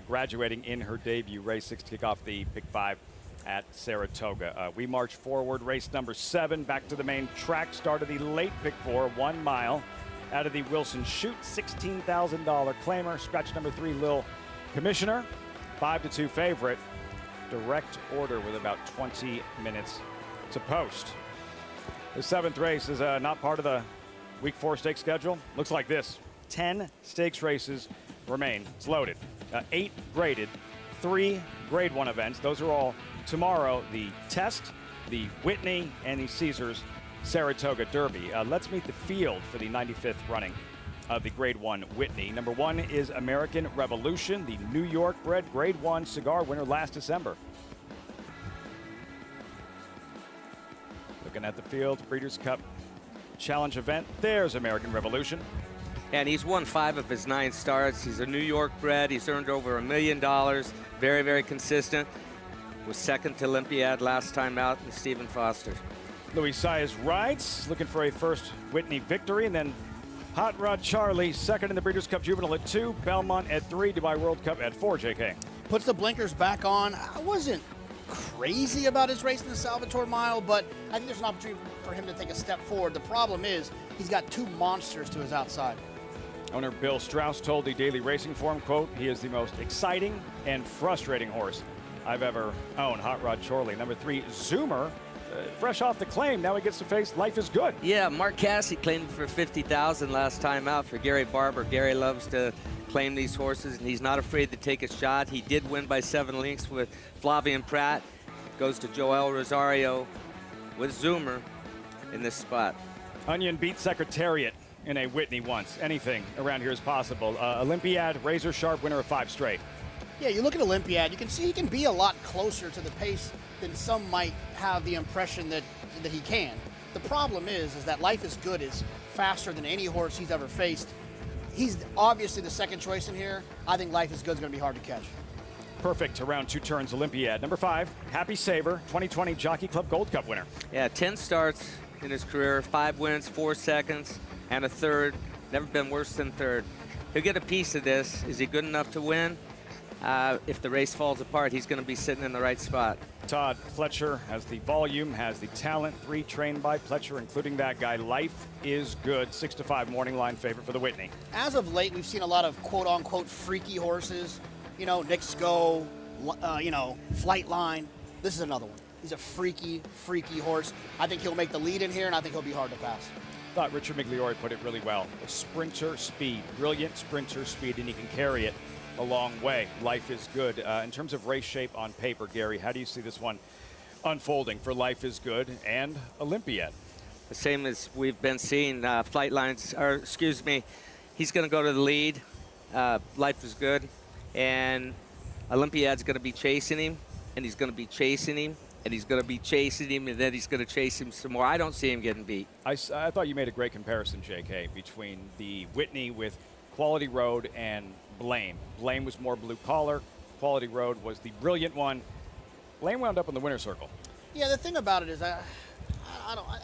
A: graduating in her debut. Race 6 to kick off the Pick 5 at Saratoga. We march forward, race number 7, back to the main track. Start of the late Pick 4, 1 mile. Out of the Wilson Chute, $16,000 claimer. Scratch number 3, Lil Commissioner. 5-2 favorite. Direct order with about 20 minutes to post. The 7th race is not part of the Week 4 stakes schedule. Looks like this. 10 stakes races remain. It's loaded. 8 graded, 3 Grade 1 events. Those are all tomorrow. The Test, the Whitney, and the Caesars Saratoga Derby. Let's meet the field for the 95th running of the Grade 1 Whitney. Number 1 is American Revolution, the New York-bred Grade 1 cigar winner last December. Looking at the field, Breeders' Cup Challenge event. There's American Revolution.
F: And he's won 5 of his 9 starts. He's a New York bred. He's earned over $1 million. Very, very consistent. Was second to Olympiad last time out in Stephen Foster.
A: Louis Saez rides, looking for a first Whitney victory, and then Hot Rod Charlie, second in the Breeders' Cup Juvenile at 2, Belmont at 3, Dubai World Cup at 4, JK.
O: Puts the blinkers back on. I wasn't crazy about his race in the Salvatore Mile, but I think there's an opportunity for him to take a step forward. The problem is he's got 2 monsters to his outside.
A: Owner Bill Strauss told the Daily Racing Form, quote, he is the most exciting and frustrating horse I've ever owned. Hot Rod Charlie. Number 3, Zoomer. Fresh off the claim, now he gets to face Life is Good.
F: Yeah, Mark Cassidy claimed for $50,000 last time out for Gary Barber. Gary loves to claim these horses, and he's not afraid to take a shot. He did win by 7 lengths with Flavian Pratt. Goes to Joel Rosario with Zoomer in this spot.
A: Onion beat Secretariat in a Whitney once. Anything around here is possible. Olympiad, razor sharp winner of 5 straight.
O: Yeah, you look at Olympiad, you can see he can be a lot closer to the pace than some might have the impression that he can. The problem is that Life is Good is faster than any horse he's ever faced. He's obviously the second choice in here. I think Life is Good is going to be hard to catch.
A: Perfect around 2 turns Olympiad. Number 5, Happy Saver, 2020 Jockey Club Gold Cup winner.
F: Yeah, 10 starts in his career, 5 wins, 4 seconds, and a third. Never been worse than third. He'll get a piece of this. Is he good enough to win? If the race falls apart, he's going to be sitting in the right spot.
A: Todd Pletcher has the volume, has the talent. 3 trained by Pletcher, including that guy. Life is Good, 6-5 morning line favorite for the Whitney.
O: As of late, we've seen a lot of quote-unquote freaky horses. You know, Nick Sko, Flightline. This is another one. He's a freaky horse. I think he'll make the lead in here, and I think he'll be hard to pass.
A: Thought Richard Migliori put it really well. A sprinter speed, brilliant sprinter speed, and he can carry it a long way. Life is Good. In terms of race shape on paper, Gary, how do you see this one unfolding for Life is Good and Olympiad?
F: The same as we've been seeing. Flight Lines, or excuse me, he's going to go to the lead. Life is Good. And Olympiad's going to be chasing him, and he's going to be chasing him, and he's going to be chasing him, and then he's going to chase him some more. I don't see him getting beat.
A: I thought you made a great comparison, JK, between the Whitney with Quality Road and Blame. Blame was more blue collar. Quality Road was the brilliant one. Blame wound up in the winner's circle.
O: Yeah, the thing about it is, I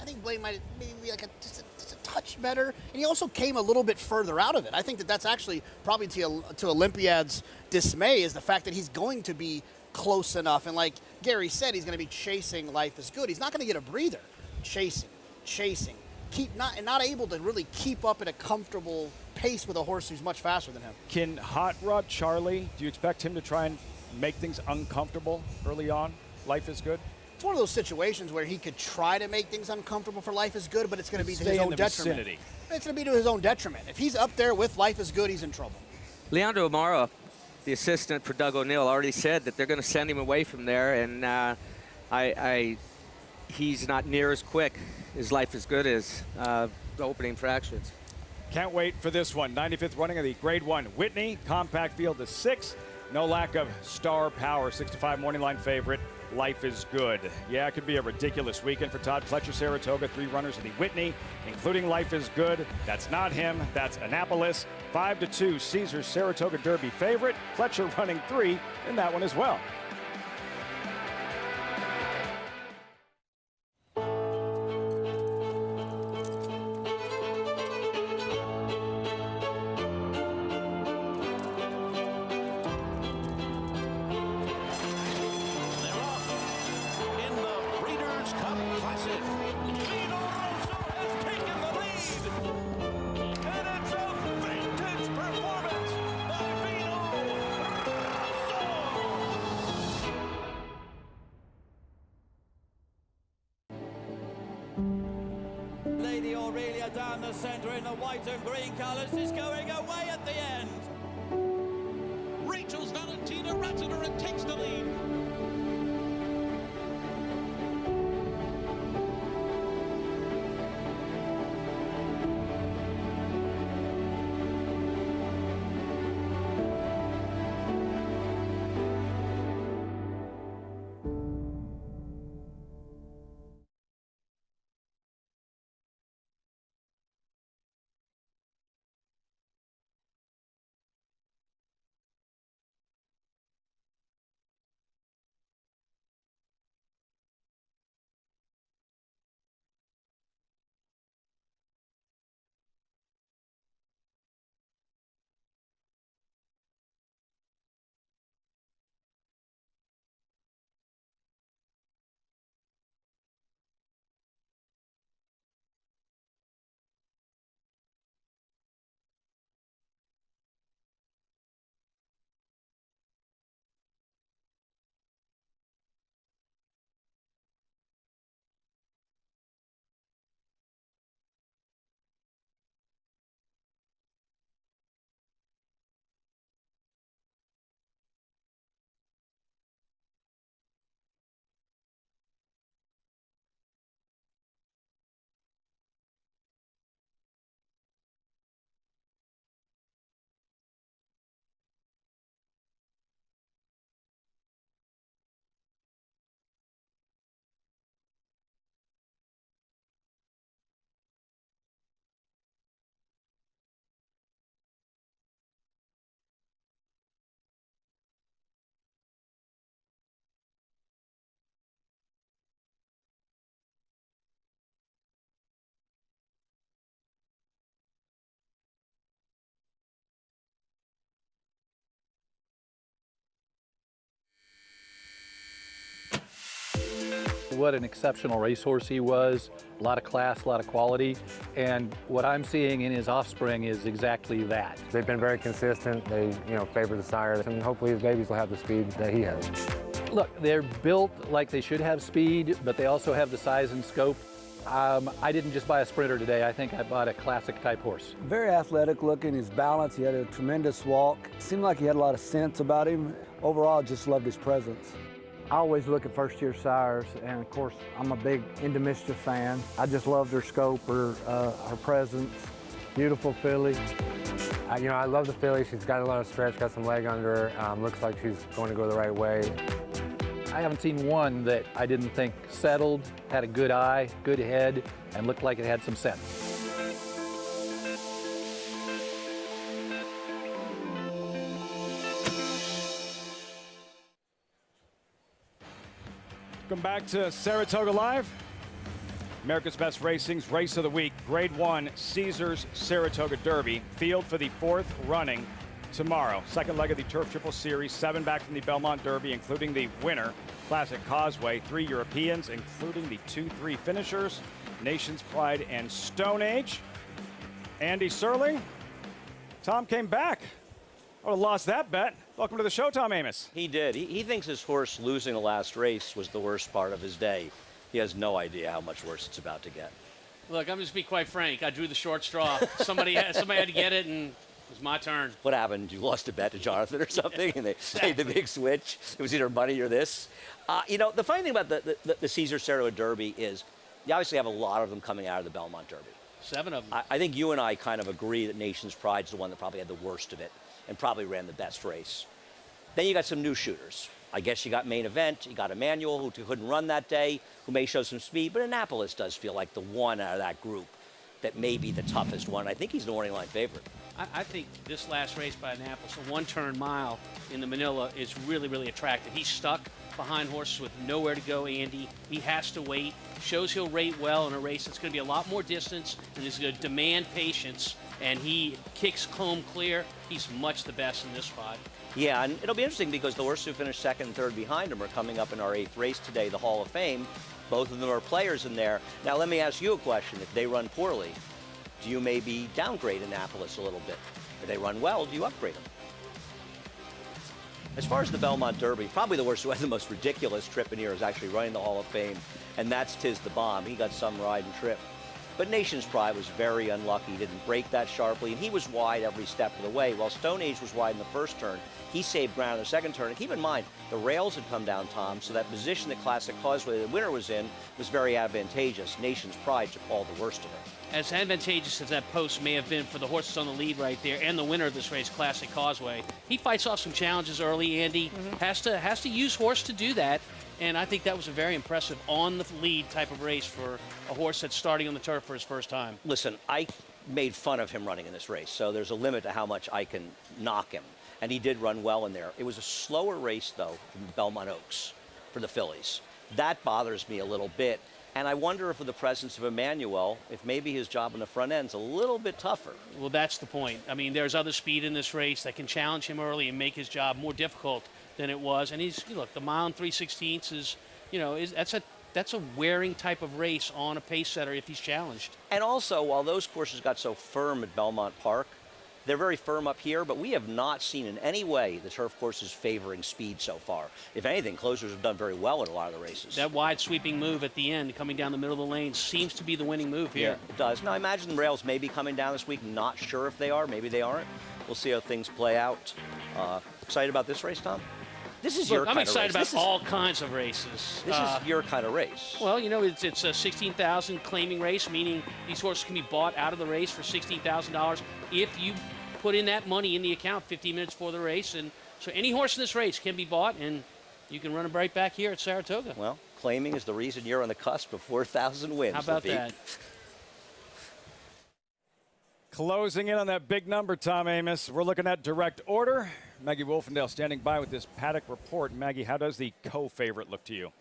O: think Blame might maybe like just a touch better, and he also came a little bit further out of it. I think that's actually probably to Olympiad's dismay is the fact that he's going to be close enough, and like Gary said, he's going to be chasing Life is Good. He's not going to get a breather. Chasing, not able to really keep up at a comfortable pace with a horse who's much faster than him.
A: Can Hot Rod Charlie, do you expect him to try and make things uncomfortable early on? Life is Good?
O: It's one of those situations where he could try to make things uncomfortable for Life is Good, but it's going to be to his own detriment.
A: Vicinity.
O: It's going to be to his own detriment. If he's up there with Life is Good, he's in trouble.
F: Leandro Amaro, the assistant for Doug O'Neill, already said that they're going to send him away from there, and he's not near as quick as Life is Good as the opening fractions.
A: Can't wait for this one. 95th running of the Grade 1 Whitney. Compact field is 6. No lack of star power. 6-5 morning line favorite. Life is Good. Yeah, it could be a ridiculous weekend for Todd Pletcher, Saratoga. 3 runners in the Whitney, including Life is Good. That's not him. That's Annapolis. 5-2 Caesars Saratoga Derby favorite. Pletcher running 3 in that one as well.
J: Lady Aurelia down the centre in the white and green colours is going away at the end.
Q: Rachel's Valentina Ratzener and takes the lead.
N: What an exceptional racehorse he was, a lot of class, a lot of quality, and what I'm seeing in his offspring is exactly that.
P: They've been very consistent. They, favor the sire, and hopefully his babies will have the speed that he has.
N: Look, they're built like they should have speed, but they also have the size and scope. I didn't just buy a sprinter today. I think I bought a classic type horse.
B: Very athletic looking, his balance, he had a tremendous walk. Seemed like he had a lot of sense about him. Overall, just loved his presence.
P: I always look at first-year sires, and of course, I'm a big Into Mischief fan. I just loved her scope, her presence. Beautiful filly. I love the filly. She's got a lot of stretch, got some leg under her. Looks like she's going to go the right way.
N: I haven't seen one that I didn't think settled, had a good eye, good head, and looked like it had some sense.
A: Welcome back to Saratoga Live. America's Best Racing's Race of the Week, Grade 1 Caesars Saratoga Derby. Field for the 4th running tomorrow. Second leg of the Turf Triple Series, 7 back from the Belmont Derby, including the winner, Classic Causeway, 3 Europeans, including the 2-3 finishers, Nation's Pride and Stone Age. Andy Serling, Tom came back. I would have lost that bet. Welcome to the show, Tom Amoss.
L: He did. He thinks his horse losing the last race was the worst part of his day. He has no idea how much worse it's about to get.
G: Look, I'm just be quite frank. I drew the short straw. Somebody had to get it, and it was my turn.
L: What happened? You lost a bet to Jonathan or something, and they made the big switch? It was either money or this. The funny thing about the Caesar Saratoga Derby is you obviously have a lot of them coming out of the Belmont Derby.
G: 7 of them.
L: I think you and I kind of agree that Nation's Pride's the one that probably had the worst of it and probably ran the best race. Then you got some new shooters. I guess you got Main Event, you got Emmanuel, who couldn't run that day, who may show some speed, but Annapolis does feel like the one out of that group that may be the toughest one. I think he's the warning line favorite.
G: I think this last race by Annapolis, a 1-turn mile in the Manila, is really, really attractive. He's stuck behind horses with nowhere to go, Andy. He has to wait. Shows he'll rate well in a race that's going to be a lot more distance and is going to demand patience, and he kicks home clear. He's much the best in this spot.
L: Yeah, and it'll be interesting because the horses who finished 2nd and 3rd behind him are coming up in our 8th race today, the Hall of Fame. Both of them are players in there. Now, let me ask you a question. If they run poorly, do you maybe downgrade Annapolis a little bit? If they run well, do you upgrade them? As far as the Belmont Derby, probably the horse who had the most ridiculous trip in here is actually running the Hall of Fame, and that's Tiz the Bomb. He got some ride and trip. But Nation's Pride was very unlucky. He didn't break that sharply, and he was wide every step of the way. While Stone Age was wide in the first turn, he saved ground in the second turn. And keep in mind, the rails had come down, Tom, so that position that Classic Causeway, the winner, was in was very advantageous. Nation's Pride took all the worst of it.
G: As advantageous as that post may have been for the horses on the lead right there and the winner of this race, Classic Causeway, he fights off some challenges early, Andy. Has to use horse to do that. And I think that was a very impressive on the lead type of race for a horse that's starting on the turf for his first time.
L: Listen, I made fun of him running in this race, so there's a limit to how much I can knock him. And he did run well in there. It was a slower race, though, from Belmont Oaks for the fillies. That bothers me a little bit. And I wonder if with the presence of Emmanuel, if maybe his job in the front end's a little bit tougher.
G: Well, that's the point. I mean, there's other speed in this race that can challenge him early and make his job more difficult than it was. And look, the mile and 3/16 is, that's a wearing type of race on a pace setter if he's challenged.
L: And also, while those courses got so firm at Belmont Park, they're very firm up here, but we have not seen in any way the turf courses favoring speed so far. If anything, closers have done very well in a lot of the races.
G: That wide sweeping move at the end, coming down the middle of the lane, seems to be the winning move here.
L: Yeah, it does. Now, I imagine the rails may be coming down this week. Not sure if they are. Maybe they aren't. We'll see how things play out. Excited about this race, Tom? This is your kind of race.
G: I'm excited about all kinds of races.
L: This is your kind of race.
G: Well, it's a $16,000 claiming race, meaning these horses can be bought out of the race for $16,000 if you put in that money in the account 15 minutes before the race. And so any horse in this race can be bought, and you can run them right back here at Saratoga.
L: Well, claiming is the reason you're on the cusp of 4,000 wins.
G: How about that?
A: Closing in on that big number, Tom Amoss. We're looking at direct order. Maggie Wolfendale standing by with this paddock report. Maggie, how does the co-favorite look to you?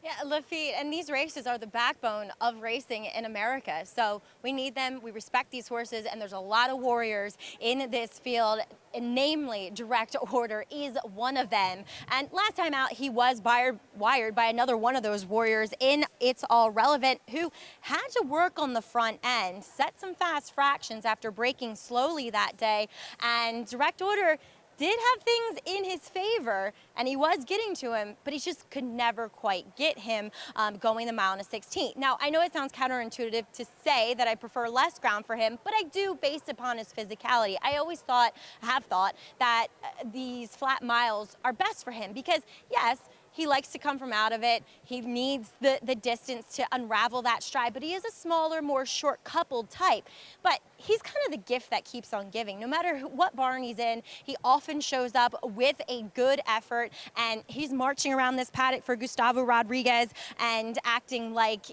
Z: Yeah, Lafitte, and these races are the backbone of racing in America. So we need them, we respect these horses, and there's a lot of warriors in this field, and namely direct order is one of them. And last time out, he was wired by another one of those warriors in It's All Relevant, who had to work on the front end, set some fast fractions after braking slowly that day, and direct order did have things in his favor, and he was getting to him, but he just could never quite get him going the mile and a 16. Now, I know it sounds counterintuitive to say that I prefer less ground for him, but I do based upon his physicality. I always have thought that these flat miles are best for him because, yes, he likes to come from out of it. He needs the distance to unravel that stride, but he is a smaller, more short coupled type. But he's kind of the gift that keeps on giving. No matter what barn he's in, he often shows up with a good effort, and he's marching around this paddock for Gustavo Rodriguez and acting like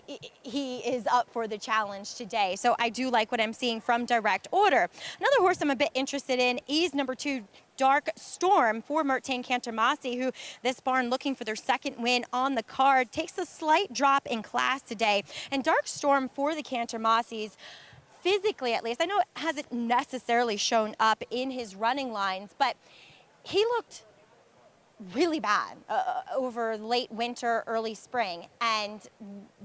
Z: he is up for the challenge today. So I do like what I'm seeing from Direct Order. Another horse I'm a bit interested in is number 2, Dark Storm for Mertain Cantermassy, who this barn looking for their second win on the card, takes a slight drop in class today. And Dark Storm for the Cantermassis, physically at least, I know it hasn't necessarily shown up in his running lines, but he looked really bad over late winter, early spring, and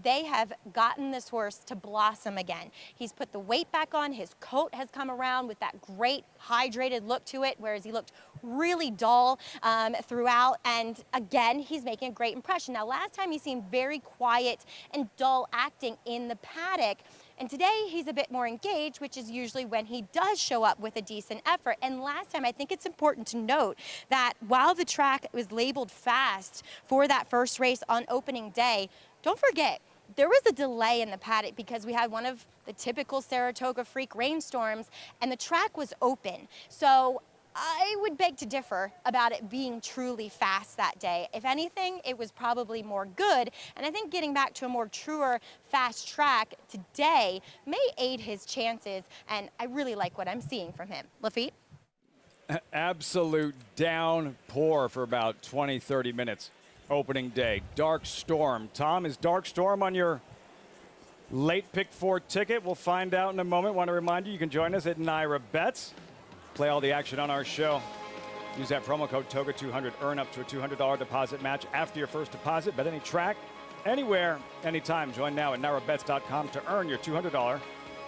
Z: they have gotten this horse to blossom again. He's put the weight back on, his coat has come around with that great hydrated look to it, whereas he looked really dull throughout, and again, he's making a great impression. Now, last time he seemed very quiet and dull acting in the paddock, and today he's a bit more engaged, which is usually when he does show up with a decent effort. And last time, I think it's important to note that while the track was labeled fast for that first race on opening day, don't forget, there was a delay in the paddock because we had one of the typical Saratoga freak rainstorms and the track was open. So I would beg to differ about it being truly fast that day. If anything, it was probably more good, and I think getting back to a more truer fast track today may aid his chances, and I really like what I'm seeing from him. Lafitte?
A: Absolute downpour for about 20, 30 minutes opening day. Dark Storm. Tom, is Dark Storm on your late pick 4 ticket? We'll find out in a moment. Want to remind you, you can join us at Naira Bets. Play all the action on our show. Use that promo code TOGA200. Earn up to a $200 deposit match after your first deposit. Bet any track, anywhere, anytime. Join now at NairaBets.com to earn your $200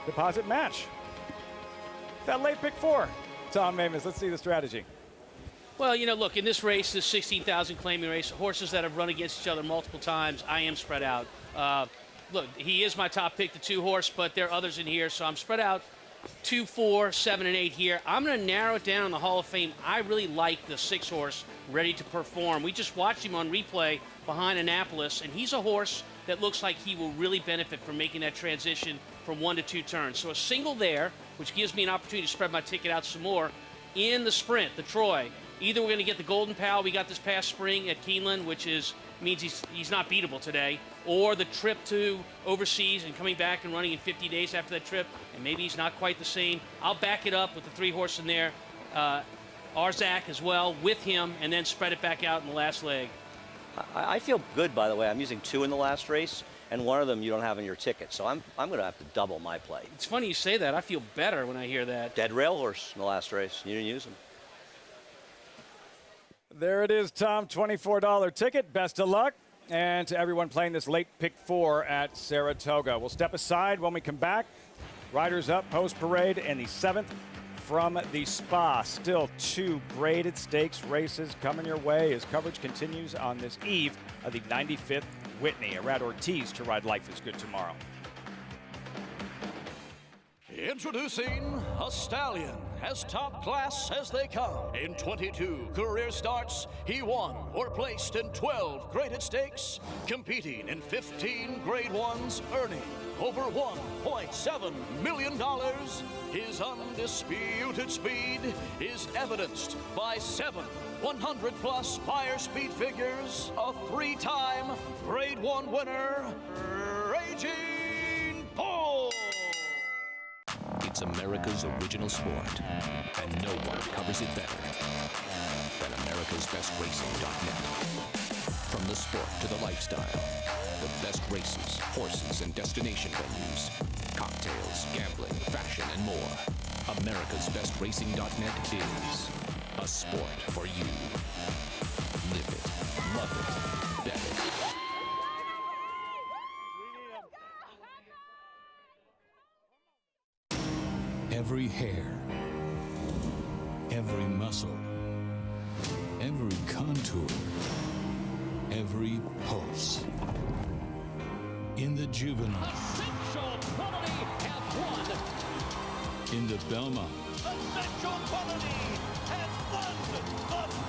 A: deposit match. That late pick 4. Tom Amis, let's see the strategy.
G: Well, you know, look, in this race, this 16,000 claiming race, horses that have run against each other multiple times, I am spread out. Look, he is my top pick, the 2 horse, but there are others in here, so I'm spread out. 2, 4, 7, and 8 here. I'm going to narrow it down in the Hall of Fame. I really like the 6 horse Ready to Perform. We just watched him on replay behind Annapolis, and he's a horse that looks like he will really benefit from making that transition from 1 to 2 turns. So a single there, which gives me an opportunity to spread my ticket out some more. In the sprint, the Troy, either we're going to get the Golden Pal we got this past spring at Keeneland, which means he's not beatable today, or the trip to overseas and coming back and running in 50 days after that trip, and maybe he's not quite the same. I'll back it up with the 3 horse in there, Arzak as well with him, and then spread it back out in the last leg.
L: I feel good, by the way. I'm using 2 in the last race, and one of them you don't have in your ticket, so I'm going to have to double my play.
G: It's funny you say that. I feel better when I hear that.
L: Dead Rail Horse in the last race. You didn't use him.
A: There it is, Tom. $24 ticket. Best of luck. And to everyone playing this late pick 4 at Saratoga. We'll step aside when we come back. Riders up, post parade, and the 7th from the Spa. Still 2 graded stakes races coming your way as coverage continues on this eve of the 95th Whitney. Arad Ortiz to ride Life is Good tomorrow.
E: Introducing a stallion, as top class as they come. In 22 career starts, he won or placed in 12 graded stakes, competing in 15 grade ones, earning over $1.7 million. His undisputed speed is evidenced by 7 100-plus Spire speed figures, a 3-time grade 1 winner, Raging Bull.
K: It's America's original sport, and no one covers it better than America'sBestRacing.net. From the sport to the lifestyle, the best races, horses, and destination venues, cocktails, gambling, fashion, and more. America'sBestRacing.net is a sport for you. Live it, love it, bet it.
R: Every hair, every muscle,
I: every contour, every pulse. In the juvenile,
Q: Essential quality has won.
I: in the Belmont,
Q: Essential quality has won the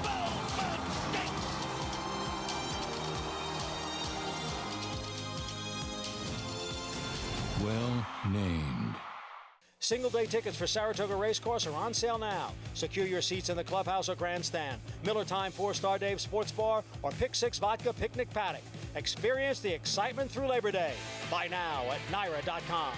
Q: Belmont Stakes.
I: well named.
V: Single-day tickets for Saratoga Racecourse are on sale now. Secure your seats in the clubhouse or grandstand, Miller Time 4-Star Dave Sports Bar, or Pick 6 Vodka Picnic Paddock. Experience the excitement through Labor Day. Buy now at Naira.com.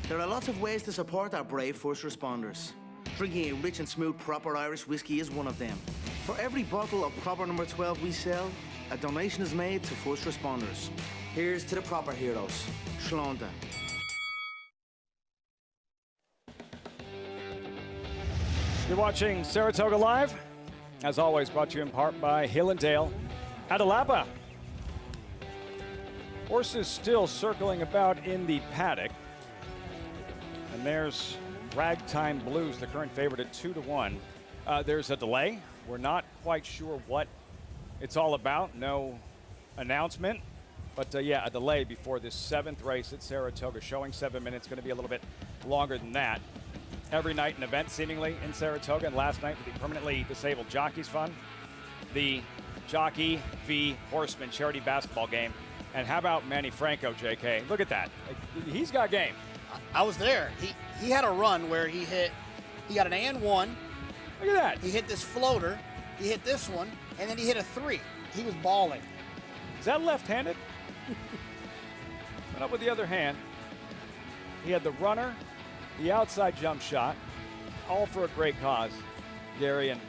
M: There are lots of ways to support our brave first responders. Drinking a rich and smooth proper Irish whiskey is one of them. For every bottle of proper number 12 we sell, a donation is made to first responders. Here's to the proper heroes. Shlonda.
A: You're watching Saratoga Live. As always, brought to you in part by Hill and Dale Adelapa. Horses still circling about in the paddock. And there's Ragtime Blues, the current favorite at 2-1. There's a delay. We're not quite sure what it's all about. No announcement. But yeah, a delay before this 7th race at Saratoga, showing 7 minutes. Going to be a little bit longer than that. Every night an event seemingly in Saratoga, and last night for the permanently disabled jockeys fund, the Jockey v. Horseman charity basketball game. And how about Manny Franco, JK? Look at that. He's got game.
O: I was there. He had a run where he got an and one.
A: Look at that.
O: He hit this floater, he hit this one, and then he hit a 3. He was balling.
A: Is that left-handed? Went up with the other hand. He had the runner, the outside jump shot, all for a great cause, Gary, and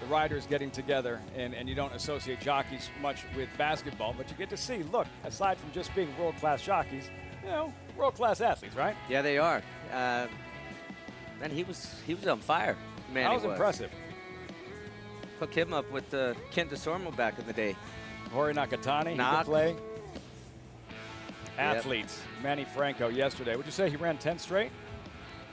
A: the riders getting together, and you don't associate jockeys much with basketball, but you get to see, look, aside from just being world-class jockeys, you know, world-class athletes, right?
F: Yeah, they are. Man, he was on fire. Man,
A: that was impressive.
F: Hook him up with Ken DeSormo back in the day.
A: Jorge Nakatani, he could play. Athletes, Manny Franco yesterday. Would you say he ran 10 straight?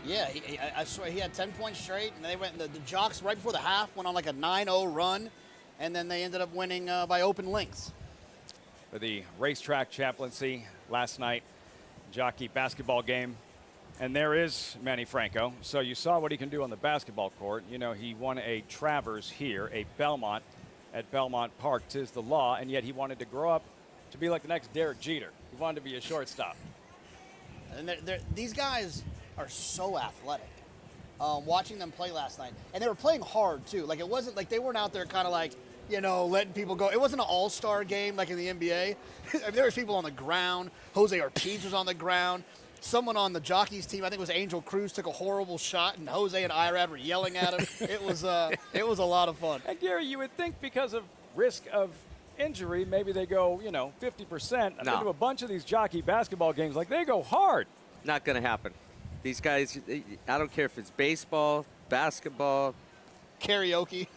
O: Yeah, I swear he had 10 points straight, and they went. The jocks right before the half went on like a 9-0 run, and then they ended up winning by open lengths.
A: For the racetrack chaplaincy last night, jockey basketball game, and there is Manny Franco. So you saw what he can do on the basketball court. You know, he won a Travers here, a Belmont at Belmont Park. 'Tis the law, and yet he wanted to grow up to be like the next Derek Jeter. He wanted to be a shortstop.
O: And these guys are so athletic. Watching them play last night, and they were playing hard too. Like, it wasn't like they weren't out there kind of like, you know, letting people go. It wasn't an all-star game like in the NBA. I mean, there was people on the ground. Jose Ortiz was on the ground. Someone on the jockeys team, I think it was Angel Cruz, took a horrible shot, and Jose and Irad were yelling at him. It was a lot of fun.
A: And Gary, you would think because of risk of injury, maybe they go, you know, 50%. I've been to a bunch of these jockey basketball games, like they go hard.
F: Not going to happen. These guys, I don't care if it's baseball, basketball,
O: karaoke,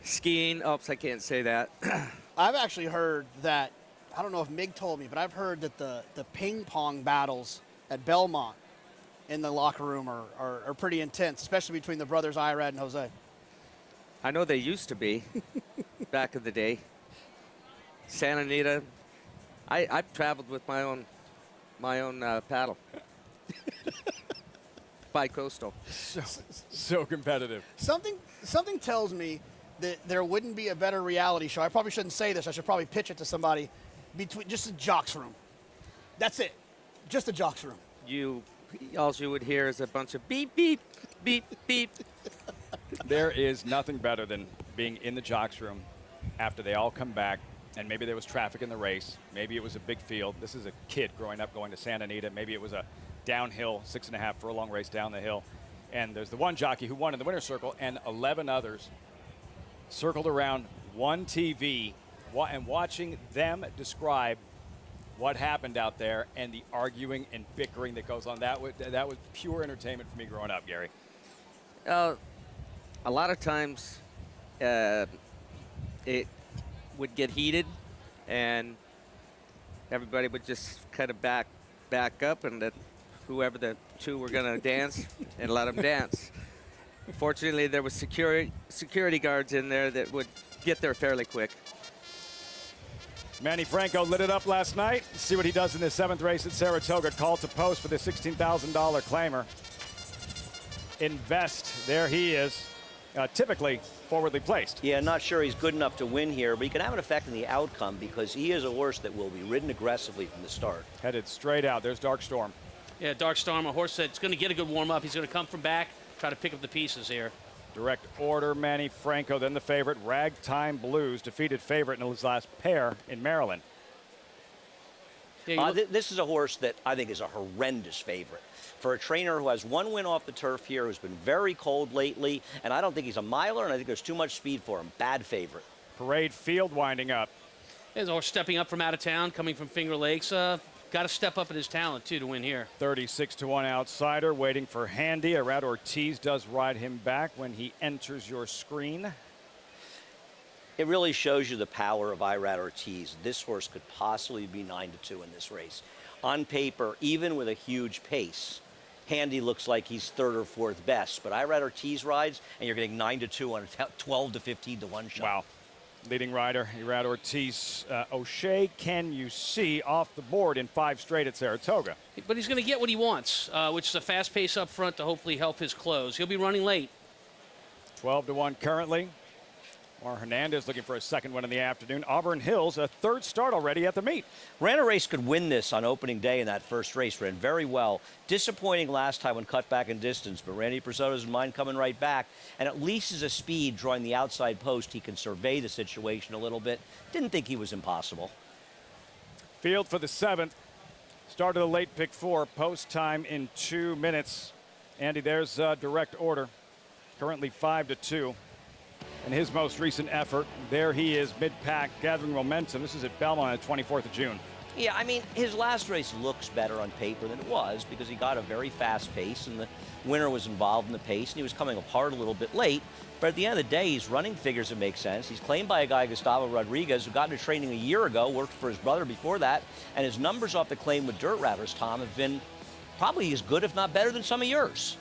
F: skiing. Oops, I can't say that.
O: I've actually heard that, I don't know if Mig told me, but I've heard that the ping pong battles at Belmont in the locker room are pretty intense, especially between the brothers Irad and Jose.
F: I know they used to be back in the day. Santa Anita. I've traveled with my own paddle. Bi-coastal.
A: So competitive.
O: Something tells me that there wouldn't be a better reality show. I probably shouldn't say this. I should probably pitch it to somebody. Between just a jocks room. That's it. Just a jocks room.
F: All you would hear is a bunch of beep, beep, beep, beep.
A: There is nothing better than being in the jocks room after they all come back, and maybe there was traffic in the race. Maybe it was a big field. This is a kid growing up going to Santa Anita. Maybe it was a downhill 6.5 furlong race down the hill. And there's the one jockey who won in the winner's circle, and 11 others circled around one TV and watching them describe what happened out there and the arguing and bickering that goes on. That was pure entertainment for me growing up, Gary.
F: A lot of times it would get heated, and everybody would just kind of back up, and that whoever the two were going to dance and let them dance. Fortunately, there was security guards in there that would get there fairly quick.
A: Manny Franco lit it up last night. See what he does in the 7th race at Saratoga. Call to post for the $16,000 claimer. Invest. There he is. Typically forwardly placed.
L: Yeah, not sure he's good enough to win here, but he can have an effect in the outcome because he is a horse that will be ridden aggressively from the start.
A: Headed straight out. There's Dark Storm.
G: Yeah, Dark Storm, a horse that's going to get a good warm-up. He's going to come from back, try to pick up the pieces here.
A: Direct order, Manny Franco, then the favorite. Ragtime Blues, defeated favorite in his last pair in Maryland.
G: Yeah,
L: this is a horse that I think is a horrendous favorite. For a trainer who has one win off the turf here, who's been very cold lately, and I don't think he's a miler, and I think there's too much speed for him. Bad favorite.
A: Parade Field winding up.
G: There's a horse stepping up from out of town, coming from Finger Lakes. Got to step up in his talent, too, to win here.
A: 36-1 outsider, waiting for Handy. Irad Ortiz does ride him back when he enters your screen.
L: It really shows you the power of Irad Ortiz. This horse could possibly be 9-2 in this race. On paper, even with a huge pace, Handy looks like he's 3rd or 4th best, but Irad Ortiz rides, and you're getting 9-2 on a 12 to 15 to 1 shot.
A: Wow. Leading rider, Irad Ortiz. O'Shea, can you see off the board in 5 straight at Saratoga?
G: But he's going to get what he wants, which is a fast pace up front to hopefully help his close. He'll be running late.
A: 12-1 currently. Mar Hernandez looking for a 2nd win in the afternoon. Auburn Hills, a 3rd start already at the meet.
L: Ran a race could win this on opening day in that first race. Ran very well. Disappointing last time when cut back in distance, but Randy Prezzo's mind coming right back. And at least as a speed drawing the outside post, he can survey the situation a little bit. Didn't think he was impossible.
A: Field for the 7th. Started a late pick 4. Post time in 2 minutes. Andy, there's direct order. Currently 5-2. In his most recent effort, there he is mid-pack, gathering momentum. This is at Belmont on the 24th of June.
L: Yeah, I mean, his last race looks better on paper than it was because he got a very fast pace and the winner was involved in the pace and he was coming apart a little bit late. But at the end of the day, he's running figures that make sense. He's claimed by a guy, Gustavo Rodriguez, who got into training a year ago, worked for his brother before that, and his numbers off the claim with Dirt Ratters, Tom, have been probably as good, if not better, than some of yours.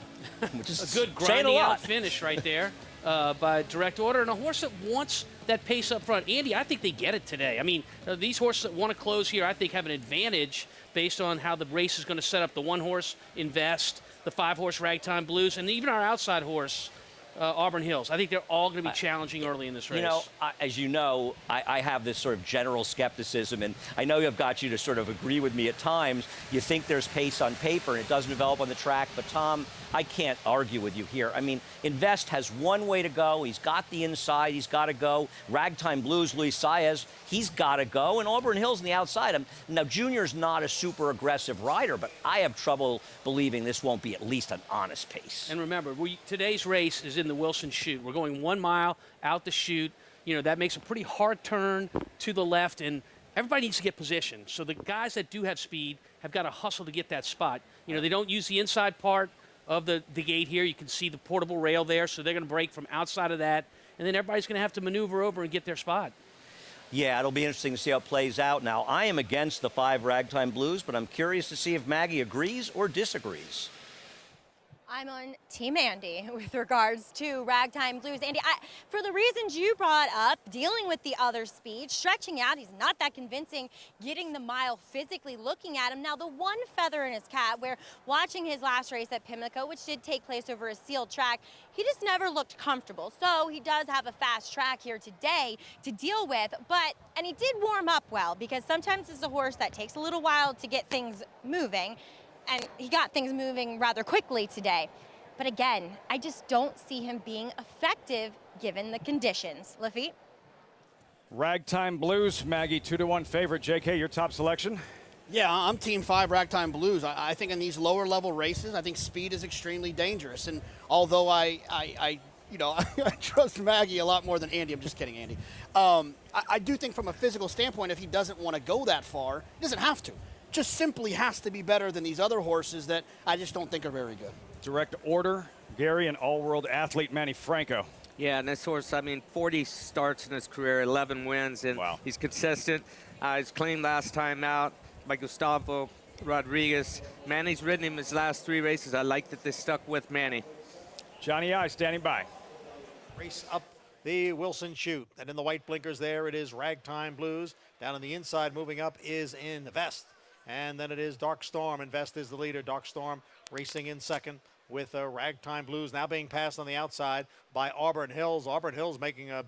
L: Which is
G: a good grinding out finish right there. By direct order, and a horse that wants that pace up front. Andy, I think they get it today. I mean, these horses that want to close here, I think, have an advantage based on how the race is going to set up. The 1-horse Invest, the 5-horse Ragtime Blues, and even our outside horse, Auburn Hills. I think they're all going to be challenging early in this race.
L: You know, as you know, I have this sort of general skepticism, and I know I've got you to sort of agree with me at times. You think there's pace on paper, and it doesn't develop on the track, but Tom, I can't argue with you here. I mean, Invest has one way to go. He's got the inside. He's got to go. Ragtime Blues, Luis Saez, he's got to go. And Auburn Hills on the outside. Now, Junior's not a super aggressive rider, but I have trouble believing this won't be at least an honest pace.
G: And remember, today's race is in the Wilson chute. We're going 1 mile out the chute. You know, that makes a pretty hard turn to the left, and everybody needs to get positioned. So the guys that do have speed have got to hustle to get that spot. You know, they don't use the inside part of the gate here. You can see the portable rail there, so they're going to break from outside of that, and then everybody's going to have to maneuver over and get their spot.
L: Yeah, it'll be interesting to see how it plays out. Now, I am against the 5 Ragtime Blues, but I'm curious to see if Maggie agrees or disagrees.
Z: I'm on Team Andy with regards to Ragtime Blues. Andy, for the reasons you brought up, dealing with the other speed, stretching out, he's not that convincing, getting the mile physically, looking at him. Now, the one feather in his cap, where watching his last race at Pimlico, which did take place over a sealed track, he just never looked comfortable. So he does have a fast track here today to deal with, and he did warm up well, because sometimes it's a horse that takes a little while to get things moving. And he got things moving rather quickly today. But again, I just don't see him being effective given the conditions. Lafitte?
A: Ragtime Blues, Maggie, 2-1 favorite. JK, your top selection?
O: Yeah, I'm Team 5 Ragtime Blues. I think in these lower level races, I think speed is extremely dangerous. And although I trust Maggie a lot more than Andy, I'm just kidding, Andy. I do think from a physical standpoint, if he doesn't want to go that far, he doesn't have to. Just simply has to be better than these other horses that I just don't think are very good.
A: Direct order, Gary, and all-world athlete Manny Franco.
F: Yeah, and this horse, 40 starts in his career, 11 wins, and he's consistent. He's claimed last time out by Gustavo Rodriguez. Manny's ridden him his last 3 races. I like that they stuck with Manny.
A: Johnny I standing by.
V: Race up the Wilson chute. And in the white blinkers there, it is Ragtime Blues. Down on the inside, moving up, is Invest. And then it is Dark Storm. Invest is the leader. Dark Storm racing in second with Ragtime Blues now being passed on the outside by Auburn Hills. Auburn Hills making a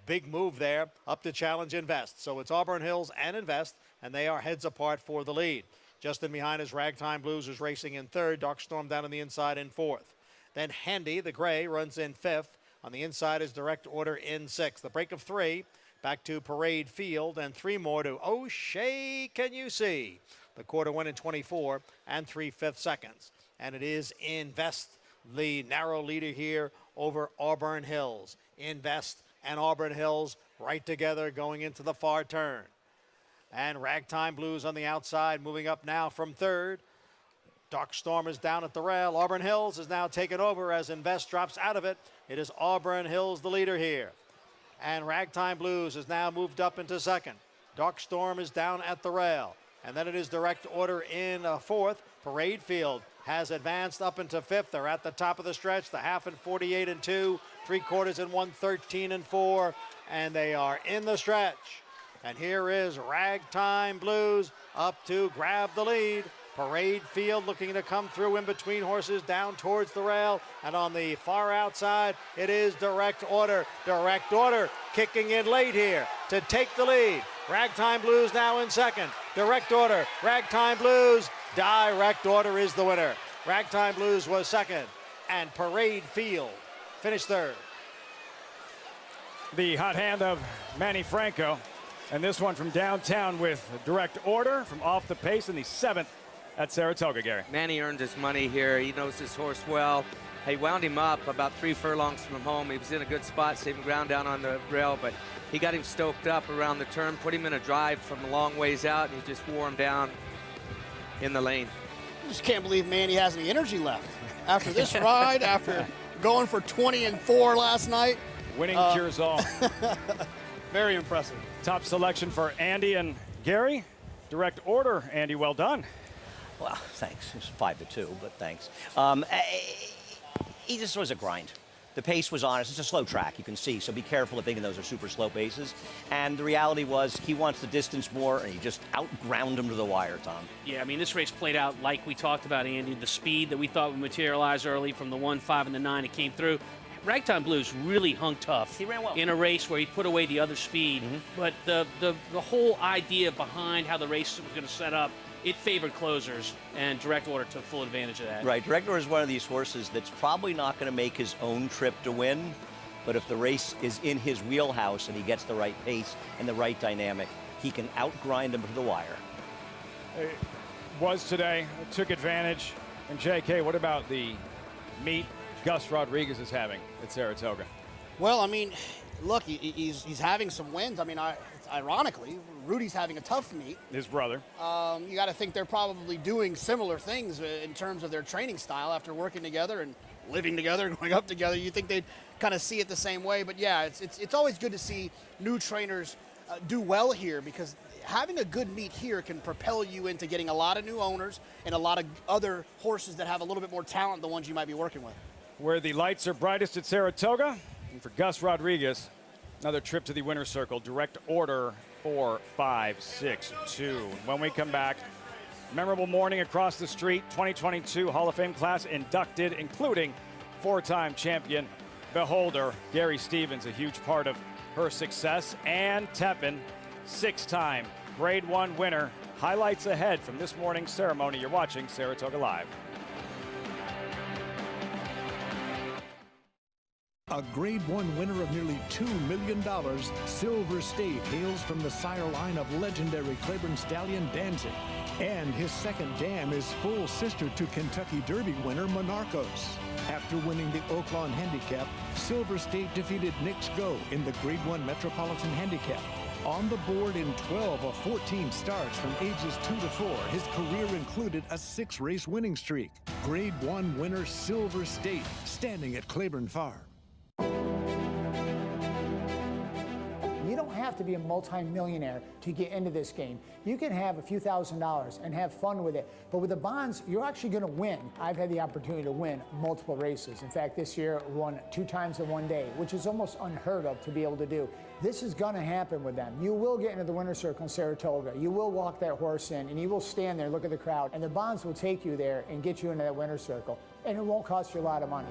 V: big move there up to challenge Invest. So it's Auburn Hills and Invest, and they are heads apart for the lead. Just in behind is Ragtime Blues, who's racing in third. Dark Storm down on the inside in fourth. Then Handy, the gray, runs in fifth. On the inside is Direct Order in sixth. The break of three back to Parade Field, and three more to O'Shea Can You See. The quarter went in 24 and 3/5 seconds. And it is Invest, the narrow leader here over Auburn Hills. Invest and Auburn Hills right together going into the far turn. And Ragtime Blues on the outside, moving up now from third. Dark Storm is down at the rail. Auburn Hills is now taken over as Invest drops out of it. It is Auburn Hills the leader here. And Ragtime Blues is now moved up into second. Dark Storm is down at the rail. And then it is Direct Order in fourth. Parade Field has advanced up into fifth. They're at the top of the stretch. The half in 48 and 2, 3/4 in 1:13 and 4, and they are in the stretch. And here is Ragtime Blues up to grab the lead. Parade Field looking to come through in between horses down towards the rail. And on the far outside, it is Direct Order. Direct Order kicking in late here to take the lead. Ragtime Blues now in second. Direct Order, Ragtime Blues. Direct Order is the winner. Ragtime Blues was second, and Parade Field finished third.
A: The hot hand of Manny Franco, and this one from downtown with Direct Order from off the pace in the seventh at Saratoga, Gary.
F: Manny earned his money here. He knows his horse well. He wound him up about 3 furlongs from home. He was in a good spot, saving ground down on the rail, but he got him stoked up around the turn, put him in a drive from a long ways out, and he just wore him down in the lane.
O: I just can't believe Manny has any energy left after this ride, after going for 20 and 4 last night.
A: Winning cures all.
O: Very impressive.
A: Top selection for Andy and Gary. Direct Order, Andy, well done.
L: Well, thanks. It was 5-2, but thanks. He just was a grind. The pace was honest. It's a slow track, you can see, so be careful of thinking those are super slow paces. And the reality was he wants the distance more, and he just outground him to the wire, Tom.
G: Yeah, I mean, this race played out like we talked about, Andy. The speed that we thought would materialize early from the 1, 5, and the 9, it came through. Ragtime Blues really hung tough.
L: He ran well.
G: In a race where he put away the other speed. But the whole idea behind how the race was going to set up, it favored closers, and Direct Order took full advantage of that.
L: Right, Direct Order is one of these horses that's probably not going to make his own trip to win, but if the race is in his wheelhouse and he gets the right pace and the right dynamic, he can outgrind him to the wire.
A: It was today, took advantage. And JK, what about the meet Gus Rodriguez is having at Saratoga?
O: Well, I mean, look, he's having some wins. I mean, ironically, Rudy's having a tough meet.
A: His brother.
O: You got to think they're probably doing similar things in terms of their training style after working together and living together and going up together. You think they'd kind of see it the same way. But yeah, it's always good to see new trainers do well here, because having a good meet here can propel you into getting a lot of new owners and a lot of other horses that have a little bit more talent than the ones you might be working with.
A: Where the lights are brightest at Saratoga, and for Gus Rodriguez, another trip to the winner's circle. Direct Order 4, 5, 6, 2. When we come back, memorable morning across the street. 2022 Hall of Fame class inducted, including 4-time champion Beholder Gary Stevens, a huge part of her success, and Tepin, 6-time Grade 1 winner. Highlights ahead from this morning's ceremony. You're watching Saratoga Live.
I: A Grade 1 winner of nearly $2 million, Silver State hails from the sire line of legendary Claiborne stallion Danzig. And his second dam is full sister to Kentucky Derby winner Monarchos. After winning the Oaklawn Handicap, Silver State defeated Knicks Go in the Grade 1 Metropolitan Handicap. On the board in 12 of 14 starts from ages 2 to 4, his career included a 6-race winning streak. Grade 1 winner Silver State, standing at Claiborne Farm.
D: You don't have have to be a multi-millionaire to get into this game. You can have a few $1,000s and have fun with it, but with the bonds, you're actually going to win. I've had the opportunity to win multiple races. In fact, this year I won 2 times in one day, which is almost unheard of to be able to do. This is going to happen with them. You will get into the winner's circle in Saratoga. You will walk that horse in, and you will stand there, look at the crowd, and the bonds will take you there and get you into that winner's circle, and it won't cost you a lot of money.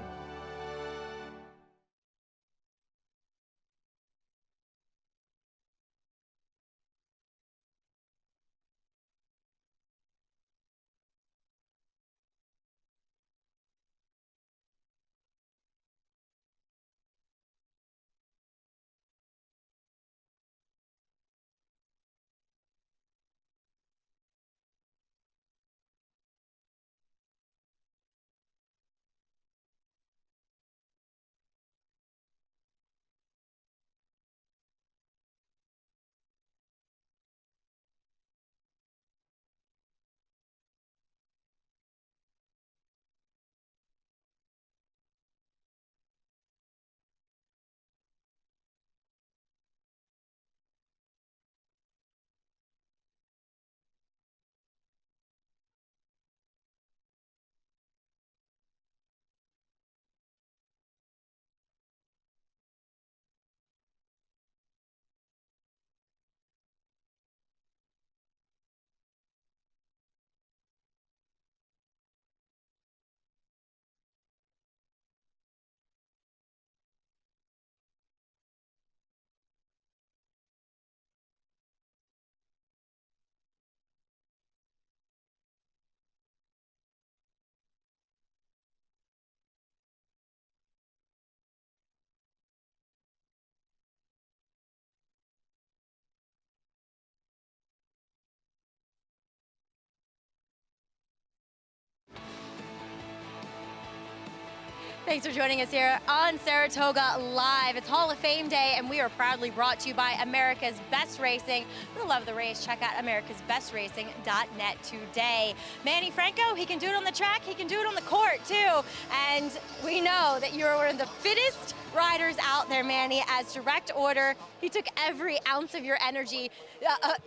D: Thanks for joining us here on Saratoga Live. It's Hall of Fame Day, and we are proudly brought to you by America's Best Racing. For the love of the race, check out americasbestracing.net today. Manny Franco, he can do it on the track, he can do it on the court too. And we know that you're one of the fittest riders out there, Manny. As direct order, he took every ounce of your energy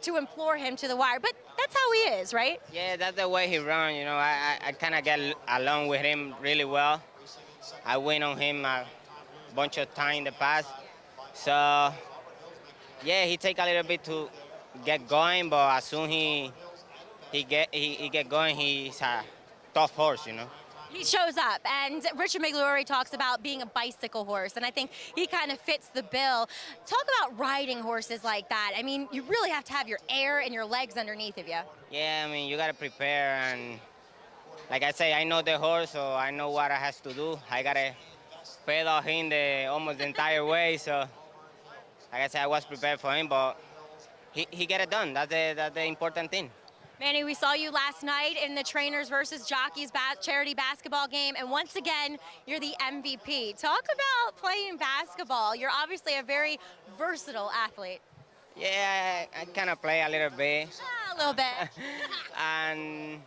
D: to implore him to the wire. But that's how he is, right?
H: Yeah, that's the way he runs. You know, I kind of get along with him really well. I win on him a bunch of times in the past. So, yeah, he take a little bit to get going, but as soon he get going, he's a tough horse, you know.
Z: He shows up, and Richard Migliore talks about being a bicycle horse, and I think he kind of fits the bill. Talk about riding horses like that. I mean, you really have to have your air and your legs underneath of you.
H: Yeah, I mean, you got to prepare, and like I say, I know the horse, so I know what I have to do. I got to pedal him almost the entire way, so like I said, I was prepared for him, but he get it done. That's the important thing.
Z: Manny, we saw you last night in the Trainers versus Jockeys charity basketball game, and once again, you're the MVP. Talk about playing basketball. You're obviously a very versatile athlete.
H: Yeah, I kind of play a little bit.
Z: A little bit.
H: And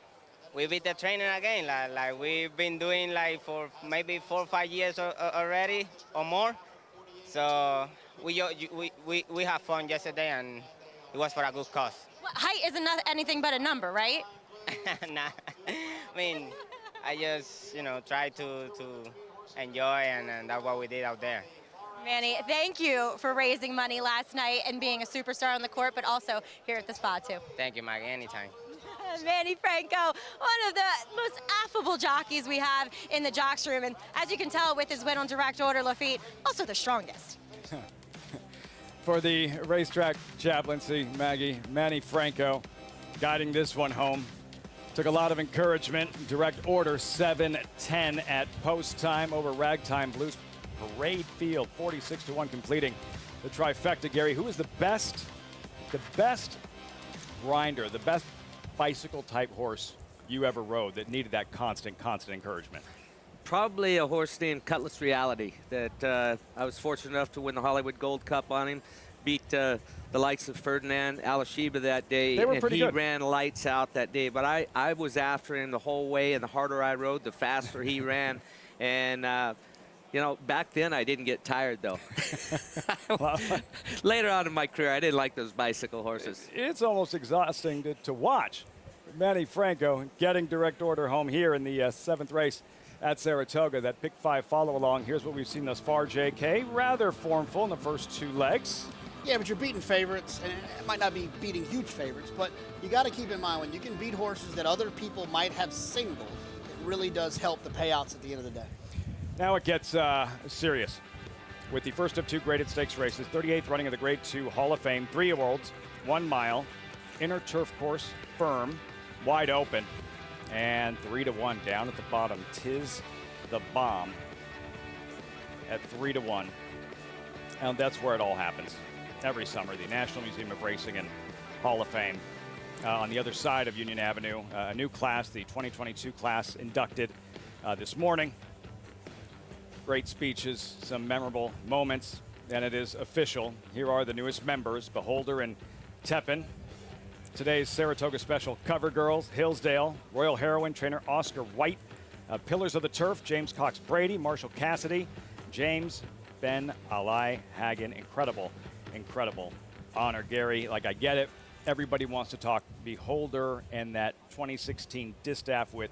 H: we beat the Trainer again. Like we've been doing like for maybe 4 or 5 years already or more. So we had fun yesterday, and it was for a good cause.
Z: Well, height isn't anything but a number, right?
H: Nah, I mean, I just, you know, try to enjoy, and that's what we did out there.
Z: Manny, thank you for raising money last night and being a superstar on the court, but also here at the spa, too.
H: Thank you, Maggie, anytime.
Z: Manny Franco, one of the most affable jockeys we have in the jocks room, and as you can tell with his win on direct order, Lafitte, also the strongest.
A: For the racetrack chaplaincy, Maggie, Manny Franco guiding this one home. Took a lot of encouragement. Direct order 7-10 at post time over Ragtime Blues Parade Field, 46-1 completing the trifecta. Gary, who is the best grinder, the best bicycle type horse you ever rode that needed that constant encouragement?
F: Probably a horse named Cutlass Reality that I was fortunate enough to win the Hollywood Gold Cup on him. Beat the likes of Ferdinand Alashiba that day.
A: They were pretty good.
F: He ran lights out that day, but I was after him the whole way, and the harder I rode, the faster he ran. And You know, back then I didn't get tired, though. Later on in my career, I didn't like those bicycle horses.
A: It's almost exhausting to watch. Manny Franco getting direct order home here in the 7th race at Saratoga. That pick 5 follow along. Here's what we've seen thus far, JK. Rather formful in the first 2 legs.
O: Yeah, but you're beating favorites, and it might not be beating huge favorites, but you got to keep in mind when you can beat horses that other people might have singled, it really does help the payouts at the end of the day.
A: Now it gets serious with the first of 2 graded stakes races. 38th running of the Grade 2 Hall of Fame, 3 Worlds, 1 mile, inner turf course, firm, wide open, and 3-1 down at the bottom. Tis the Bomb at 3-1. And that's where it all happens. Every summer, the National Museum of Racing and Hall of Fame. On the other side of Union Avenue, a new class, the 2022 class, inducted this morning. Great speeches, some memorable moments, and it is official. Here are the newest members, Beholder and Tepin. Today's Saratoga Special cover girls, Hillsdale, Royal Heroine trainer Oscar White, Pillars of the Turf, James Cox Brady, Marshall Cassidy, James Ben Ali Hagen. Incredible honor, Gary. Like, I get it. Everybody wants to talk Beholder and that 2016 distaff with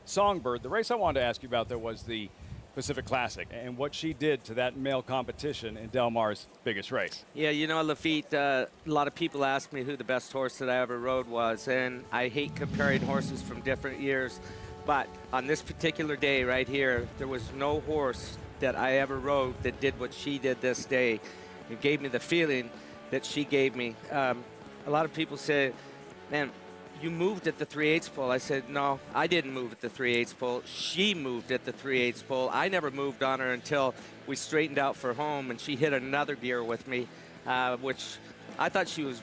A: Songbird. The race I wanted to ask you about, though, was the Pacific Classic and what she did to that male competition in Del Mar's biggest race.
F: Yeah, you know, Lafitte, a lot of people ask me who the best horse that I ever rode was, and I hate comparing horses from different years, but on this particular day right here, there was no horse that I ever rode that did what she did this day. It gave me the feeling that she gave me. A lot of people say, man, you moved at the 3/8 pole. I said, no, I didn't move at the 3/8 pole. She moved at the 3/8 pole. I never moved on her until we straightened out for home, and she hit another gear with me, which I thought she was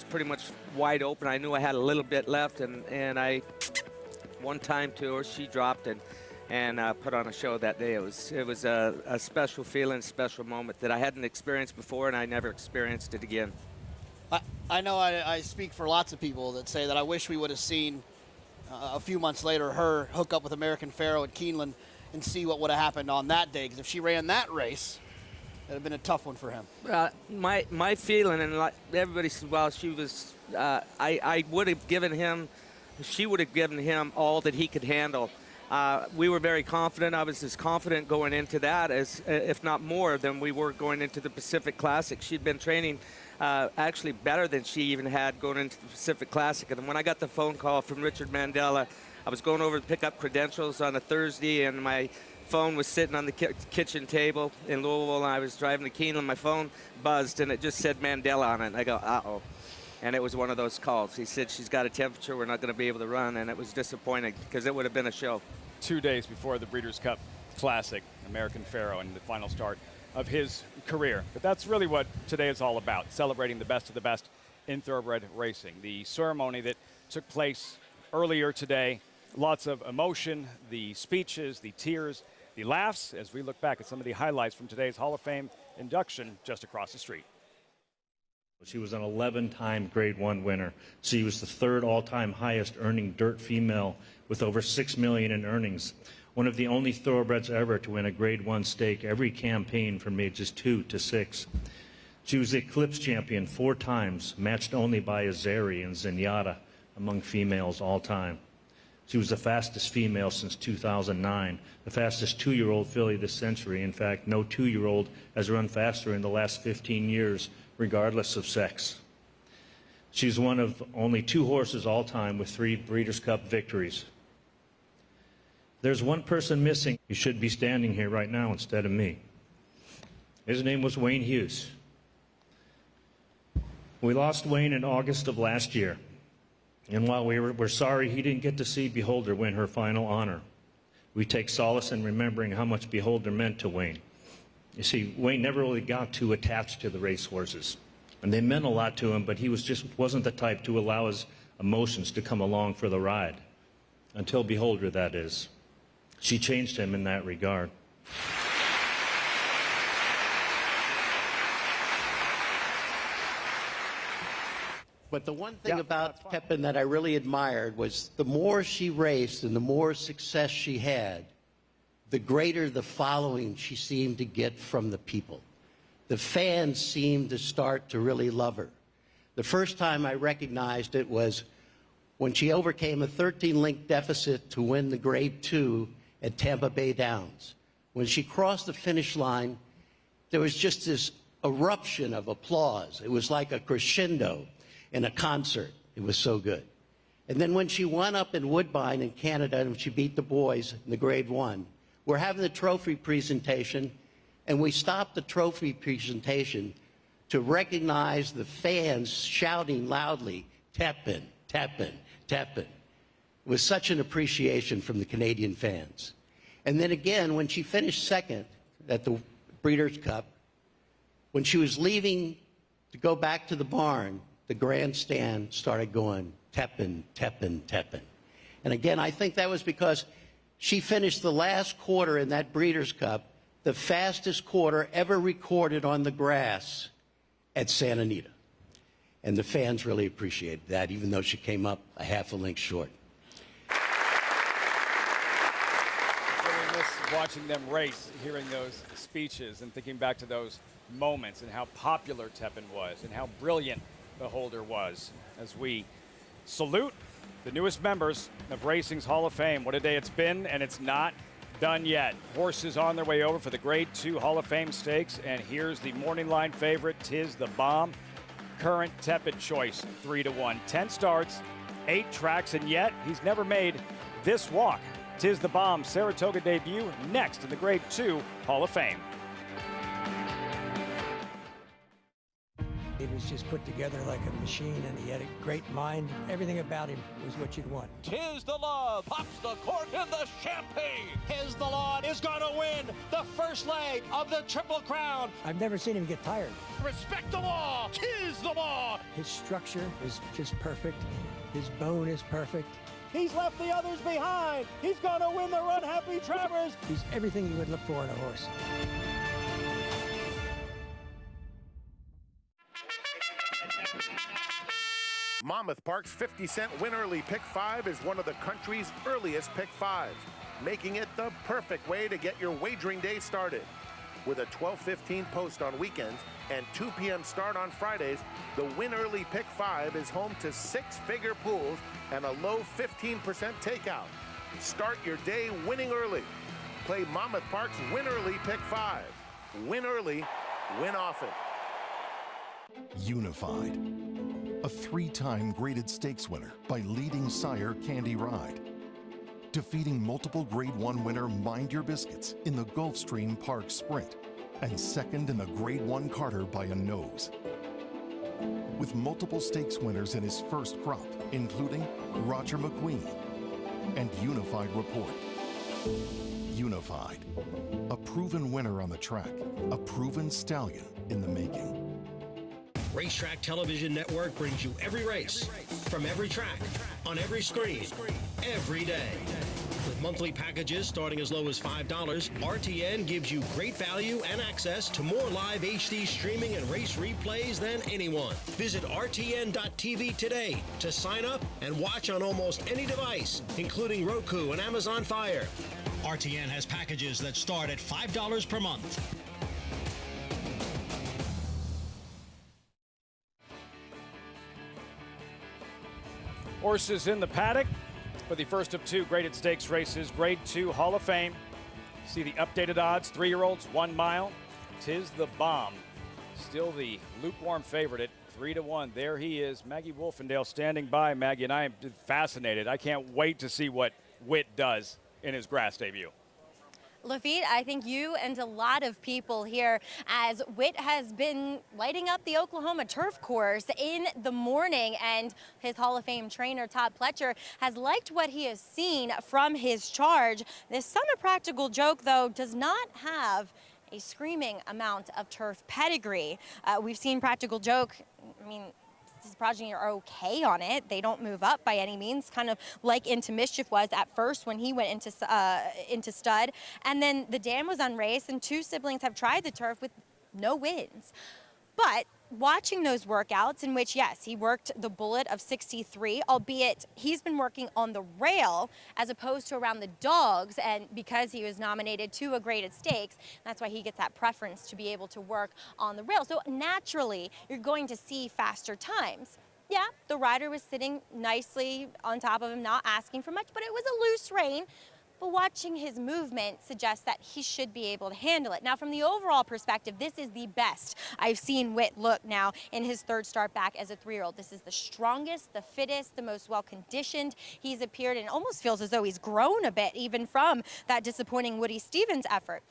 F: pretty much wide open. I knew I had a little bit left, and I one time to her, she dropped and put on a show that day. It was a special feeling, special moment that I hadn't experienced before, and I never experienced it again.
O: I know I speak for lots of people that say that I wish we would have seen a few months later her hook up with American Pharoah at Keeneland and see what would have happened on that day, because if she ran that race, it would have been a tough one for him.
F: My feeling, and like everybody said, well, she was, I would have given him, she would have given him all that he could handle. We were very confident. I was as confident going into that as, if not more, than we were going into the Pacific Classic. She'd been training actually better than she even had going into the Pacific Classic. And when I got the phone call from Richard Mandela, I was going over to pick up credentials on a Thursday, and my phone was sitting on the kitchen table in Louisville, and I was driving to Keeneland. My phone buzzed, and it just said Mandela on it. And I go, uh-oh. And it was one of those calls. He said, she's got a temperature, we're not going to be able to run, and it was disappointing because it would have been a show.
A: 2 days before the Breeders' Cup Classic, American Pharoah, and the final start of his career. But that's really what today is all about, celebrating the best of the best in thoroughbred racing. The ceremony that took place earlier today, lots of emotion, the speeches, the tears, the laughs, as we look back at some of the highlights from today's Hall of Fame induction just across the street.
S: She was an 11-time Grade 1 winner. She was the 3rd all-time highest earning dirt female with over $6 million in earnings. One of the only thoroughbreds ever to win a Grade 1 stake every campaign from ages 2 to 6. She was the Eclipse champion 4 times, matched only by Azeri and Zenyatta among females all time. She was the fastest female since 2009, the fastest 2-year-old filly this century. In fact, no 2-year-old has run faster in the last 15 years, regardless of sex. She's one of only 2 horses all time with 3 Breeders' Cup victories. There's one person missing. He should be standing here right now instead of me. His name was Wayne Hughes. We lost Wayne in August of last year. And while we're sorry he didn't get to see Beholder win her final honor, we take solace in remembering how much Beholder meant to Wayne. You see, Wayne never really got too attached to the racehorses, and they meant a lot to him, but he wasn't the type to allow his emotions to come along for the ride. Until Beholder, that is. She changed him in that regard.
T: But the one thing about Tepin that I really admired was the more she raced and the more success she had, the greater the following she seemed to get from the people. The fans seemed to start to really love her. The first time I recognized it was when she overcame a 13-link deficit to win the Grade 2 at Tampa Bay Downs. When she crossed the finish line, there was just this eruption of applause. It was like a crescendo in a concert. It was so good. And then when she won up in Woodbine in Canada and she beat the boys in the Grade 1, we're having the trophy presentation, and we stopped the trophy presentation to recognize the fans shouting loudly, "Tepin, Tepin, Tepin." It was such an appreciation from the Canadian fans. And then again, when she finished second at the Breeders' Cup, when she was leaving to go back to the barn, the grandstand started going, "Tepin, Tepin, Tepin." And again, I think that was because she finished the last quarter in that Breeders' Cup, the fastest quarter ever recorded on the grass at Santa Anita. And the fans really appreciated that, even though she came up a half a length short.
A: Really miss watching them race, hearing those speeches and thinking back to those moments and how popular Tepin was and how brilliant the holder was. As we salute the newest members of Racing's Hall of Fame. What a day it's been, and it's not done yet. Horses on their way over for the Grade 2 Hall of Fame Stakes, and here's the morning line favorite, Tiz the Bomb. Current tepid choice, 3-1. 10 starts, 8 tracks, and yet he's never made this walk. Tiz the Bomb Saratoga debut next in the Grade 2 Hall of Fame.
C: He was just put together like a machine, and he had a great mind. Everything about him was what you'd want.
Q: Tiz the Law pops the cork in the champagne. Tiz the Law is going to win the first leg of the Triple Crown.
C: I've never seen him get tired.
Q: Respect the law. Tiz the Law.
C: His structure is just perfect. His bone is perfect.
V: He's left the others behind. He's going to win the Run Happy Travers.
C: He's everything you would look for in a horse.
J: Monmouth Park's 50-cent Win Early Pick 5 is one of the country's earliest Pick 5s, making it the perfect way to get your wagering day started. With a 12:15 post on weekends and 2 p.m. start on Fridays, the Win Early Pick 5 is home to 6-figure pools and a low 15% takeout. Start your day winning early. Play Monmouth Park's Win Early Pick 5. Win early, win often.
U: Unified. A 3-time graded stakes winner by leading sire Candy Ride. Defeating multiple Grade 1 winner Mind Your Biscuits in the Gulfstream Park Sprint. And second in the Grade 1 Carter by a nose. With multiple stakes winners in his first crop, including Roger McQueen and Unified Report. Unified. A proven winner on the track. A proven stallion in the making.
W: Racetrack Television Network brings you every race, from every track, on every screen, every day. With monthly packages starting as low as $5, RTN gives you great value and access to more live HD streaming and race replays than anyone. Visit RTN.tv today to sign up and watch on almost any device, including Roku and Amazon Fire. RTN has packages that start at $5 per month.
A: Horses in the paddock for the first of 2 graded stakes races, Grade 2 Hall of Fame. See the updated odds, 3-year-olds, 1 mile. Tiz the Bomb, still the lukewarm favorite at 3-1. There he is, Maggie Wolfendale standing by. Maggie, and I am fascinated. I can't wait to see what Whit does in his grass debut.
D: Lafitte, I think you and a lot of people here, as Whit has been lighting up the Oklahoma turf course in the morning, and his Hall of Fame trainer, Todd Pletcher, has liked what he has seen from his charge. This son of Practical Joke, though, does not have a screaming amount of turf pedigree. We've seen Practical Joke, I mean, his progeny are okay on it. They don't move up by any means, kind of like Into Mischief was at first when he went into stud. And then the dam was unraced, and 2 siblings have tried the turf with no wins. But watching those workouts in which, yes, he worked the bullet of 63, albeit he's been working on the rail as opposed to around the dogs, and because he was nominated to a graded stakes, that's why he gets that preference to be able to work on the rail. So naturally, you're going to see faster times. Yeah, the rider was sitting nicely on top of him, not asking for much, but it was a loose rein. But watching his movement suggests that he should be able to handle it. Now, from the overall perspective, this is the best I've seen Whit look now in his third start back as a 3-year-old. This is the strongest, the fittest, the most well-conditioned he's appeared, and it almost feels as though he's grown a bit even from that disappointing Woody Stevens effort.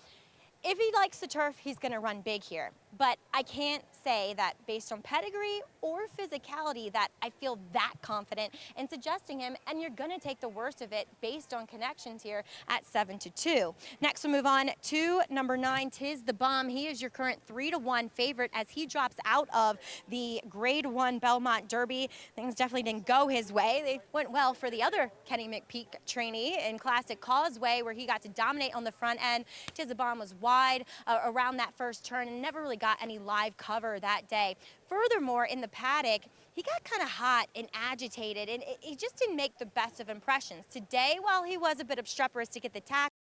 D: If he likes the turf, he's going to run big here. But I can't say that based on pedigree or physicality that I feel that confident in suggesting him, and you're going to take the worst of it based on connections here at 7-2. Next, we'll move on to number 9, Tiz the Bomb. He is your current 3-1 favorite as he drops out of the Grade 1 Belmont Derby. Things definitely didn't go his way. They went well for the other Kenny McPeak trainee in Classic Causeway, where he got to dominate on the front end. Tiz the Bomb was wide around that first turn and never really got any live cover that day. Furthermore, in the paddock, he got kind of hot and agitated, and he just didn't make the best of impressions. Today, while he was a bit obstreperous to get the tackle,